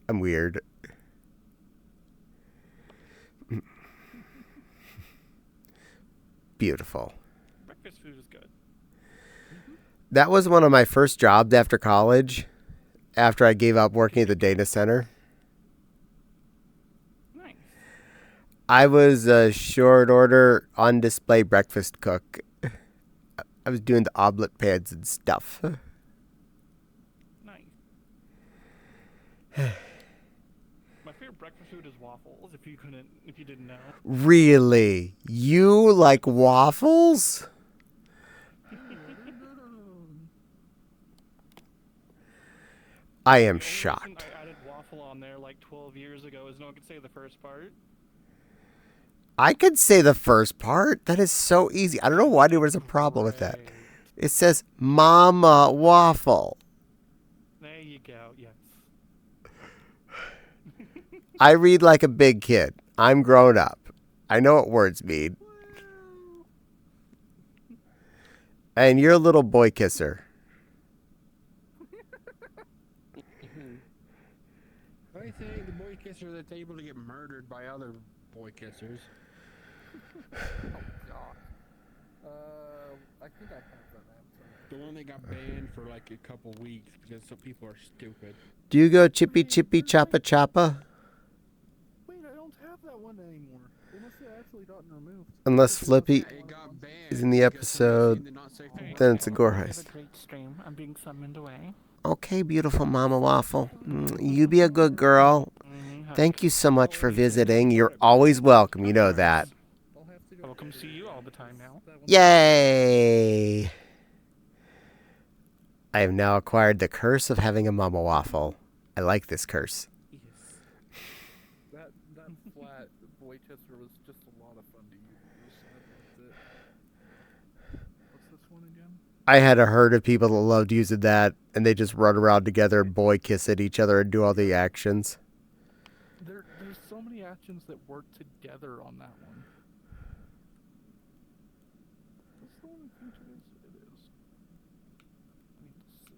I'm weird. Beautiful. Breakfast food is good. That was one of my first jobs after college, after I gave up working at the data center. Nice. I was a short order on display breakfast cook. I was doing the omelet pans and stuff. Nice. My favorite breakfast food is waffles. If you didn't know. Really? You like waffles? I am The only reason shocked. I added waffle on there like 12 years ago is no one could say the first part. I could say the first part. That is so easy. I don't know why there was a problem with that. Right. It says Mama Waffle. There you go. Yes. I read like a big kid. I'm grown up. I know what words mean. And you're a little boy kisser. I think the boy kisser that's able to get murdered by other boy kissers. Oh god. I think I have that answer. The one that got banned for like a couple weeks because some people are stupid. Do you go chippy chippy choppa choppa? Wait, I don't have that one anymore. They must have actually gotten removed. Unless Flippy It got banned is in the because somebody episode, seemed to not say then it's a gore Have a heist. great stream. I'm being summoned away. Okay, beautiful Mama Waffle. You be a good girl. Thank you so much for visiting. You're always welcome. You know that. I'll have to I will come see you all the time now. Yay! I have now acquired the curse of having a Mama Waffle. I like this curse. That flat boy kisser was just a lot of fun to use. I liked it. What's this one again? I had a herd of people that loved using that, and they just run around together and boy kiss at each other and do all the actions. There's so many actions that work together on that one. That's the one I think it is. It is. I need to see.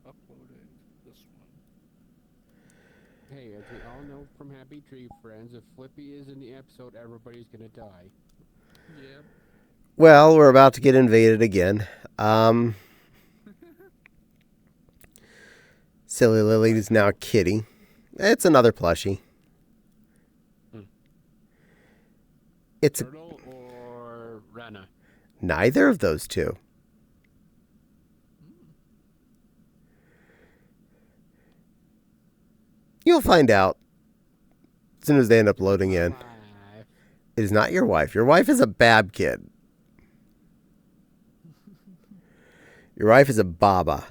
Uploading this one. Hey, as we all know from Happy Tree Friends, if Flippy is in the episode, everybody's gonna die. Yeah. Well, we're about to get invaded again. Silly Lily is now Kitty. It's another plushie. It's Turtle or Rana? neither of those two. You'll find out as soon as they end up loading in. Five. It is not your wife. Your wife is a Bab kid. Your wife is a Baba.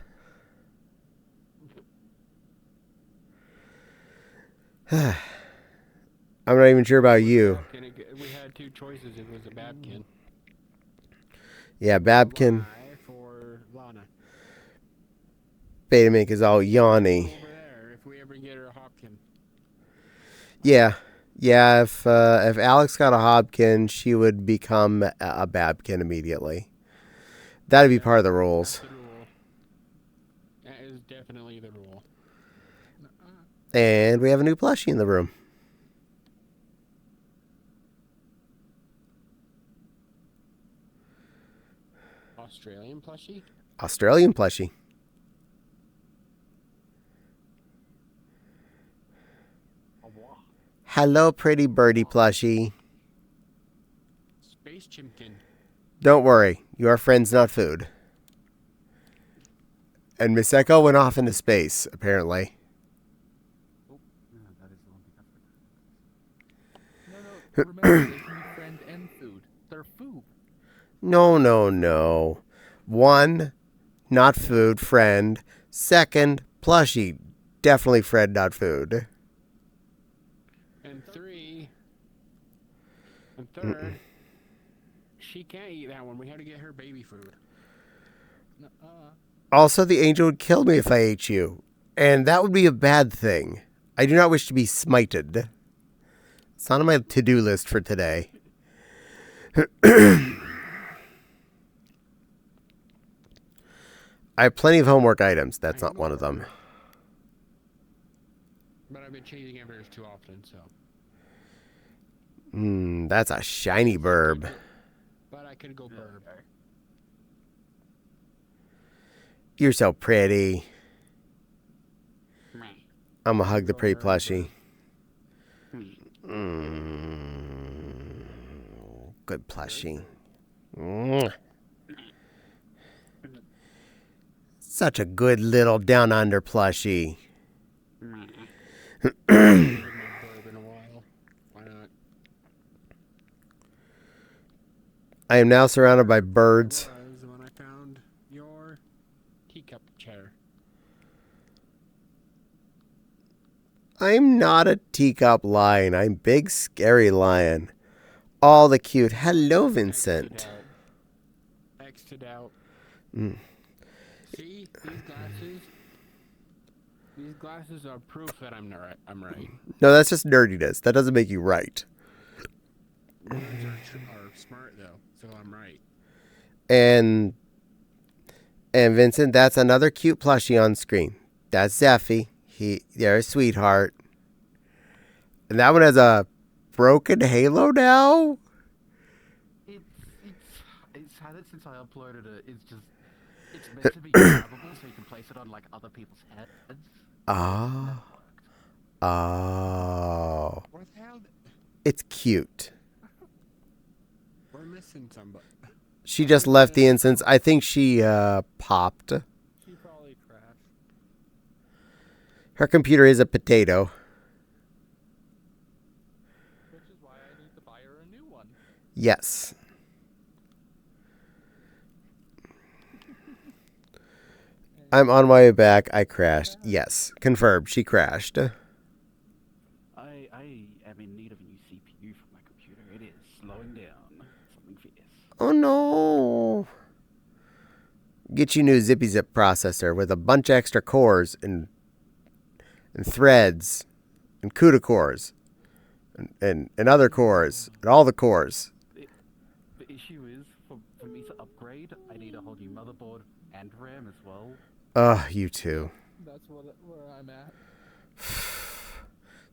I'm not even sure about you. We had two choices. It was a Babkin. Yeah, Babkin. Wife or Lana. Betamink is all yawny. Over there, if we ever get her a Hopkin. Yeah. Yeah, if Alex got a Hobkin, she would become a Babkin immediately. That'd be part of the rules. That's the rule. That is definitely the rule. And we have a new plushie in the room. Australian plushie? Australian plushie. Hello, pretty birdie plushie. Space Chimkin. Don't worry, you are friends, not food. And Miss Echo went off into space, apparently. No, remember, they can be friend and food. They're food. No, no, no. One, not food, friend. Second, plushie. Definitely friend, not food. And three. And third. She can't eat that one. We have to get her baby food. Also, the angel would kill me if I ate you. And that would be a bad thing. I do not wish to be smited. It's not on my to-do list for today. I have plenty of homework items. That's not one of them. But I've been chasing after hers too often, so. That's a shiny burb. But I could go burb. You're so pretty. I'm gonna hug the pretty plushie. Good plushie. Such a good little down under plushie. Been a while. Why not? I am now surrounded by birds. Was when I found your teacup chair. I'm not a teacup lion. I'm big scary lion. All the cute. Hello, Vincent. X'd out. Mm. See these glasses? These glasses are proof that I'm right. No, that's just nerdiness. That doesn't make you right. Nerds are smart though, so I'm right. And Vincent, that's another cute plushie on screen. That's Zeffy. They're a sweetheart. And that one has a broken halo now? It's had it since I uploaded it. It's meant to be grabbable so you can place it on like other people's heads. Oh. Oh. What the hell? It's cute. We're missing somebody. She just left the instance. I think she popped. She probably crashed. Her computer is a potato. Which is why I need to buy her a new one. Yes. I'm on my way back. I crashed. Yes. Confirmed. She crashed. I am in need of a new CPU for my computer. It is slowing down. Something fierce. Oh no. Get you a new zippy zip processor with a bunch of extra cores and threads and CUDA cores and other cores and all the cores. The issue is, for me to upgrade, I need a whole new motherboard and RAM as well. You too. That's where I'm at.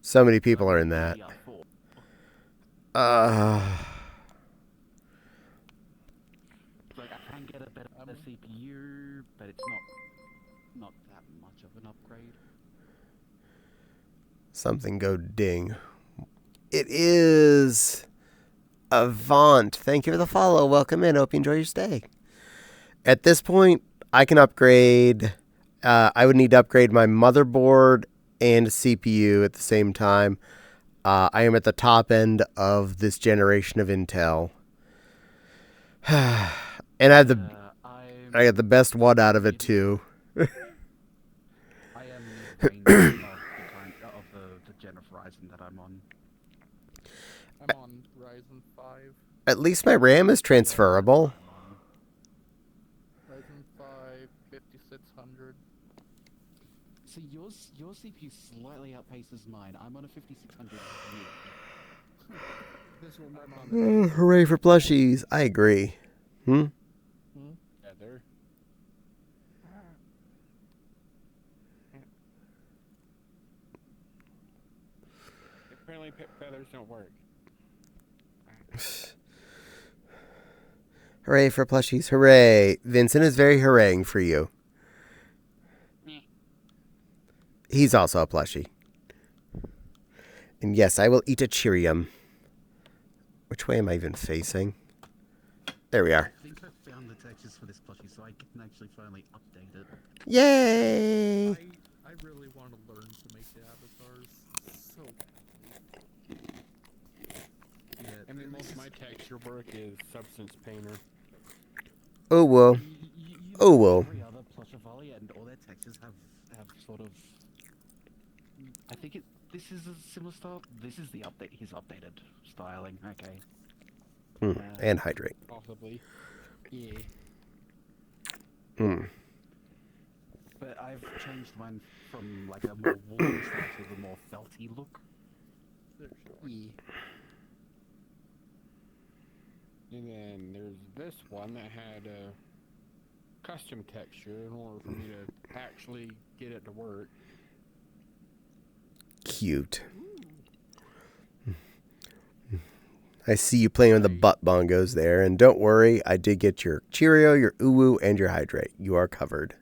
So many people are in that. Like I can get a better CPU, but it's not that much of an upgrade. Something go ding. It is Avant. Thank you for the follow. Welcome in. Hope you enjoy your stay. At this point, I can upgrade. I would need to upgrade my motherboard and CPU at the same time. I am at the top end of this generation of Intel. And I got the best one out of it too. I am range of the gen of Ryzen that I'm on. I'm on Ryzen 5. At least my RAM is transferable. Ryzen 5 5600. So your CPU slightly outpaces mine. I'm on a 5600. This will I'm on Hooray for plushies. I agree. Heather. Apparently feathers don't work. Hooray for plushies. Hooray. Vincent is very hurraying for you. He's also a plushie. And yes, I will eat a Cheerium. Which way am I even facing? There we are. I think I found the textures for this plushie, so I can actually finally update it. Yay! I really want to learn to make the avatars. So Yeah, And then most of my texture work is Substance Painter. Oh well. Oh well. Every other Plushavali and all their textures have sort of. I think this is a similar style. This is the update. His updated styling. Okay. And hydrate. Possibly. Yeah. But I've changed mine from like a more woolly style to the more felty look. Yeah. And then there's this one that had a custom texture in order for me to actually get it to work. Cute. I see you playing with the butt bongos there. And don't worry, I did get your Cheerio, your Uwu, and your Hydrate. You are covered.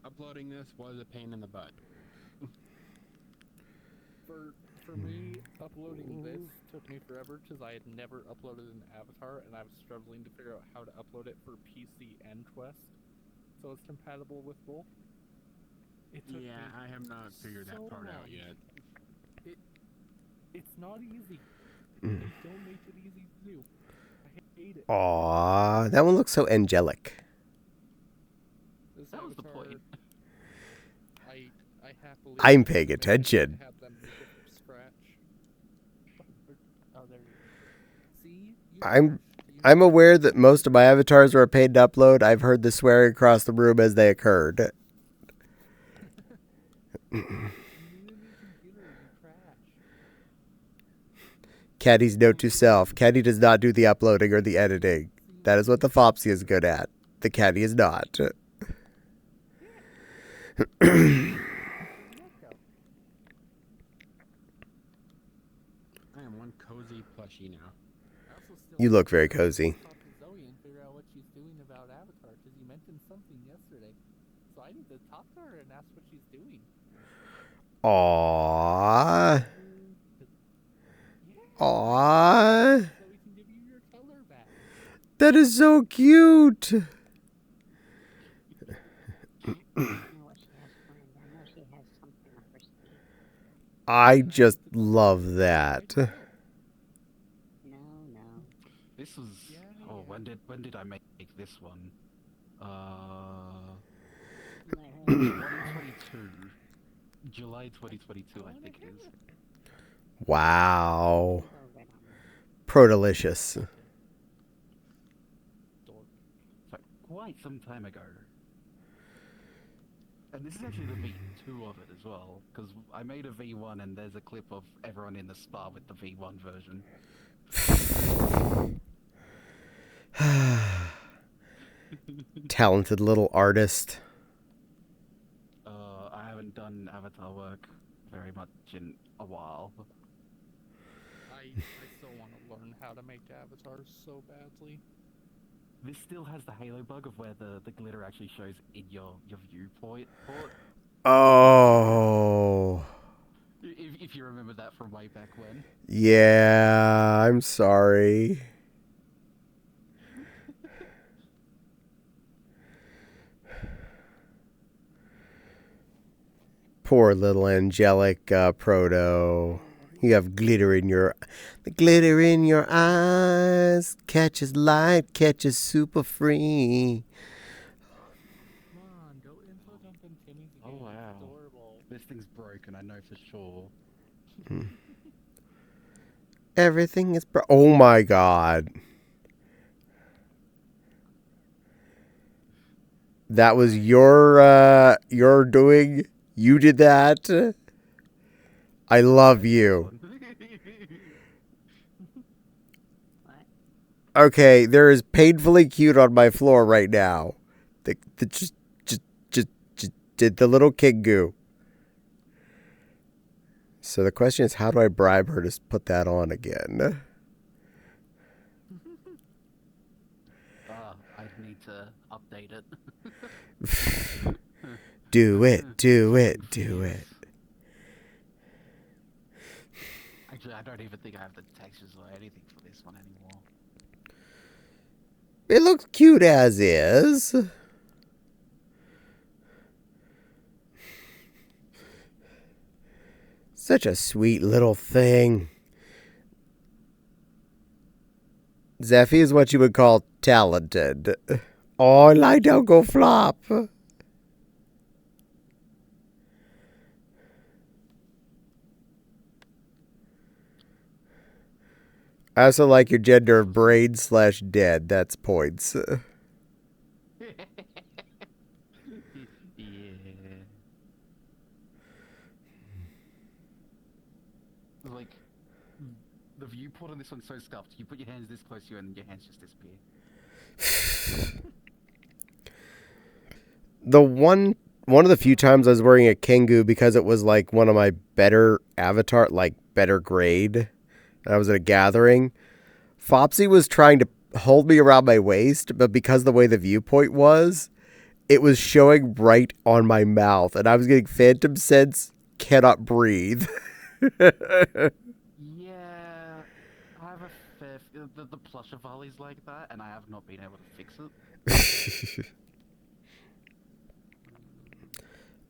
Uploading this was a pain in the butt. For me, uploading this took me forever because I had never uploaded an avatar, and I was struggling to figure out how to upload it for PC and Quest, so it's compatible with both. It took Yeah, me I have not figured so that part out long. yet. It's not easy. Mm. They don't make it easy to do. I hate it. Aw, that one looks so angelic. This That was the avatar, point. I happily. I'm paying recommend attention. Have them make it from scratch. Oh, there you go. See? I'm aware that most of my avatars are paid to upload. I've heard the swearing across the room as they occurred. Caddie's note to self. Caddie does not do the uploading or the editing. That is what the Fopsy is good at. The Caddie is not. I am one cozy plushie now. You look very cozy. Talk to Zoe and figure out what she's doing about Avatar, because you mentioned something yesterday. So I need to talk to her and ask what she's doing. Aww. Yeah, Aww. so we can give you your color back. That is so cute. I don't know what she has planned. I know she has something up her sleeve. I just love that. No. This was. Oh, when did I make this one? 2022. July 2022, I think it is. Wow. Go right on. Pro-delicious. So quite some time ago. And this is actually the V2 of it as well, because I made a V1 and there's a clip of everyone in the spa with the V1 version. Talented little artist. I haven't done avatar work very much in a while. I still want to learn how to make avatars so badly. This still has the halo bug of where the glitter actually shows in your viewport. Oh. If you remember that from way back when. Yeah, I'm sorry. Poor little angelic Proto. You have glitter in your... The glitter in your eyes catches light, catches super free. Come on, go info dump in Timmy's Oh, game. wow. It's adorable. This thing's broken, I know for sure. Everything is... Oh my god. That was your doing? You did that? I love you. What? Okay, there is painfully cute on my floor right now. Just did the little Kingu. So the question is, how do I bribe her to put that on again? I need to update it. Do it, do it, do it. Actually, I don't even think I have the textures or anything for this one anymore. It looks cute as is. Such a sweet little thing. Zeffy is what you would call talented. Oh, lie down, go flop. I also like your gender of brain/dead. That's points. Yeah. Like, the viewport on this one's so scuffed. You put your hands this close to you and your hands just disappear. The one of the few times I was wearing a Kingu because it was like one of my better avatar, like better grade. I was at a gathering. Fopsy was trying to hold me around my waist, but because the way the viewpoint was, it was showing right on my mouth, and I was getting phantom sense, cannot breathe. Yeah, I have a fair. The plush of Ollie's like that, and I have not been able to fix it.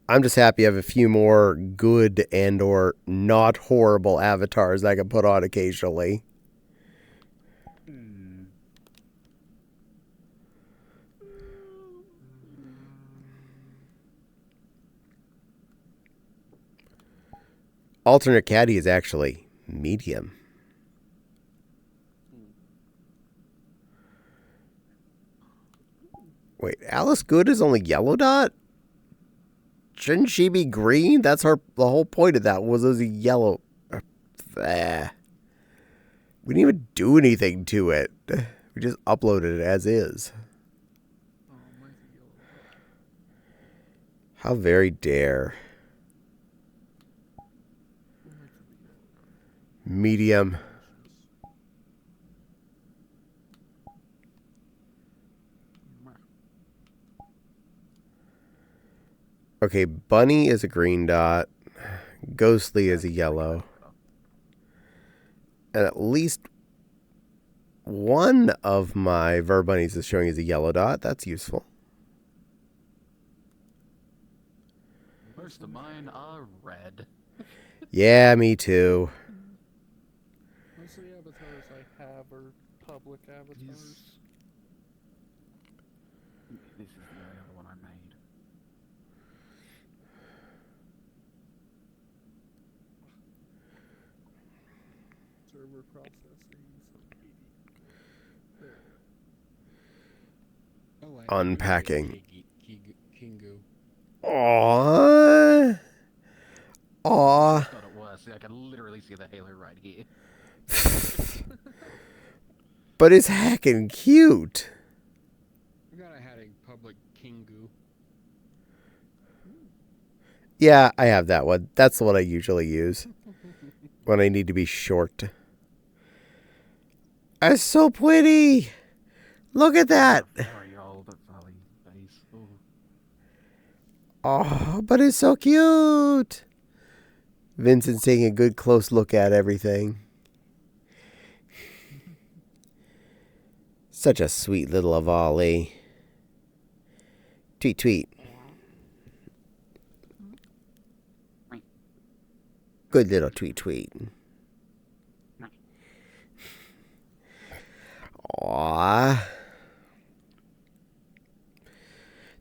I'm just happy I have a few more good and or not horrible avatars I can put on occasionally. Alternate Caddie is actually medium. Wait, Alice Good is only yellow dot? Shouldn't she be green? That's the whole point of that was a yellow. We didn't even do anything to it. We just uploaded it as is. Oh, mine's a yellow. How very dare. Medium. Okay, Bunny is a green dot. Ghostly is a yellow. And at least one of my Verbunnies is showing as a yellow dot. That's useful. Most of mine are red. Yeah, me too. Most of the avatars I have are public avatars. This is the only other one I made. Server processing, so 80. There. Oh, Unpacking. Kingu. Aww. Aww. It's got it worse. I can literally see the halo right here. But it's heckin' cute. I forgot I had a public Kingu. Yeah, I have that one. That's the one I usually use when I need to be short. It's so pretty. Look at that. Very old. That's Ollie's face. Ooh. Oh, but it's so cute. Vincent's taking a good close look at everything. Such a sweet little Avali. Tweet, tweet. Good little tweet, tweet. Aww.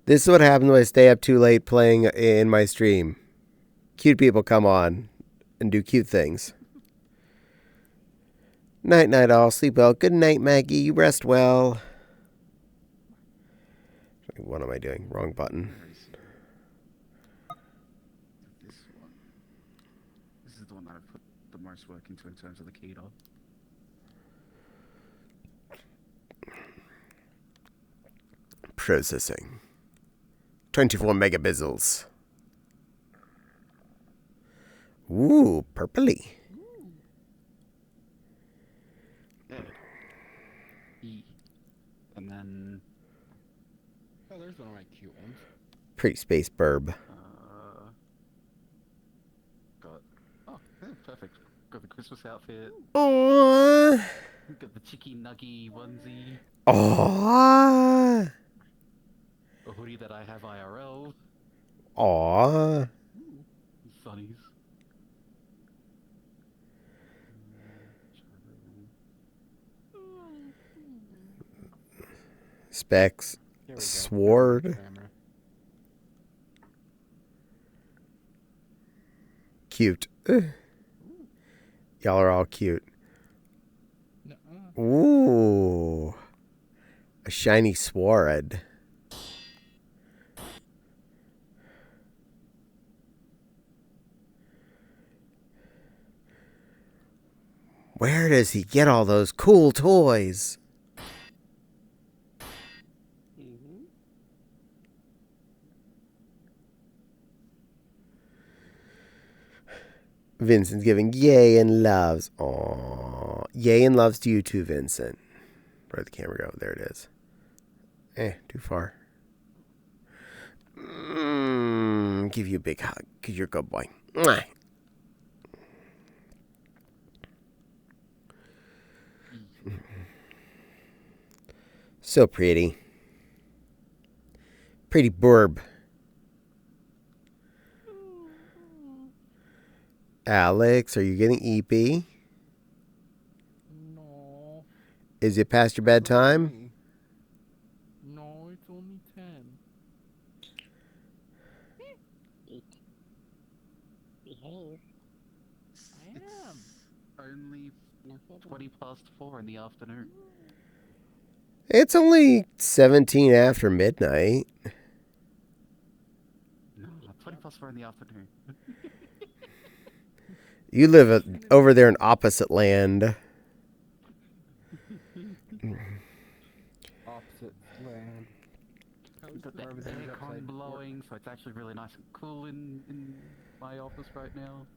This is what happens when I stay up too late playing in my stream. Cute people come on and do cute things. Night, night, all. Sleep well. Good night, Maggie. You rest well. What am I doing? Wrong button. This one. This is the one that I've put the most work into in terms of the key dot. Processing. 24 megabizels. Ooh, purpley. Good. E. And then... Oh, there's one of my cute ones. Pretty space burb. Got... Oh, yeah, perfect. Got the Christmas outfit. Aww. Got the chicky nuggy onesie. Aww. A hoodie that I have IRL. Aww. Sunnies. Specs. There we go. Sword. Camera. Cute. Y'all are all cute. Nuh-uh. Ooh. A shiny sword. Where does he get all those cool toys? Vincent's giving yay and loves. Aww. Yay and loves to you too, Vincent. Where'd the camera go? There it is. Too far. Give you a big hug, because you're a good boy. Mwah. So pretty. Pretty burb. Alex, are you getting EP? No, Is it past your bedtime? no, it's only 10. Eat. Behave. I am. Only No kidding. 20 past 4 in the afternoon. It's only 17 after midnight. No, 20 past 4 in the afternoon. You live over there in opposite land. Opposite land. We've got the Everything's aircon upside down. blowing, so it's actually really nice and cool in my office right now.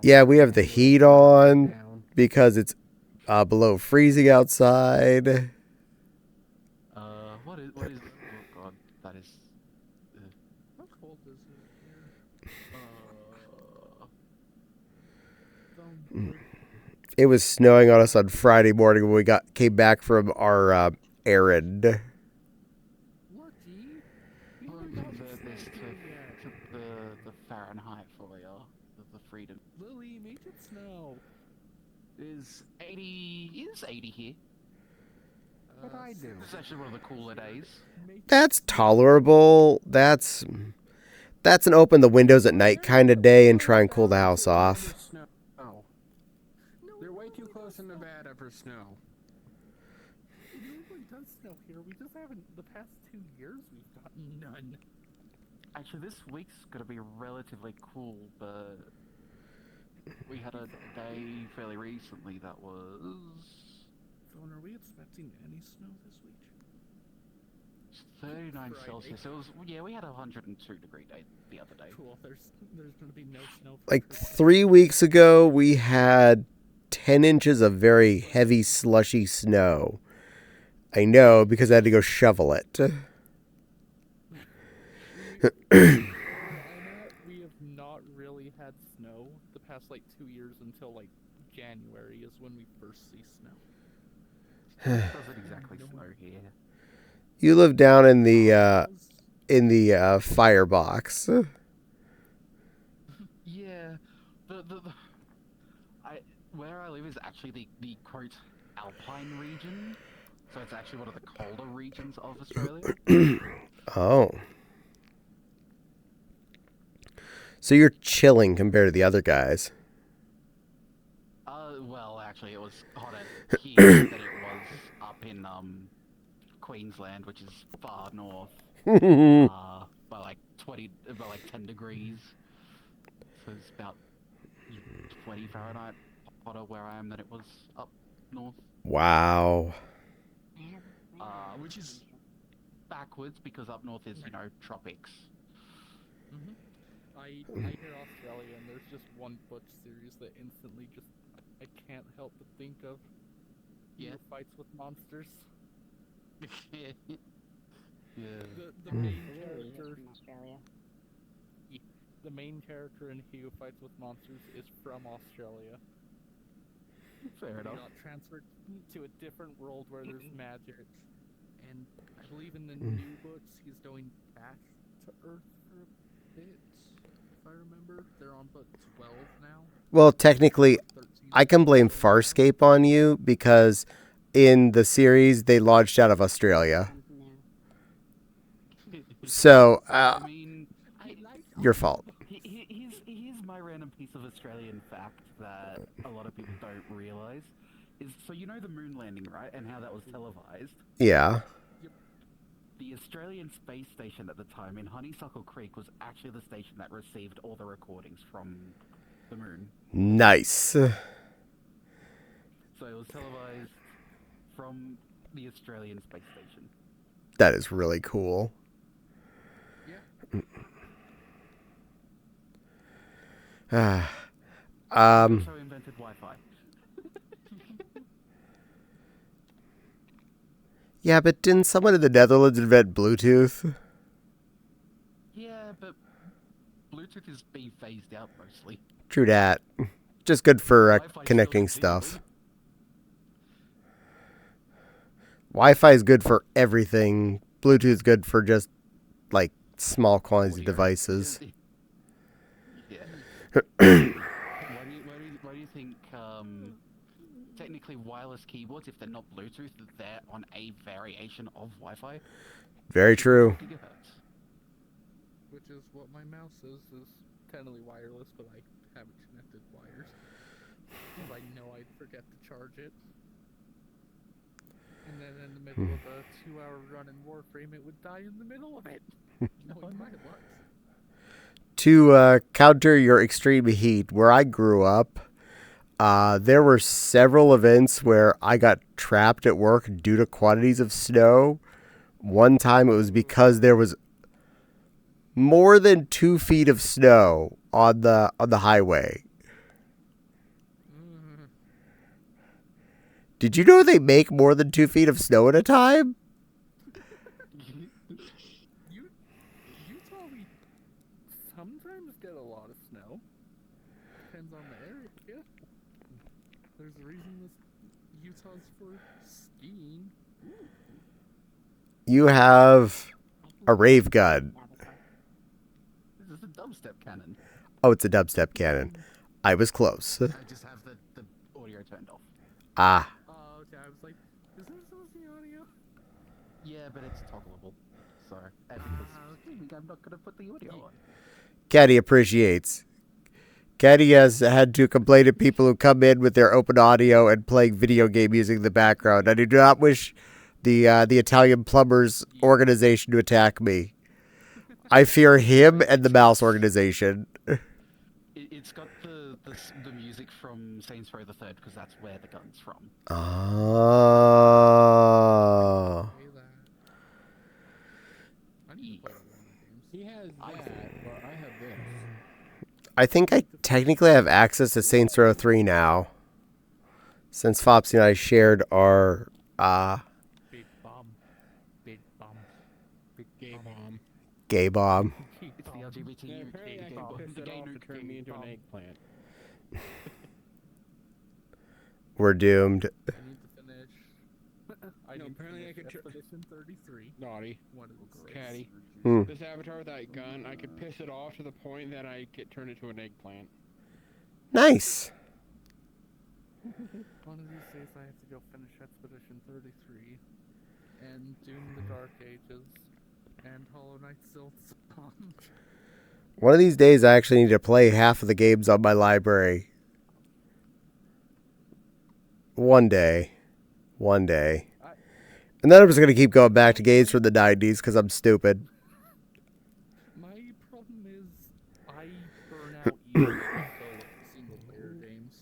Yeah, we have the heat on Down. because it's below freezing outside. What is, oh god, that is, How cold is it here? It was snowing on us on Friday morning when we came back from our errand. Lucky. We I'll were not convert this snowing yet. to the Fahrenheit for you, the freedom. Lily, make it snow. Is 80 here. What I do? It's actually one of the cooler days. That's tolerable. That's an open the windows at night kind of day and try and cool the house off. Snow. Oh. They're way too close in Nevada for snow. It usually does snow here. We just haven't. The past 2 years, we've gotten none. Actually, this week's gonna be relatively cool, but we had a day fairly recently that was Phone, are we expecting any snow this week? 39 Friday. Celsius. It was, yeah, we had a 102-degree day the other day. Cool. There's going to be no snow. For Like Christmas. 3 weeks ago, we had 10 inches of very heavy, slushy snow. I know because I had to go shovel it. I know we have not really had snow the past like 2 years until like January is when we first see snow. It doesn't exactly snow here. You live down in the firebox. Yeah, where I live is actually the quote alpine region, so it's actually one of the colder regions of Australia. Oh. So you're chilling compared to the other guys. Well, actually, it was hotter here than it was up in Queensland, which is far north, by like 10 degrees. So it's about 20 Fahrenheit hotter where I am than it was up north. Wow. Which is backwards because up north is, tropics. I hear Australia and there's just one Butch series that instantly just I can't help but think of. Yeah. Who fights with monsters. Yeah. The main Really, he's character from Australia. the main character in He Who Fights with Monsters is from Australia. Fair He enough. got transferred to a different world where there's magic. And I believe in the new books he's going back to Earth for a bit. If I remember, they're on book 12 now. Well, technically, 13. I can blame Farscape on you because in the series they launched out of Australia. No. So, I mean, your fault. here's my random piece of Australian fact that a lot of people don't realise. So you know the moon landing, right? And how that was televised? Yeah. The Australian space station at the time in Honeysuckle Creek was actually the station that received all the recordings from the moon. Nice. So it was televised from the Australian space station. That is really cool. Yeah. Um, Also invented Wi-Fi. yeah, but didn't someone in the Netherlands invent Bluetooth? Bluetooth is being phased out mostly. True that. Just good for Wi-Fi connecting still stuff. Wi-Fi is good for everything. Bluetooth is good for just like small quantities of Audio. devices. Yeah. Why do you think technically wireless keyboards, if they're not Bluetooth, they're on a variation of Wi-Fi? Very true. Gigahertz. Which is what my mouse is technically wireless, but I haven't connected wires. Because I know I'd forget to charge it. And then in the middle of a 2-hour run in Warframe, it would die in the middle of it. Knowing my luck. To counter your extreme heat, where I grew up, there were several events where I got trapped at work due to quantities of snow. One time it was because there was more than 2 feet of snow on the highway. Did you know they make more than 2 feet of snow at a time? Utah, we sometimes get a lot of snow. Depends on the area. There's a reason this Utah's for skiing. You have a rave gun. This is a dubstep cannon. Oh, it's a dubstep cannon. I was close. I just have the audio turned off. Ah. Oh, okay. I was like, is there still the audio? Yeah, but it's toggleable. So, and because I'm not going to put the audio on. Caddie appreciates. Caddie has had to complain to people who come in with their open audio and playing video game music in the background. I do not wish the Italian Plumbers organization to attack me. I fear him and the Mouse organization. It's got the music from Saints Row the Third, because that's where the gun's from. Oh. Say that. I need to play a lot of games. He has that, but I have this. I think I technically have access to Saints Row 3 now. Since Fopsy and I shared our Big bomb. Big bomb. Big gay bomb. gay bomb. It's the LGBT Yeah, apparently I can piss it off to turn me into an eggplant. We're doomed. I need to finish. I No, need to apparently I finish could Expedition 33. Naughty. One of the Caddie. Hmm. This avatar with that gun, I could piss it off to the point that I get turned into an eggplant. Nice. One of these days I have to go finish Expedition 33 and Doom the Dark Ages and Hollow Knight Silksong. One of these days I actually need to play half of the games on my library. One day. And then I'm just going to keep going back to games from the 90s because I'm stupid. My problem is I burn out easily with single player games.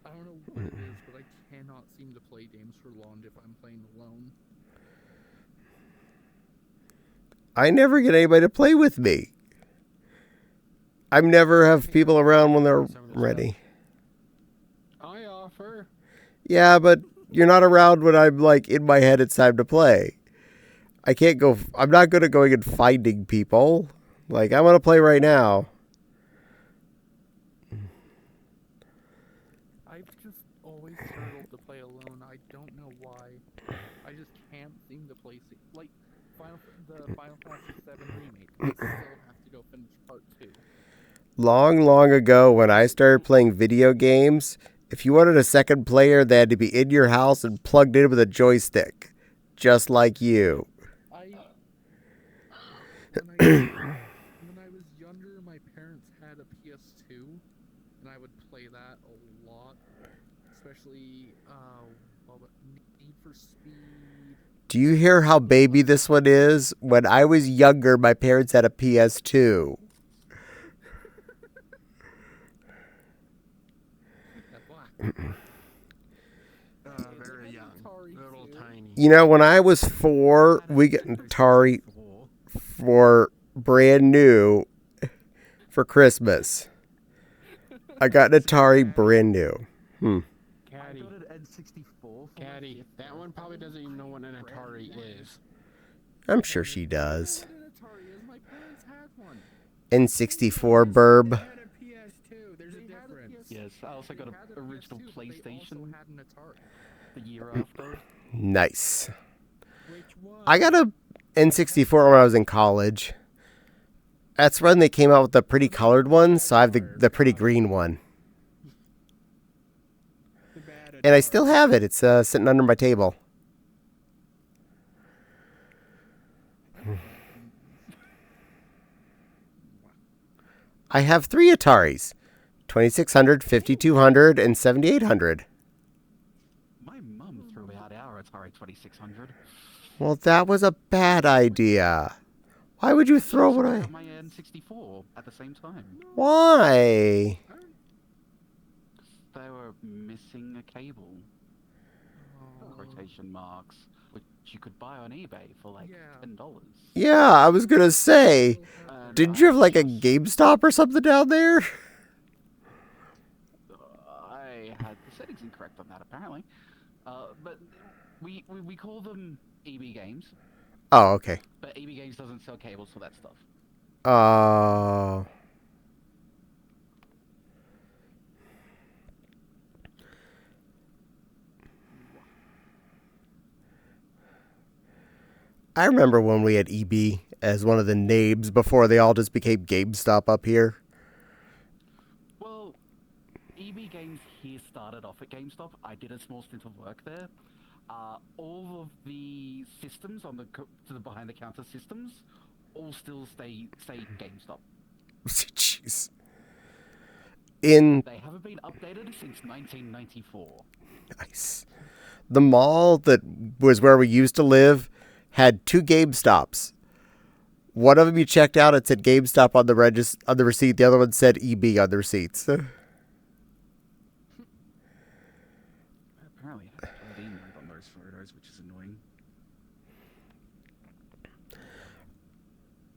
I don't know what it is, but I cannot seem to play games for long if I'm playing alone. I never get anybody to play with me. I never have people around when they're ready. I offer. Yeah, but you're not around when I'm like in my head it's time to play. I can't go. I'm not good at going and finding people. Like, I want to play right now. I've just always struggled to play alone. I don't know why. I just can't seem to play like the Final Fantasy VII remake. I still have to go finish part 2. Long ago when I started playing video games, if you wanted a second player, they had to be in your house and plugged in with a joystick. Just like you. When I was younger, my parents had a PS2, and I would play that a lot. Especially, Need for Speed. Do you hear how baby this one is? When I was younger, my parents had a PS2. Very young. Little tiny. You know, when I was 4, we got an Atari for brand new for Christmas. I got an Atari brand new. Caddie. I got an N64. Caddie. That one probably doesn't even know what an Atari is. I'm sure she does. An Atari is my parents had one. N64 burb. They had a PS2. There's a They had a difference. PS2. Yes, I also got They an had a original PS2, but they also PlayStation had an Atari. the year after. Nice. Which one? I got a N64 when I was in college. That's when they came out with the pretty colored one, so I have the pretty green one. The bad And I Atari. still have it. It's sitting under my table. I have 3 Ataris. 2600, 5200, and 7800. My mum threw out our Atari 2600. Well, that was a bad idea. Why would you throw She what threw I... out my N64 at the same time. Why? They were missing a cable. Quotation marks, which you could buy on eBay for like $10. Yeah, I was gonna say. And Didn't you have like a just- GameStop or something down there? I had the settings incorrect on that apparently. But we call them EB games, Oh, okay. but EB games doesn't sell cables for that stuff. I remember when we had EB as one of the names before they all just became GameStop up here. Well, EB games here started off at GameStop. I did a small stint of work there. All of the systems on the behind the counter systems all still stay GameStop. Jeez. In They haven't been updated since 1994. Nice. The mall that was where we used to live had 2 GameStops. One of them you checked out, it said GameStop on the on the receipt. The other one said EB on the receipts. Apparently, I have a mark on those photos, which is annoying.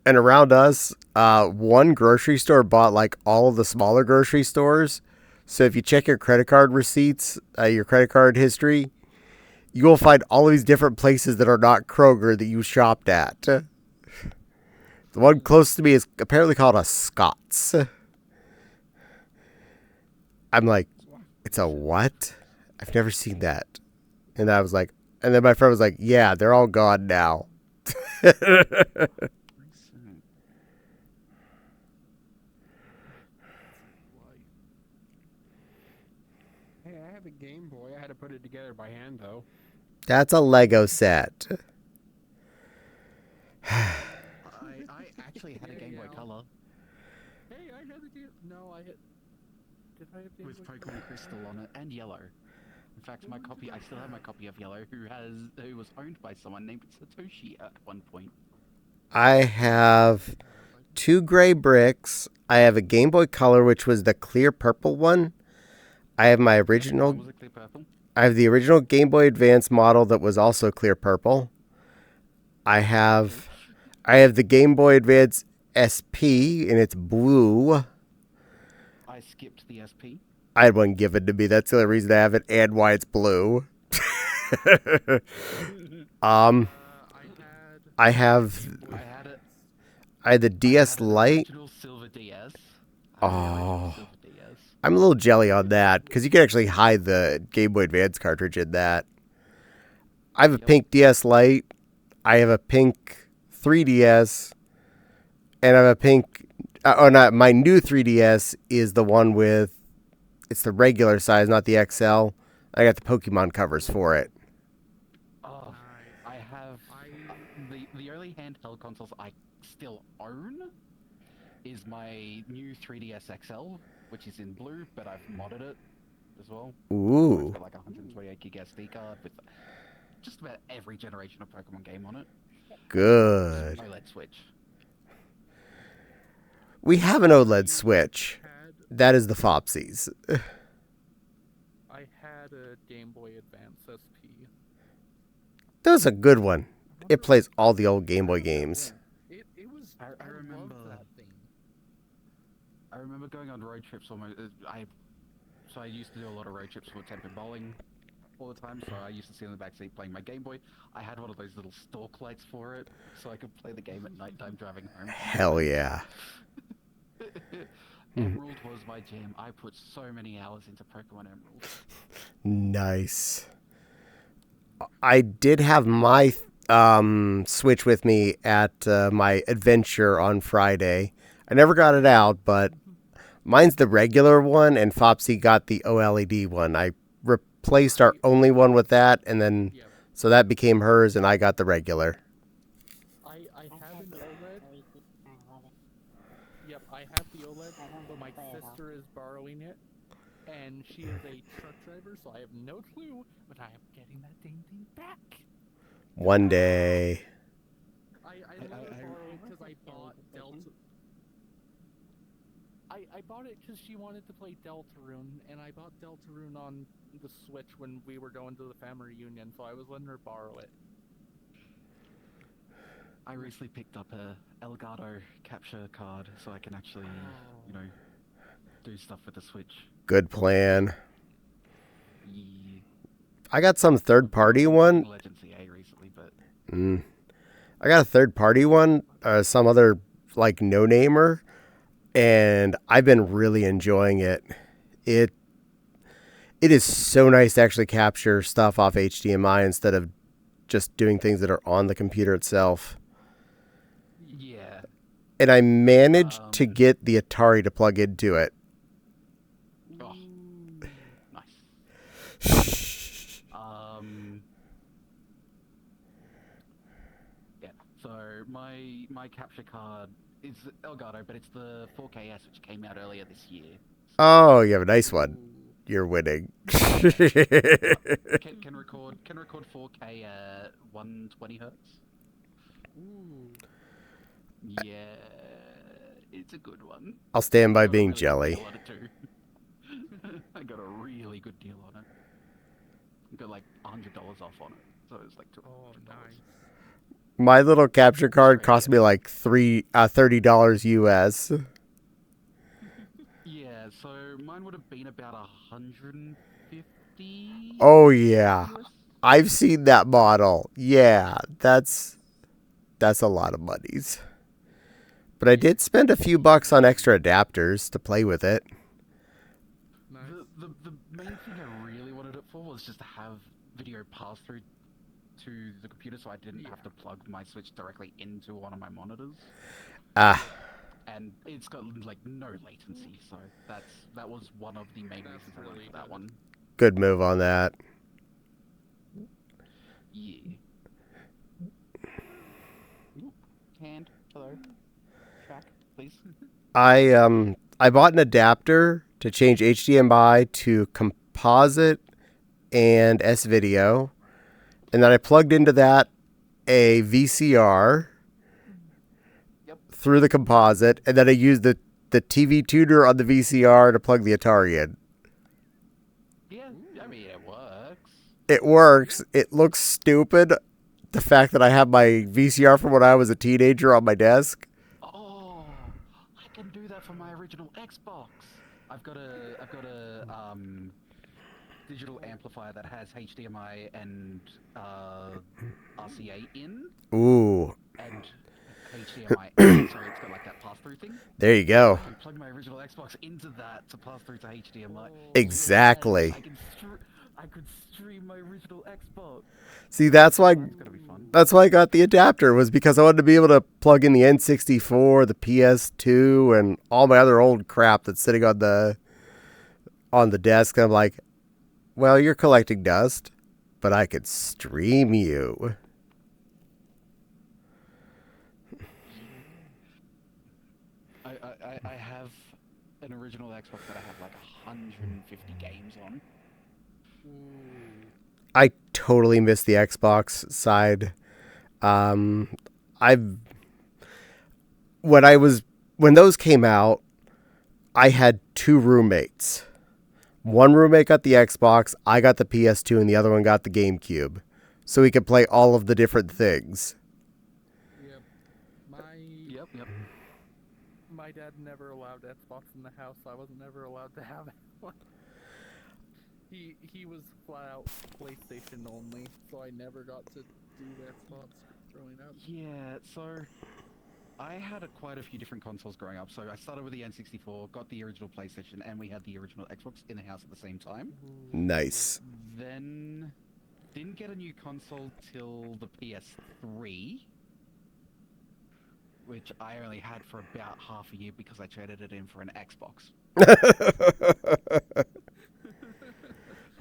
And around us, one grocery store bought like all of the smaller grocery stores. So if you check your credit card receipts, your credit card history, you will find all of these different places that are not Kroger that you shopped at. The one close to me is apparently called a Scott's. I'm like, it's a what? I've never seen that. And I was like, and then my friend was like, yeah, they're all gone now. Hey, I have a Game Boy. I had to put it together by hand, though. That's a Lego set. I actually had a Game Boy Color Hey, I had a game. No, I had. Did I have Game with Boy Pokemon Color? Crystal on it and Yellow. In fact, my copy, I still have my copy of Yellow, who was owned by someone named Satoshi at one point. I have 2 gray bricks. I have a Game Boy Color, which was the clear purple one. I have my original. Was it clear purple? I have the original Game Boy Advance model that was also clear purple. I have the Game Boy Advance SP and it's blue. I skipped the SP. I had one given to me. That's the only reason I have it and why it's blue. I have I had it. I had the DS I had an Lite. original Silver DS. Oh. Silver DS. I'm a little jelly on that because you can actually hide the Game Boy Advance cartridge in that. I have a pink DS Lite. I have a pink 3DS. And I have a pink... my new 3DS is the one with... It's the regular size, not the XL. I got the Pokemon covers for it. Oh, I have the only handheld consoles I still own is my new 3DS XL, which is in blue, but I've modded it as well. Ooh. It's got like a 128 gig SD card with just about every generation of Pokemon game on it. Good. OLED Switch. We have an OLED Switch. That is the Fopsies. I had a Game Boy Advance SP. That was a good one. It plays all the old Game Boy games. It was. I I remember- loved that thing. I remember going on road trips almost. So I used to do a lot of road trips for Tempe Bowling all the time. So I used to sit in the back seat playing my Game Boy. I had one of those little stalk lights for it, so I could play the game at nighttime driving home. Hell yeah. Emerald was my jam. I put so many hours into Pokemon Emerald. Nice. I did have my Switch with me at my adventure on Friday. I never got it out, but mine's the regular one, and Fopsy got the OLED one. I replaced our only one with that, and then Yep. so that became hers, and I got the regular. I I've have had an the OLED. LED and I love it. Yep, I have the OLED, I don't but my play it all. sister is borrowing it, and she is a truck driver, so I have no clue. But I am getting that dang thing back. One day. I let her borrow it because I bought Delta. I bought it because she wanted to play Deltarune, and I bought Deltarune on the Switch when we were going to the family reunion, so I was letting her borrow it. I recently picked up a Elgato capture card so I can actually, you know, do stuff with the Switch. Good plan. Yeah. I got some third party one. Legend CA recently, but I got a third party one, some other like no namer, and I've been really enjoying it. It is so nice to actually capture stuff off HDMI instead of just doing things that are on the computer itself. yeah. And I managed to get the Atari to plug into it. Oh, nice. Yeah. So my capture card is Elgato, but it's the 4KS which came out earlier this year. Oh, you have a nice one. You're winning. Can record 4K 120 hertz. Ooh. Yeah, it's a good one. I'll stand by I got a being really good jelly. deal on it too. I got a really good deal on it. I got like $100 off on it, so it was like $200. Oh, nice. My little capture card cost me like $30 US. Yeah, so mine would have been about 150. Oh yeah, US. I've seen that model. Yeah, that's a lot of monies. But I did spend a few bucks on extra adapters to play with it. Nice. The main thing I really wanted it for was just to have video pass through to the computer, so I didn't have to plug my Switch directly into one of my monitors. Ah, And it's got like no latency, so that was one of the main reasons I went for that one. good move on that. Yeah. Hand, hello. Track, please. I bought an adapter to change HDMI to composite and S-video, and then I plugged into that a VCR through the composite, and then I used the TV tuner on the VCR to plug the Atari in. Yeah, I mean it works. It works. It looks stupid. The fact that I have my VCR from when I was a teenager on my desk. Oh, I can do that for my original Xbox. I've got a digital amplifier that has HDMI and RCA in Ooh, and HDMI out, so it's got like that pass-through thing. there you go. I can plug my original Xbox into that to pass through to HDMI. Exactly. I could stream my original Xbox. See, that's why That's gonna be fun. I got the adapter, was because I wanted to be able to plug in the N64, the PS2, and all my other old crap that's sitting on the desk. And I'm like, well, you're collecting dust, but I could stream you. I have an original Xbox that I have like 150 games on. I totally miss the Xbox side. When those came out, I had two roommates. One roommate got the Xbox, I got the PS2, and the other one got the GameCube. So we could play all of the different things. Yep. Yep. My dad never allowed Xbox in the house, so I was never allowed to have one. He was flat out PlayStation only, so I never got to do Xbox growing up. Yeah, so I had quite a few different consoles growing up. So I started with the N64, got the original PlayStation, and we had the original Xbox in the house at the same time. Nice. Then didn't get a new console till the PS3, which I only had for about half a year because I traded it in for an Xbox.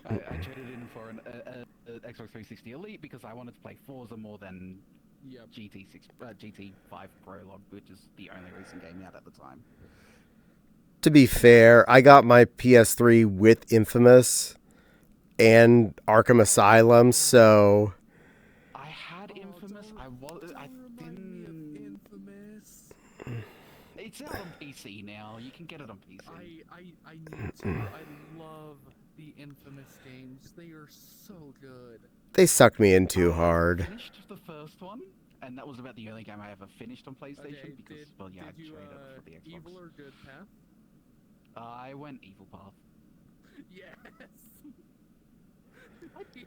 I traded in for an Xbox 360 Elite because I wanted to play Forza more than Yep. GT5 Prologue, which is the only recent game out at the time. To be fair, I got my PS3 with Infamous and Arkham Asylum, so I had Infamous. I didn't. Infamous. It's out on PC now. You can get it on PC. I need to. I love the Infamous games. They are so good. they sucked me in too hard. I finished the first one, and that was about the only game I ever finished on PlayStation Okay, because, well, yeah, I did you, traded it for the Xbox. Evil or Good Path? I went Evil Path. Yes.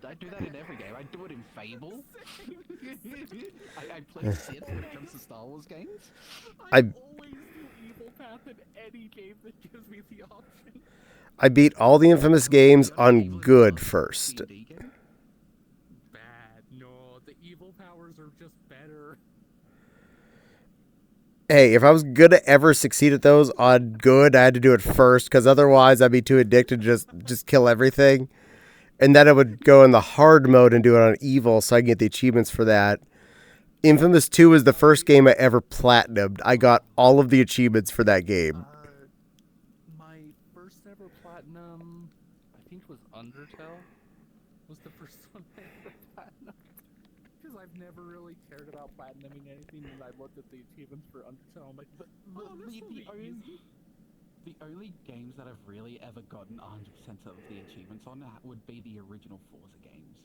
I do that in every game. I do it in Fable. I play Sid when it comes to Star Wars games. I always do Evil Path in any game that gives me the option. I beat all the Infamous games on good first. D&D game? Bad. No, the evil powers are just better. Hey, if I was gonna ever succeed at those on good, I had to do it first, because otherwise I'd be too addicted to just kill everything. And then I would go in the hard mode and do it on evil so I can get the achievements for that. Infamous 2 was the first game I ever platinumed. I got all of the achievements for that game. My first ever platinum, I think was Undertale, was the first one I ever platinumed. Because I've never really cared about platinuming anything, and I looked at the achievements for Undertale, I'm like, The only games that I've really ever gotten 100% of the achievements on would be the original Forza games.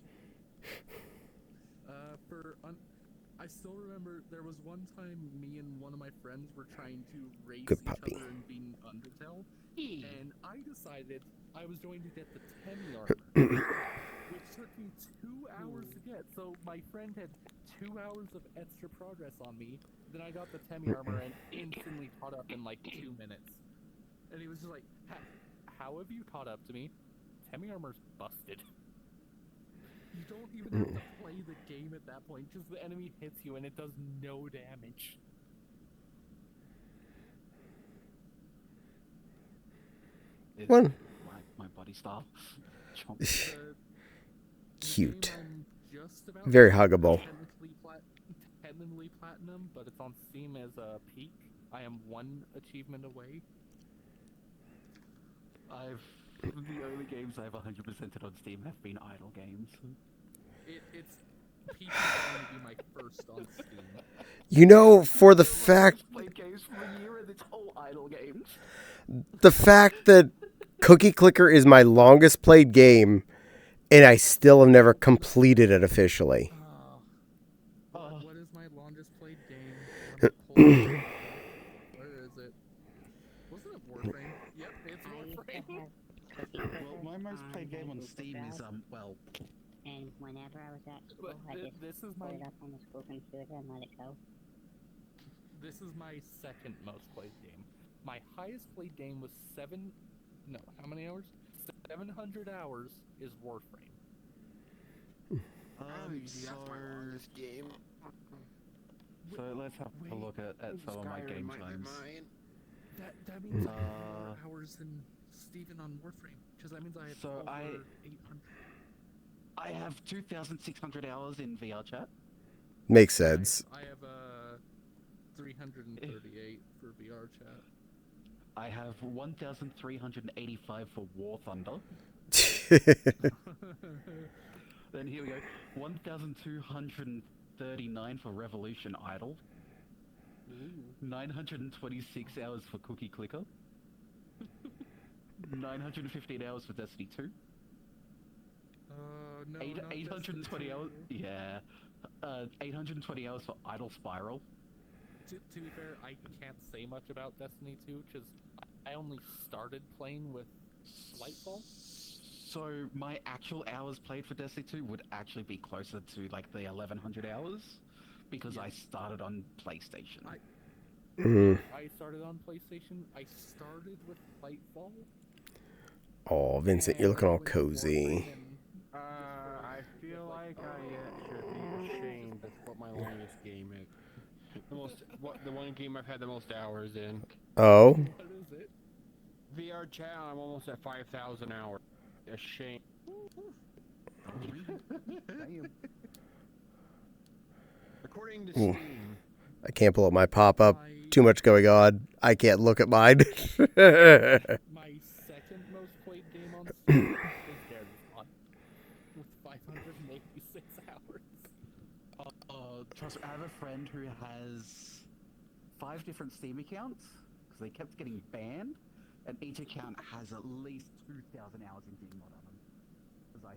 I still remember there was one time me and one of my friends were trying to race Good each puppy. other in being Undertale, and I decided I was going to get the Temi armor, which took me 2 hours to get. So my friend had 2 hours of extra progress on me. Then I got the Temi armor and instantly caught up in like 2 minutes. And he was just like, how have you caught up to me? Temi armor's busted. You don't even have to play the game at that point, because the enemy hits you and it does no damage. It's One. my body style. Cute. I'm just about Very huggable. Technically platinum, but it's on Steam as a peak. I am one achievement away. The only games I've 100%ed on Steam have been idle games. It's peak is going to be my first on Steam. You know, for the fact Played games for a year and it's all idle games. that Cookie Clicker is my longest played game, and I still have never completed it officially. What is my longest played game? Where is it? Wasn't it Warframe? Yep, it's Warframe. Well, my most played game on Steam is, well... And whenever I was at school, I just This is put my it up on the school computer and let it go. This is my second most played game. My highest played game was how many hours? 700 hours is Warframe. That's my longest game. So let's have a look at some of my Skyrim game might be times. mine. That means I have more hours than Steven on Warframe, because that means I have So over I- 800. I have 2,600 hours in VR chat. Makes sense. I have 338 for VR chat. I have 1,385 for War Thunder. Then here we go. 1,239 for Revolution Idol. 926 hours for Cookie Clicker. 915 hours for Destiny 2. No, 820 hours. Yeah. 820 hours for Idle Spiral. To be fair, I can't say much about Destiny 2 because I only started playing with Lightfall. So my actual hours played for Destiny 2 would actually be closer to like the 1,100 hours because I started on PlayStation. I started on PlayStation. I started with Fightfall. Oh, Vincent, you're and looking all went to Warframe cozy. and I feel like I should be ashamed of what my longest game is. The one game I've had the most hours in. Oh, What is it? VR chat, I'm almost at 5,000 hours. A shame. Damn. According to Ooh. Steam. I can't pull up my pop-up. My, Too much going on. I can't look at mine. my second most played game on Steam is Daredevil with 586 hours. Trust me, I have a friend who has 5 different Steam accounts because they kept getting banned, and each account has at least 2,000 hours in Gmod on them. As I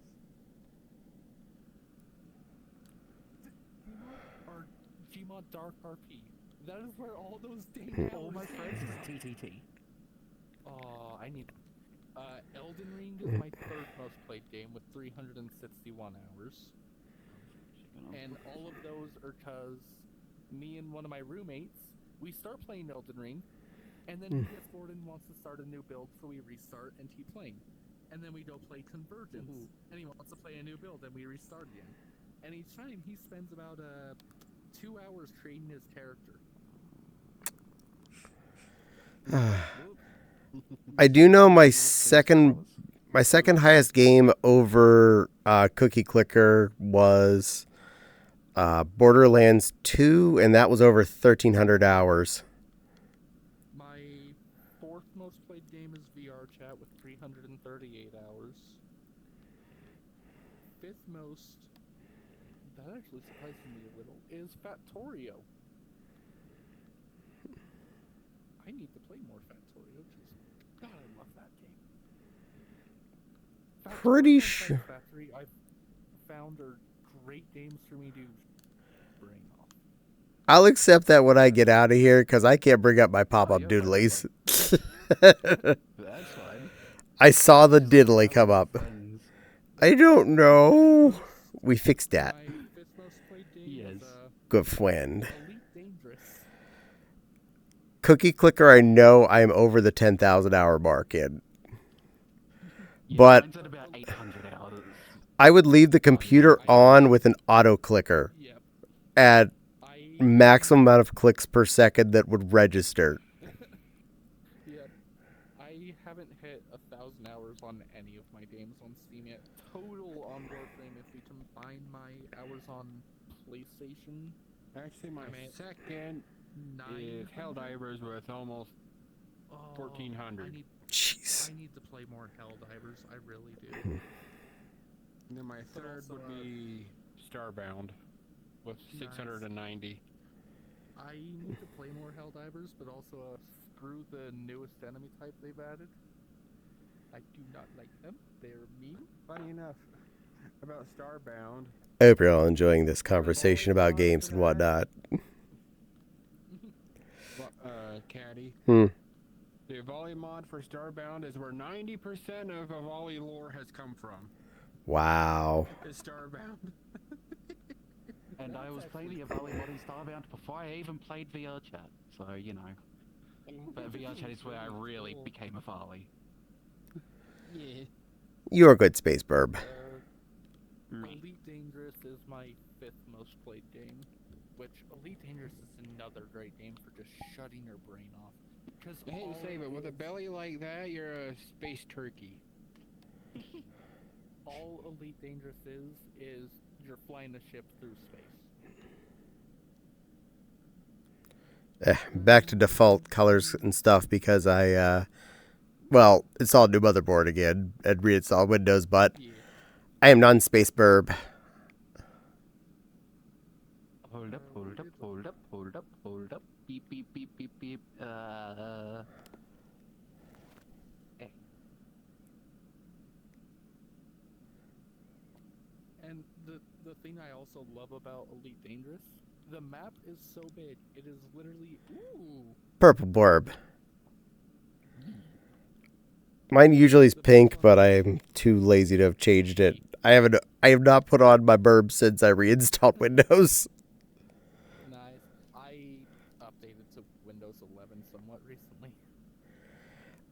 Or Gmod Dark RP. That is where all those dang all hours my friends are. is TTT. Oh, I need. Elden Ring is my third most played game with 361 hours. And all of those are because me and one of my roommates, we start playing Elden Ring, and then he gets bored and wants to start a new build, so we restart and keep playing. And then we go play Convergence, and he wants to play a new build, and we restart again. And each time he spends about 2 hours creating his character. I do know my second highest game over Cookie Clicker was Borderlands 2, and that was over 1,300 hours. My fourth most played game is VR Chat with 338 hours. Fifth most, that actually surprises me a little, is Factorio. I need to play more Factorio, because God, I love that game. Pretty Factorio and sure. Factory I've found are great games for me to bring off. I'll accept that when I get out of here because I can't bring up my pop-up you're fine, doodlies. That's fine. I saw the Just diddly have come up. friends. I don't know. We fixed that. My fifth most played game Yes. is Good friend. Elite Dangerous. Cookie Clicker, I know I'm over the 10,000 hour mark in. Yeah, But- mine's at about 800 hours. I would leave the computer on with an auto clicker Yep. at I maximum amount of clicks per second that would register. Yep. I haven't hit 1,000 hours on any of my games on Steam yet. Total on Warframe, if we combine my hours on PlayStation, Actually, my I'm at second is 900. Helldivers with almost Oh, 1,400. Jeez. I need to play more Helldivers. I really do. And then my But third also, would be Starbound with 690. I need to play more Helldivers, but also screw the newest enemy type they've added. I do not like them. They're mean. Funny enough, about Starbound, I hope you're all enjoying this conversation about games and whatnot. Caddie. Hmm. The volley mod for Starbound is where 90% of a volley lore has come from. Wow. Is Starbound. And I was playing the Avali mod in Starbound before I even played VR Chat. So, you know. But VR Chat is where I really became a Farley. Yeah. You're a good space burb. Elite Dangerous is my fifth most played game, which Elite Dangerous is another great game for just shutting your brain off. Because I hate to say, but with a belly like that, you're a space turkey. all Elite Dangerous is you're flying a ship through space. Back to default colors and stuff because well, installed new motherboard again and reinstalled Windows, but Yeah. I am non-space burb. Hold up, hold up, hold up, hold up, hold up. Beep, beep, beep, beep, beep. And the thing I also love about Elite Dangerous, the map is so big. It is literally Purple burb. Mine usually is pink, but I am too lazy to have changed it. I have not put on my burb since I reinstalled Windows. nice. I updated to Windows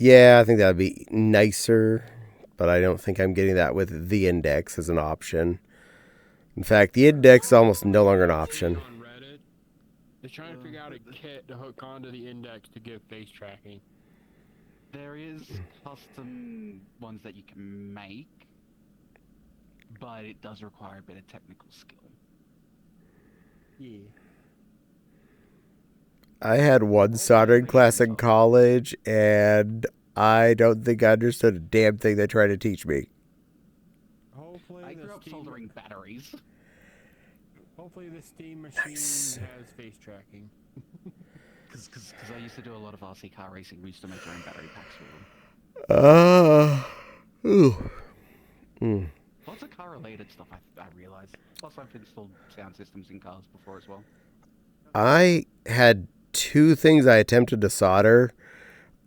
Yeah, I think that would be nicer, but I don't think I'm getting that with the index as an option. In fact, the index is almost no longer an option. On Reddit, they're trying to figure out a kit to hook onto the index to give face tracking. There is custom ones that you can make, but it does require a bit of technical skill. Yeah. I had one soldering class in college, and I don't think I understood a damn thing they tried to teach me. Hopefully I the grew up Steam, soldering batteries. hopefully the Steam machine has face tracking. Because I used to do a lot of RC car racing. We used to make our own battery packs for them. Ooh. Lots of car-related stuff, I realize. Plus, I've installed sound systems in cars before as well. I had two things I attempted to solder.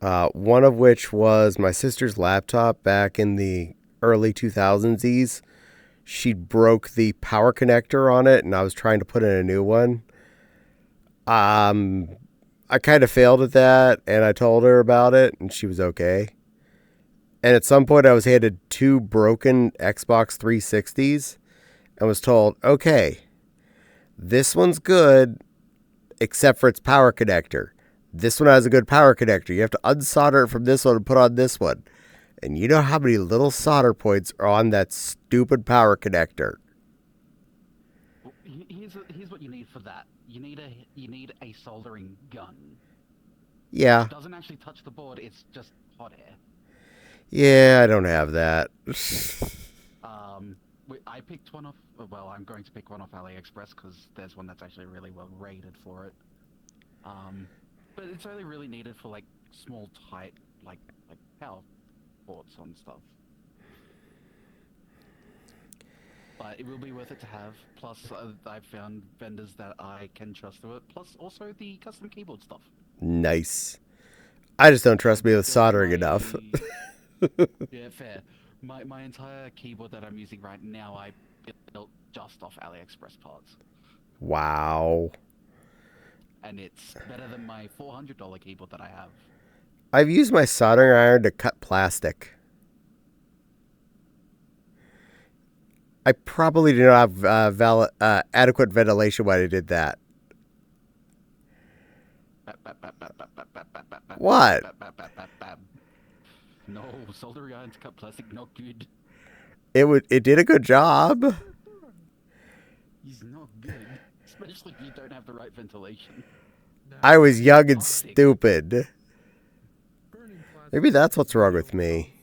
One of which was my sister's laptop back in the early 2000s. She broke the power connector on it, and I was trying to put in a new one. I kind of failed at that, and I told her about it, and she was okay. And at some point, I was handed two broken Xbox 360s and was told, okay, this one's good, except for its power connector. This one has a good power connector. You have to unsolder it from this one and put on this one. And you know how many little solder points are on that stupid power connector? Well, here's what you need for that. You need a soldering gun. Yeah. It doesn't actually touch the board. It's just hot air. Yeah, I don't have that. I picked one off. Well, I'm going to pick one off AliExpress because there's one that's actually really well rated for it. But it's only really needed for like small, tight, like power ports on stuff. But it will be worth it to have. Plus, I've found vendors that I can trust to it. Plus, also the custom keyboard stuff. Nice. I just don't trust me with soldering enough. Yeah, fair. My entire keyboard that I'm using right now, I built just off AliExpress parts. Wow. And it's better than my $400 keyboard that I have. I've used my soldering iron to cut plastic. I probably did not have adequate ventilation when I did that. What? No, soldering iron to cut plastic, not good. It did a good job. He's not good. Especially if you don't have the right ventilation. I was young and stupid. Maybe that's what's wrong with me.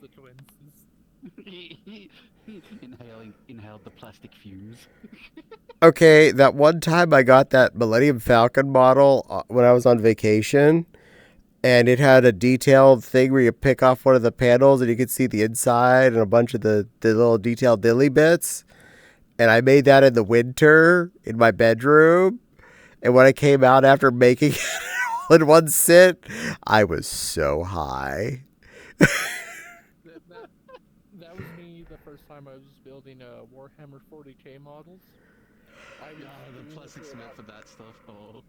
Inhaled the plastic fumes. Okay, that one time I got that Millennium Falcon model when I was on vacation, and it had a detailed thing where you pick off one of the panels and you could see the inside and a bunch of the little detailed dilly bits. And I made that in the winter in my bedroom. And when I came out after making it all in one sit, I was so high. That was me the first time I was building Warhammer 40k models. The plastic cement for that stuff. Oh.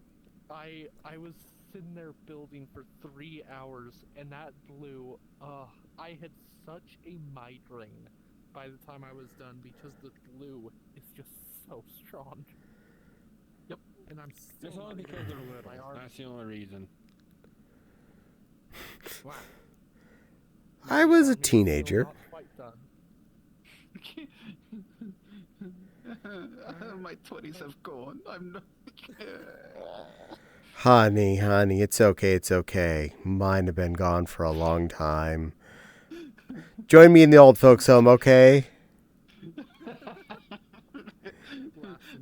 I was sitting there building for 3 hours, and that glue, I had such a migraine by the time I was done because the glue is just so strong. Yep. And I'm still It's only because they're little. That's the only reason. Wow. I was a Still teenager. not quite done. My 20s have gone. I'm not. Honey, it's okay. Mine have been gone for a long time. Join me in the old folks' home, okay?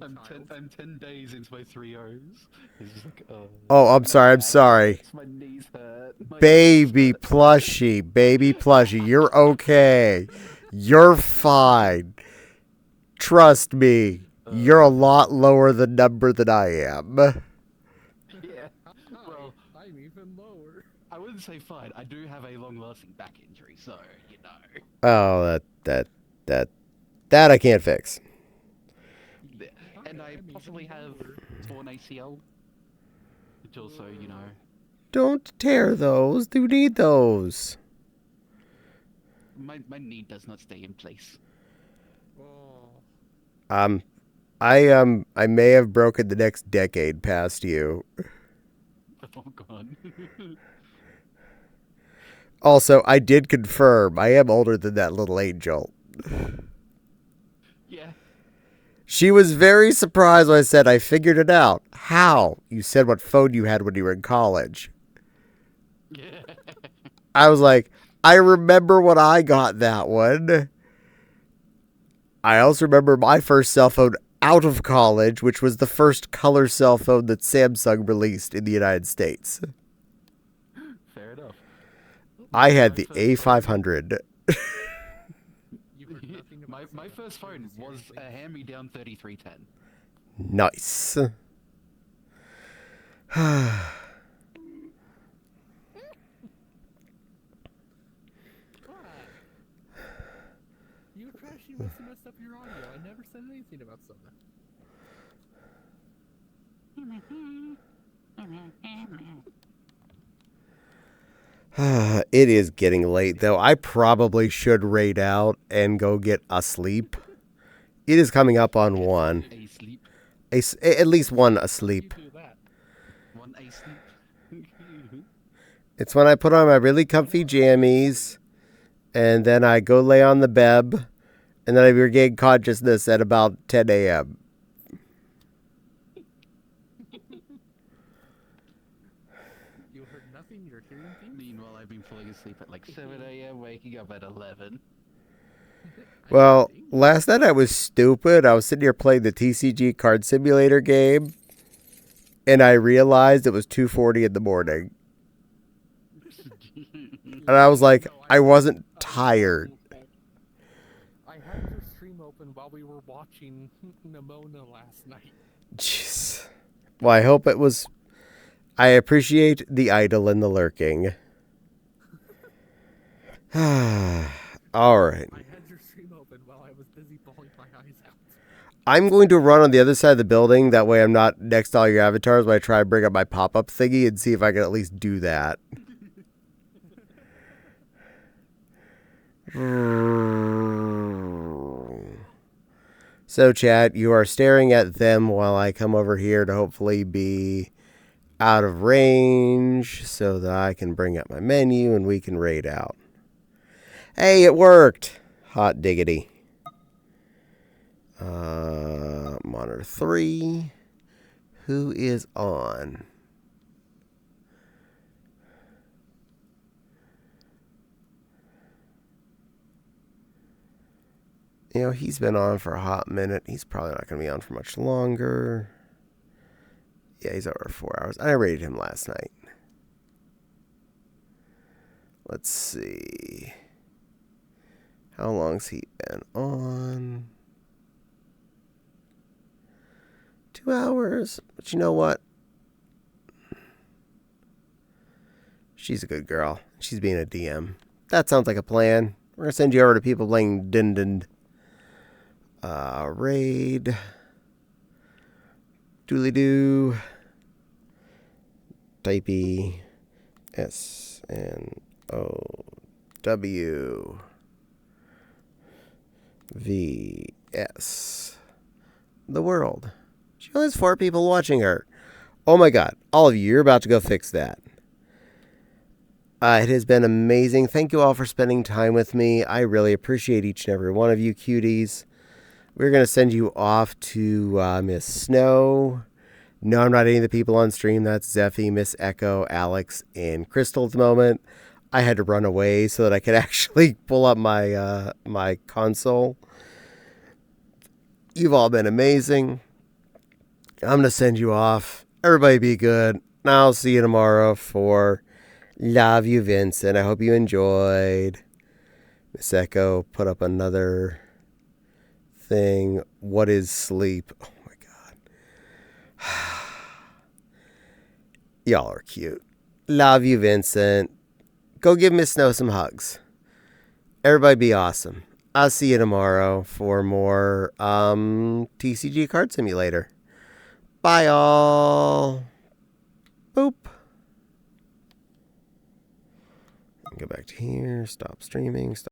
I'm 10 days into my 3 O's. It's just like, Oh, I'm sorry. My knees hurt. Baby plushie, you're okay. You're fine. Trust me, you're a lot lower the number than I am. Yeah. Well, I'm even lower. I wouldn't say fine. I do have a long-lasting back injury, so you know. Oh, that I can't fix. And I possibly have torn ACL, which also, you know. Don't tear those. You need those. my knee does not stay in place. Oh. I may have broken the next decade past you. Oh god. Also, I did confirm I am older than that little angel. Yeah. She was very surprised when I said I figured it out. How? You said what phone you had when you were in college. Yeah. I was like, I remember when I got that one. I also remember my first cell phone out of college, which was the first color cell phone that Samsung released in the United States. Fair enough. I had My the first phone- A500. You've heard nothing about My Sega first phone phones, was seriously? a hand-me-down 3310. Nice. What? You were crashing must have messed up your audio. I never said anything about soda. It is getting late, though. I probably should raid out and go get asleep. It is coming up on 1. A sleep. At least one asleep. You do that. One a sleep. It's when I put on my really comfy jammies, and then I go lay on the bed, and then I regain consciousness at about 10 a.m. You heard nothing. You're hearing things. Meanwhile, I've been falling asleep at like 7 a.m., waking up at 11. Well, last night I was stupid. I was sitting here playing the TCG card simulator game, and I realized it was 2:40 in the morning. And I was like, I wasn't tired. I had your stream open while we were watching Nimona last night. Jeez. Well, I hope it was... I appreciate the idle and the lurking. All right. I had your stream open while I was busy bawling my eyes out. I'm going to run on the other side of the building. That way I'm not next to all your avatars when I try and bring up my pop-up thingy and see if I can at least do that. So, chat, you are staring at them while I come over here to hopefully be out of range so that I can bring up my menu and we can raid out. Hey, it worked! Hot diggity. Monitor 3. Who is on? You know, he's been on for a hot minute. He's probably not going to be on for much longer. Yeah, he's over 4 hours. I rated him last night. Let's see. How long's he been on? 2 hours. But you know what? She's a good girl. She's being a DM. That sounds like a plan. We're going to send you over to people playing Din Din. Raid. Dooley doo. Typey. SNOWVS. The world. She only has 4 people watching her. Oh my god. All of you, you're about to go fix that. It has been amazing. Thank you all for spending time with me. I really appreciate each and every one of you cuties. We're going to send you off to Miss Snow. No, I'm not any of the people on stream. That's Zeffy, Miss Echo, Alex, and Crystal at the moment. I had to run away so that I could actually pull up my my console. You've all been amazing. I'm going to send you off. Everybody be good. I'll see you tomorrow for Love You, Vincent. I hope you enjoyed. Miss Echo put up another thing. What is sleep? Oh my god. Y'all are cute. Love you, Vincent. Go give Miss Snow some hugs. Everybody be awesome. I'll see you tomorrow for more TCG Card Simulator. Bye, all. Boop. Go back to here. Stop streaming. Stop.